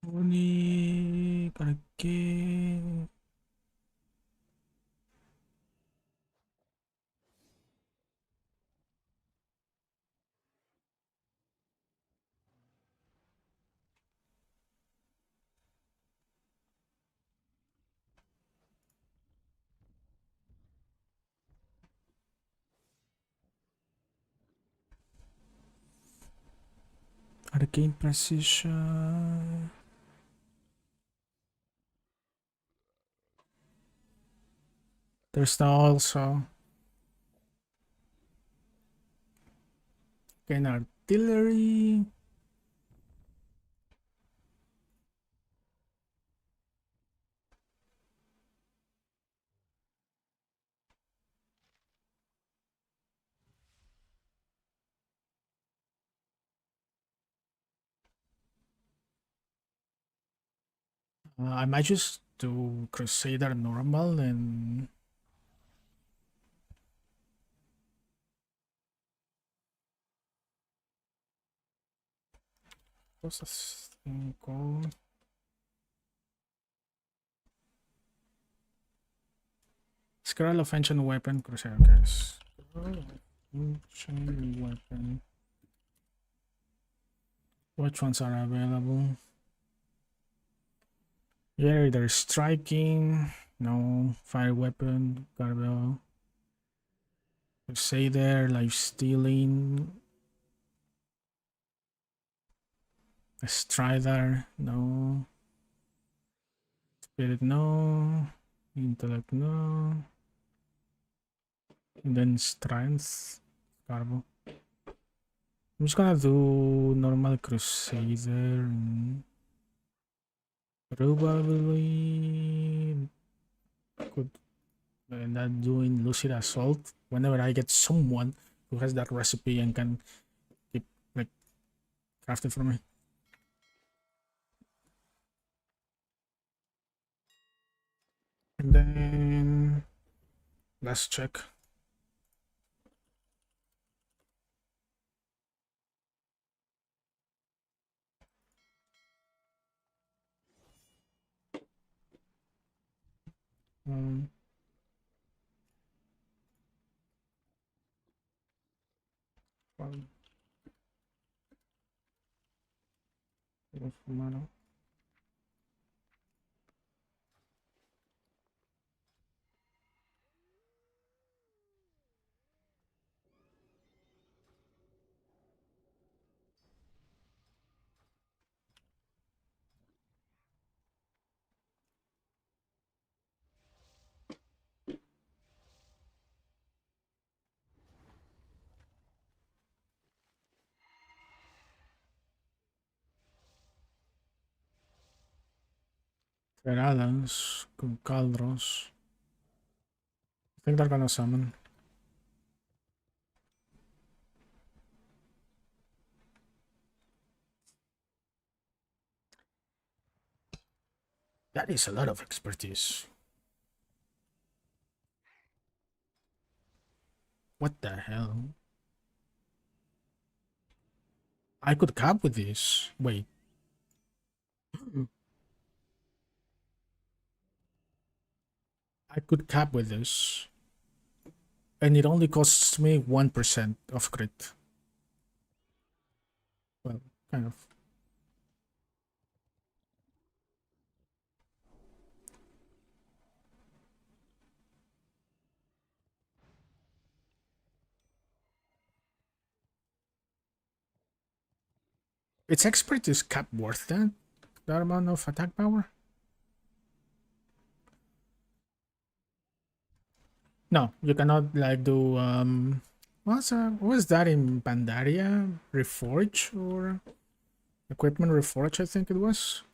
Unique Arcane. Arcane Precision. There's now also Arcane Artillery. I might just do Crusader normal and what's this thing called? Scroll of Ancient Weapon Crusader, guys. Scroll of Ancient Weapon. Which ones are available? Yeah, there's striking, no fire weapon, Garbel. Crusader, life stealing, a Strider, no. Spirit, no. Intellect, no. And then strength, Garbo. I'm just gonna do normal Crusader and probably could end up doing Lucid Assault whenever I get someone who has that recipe and can keep like crafted for me. And then let's check. Um, well, Terradans con Caldros. I think they're gonna summon. That is a lot of expertise. What the hell? I could cap with this. Wait. I could cap with this. And it only costs me 1% of crit. Well, kind of. Its expert is cap worth that amount of attack power? No, you cannot like do what was that in Pandaria? Reforge or equipment reforge, I think it was.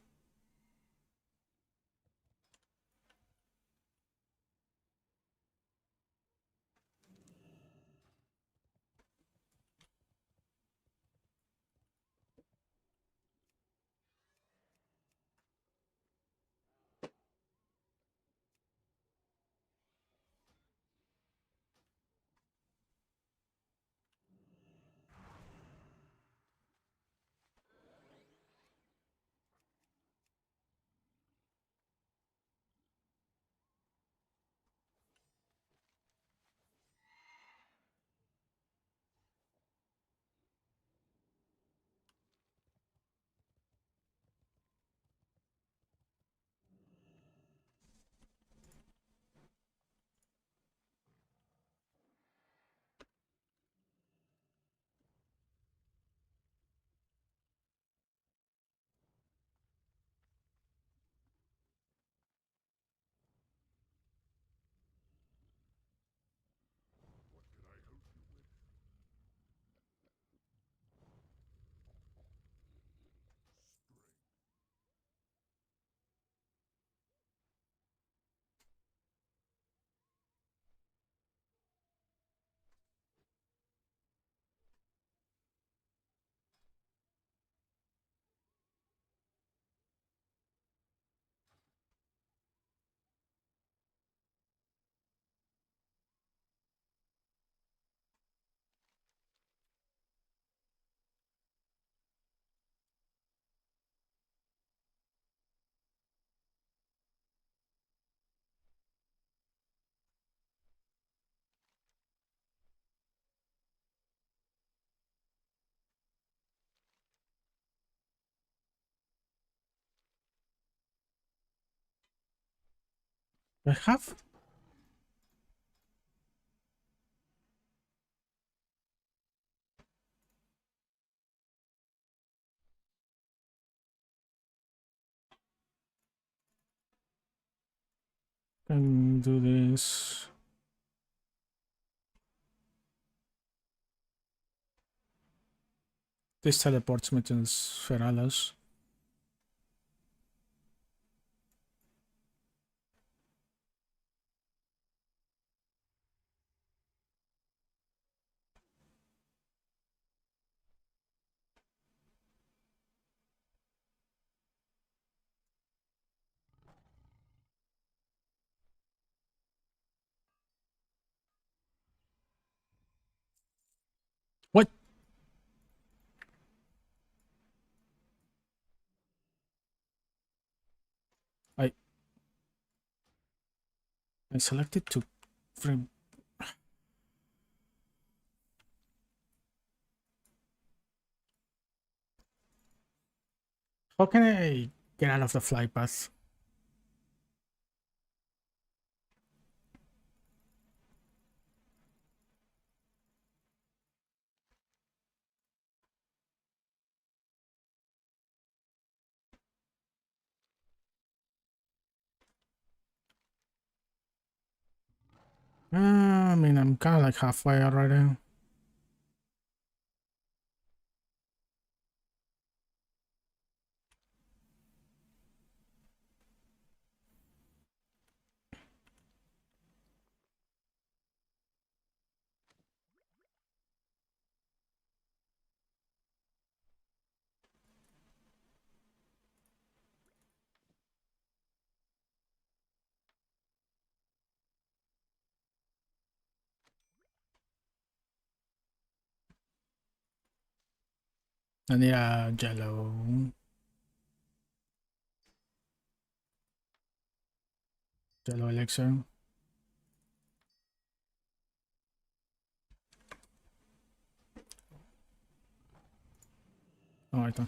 I have can do this. This teleports me to Feralas. What? I I selected to frame. How can I get out of the fly path? I mean, I'm kind of like halfway already. I need a jello. Jello elixir. Oh, ito.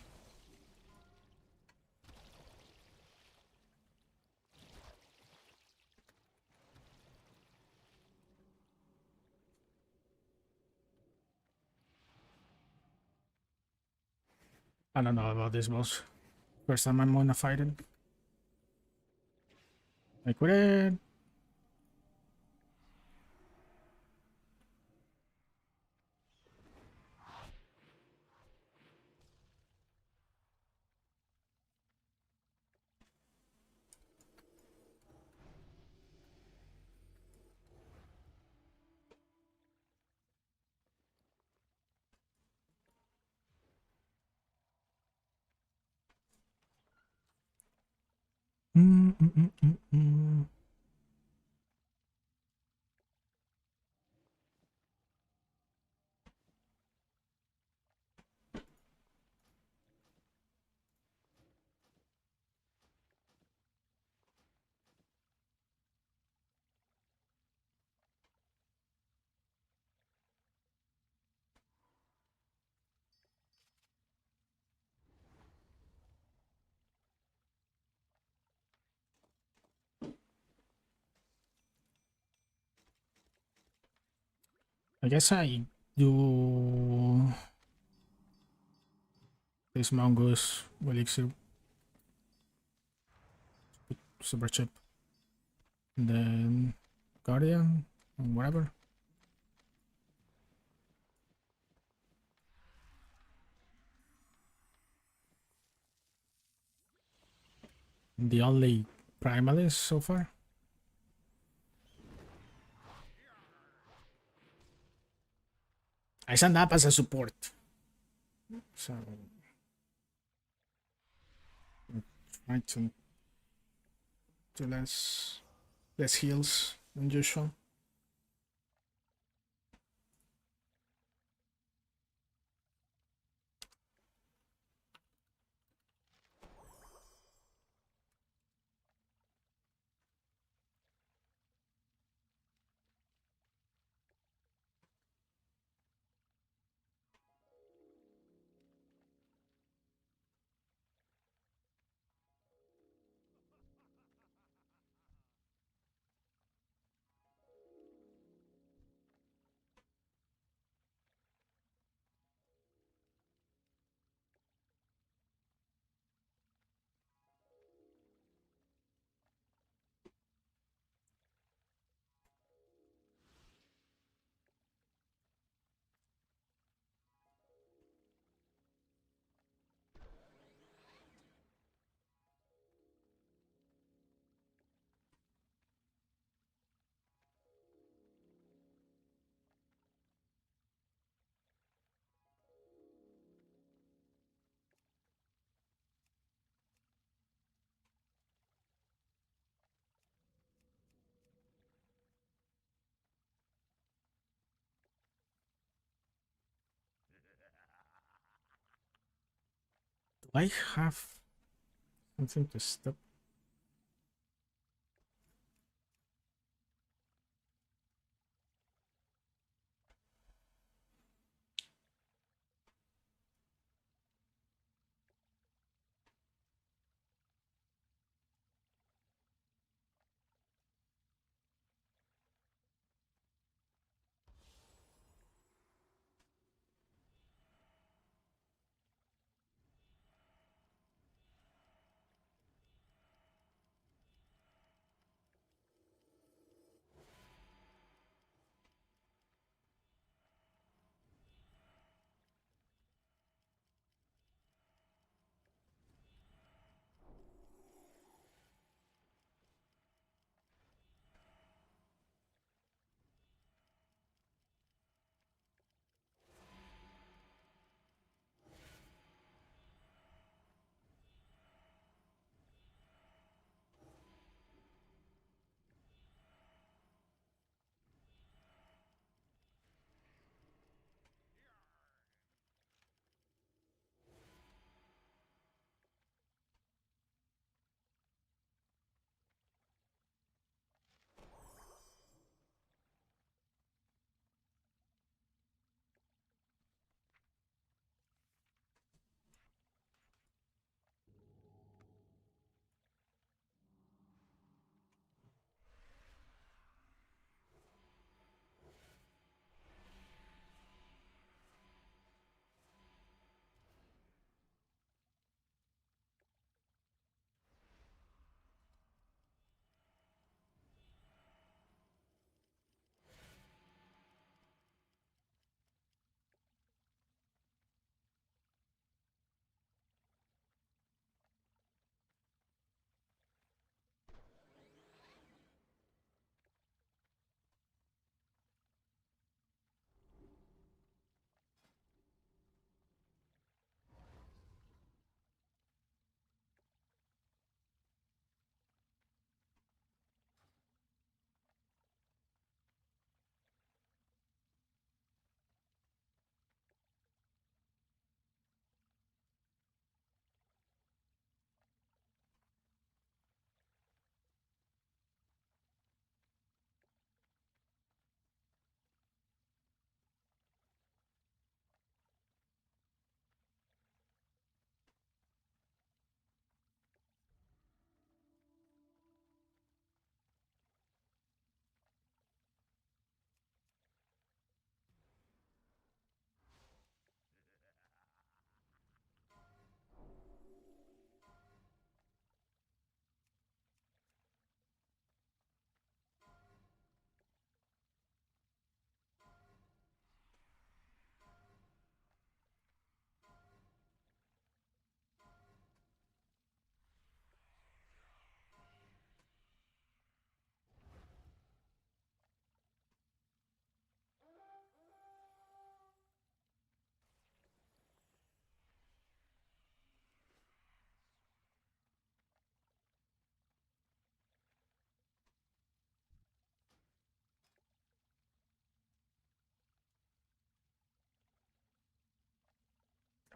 I don't know about this boss. First time I'm gonna fight it. I quit. Mm, mm, mm, mm, mm. I guess I do this mongoose elixir super chip. And then guardian and whatever. The only primalist so far. I signed up as a support. So try to do less heals than usual. Do I have something to stop?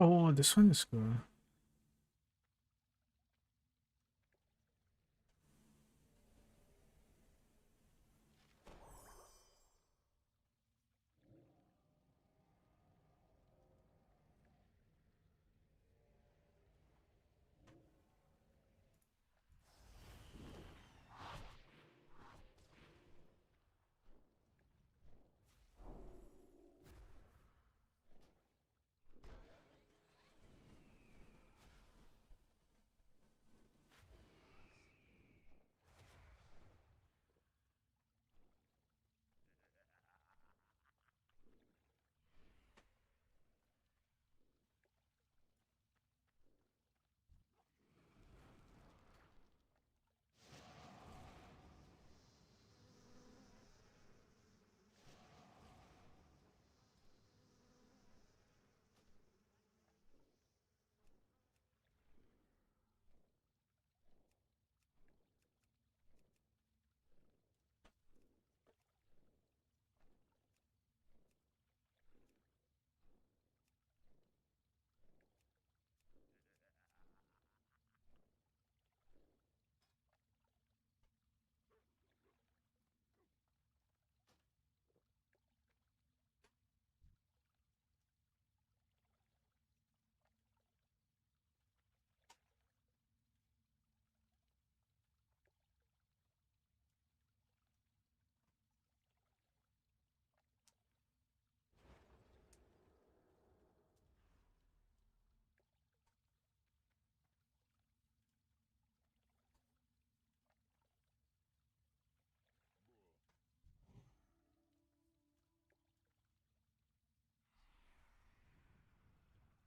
Oh, this one is good.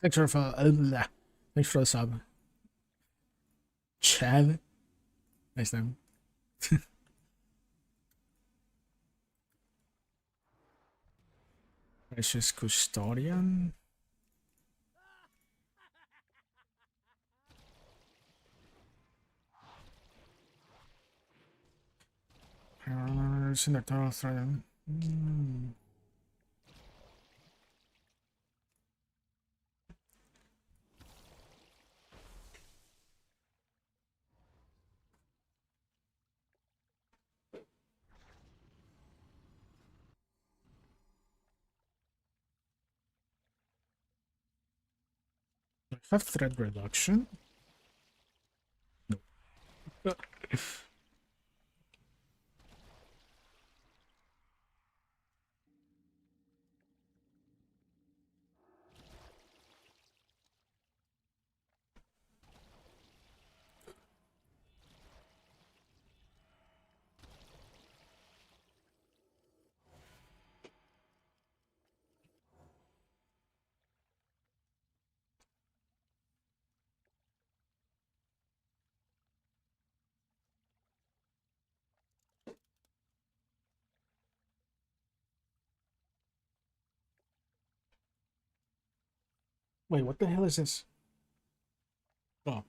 Thanks for the sub. Chad. Nice name. Precious Custodian. In the total threat. Have threat reduction. No. Wait, what the hell is this? Oh.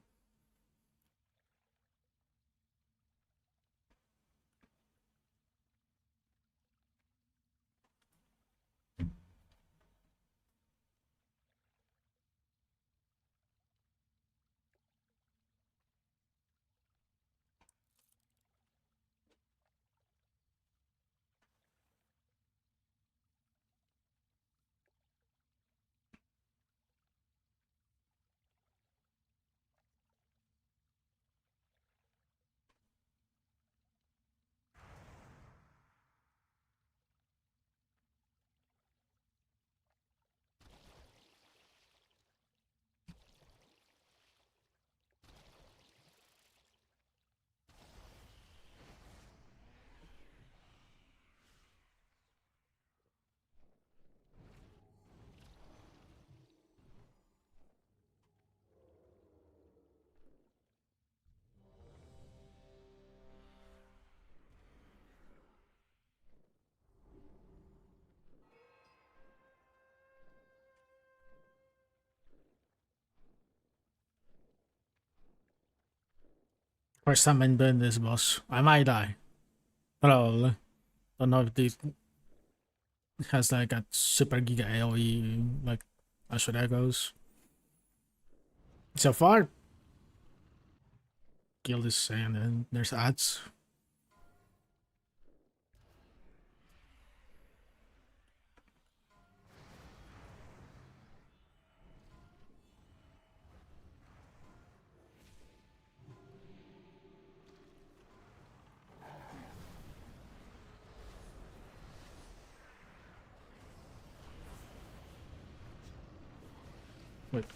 First time I'm doing this, boss. I might die. Probably. Don't know if this has like a super giga AoE like Ashura goes. So far, kill this and then there's ads. Wait.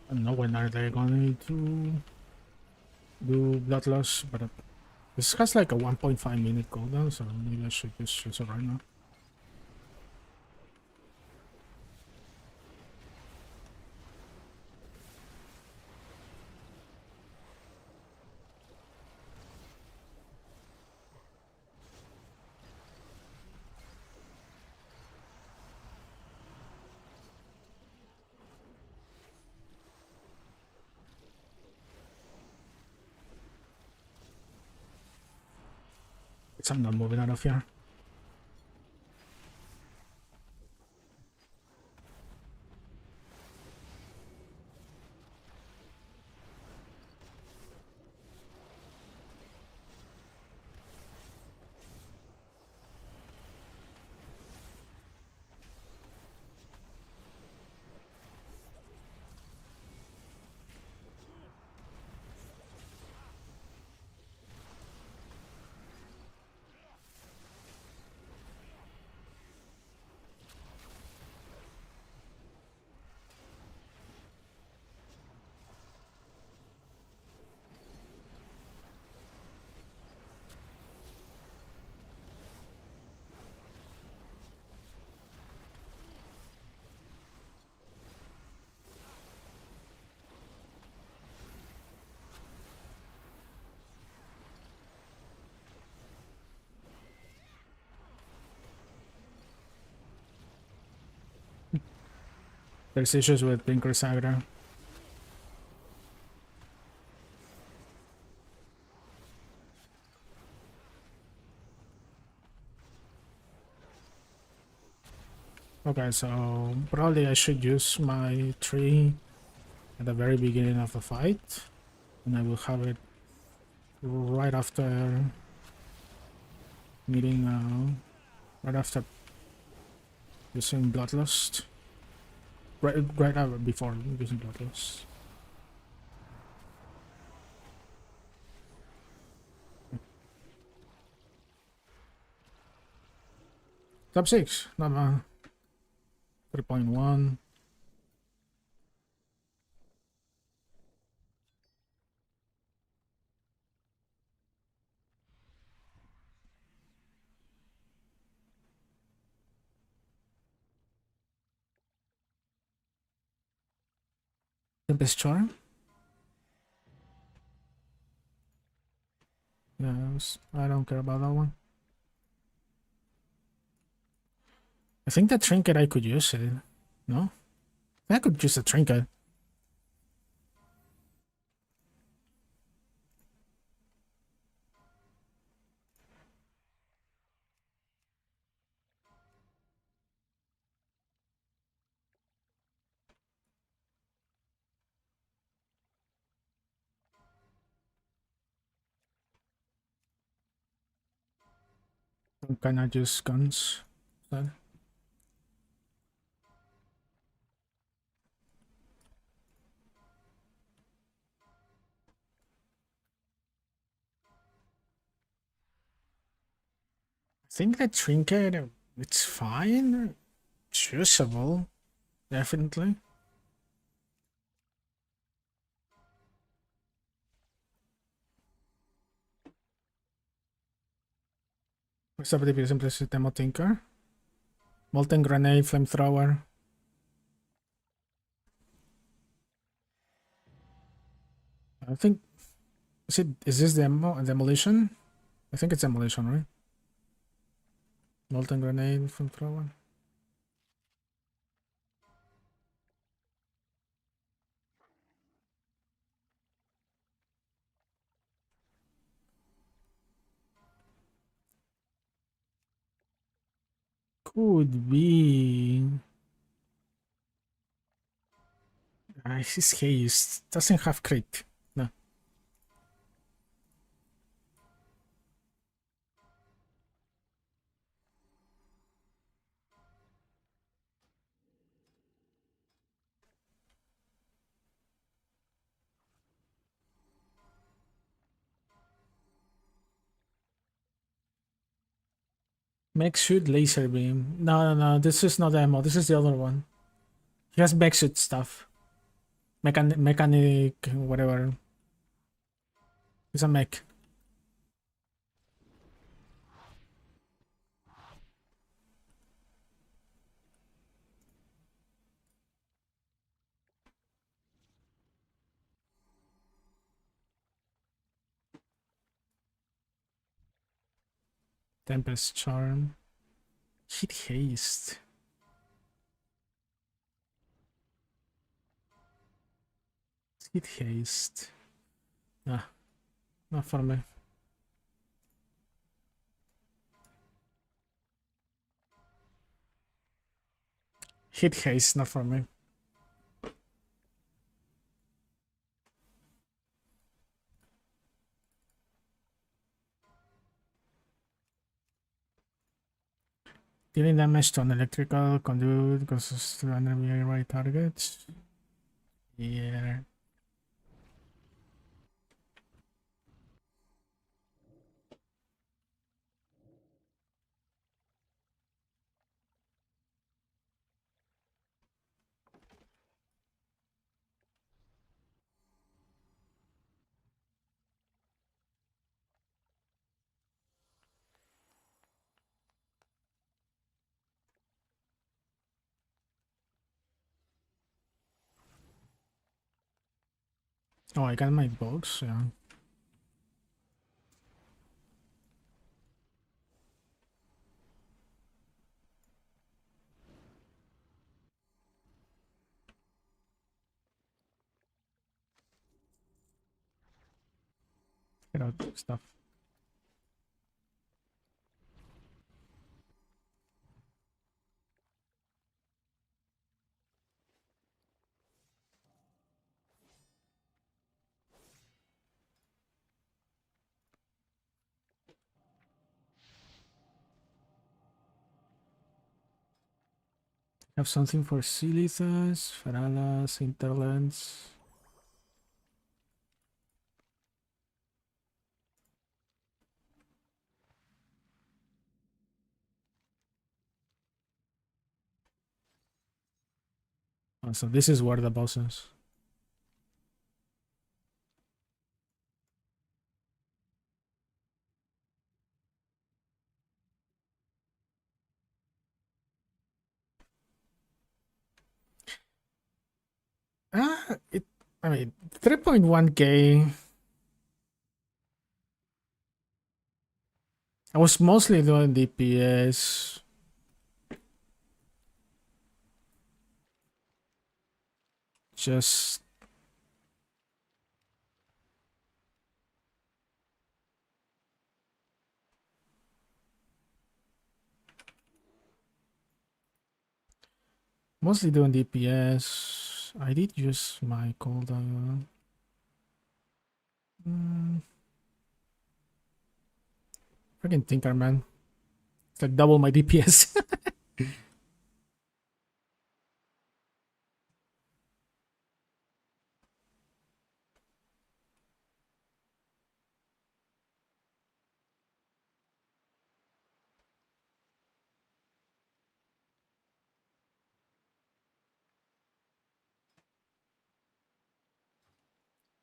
I don't know when are they going to do Bloodlust, but this has like a 1.5 minute cooldown, so maybe I should just choose it right now. I'm not moving out of here. There's issues with Pinker Sagra. Okay, so probably I should use my tree at the very beginning of the fight, and I will have it right after meeting, right after using Bloodlust. Right after, before using Bloodlust. Top 6, not bad. 3.1. Tempest Charm. Yeah. I don't care about that one. I think that trinket I could use it. No? I could use a trinket. Can I use guns? Then? I think that trinket, it's fine. It's usable. Definitely. What's up with the simplicity demo tinker? Molten grenade, flamethrower. I think is this demolition? I think it's demolition, right? Molten grenade, flamethrower. Could be. His haste doesn't have crit. No. Mech suit, laser beam. No. This is not ammo. This is the other one. He has mech suit stuff. Mechanic, whatever. He's a mech. Tempest charm. Hit haste. Hit haste. Nah, not for me. Hit haste, not for me. Dealing damage to an electrical conduit causes to enemy right targets. Yeah. Oh, I got my box, yeah. Get out stuff. Have something for Silithas, Feralas, Interlands. Oh, so this is where the boss is. I mean, 3.1k. I was mostly doing DPS. Just mostly doing DPS. I did use my cooldown. Freaking Tinker, man. It's like double my DPS.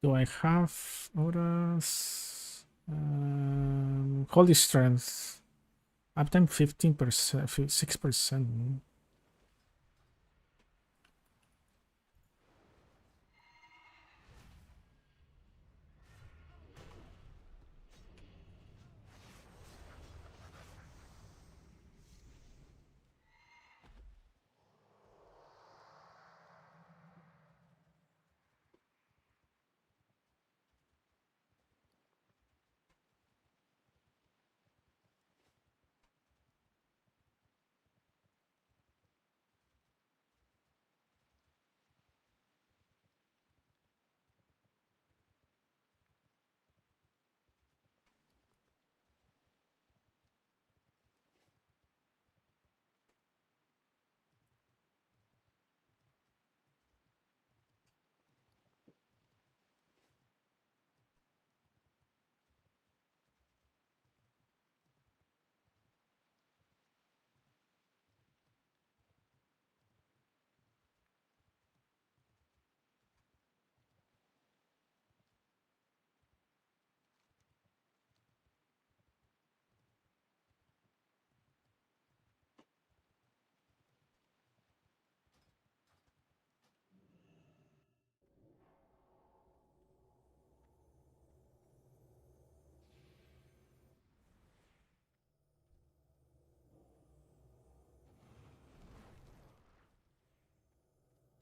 Do I have auras? Holy Strength. Uptime 15%, 6%.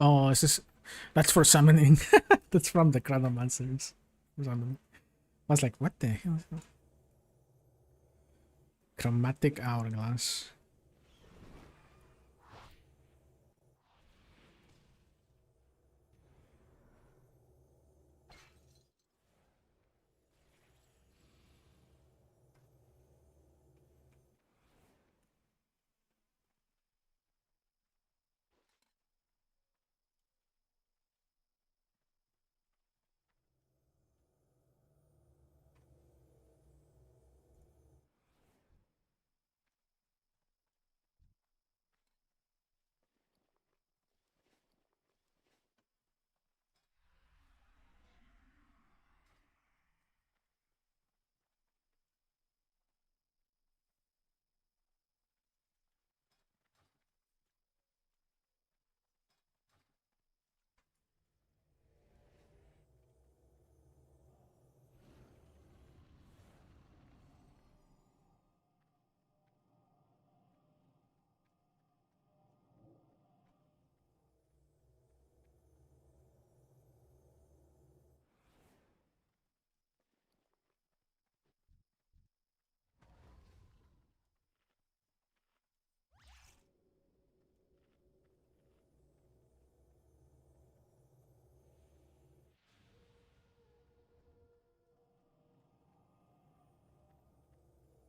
Oh, that's for summoning. That's from the Chronomancers. For summoning. I was like, what the hell? Chromatic Hourglass.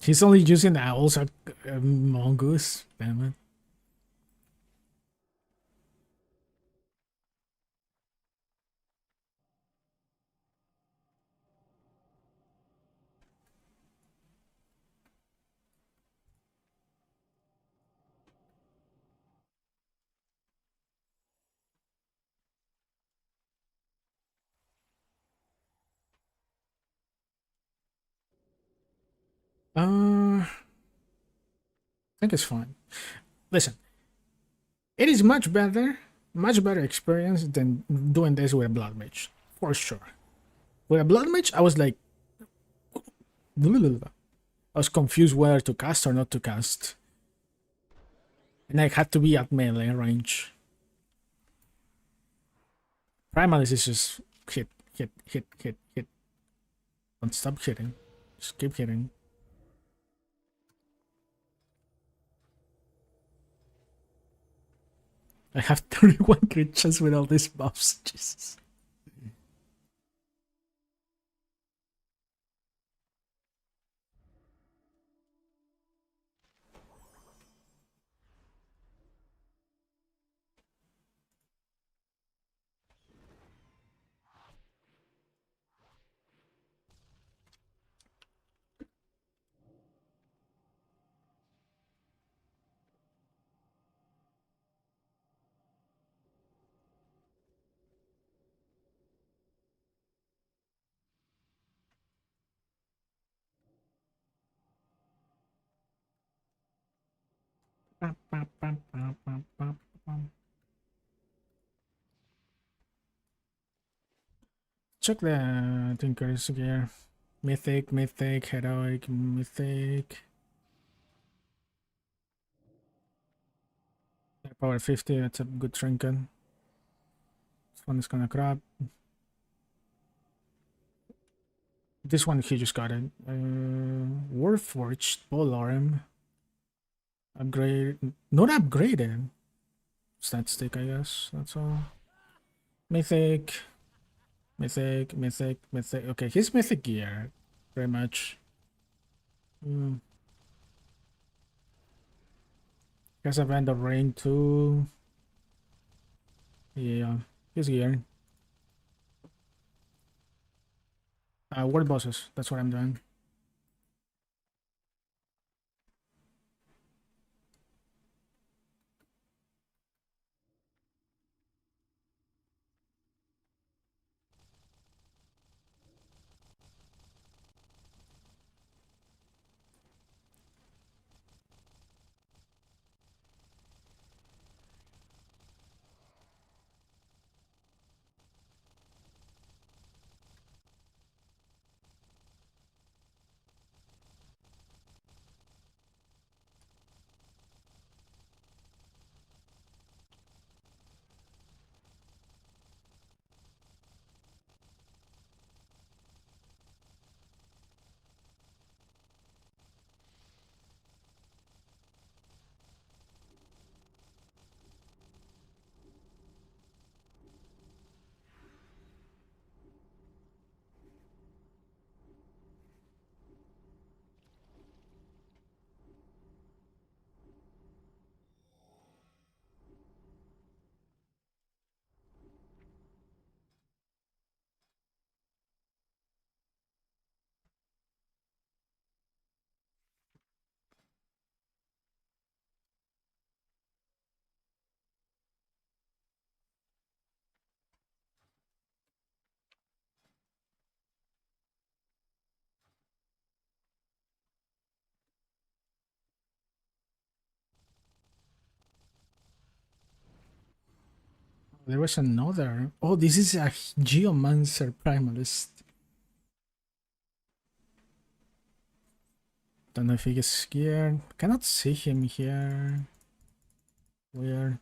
He's only using owls or mongoose. Damn it. I think it's fine. Listen, it is much better experience than doing this with a blood mage, for sure. With a blood mage, I was like, I was confused whether to cast or not to cast. And I had to be at melee range. Primalist is just hit, hit, hit, hit, hit. Don't stop hitting. Just keep hitting. I have 31 crit chance with all these buffs. Jesus. Check the Tinker's gear. Mythic, Mythic, Heroic, Mythic. Power 50, that's a good trinket. This one is gonna grab. This one, he just got it. Warforged Polearm. Upgrade. Not upgraded. Stat stick, I guess. That's all. Mythic. Mythic, Mythic, Mythic. Okay, he's Mythic gear. Very much. Hmm. He has a Band of Rain too. Yeah, he's gear. World bosses. That's what I'm doing. There was another. Oh, this is a Geomancer Primalist. Don't know if he gets scared. Cannot see him here. Weird.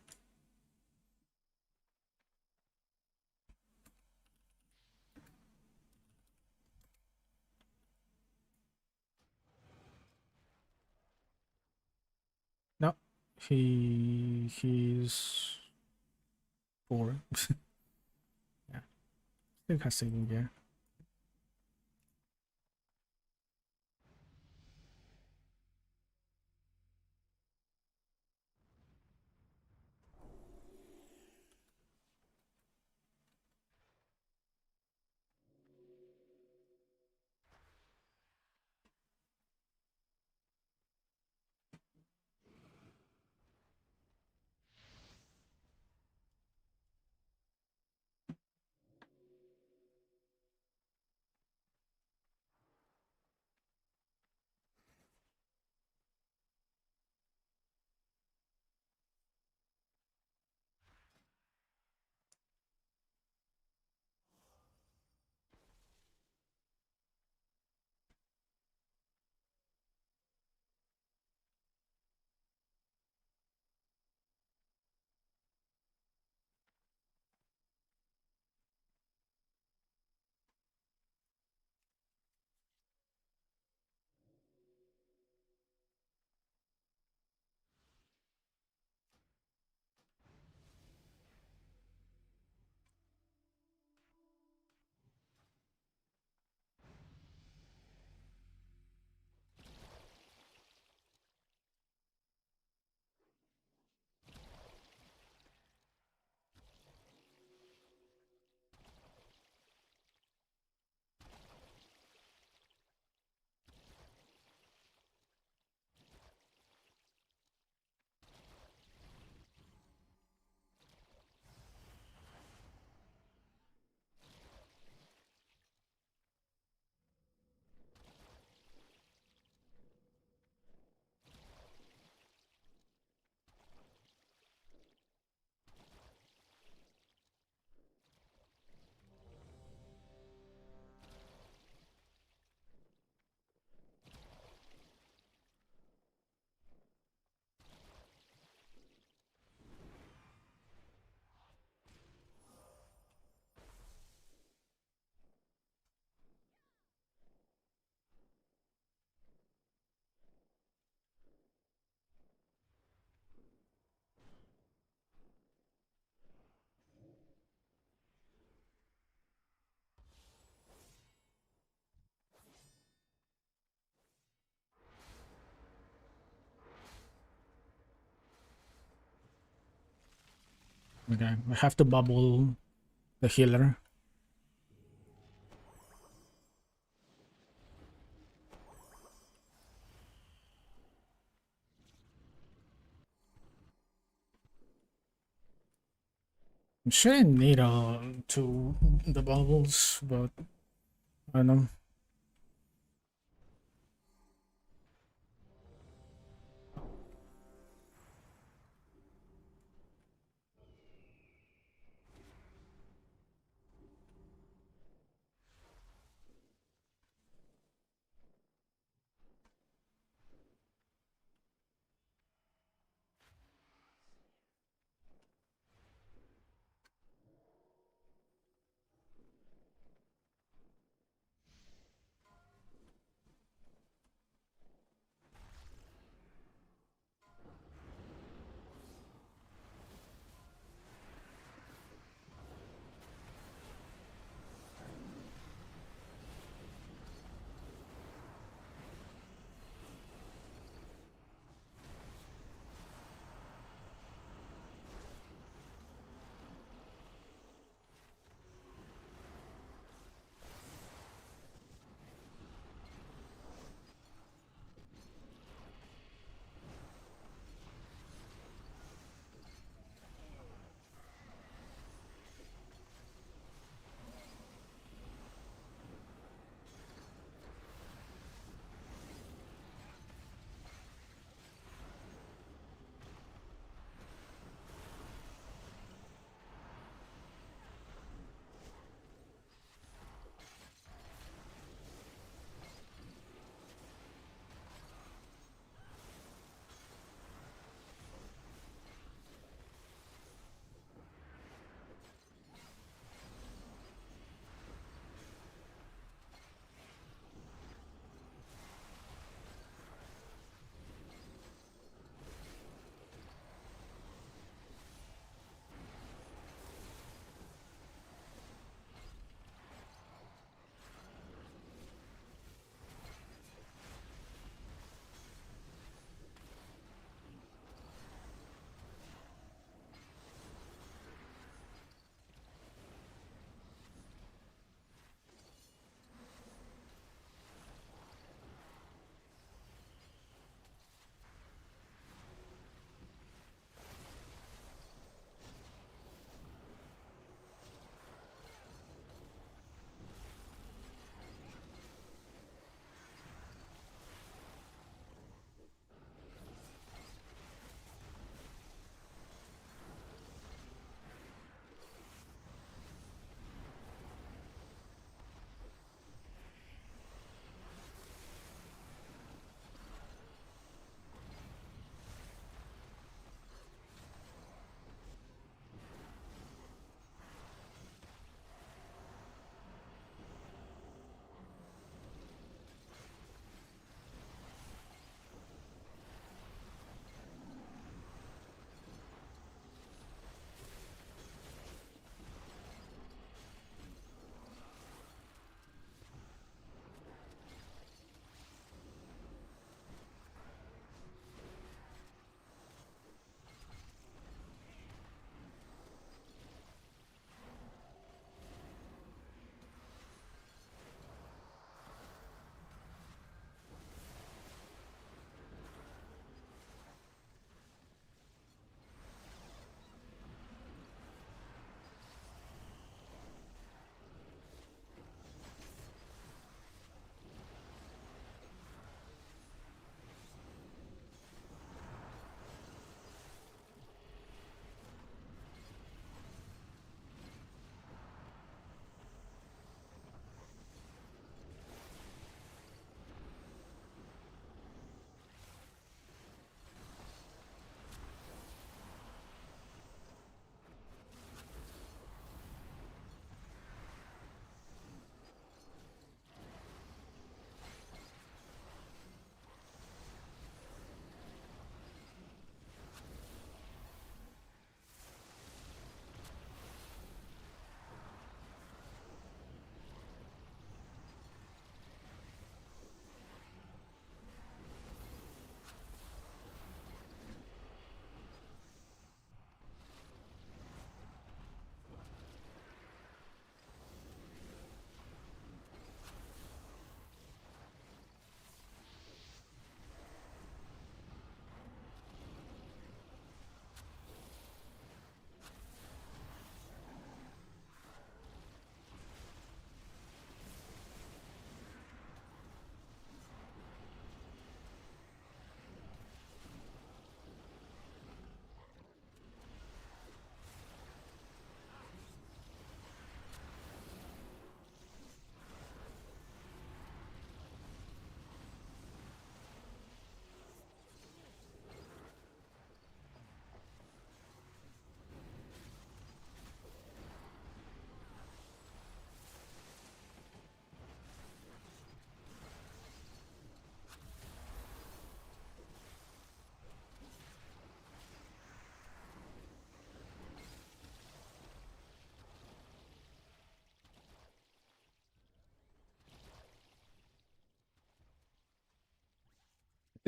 No, he's poor. Yeah, still has saving gear. Okay, I have to bubble the healer. I'm sure I need to the bubbles, but I don't know.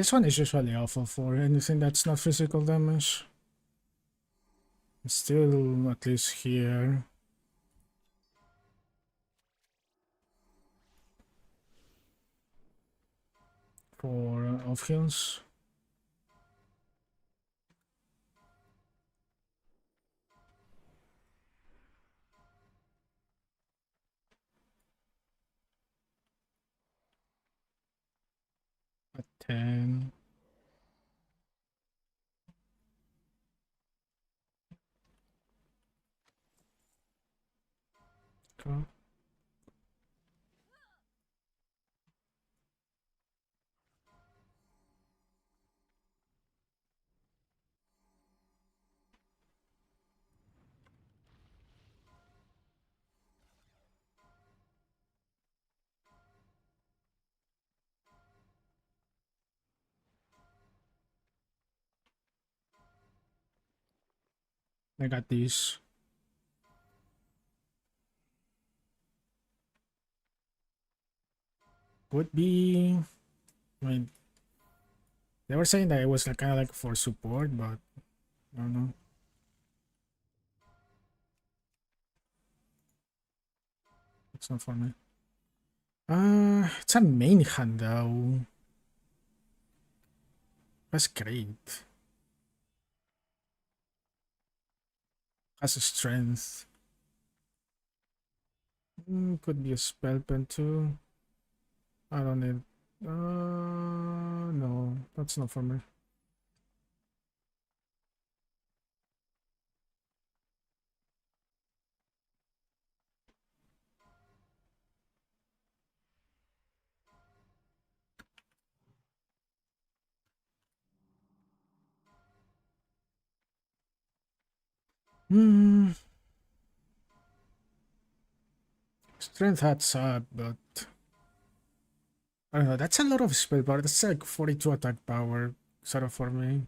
This one is usually awful for anything that's not physical damage. Still at least here. For off heals. At 10. Go. I got these. Would be. I mean, they were saying that it was like, kind of like for support, but I don't know. It's not for me. It's a main hand though. That's great. Has a strength. Could be a spell pen too. I don't need. No, that's not for me. Hmm. Strength hats up, but I don't know. That's a lot of spell power. That's like 42 attack power, sort of for me.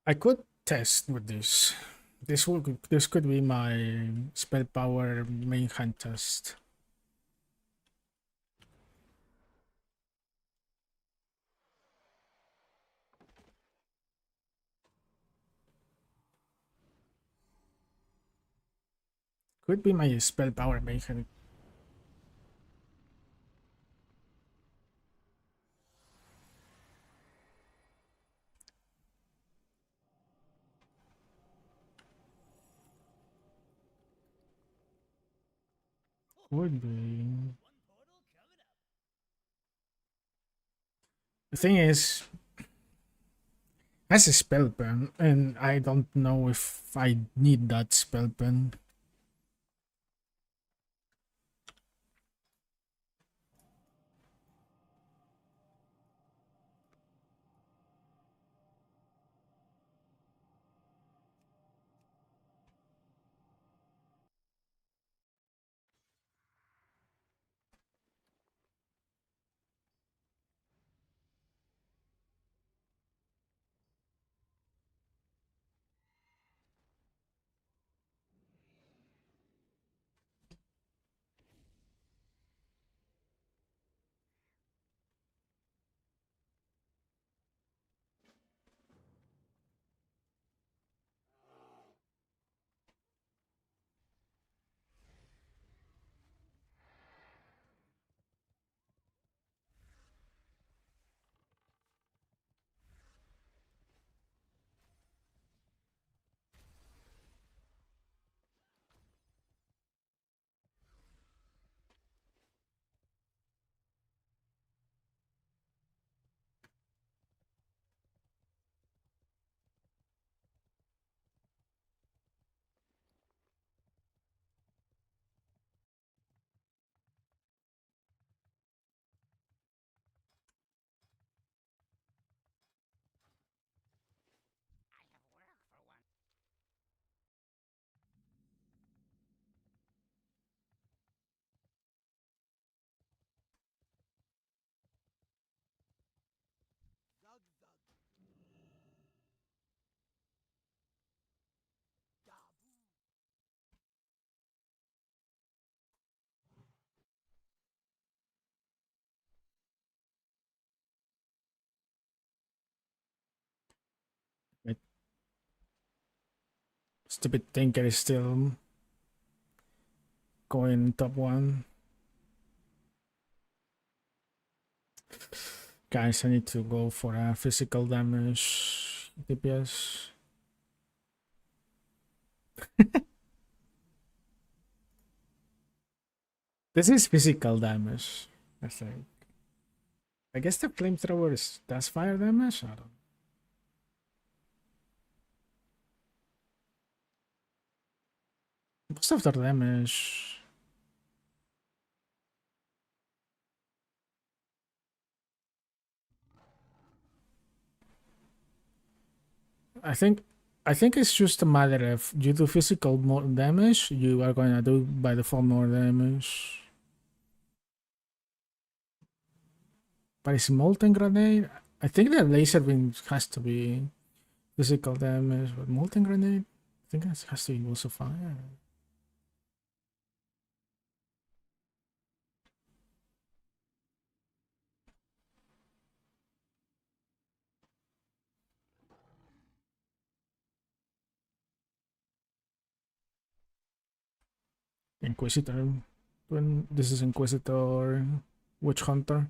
I could test with this. This could be my spell power main hand test. Could be my spell power main hand. Could be. The thing is, has a spell pen, and I don't know if I need that spell pen. Stupid Tinker is still going top one. Guys, I need to go for a physical damage DPS. This is physical damage, I think. I guess the flamethrower does fire damage? I don't know. Most of the damage. I think it's just a matter of you do physical more damage, you are gonna do by default more damage. But it's molten grenade. I think that laser beam has to be physical damage, but molten grenade, I think it has to be also fire. Inquisitor. When this is Inquisitor, Witch Hunter.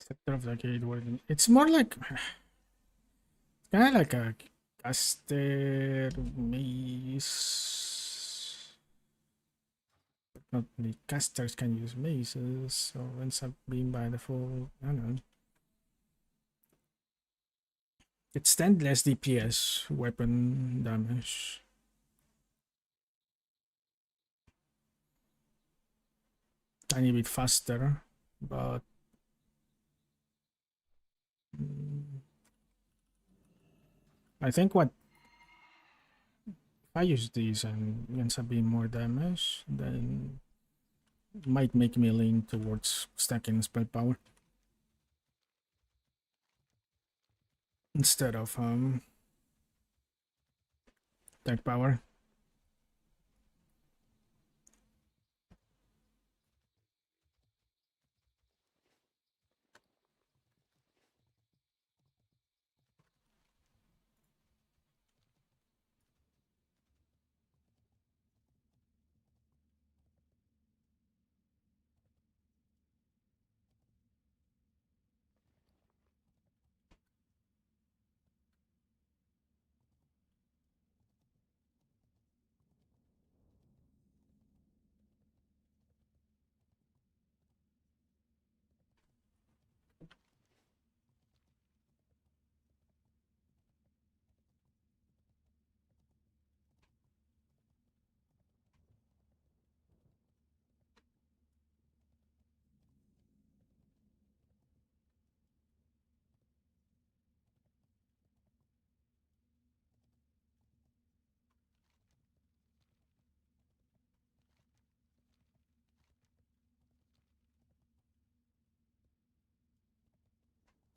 Scepter of the Gate Warden. It's more like kind of like a caster mace. But not the casters can use maces, so ends up being by default. I don't know. It's 10 less DPS weapon damage. Tiny bit faster, but I think what if I use these and ends up being more damage, then it might make me lean towards stacking spell power instead of tech power.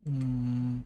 Mm,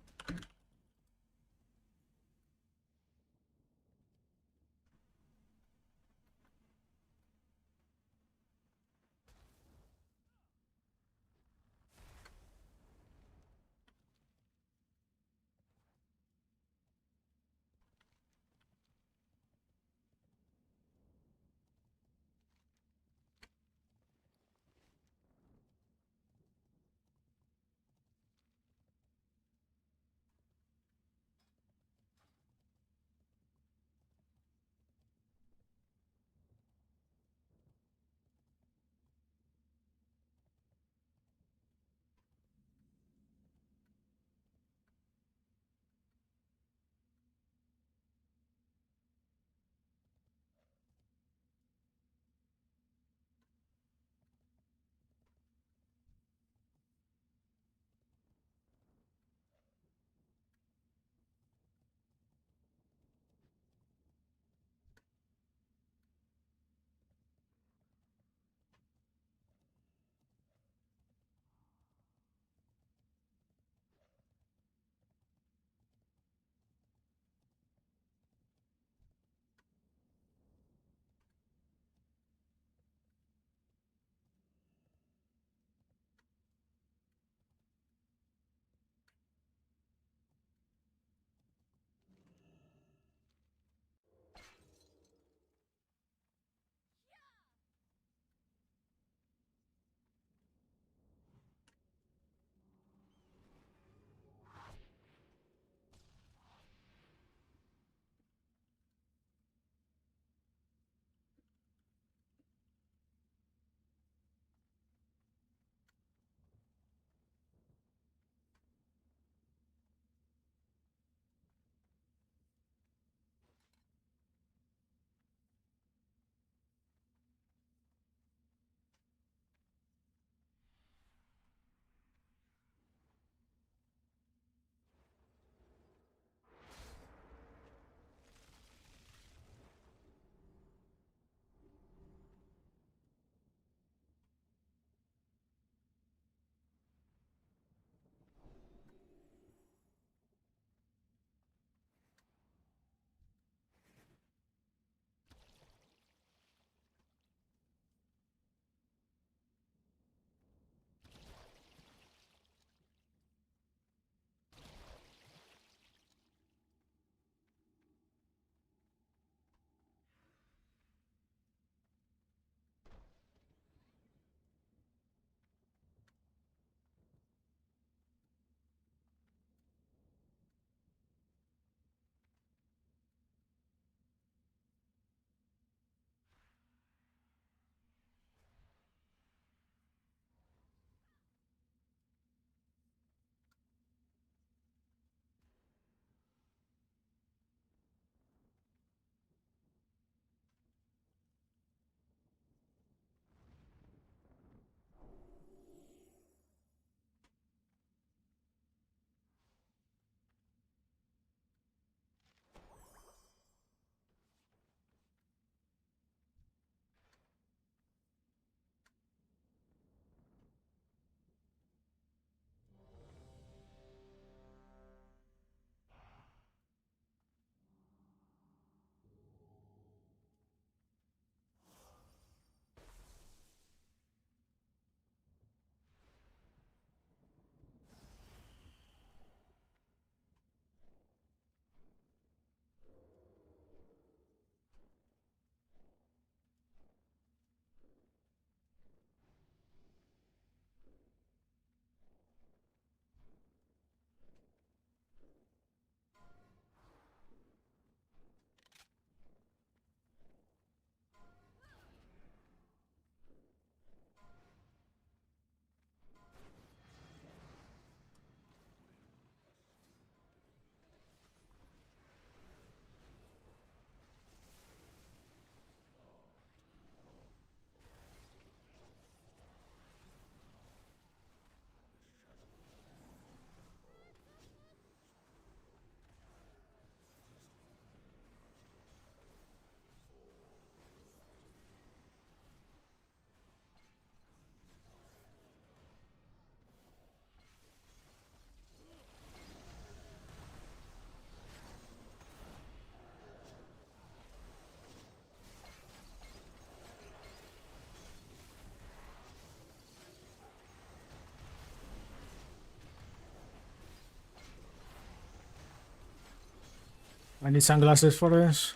I need sunglasses for this.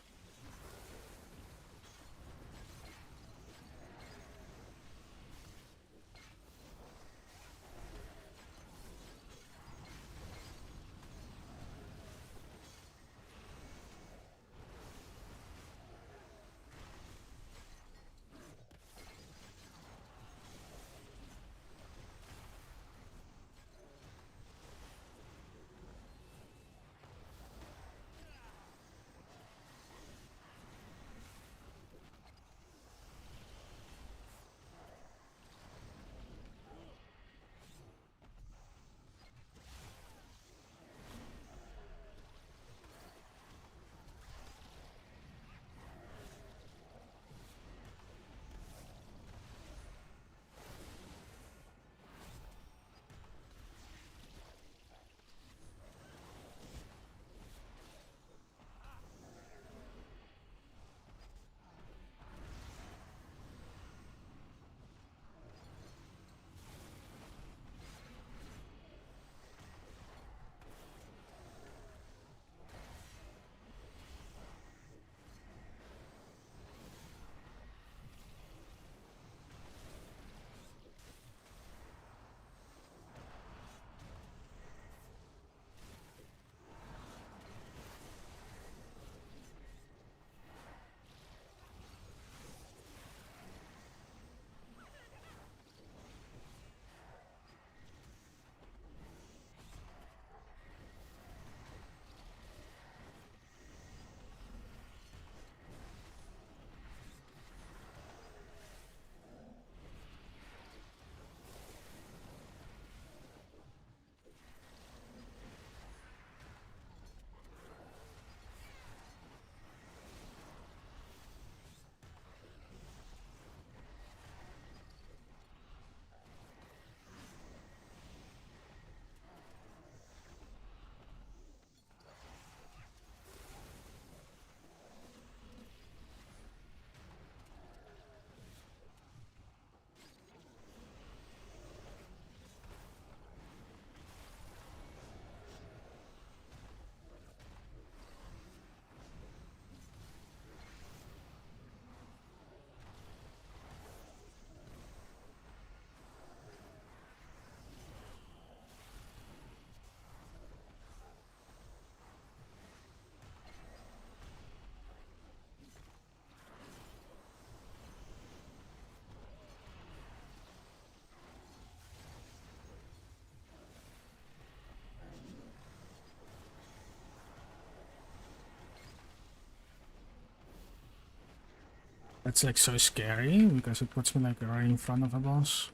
That's like so scary because it puts me like right in front of a boss.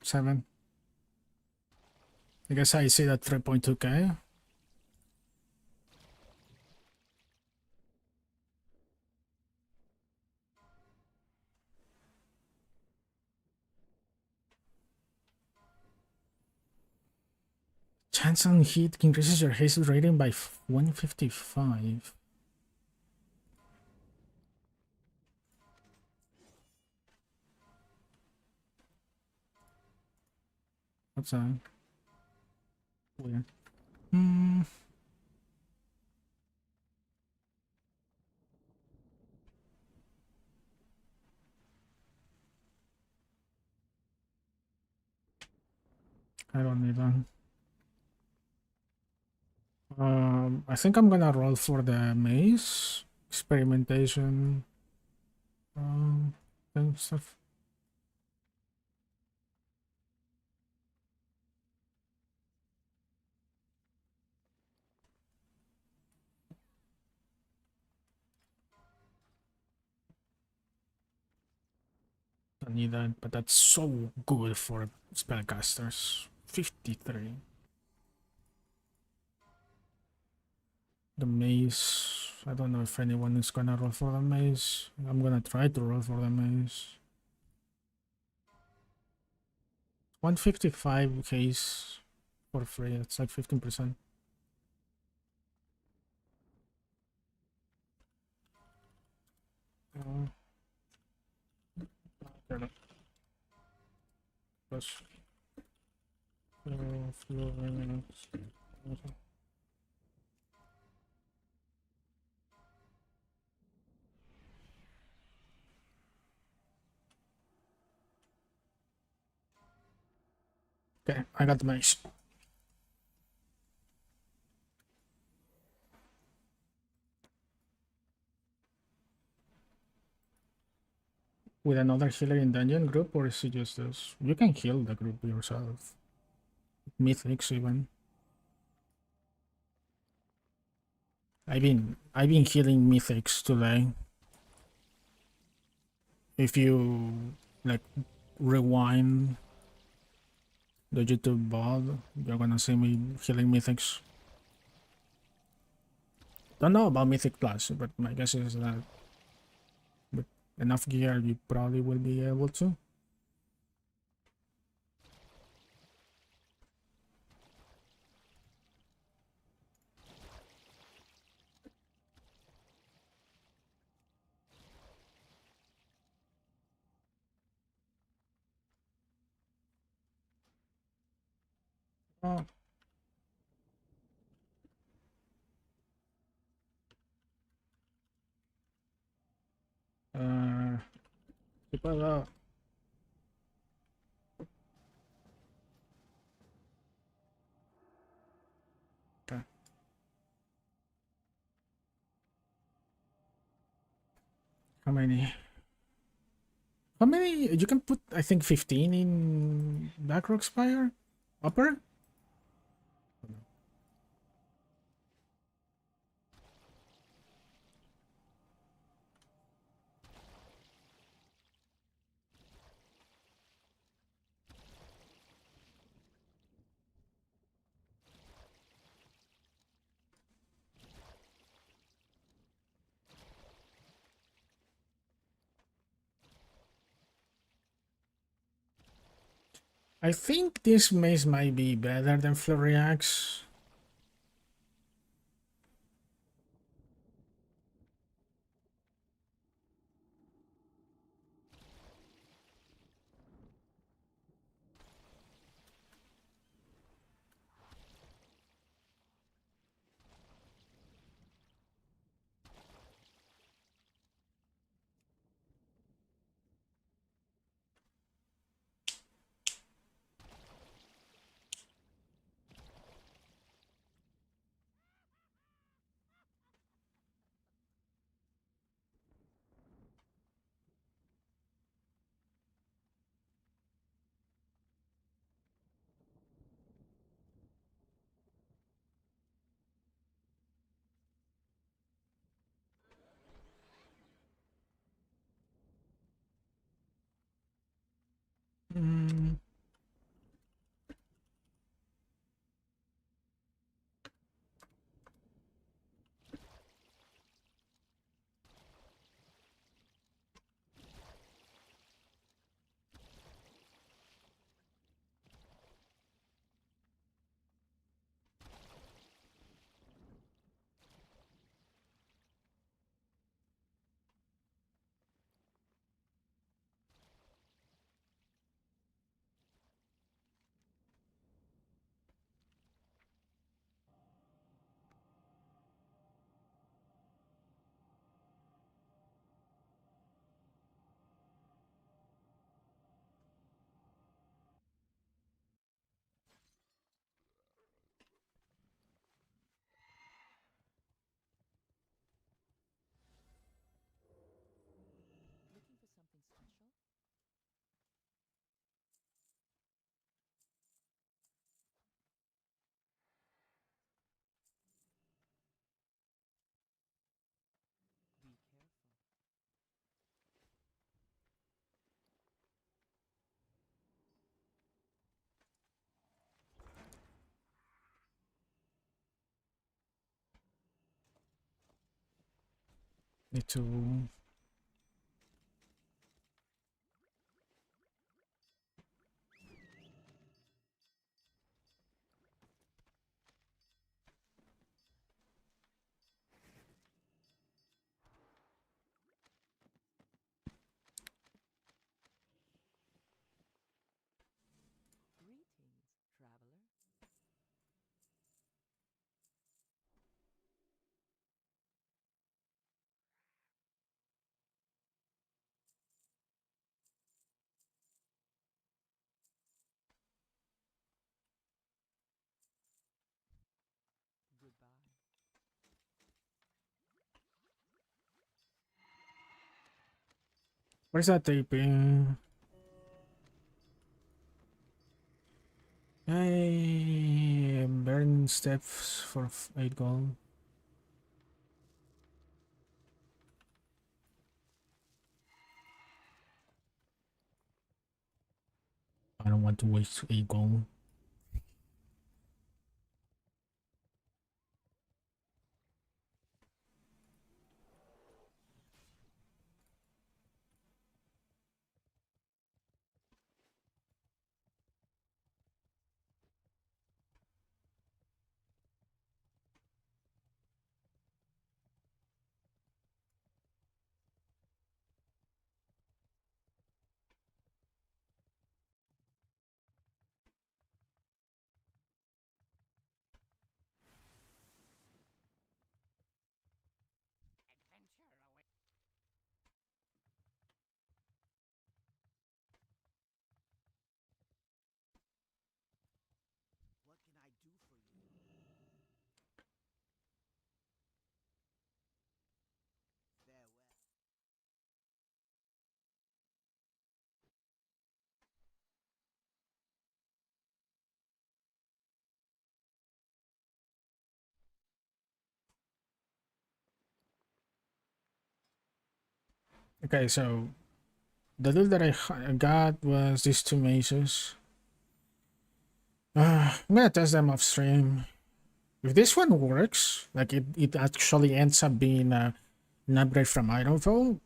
7. I guess I see that 3.2k. Chance on hit increases your haste rating by 155. What's that? Weird. I don't need that. I think I'm gonna roll for the maze experimentation. And stuff. Don't need that, but that's so good for spellcasters. 53. The maze. I don't know if anyone is gonna roll for the maze. I'm gonna try to roll for the maze. 155 case for free. It's like 15%. Plus, okay, I got the maze. With another healer in dungeon group, or is it just this? You can heal the group yourself. Mythics even. I've been healing mythics today. If you like rewind the YouTube VOD, you're gonna see me healing mythics. Don't know about Mythic Plus, but my guess is that with enough gear you probably will be able to. Oh. ¿Qué pasa? Okay. How many? How many? You can put, I think, 15 in Blackrock Spire? Upper? I think this maze might be better than Flurry Axe. Need to. Greetings, traveler. Goodbye. Where's that taping? Hey, burn steps for 8 gold. I don't want to waste 8 gold. What can I do for you? Farewell. Okay, so the deal that I got was these 2 maces. I'm gonna test them off stream. If this one works, like it actually ends up being an upgrade from Ironfall,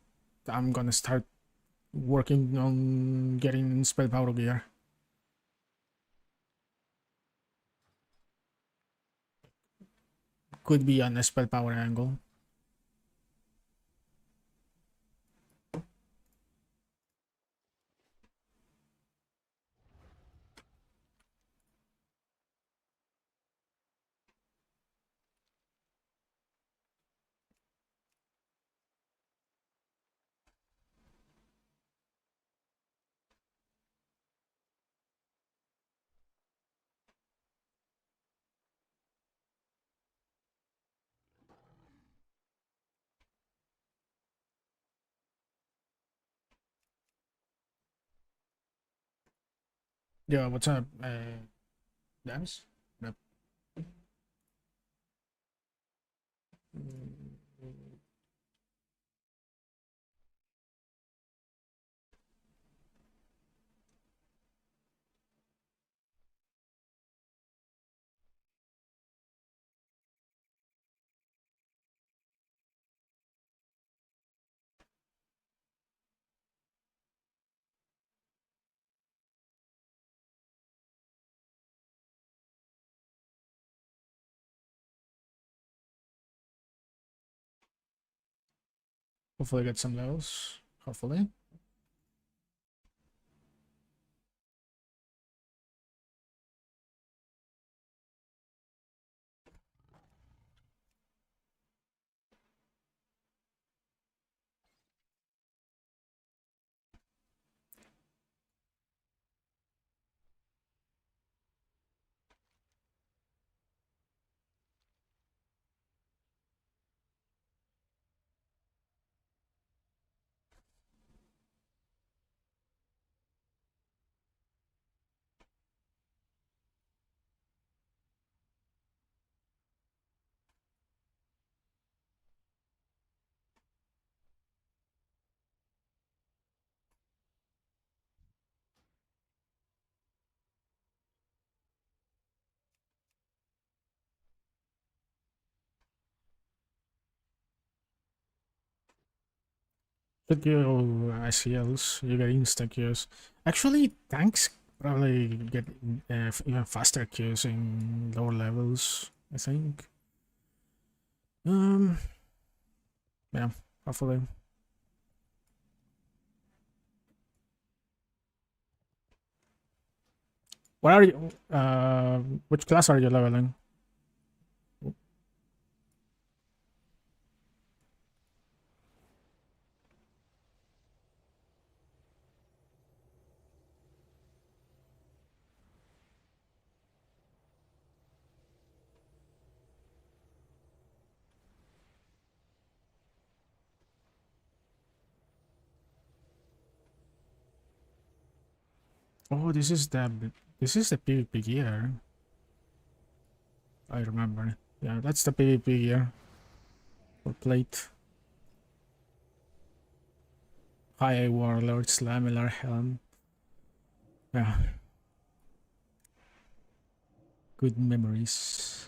I'm gonna start working on getting spell power gear. Could be on a spell power angle. Yeah, what's up, Dams? Yep. Hopefully get some levels. Hopefully. Should go ICLs, you get insta queues. Actually, tanks probably get even faster queues in lower levels, I think. Yeah, hopefully. What are you? Which class are you leveling? Oh, this is the PvP gear. I remember. Yeah, that's the PvP gear for plate. High Warlord's Lamellar Helm. Yeah, good memories.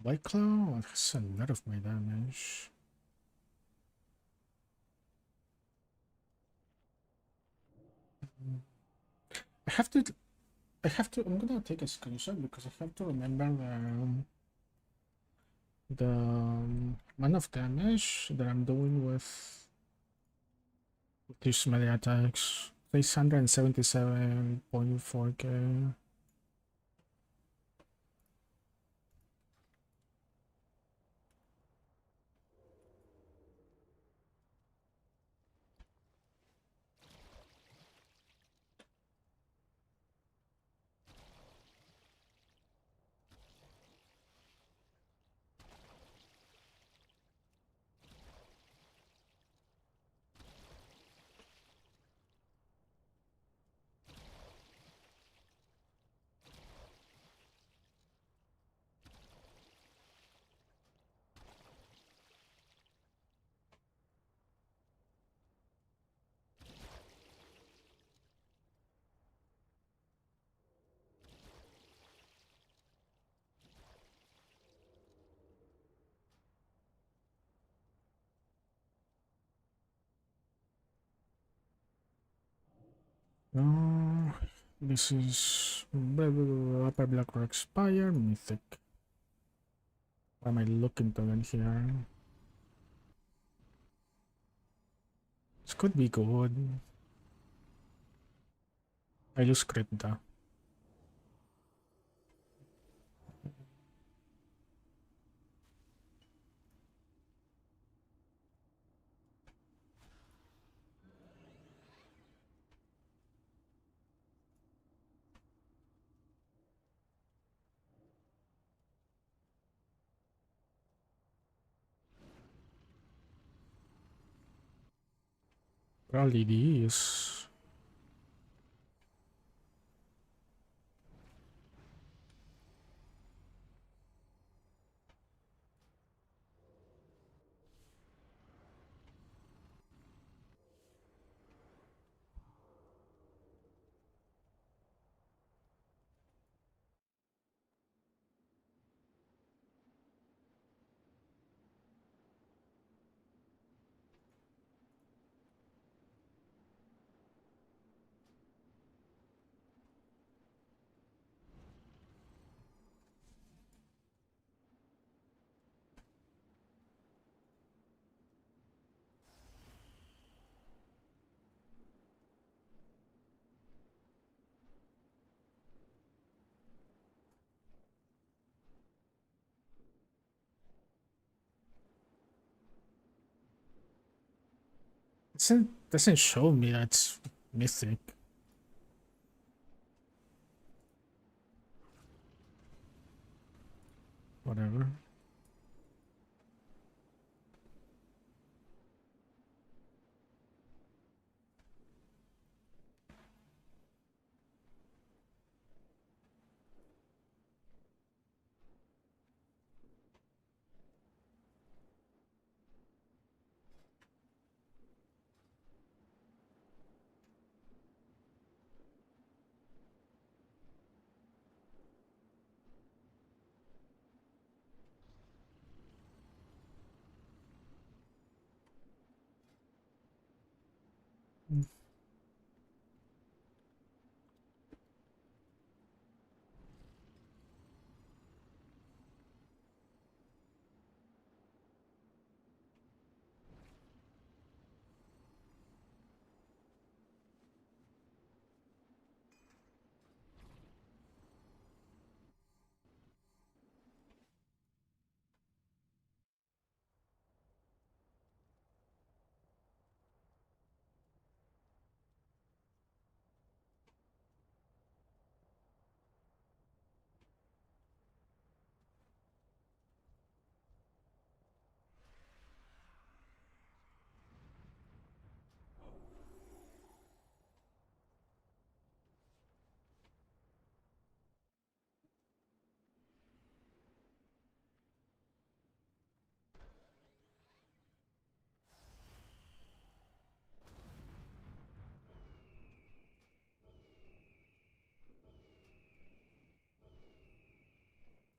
White Claw has a lot of my damage. I have to. I'm gonna take a screenshot because I have to remember the amount of damage that I'm doing with these melee attacks. 677.4k. Oh, this is Upper Black Rock Spire Mythic. What am I looking to in here? This could be good. I lose crit though. Probably these. doesn't show me that's mythic. Whatever.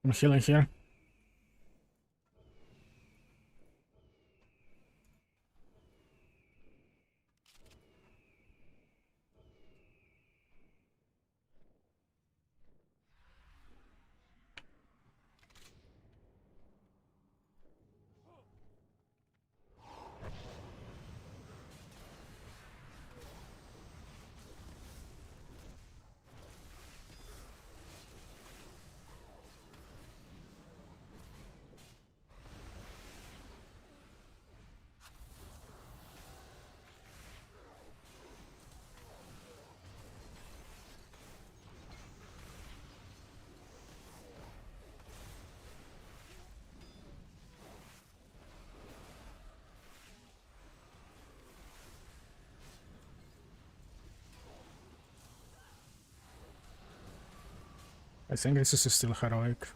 I'm healing here. I think this is still heroic.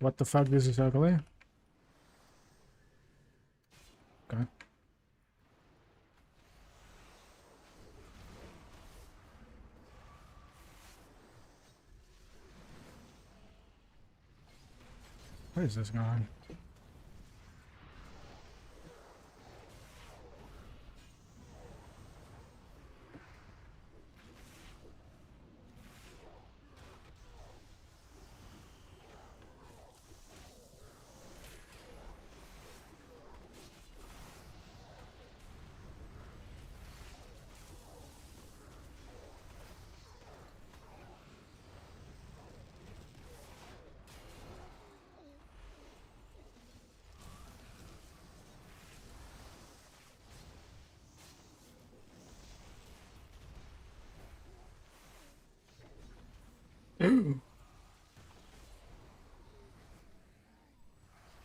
What the fuck, this is ugly? Okay. Where is this going?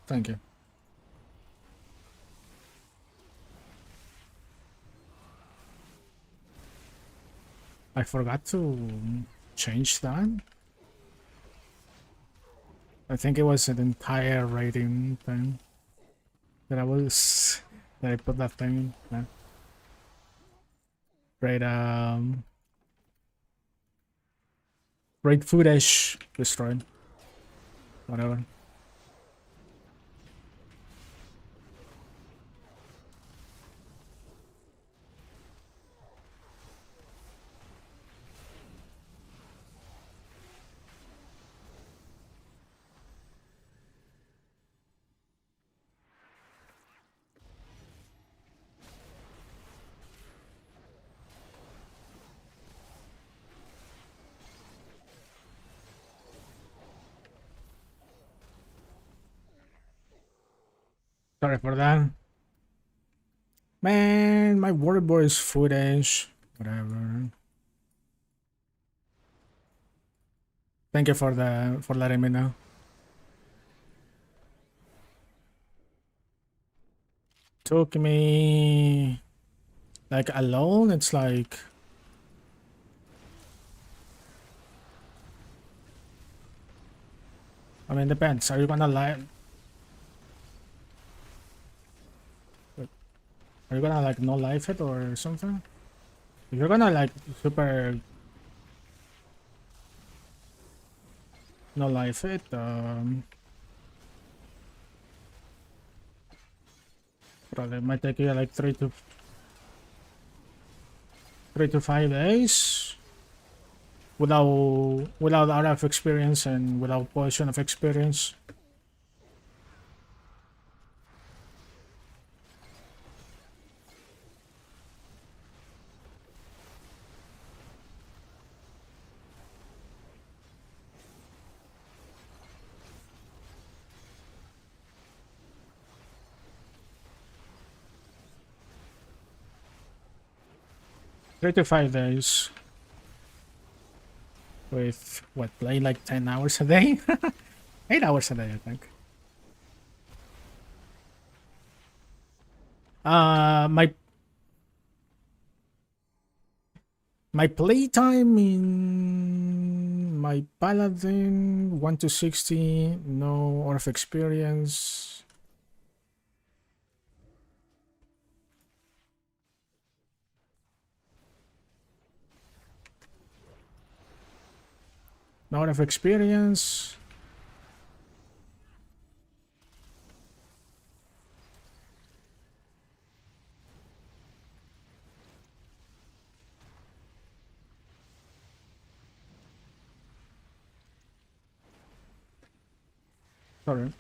Thank you. I forgot to change that. I think it was an entire rating thing that I put that thing in. Yeah. Great footage destroyed. Whatever. Sorry for that. Man, my wordboard is footage. Whatever. Thank you for letting me know. Took me like alone, it's like I mean depends. Are you gonna like no life it or something? If you're gonna like super no life it, probably might take you like 3 to 5 days without out of experience and without potion of experience. Three to 5 days with what, play like 10 hours a day? 8 hours a day, I think. My playtime in my paladin 1 to 60, no or of experience. No out of experience. Sorry.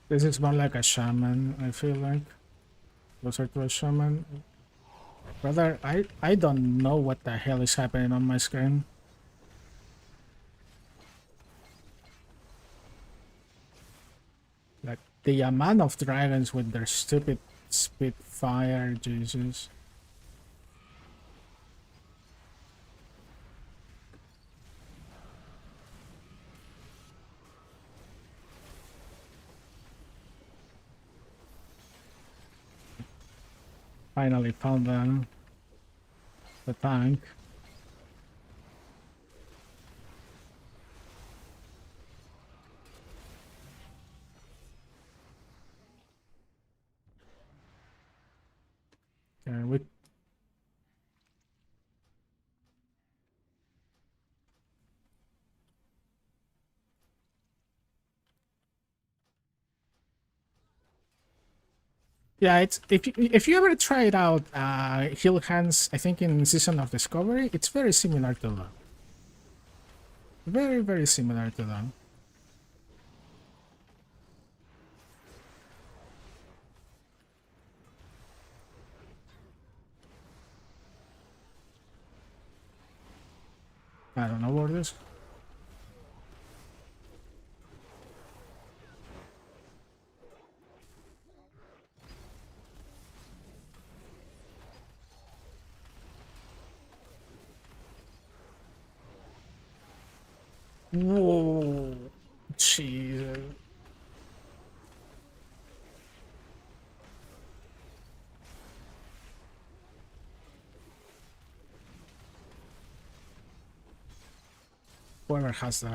This is more like a shaman, I feel like. Closer to a shaman. Brother, I don't know what the hell is happening on my screen. Like the amount of dragons with their stupid spitfire, Jesus. Finally found the tank. We yeah, it's if you ever try it out, Hill Hands, I think in Season of Discovery, it's very similar to that. Very, very similar to that. I don't know what it is. Whoa. Jesus. Whoever has the...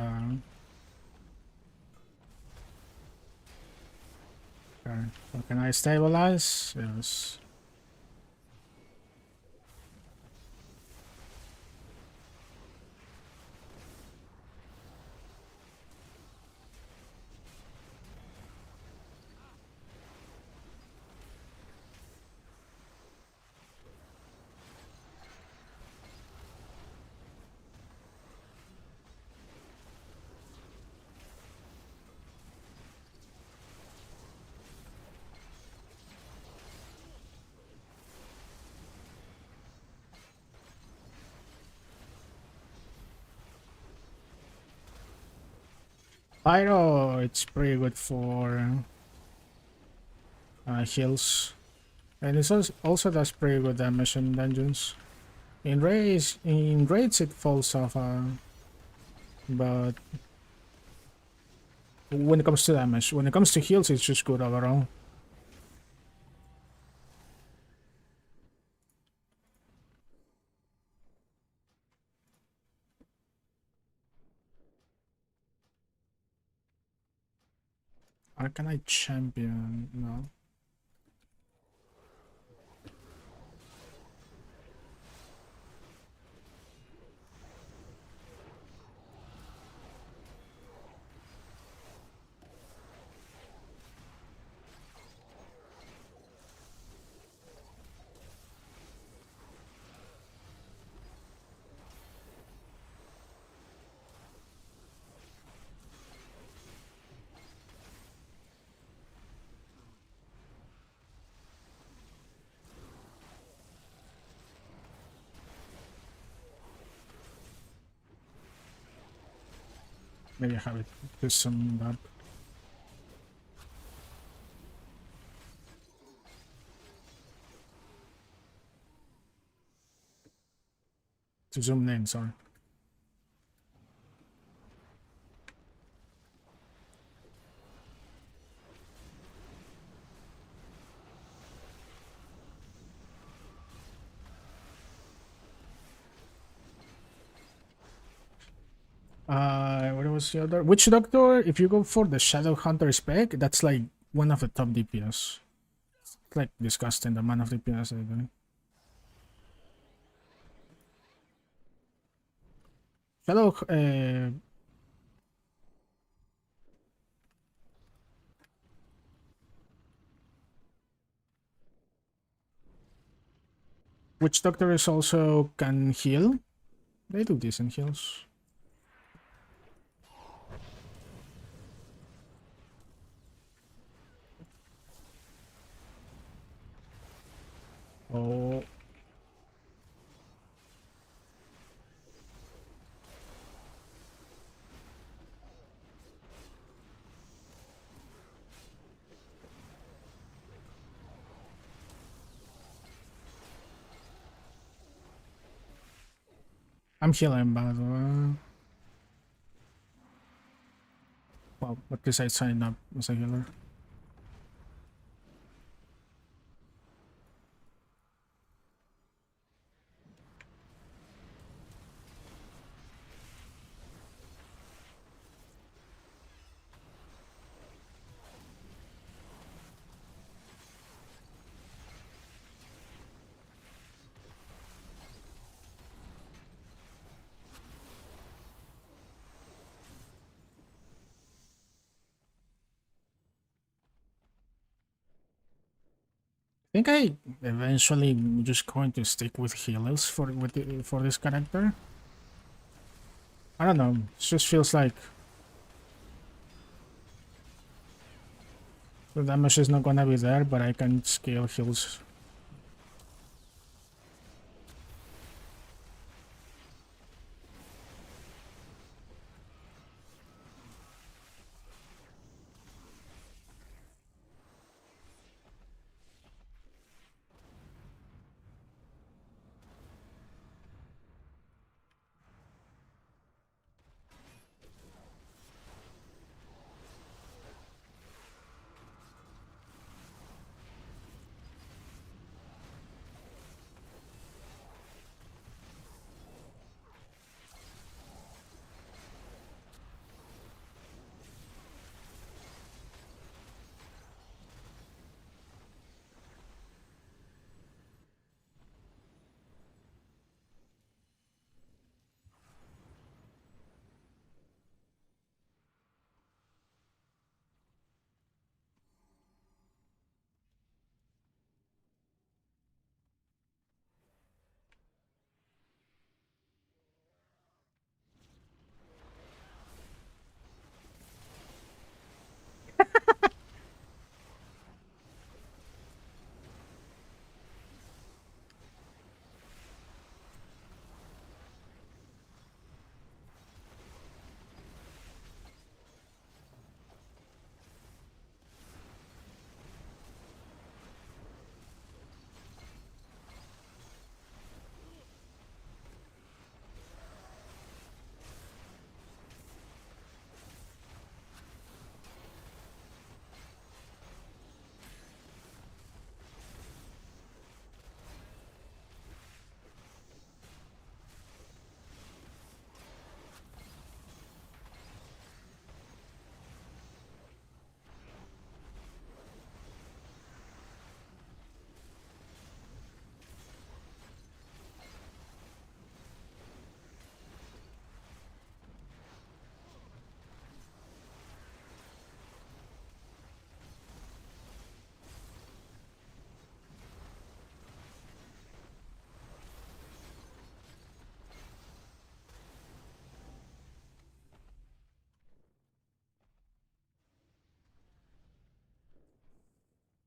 Okay. So can I stabilize? Yes. Pyro, it's pretty good for heals. And it also does pretty good damage in dungeons. In raids it falls off, but when it comes to damage, when it comes to heals, it's just good overall. Arcanite champion, no. Maybe I have it do some up. To zoom in, sorry. What was the other? Witch Doctor, if you go for the Shadow Hunter spec, that's like one of the top DPS. It's like disgusting the amount of DPS they do. Shadow, Witch Doctor is also can heal. They do decent heals. Oh. I'm healing, by the way. Well, at least I signed up as a healer. I think I eventually just going to stick with healers for this character. I don't know. It just feels like the damage is not gonna be there, but I can scale heals.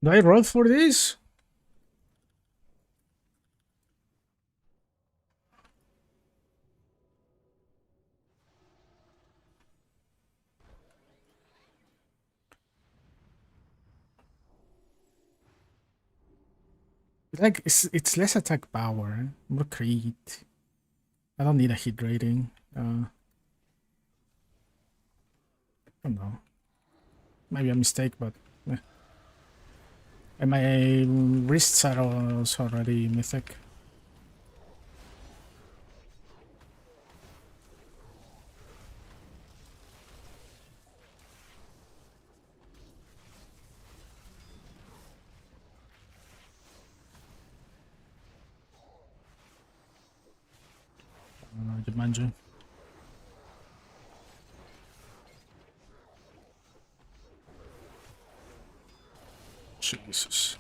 Do I roll for this? Like, it's less attack power, more crit. I don't need a hit rating. I don't know. Maybe a mistake, but... eh. And my wrists are also already mythic. Jumanji. Jesus.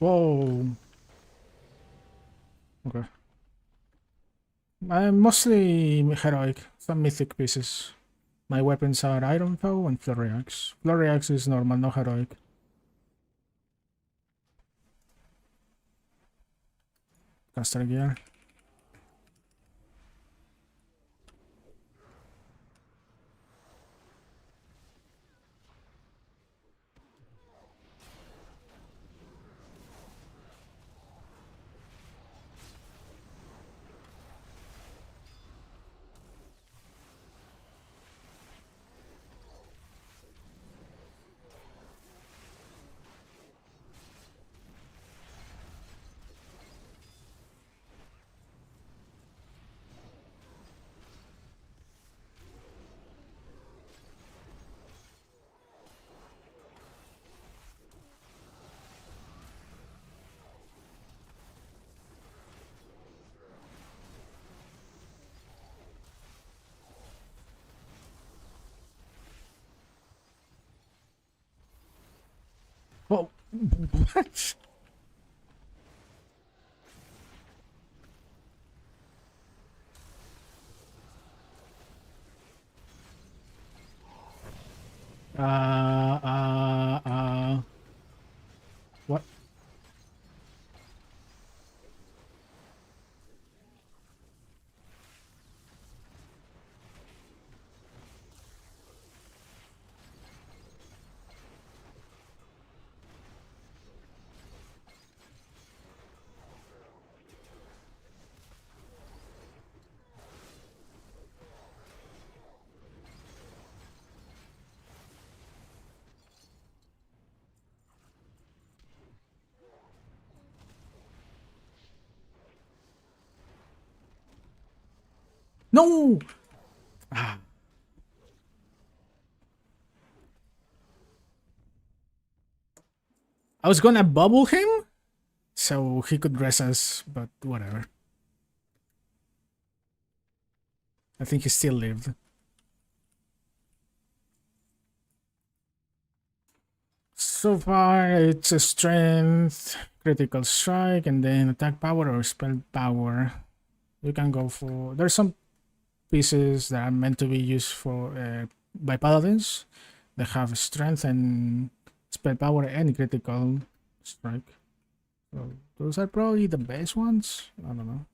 Whoa. Okay. I'm mostly heroic, some mythic pieces. My weapons are Iron Foe and Flurry Axe. Flurry Axe is normal, no heroic. Caster gear. Oh, what? What? No! Ah. I was gonna bubble him so he could dress us, but whatever. I think he still lived. So far, it's a strength, critical strike, and then attack power or spell power. You can go for. There's some pieces that are meant to be used for by paladins. They have strength and spell power and critical strike. So those are probably the best ones. I don't know.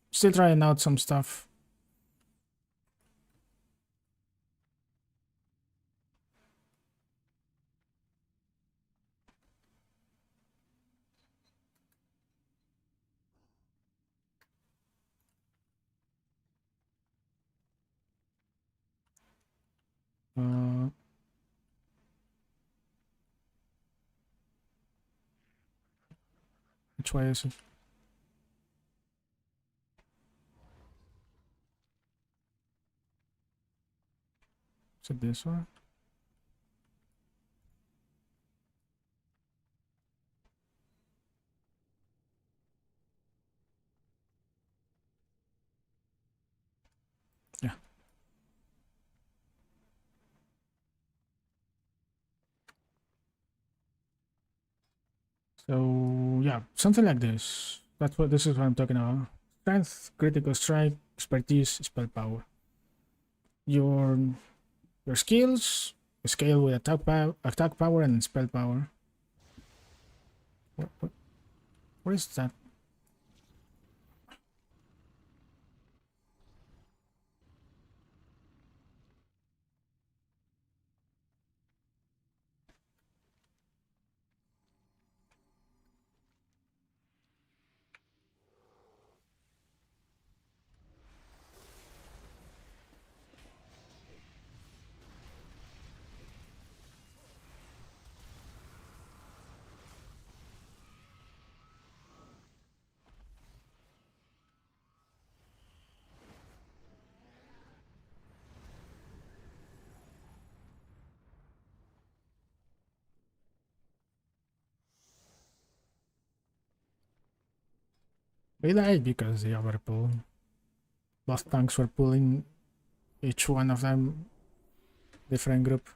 Still trying out some stuff. Uh, which way is it? Is it this one? Yeah. So yeah, something like this. This is what I'm talking about. Strength, critical strike, expertise, spell power. Your your skills scale with attack power, and spell power. What is that? They died because they overpulled. Both tanks were pulling each one of them different group.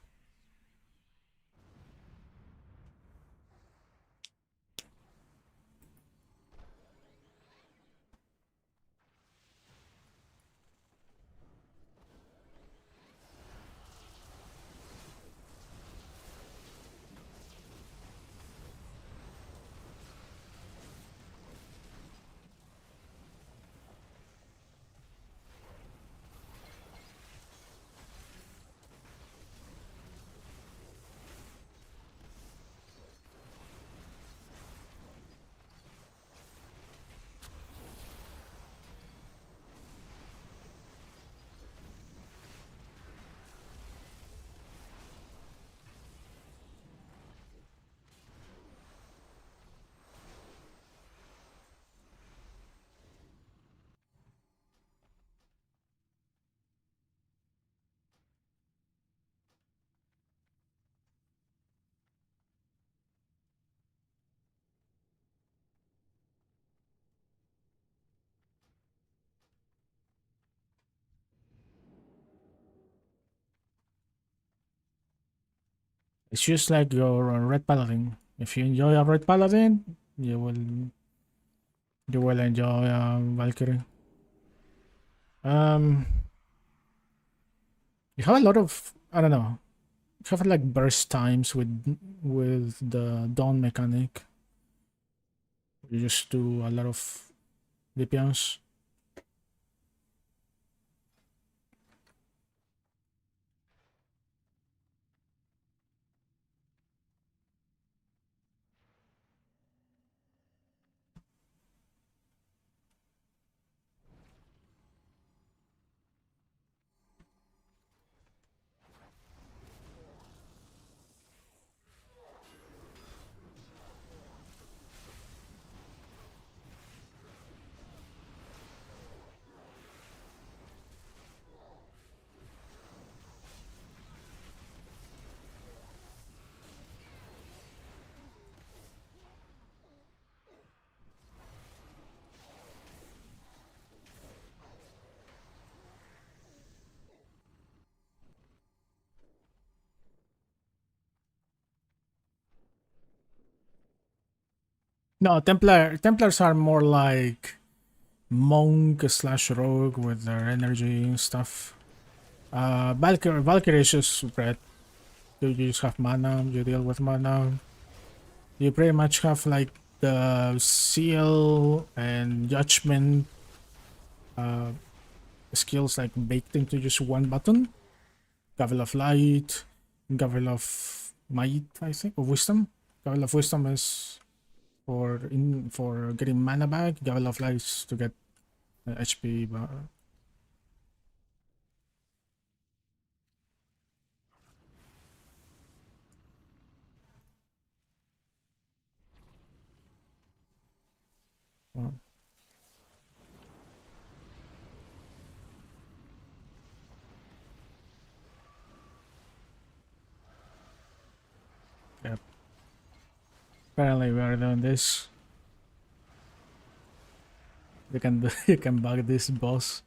It's just like your red paladin. If you enjoy a red paladin, you will enjoy Valkyrie. Um, you have a lot of, I don't know. You have like burst times with the dawn mechanic. You just do a lot of DPS. No, Templars are more like monk slash rogue with their energy and stuff. Valkyrie is just red. You just have mana, you deal with mana. You pretty much have like the seal and judgment skills like baked into just one button. Gavel of Light, Gavel of Might, I think, or Wisdom. Gavel of Wisdom is for getting mana back. Gavel of Light is to get HP. Uh, yeah. Apparently, we are doing this. You can you can bug this boss.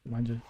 Imagine.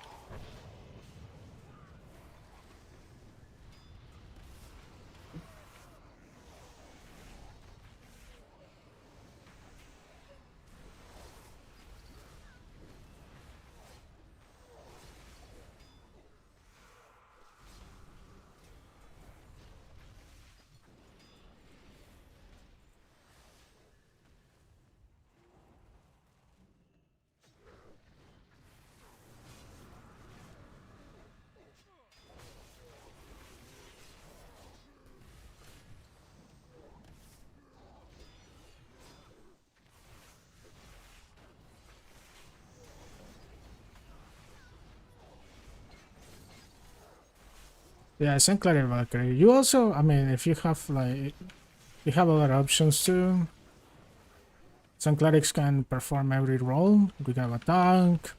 Yeah, Sinclair and Valkyrie. You also, I mean, if you have like, you have other options too. Some clerics can perform every role. We have a tank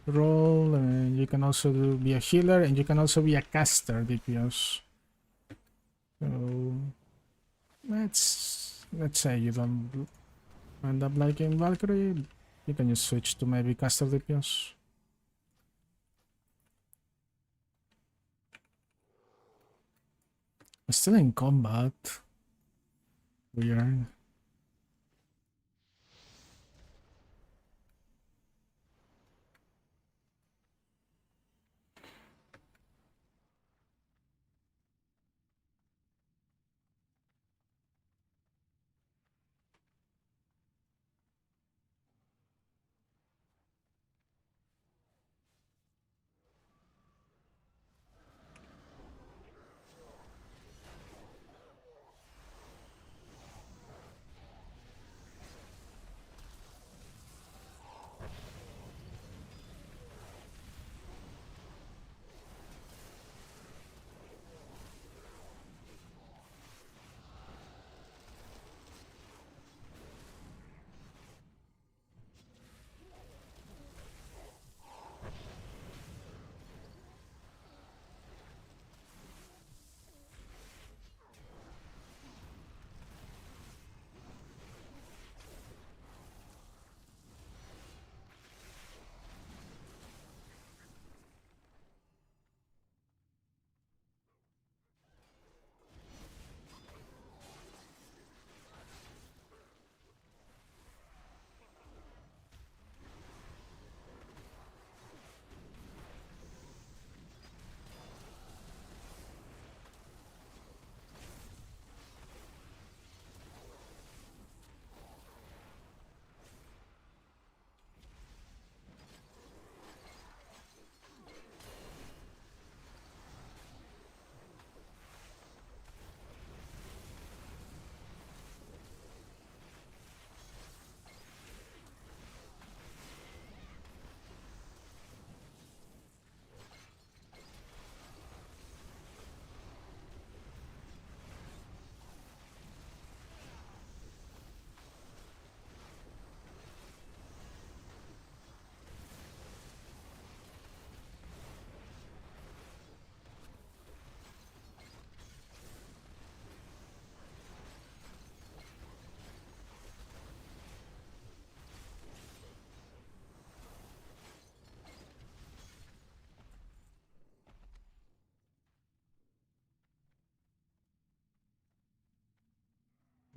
role, and you can also be a healer, and you can also be a caster DPS. So let's say you don't end up liking Valkyrie, you can just switch to maybe caster DPS. I'm still in combat. Weird.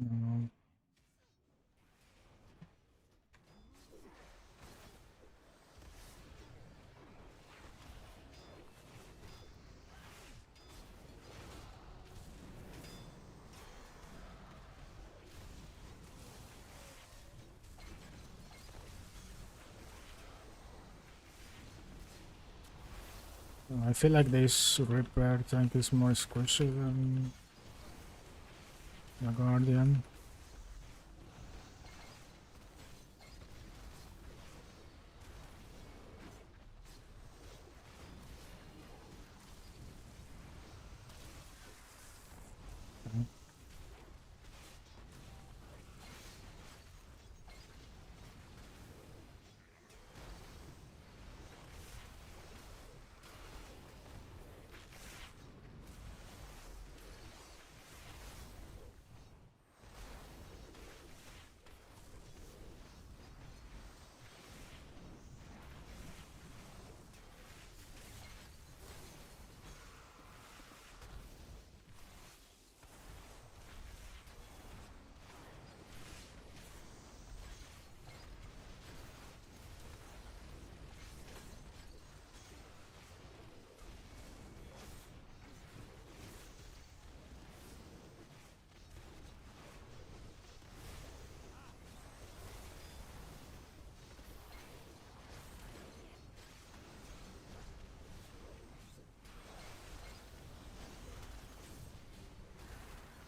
No. I feel like this repair tank is more squishy than the Guardian.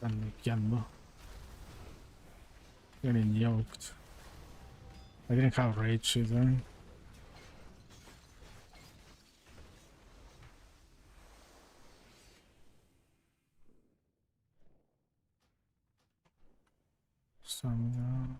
Paniqueando. Getting yoked. I didn't have rage either. Stamina.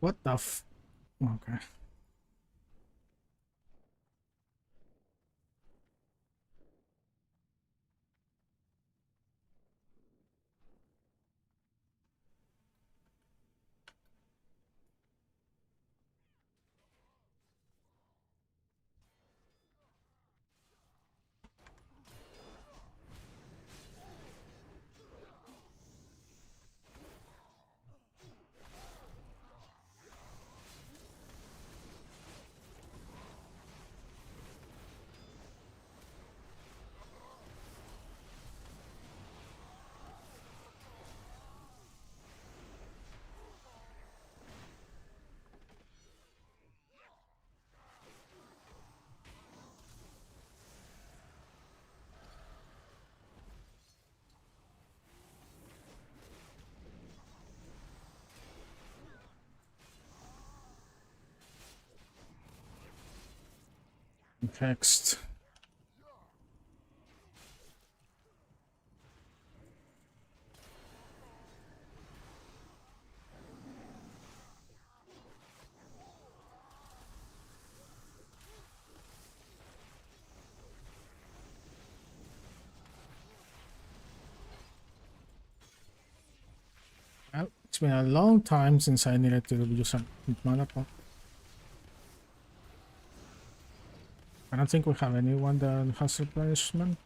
What the f... Okay. Text. Well, it's been a long time since I needed to use some mana pump. I don't think we have anyone that has replenishment.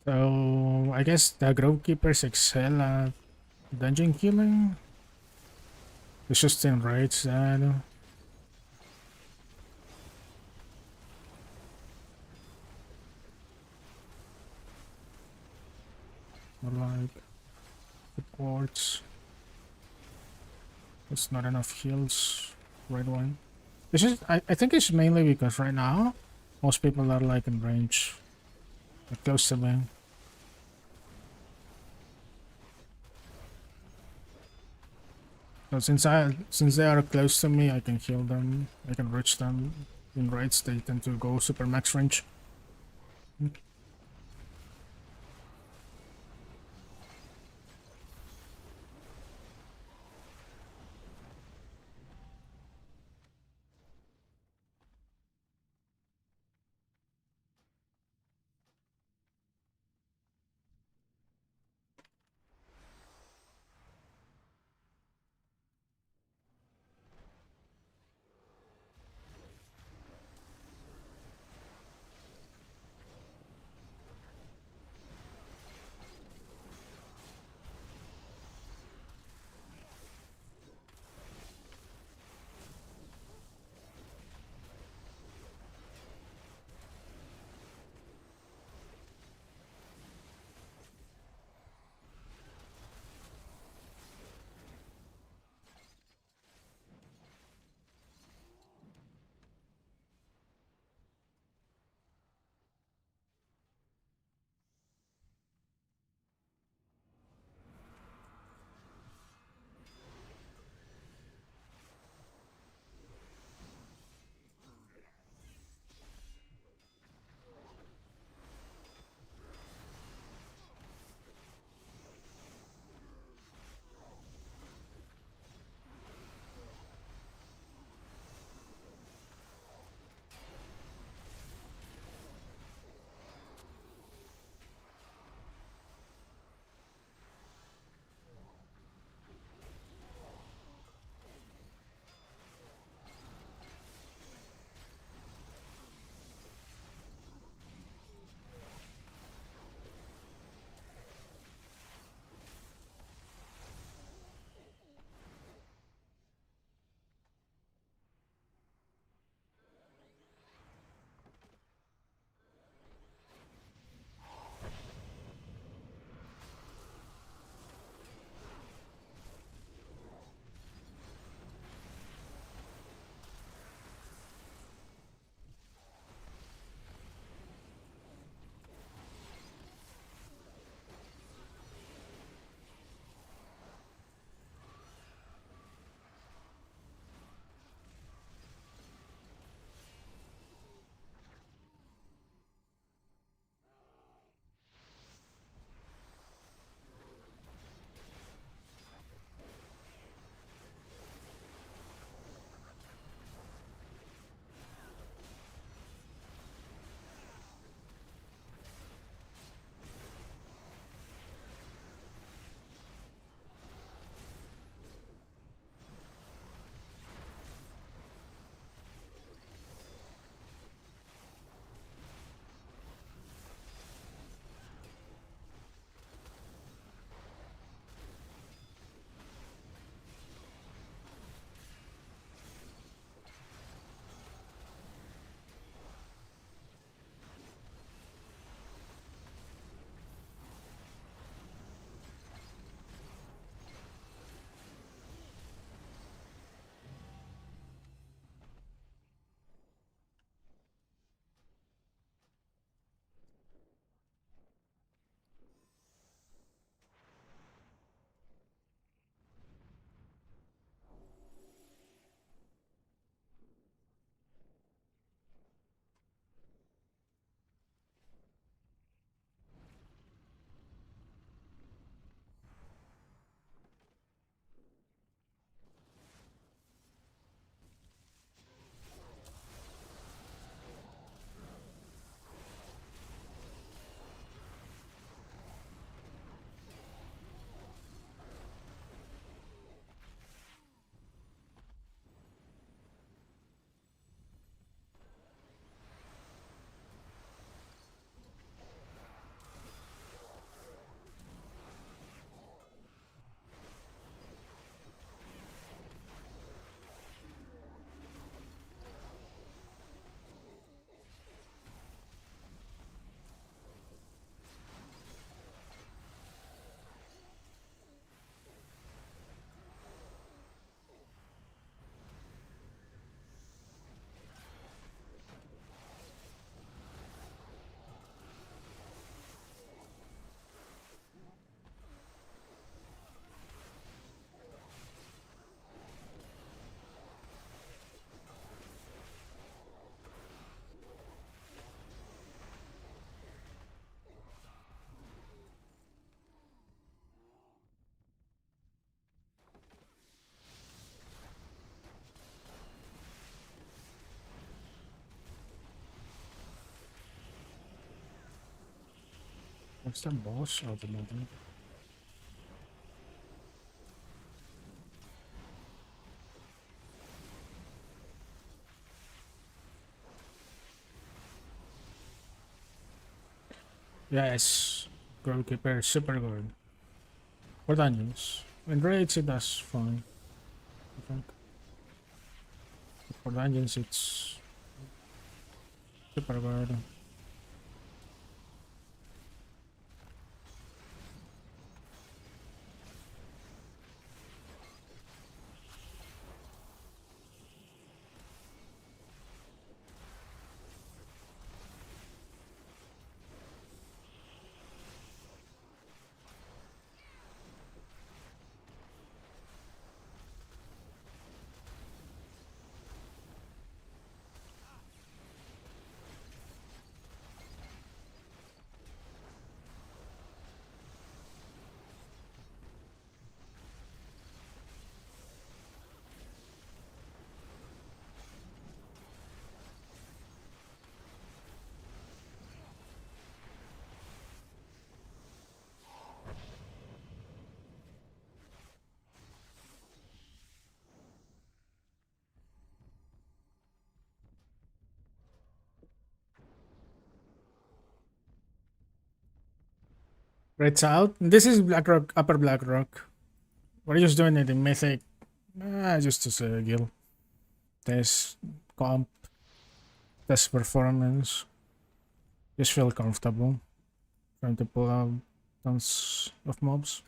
So I guess the Grovekeepers excel at dungeon killing. It's just in raids that or like supports. It's not enough heals. Right one. This is I think it's mainly because right now most people are like in range. Like close to me. So since they are close to me, I can heal them. I can reach them in raids. They tend to go super max range. Is that boss or the model? Yes, Grovekeeper is super good. For dungeons. In raids it does fine, I think. But for dungeons it's super good. Raids out. This is Blackrock, Upper Blackrock. What are you just doing it in Mythic? Just to say guild. Test comp, test performance. Just feel comfortable. Trying to pull out tons of mobs.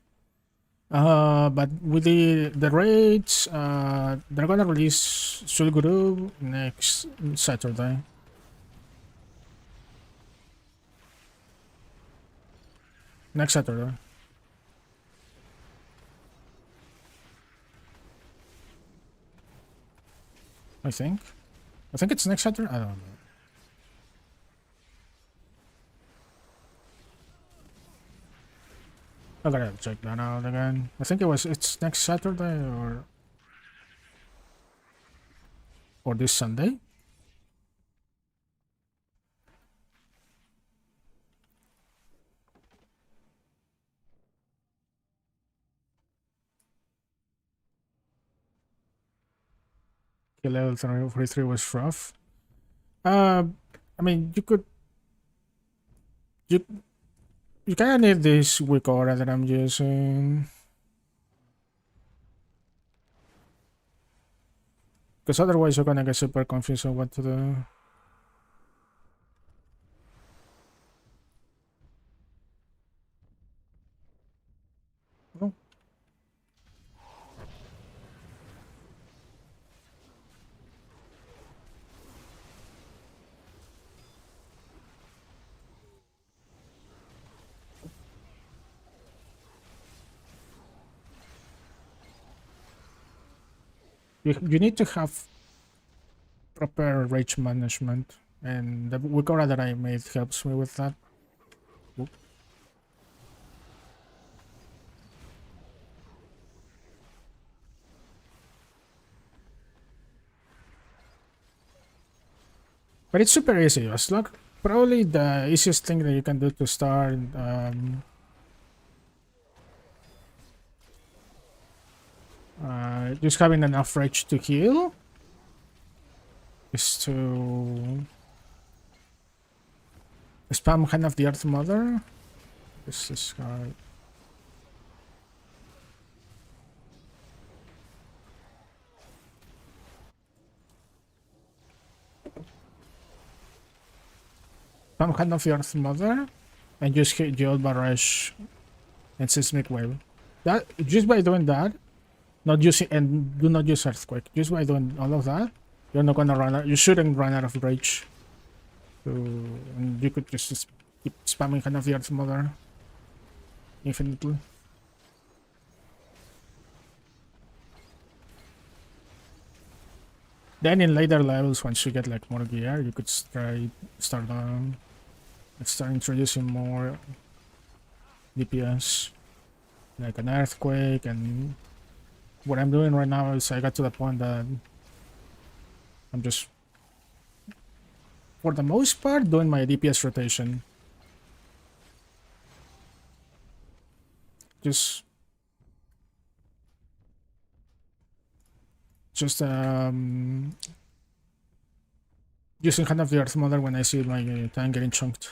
But with the raids, they're gonna release Sulguru next Saturday. Next Saturday. I think. I think it's next Saturday. I don't know. I gotta check that out again. I think it's next Saturday or this Sunday. Okay, level 43 was rough. I mean you kinda need this weak aura that I'm using. Because otherwise you're gonna get super confused on what to do. Oh. You need to have proper rage management, and the weak aura that I made helps me with that. Oop. But it's super easy. As long probably the easiest thing that you can do to start just having enough rage to heal is to spam Hand of the Earth Mother. This guy. Spam Hand of the Earth Mother and just hit Geode Barrage and Seismic Wave. That just by doing that, not using and do not use Earthquake. Just by doing all of that, you're not gonna run out. You shouldn't run out of rage. So and you could just keep spamming Hand of the Earth Mother infinitely. Then in later levels, once you get like more gear, you could start introducing more DPS, like an earthquake. And what I'm doing right now is I got to the point that I'm just, for the most part, doing my DPS rotation. Just using Hand of the Earth Mother when I see my tank getting chunked.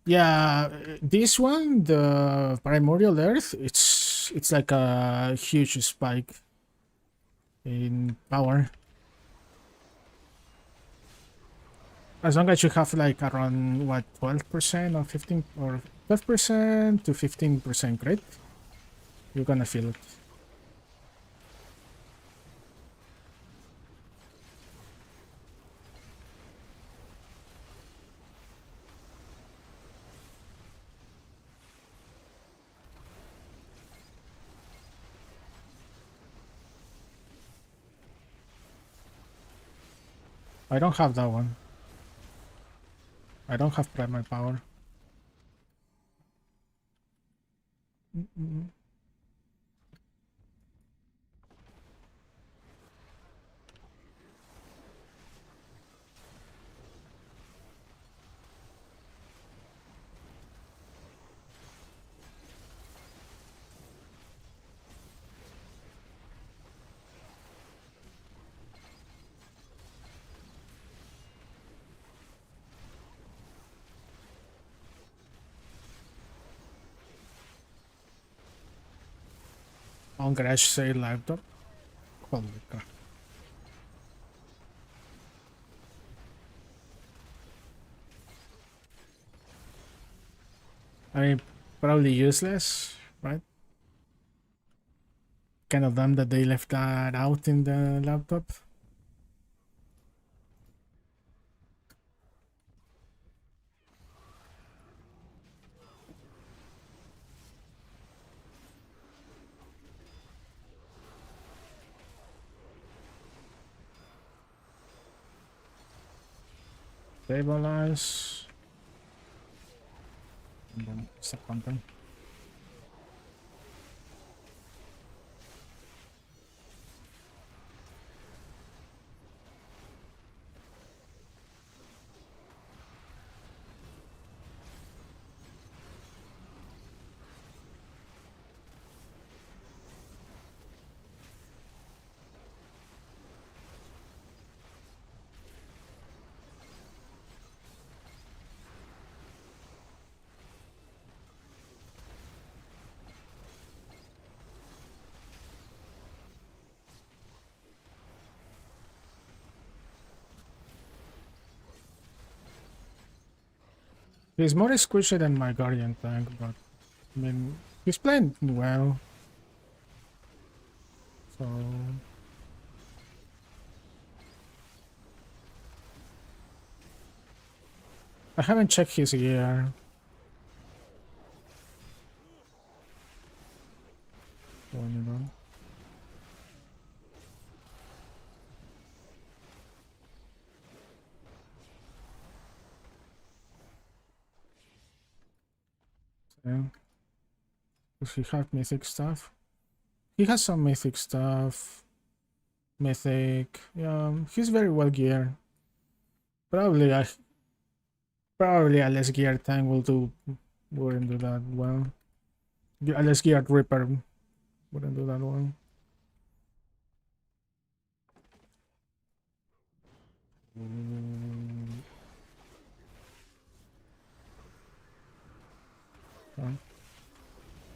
Yeah, this one, the Primordial Earth, it's like a huge spike in power. As long as you have like around what 12% or 15 or 12% to 15% crit, you're gonna feel it. I don't have that one. I don't have primal power. On garage sale laptop. Holy crap. I mean, probably useless, right? Kind of dumb that they left that out in the laptop. Stabilize. And then stop pumping. He's more squishy than my Guardian tank, but I mean, he's playing well. So I haven't checked his gear. So, you know. Yeah. Does he have mythic stuff? He has some mythic stuff. Mythic. Yeah, he's very well geared. Probably a less geared tank wouldn't do that well. A less geared Ripper wouldn't do that well.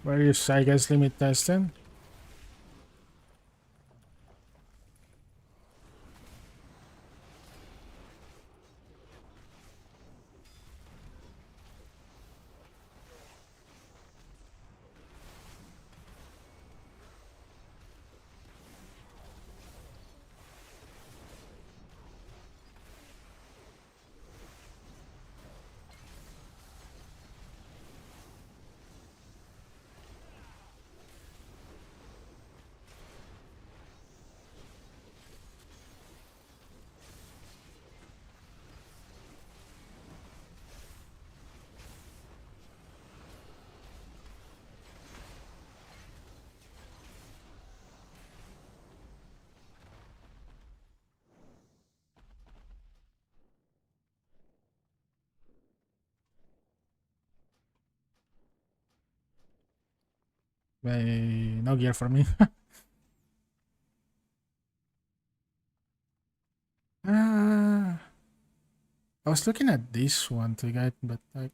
Where is I guess limit testing? No gear for me. Ah, I was looking at this one to get, but I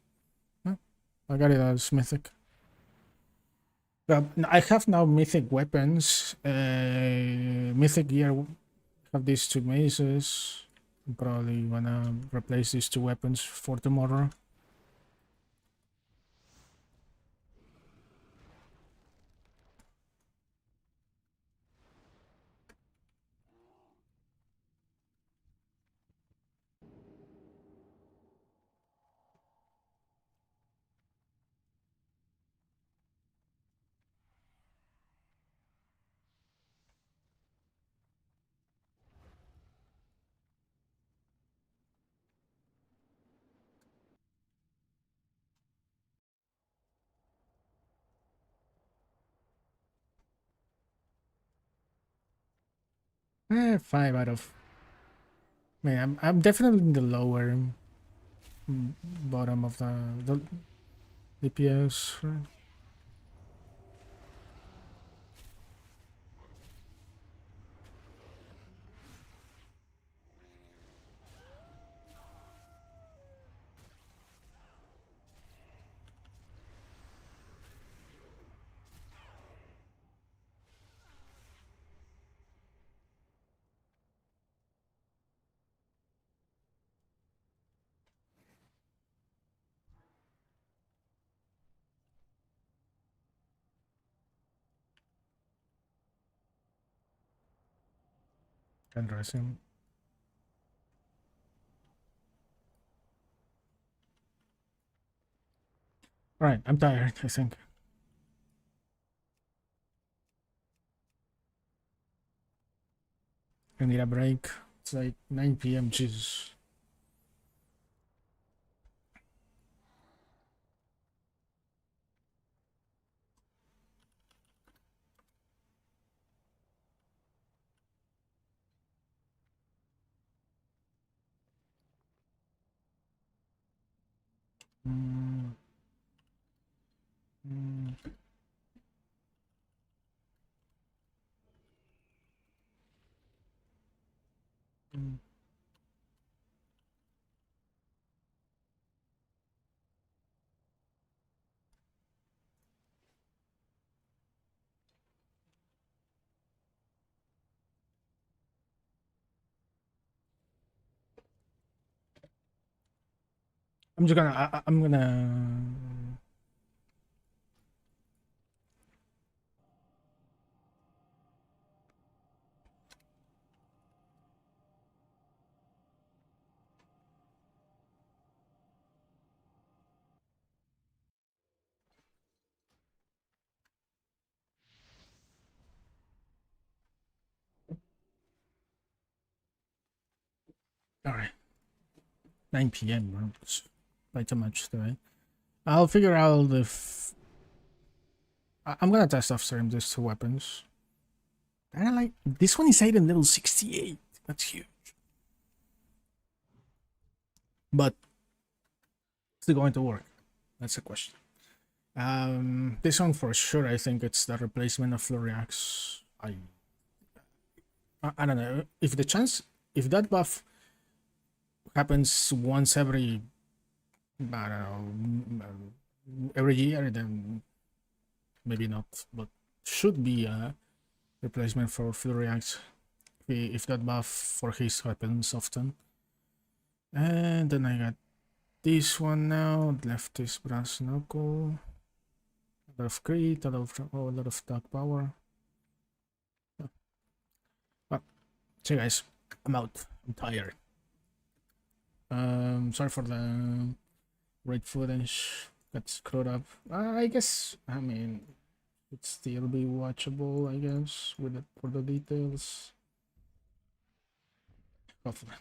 got it as mythic. I have now mythic weapons. Mythic gear. Have these two maces. I'm probably wanna replace these two weapons for tomorrow. Five out of. Man, I'm definitely in the lower bottom of the DPS. Right? And rising. Alright, I'm tired, I think. I need a break. It's like 9 p.m. Jesus. Mm, mm, mm. I'm just gonna. I'm gonna. Alright. 9 p.m. Bro. It's way too much today. I'll figure out if. I'm gonna test off stream these two weapons. I like. This one is 8 and level 68. That's huge. But is it going to work? That's the question. This one for sure. I think it's the replacement of Floriax. I don't know if that buff happens once every I don't know every year, then maybe not. But should be a replacement for Floriax if that buff for his happens often. And then I got this one now. Left is brass knuckle. A lot of crit, a lot of dark power. Well, see you guys. I'm out. I'm tired. Sorry for the red footage. Got screwed up. I guess. I mean, it'd still be watchable. I guess with for the details. Hopefully.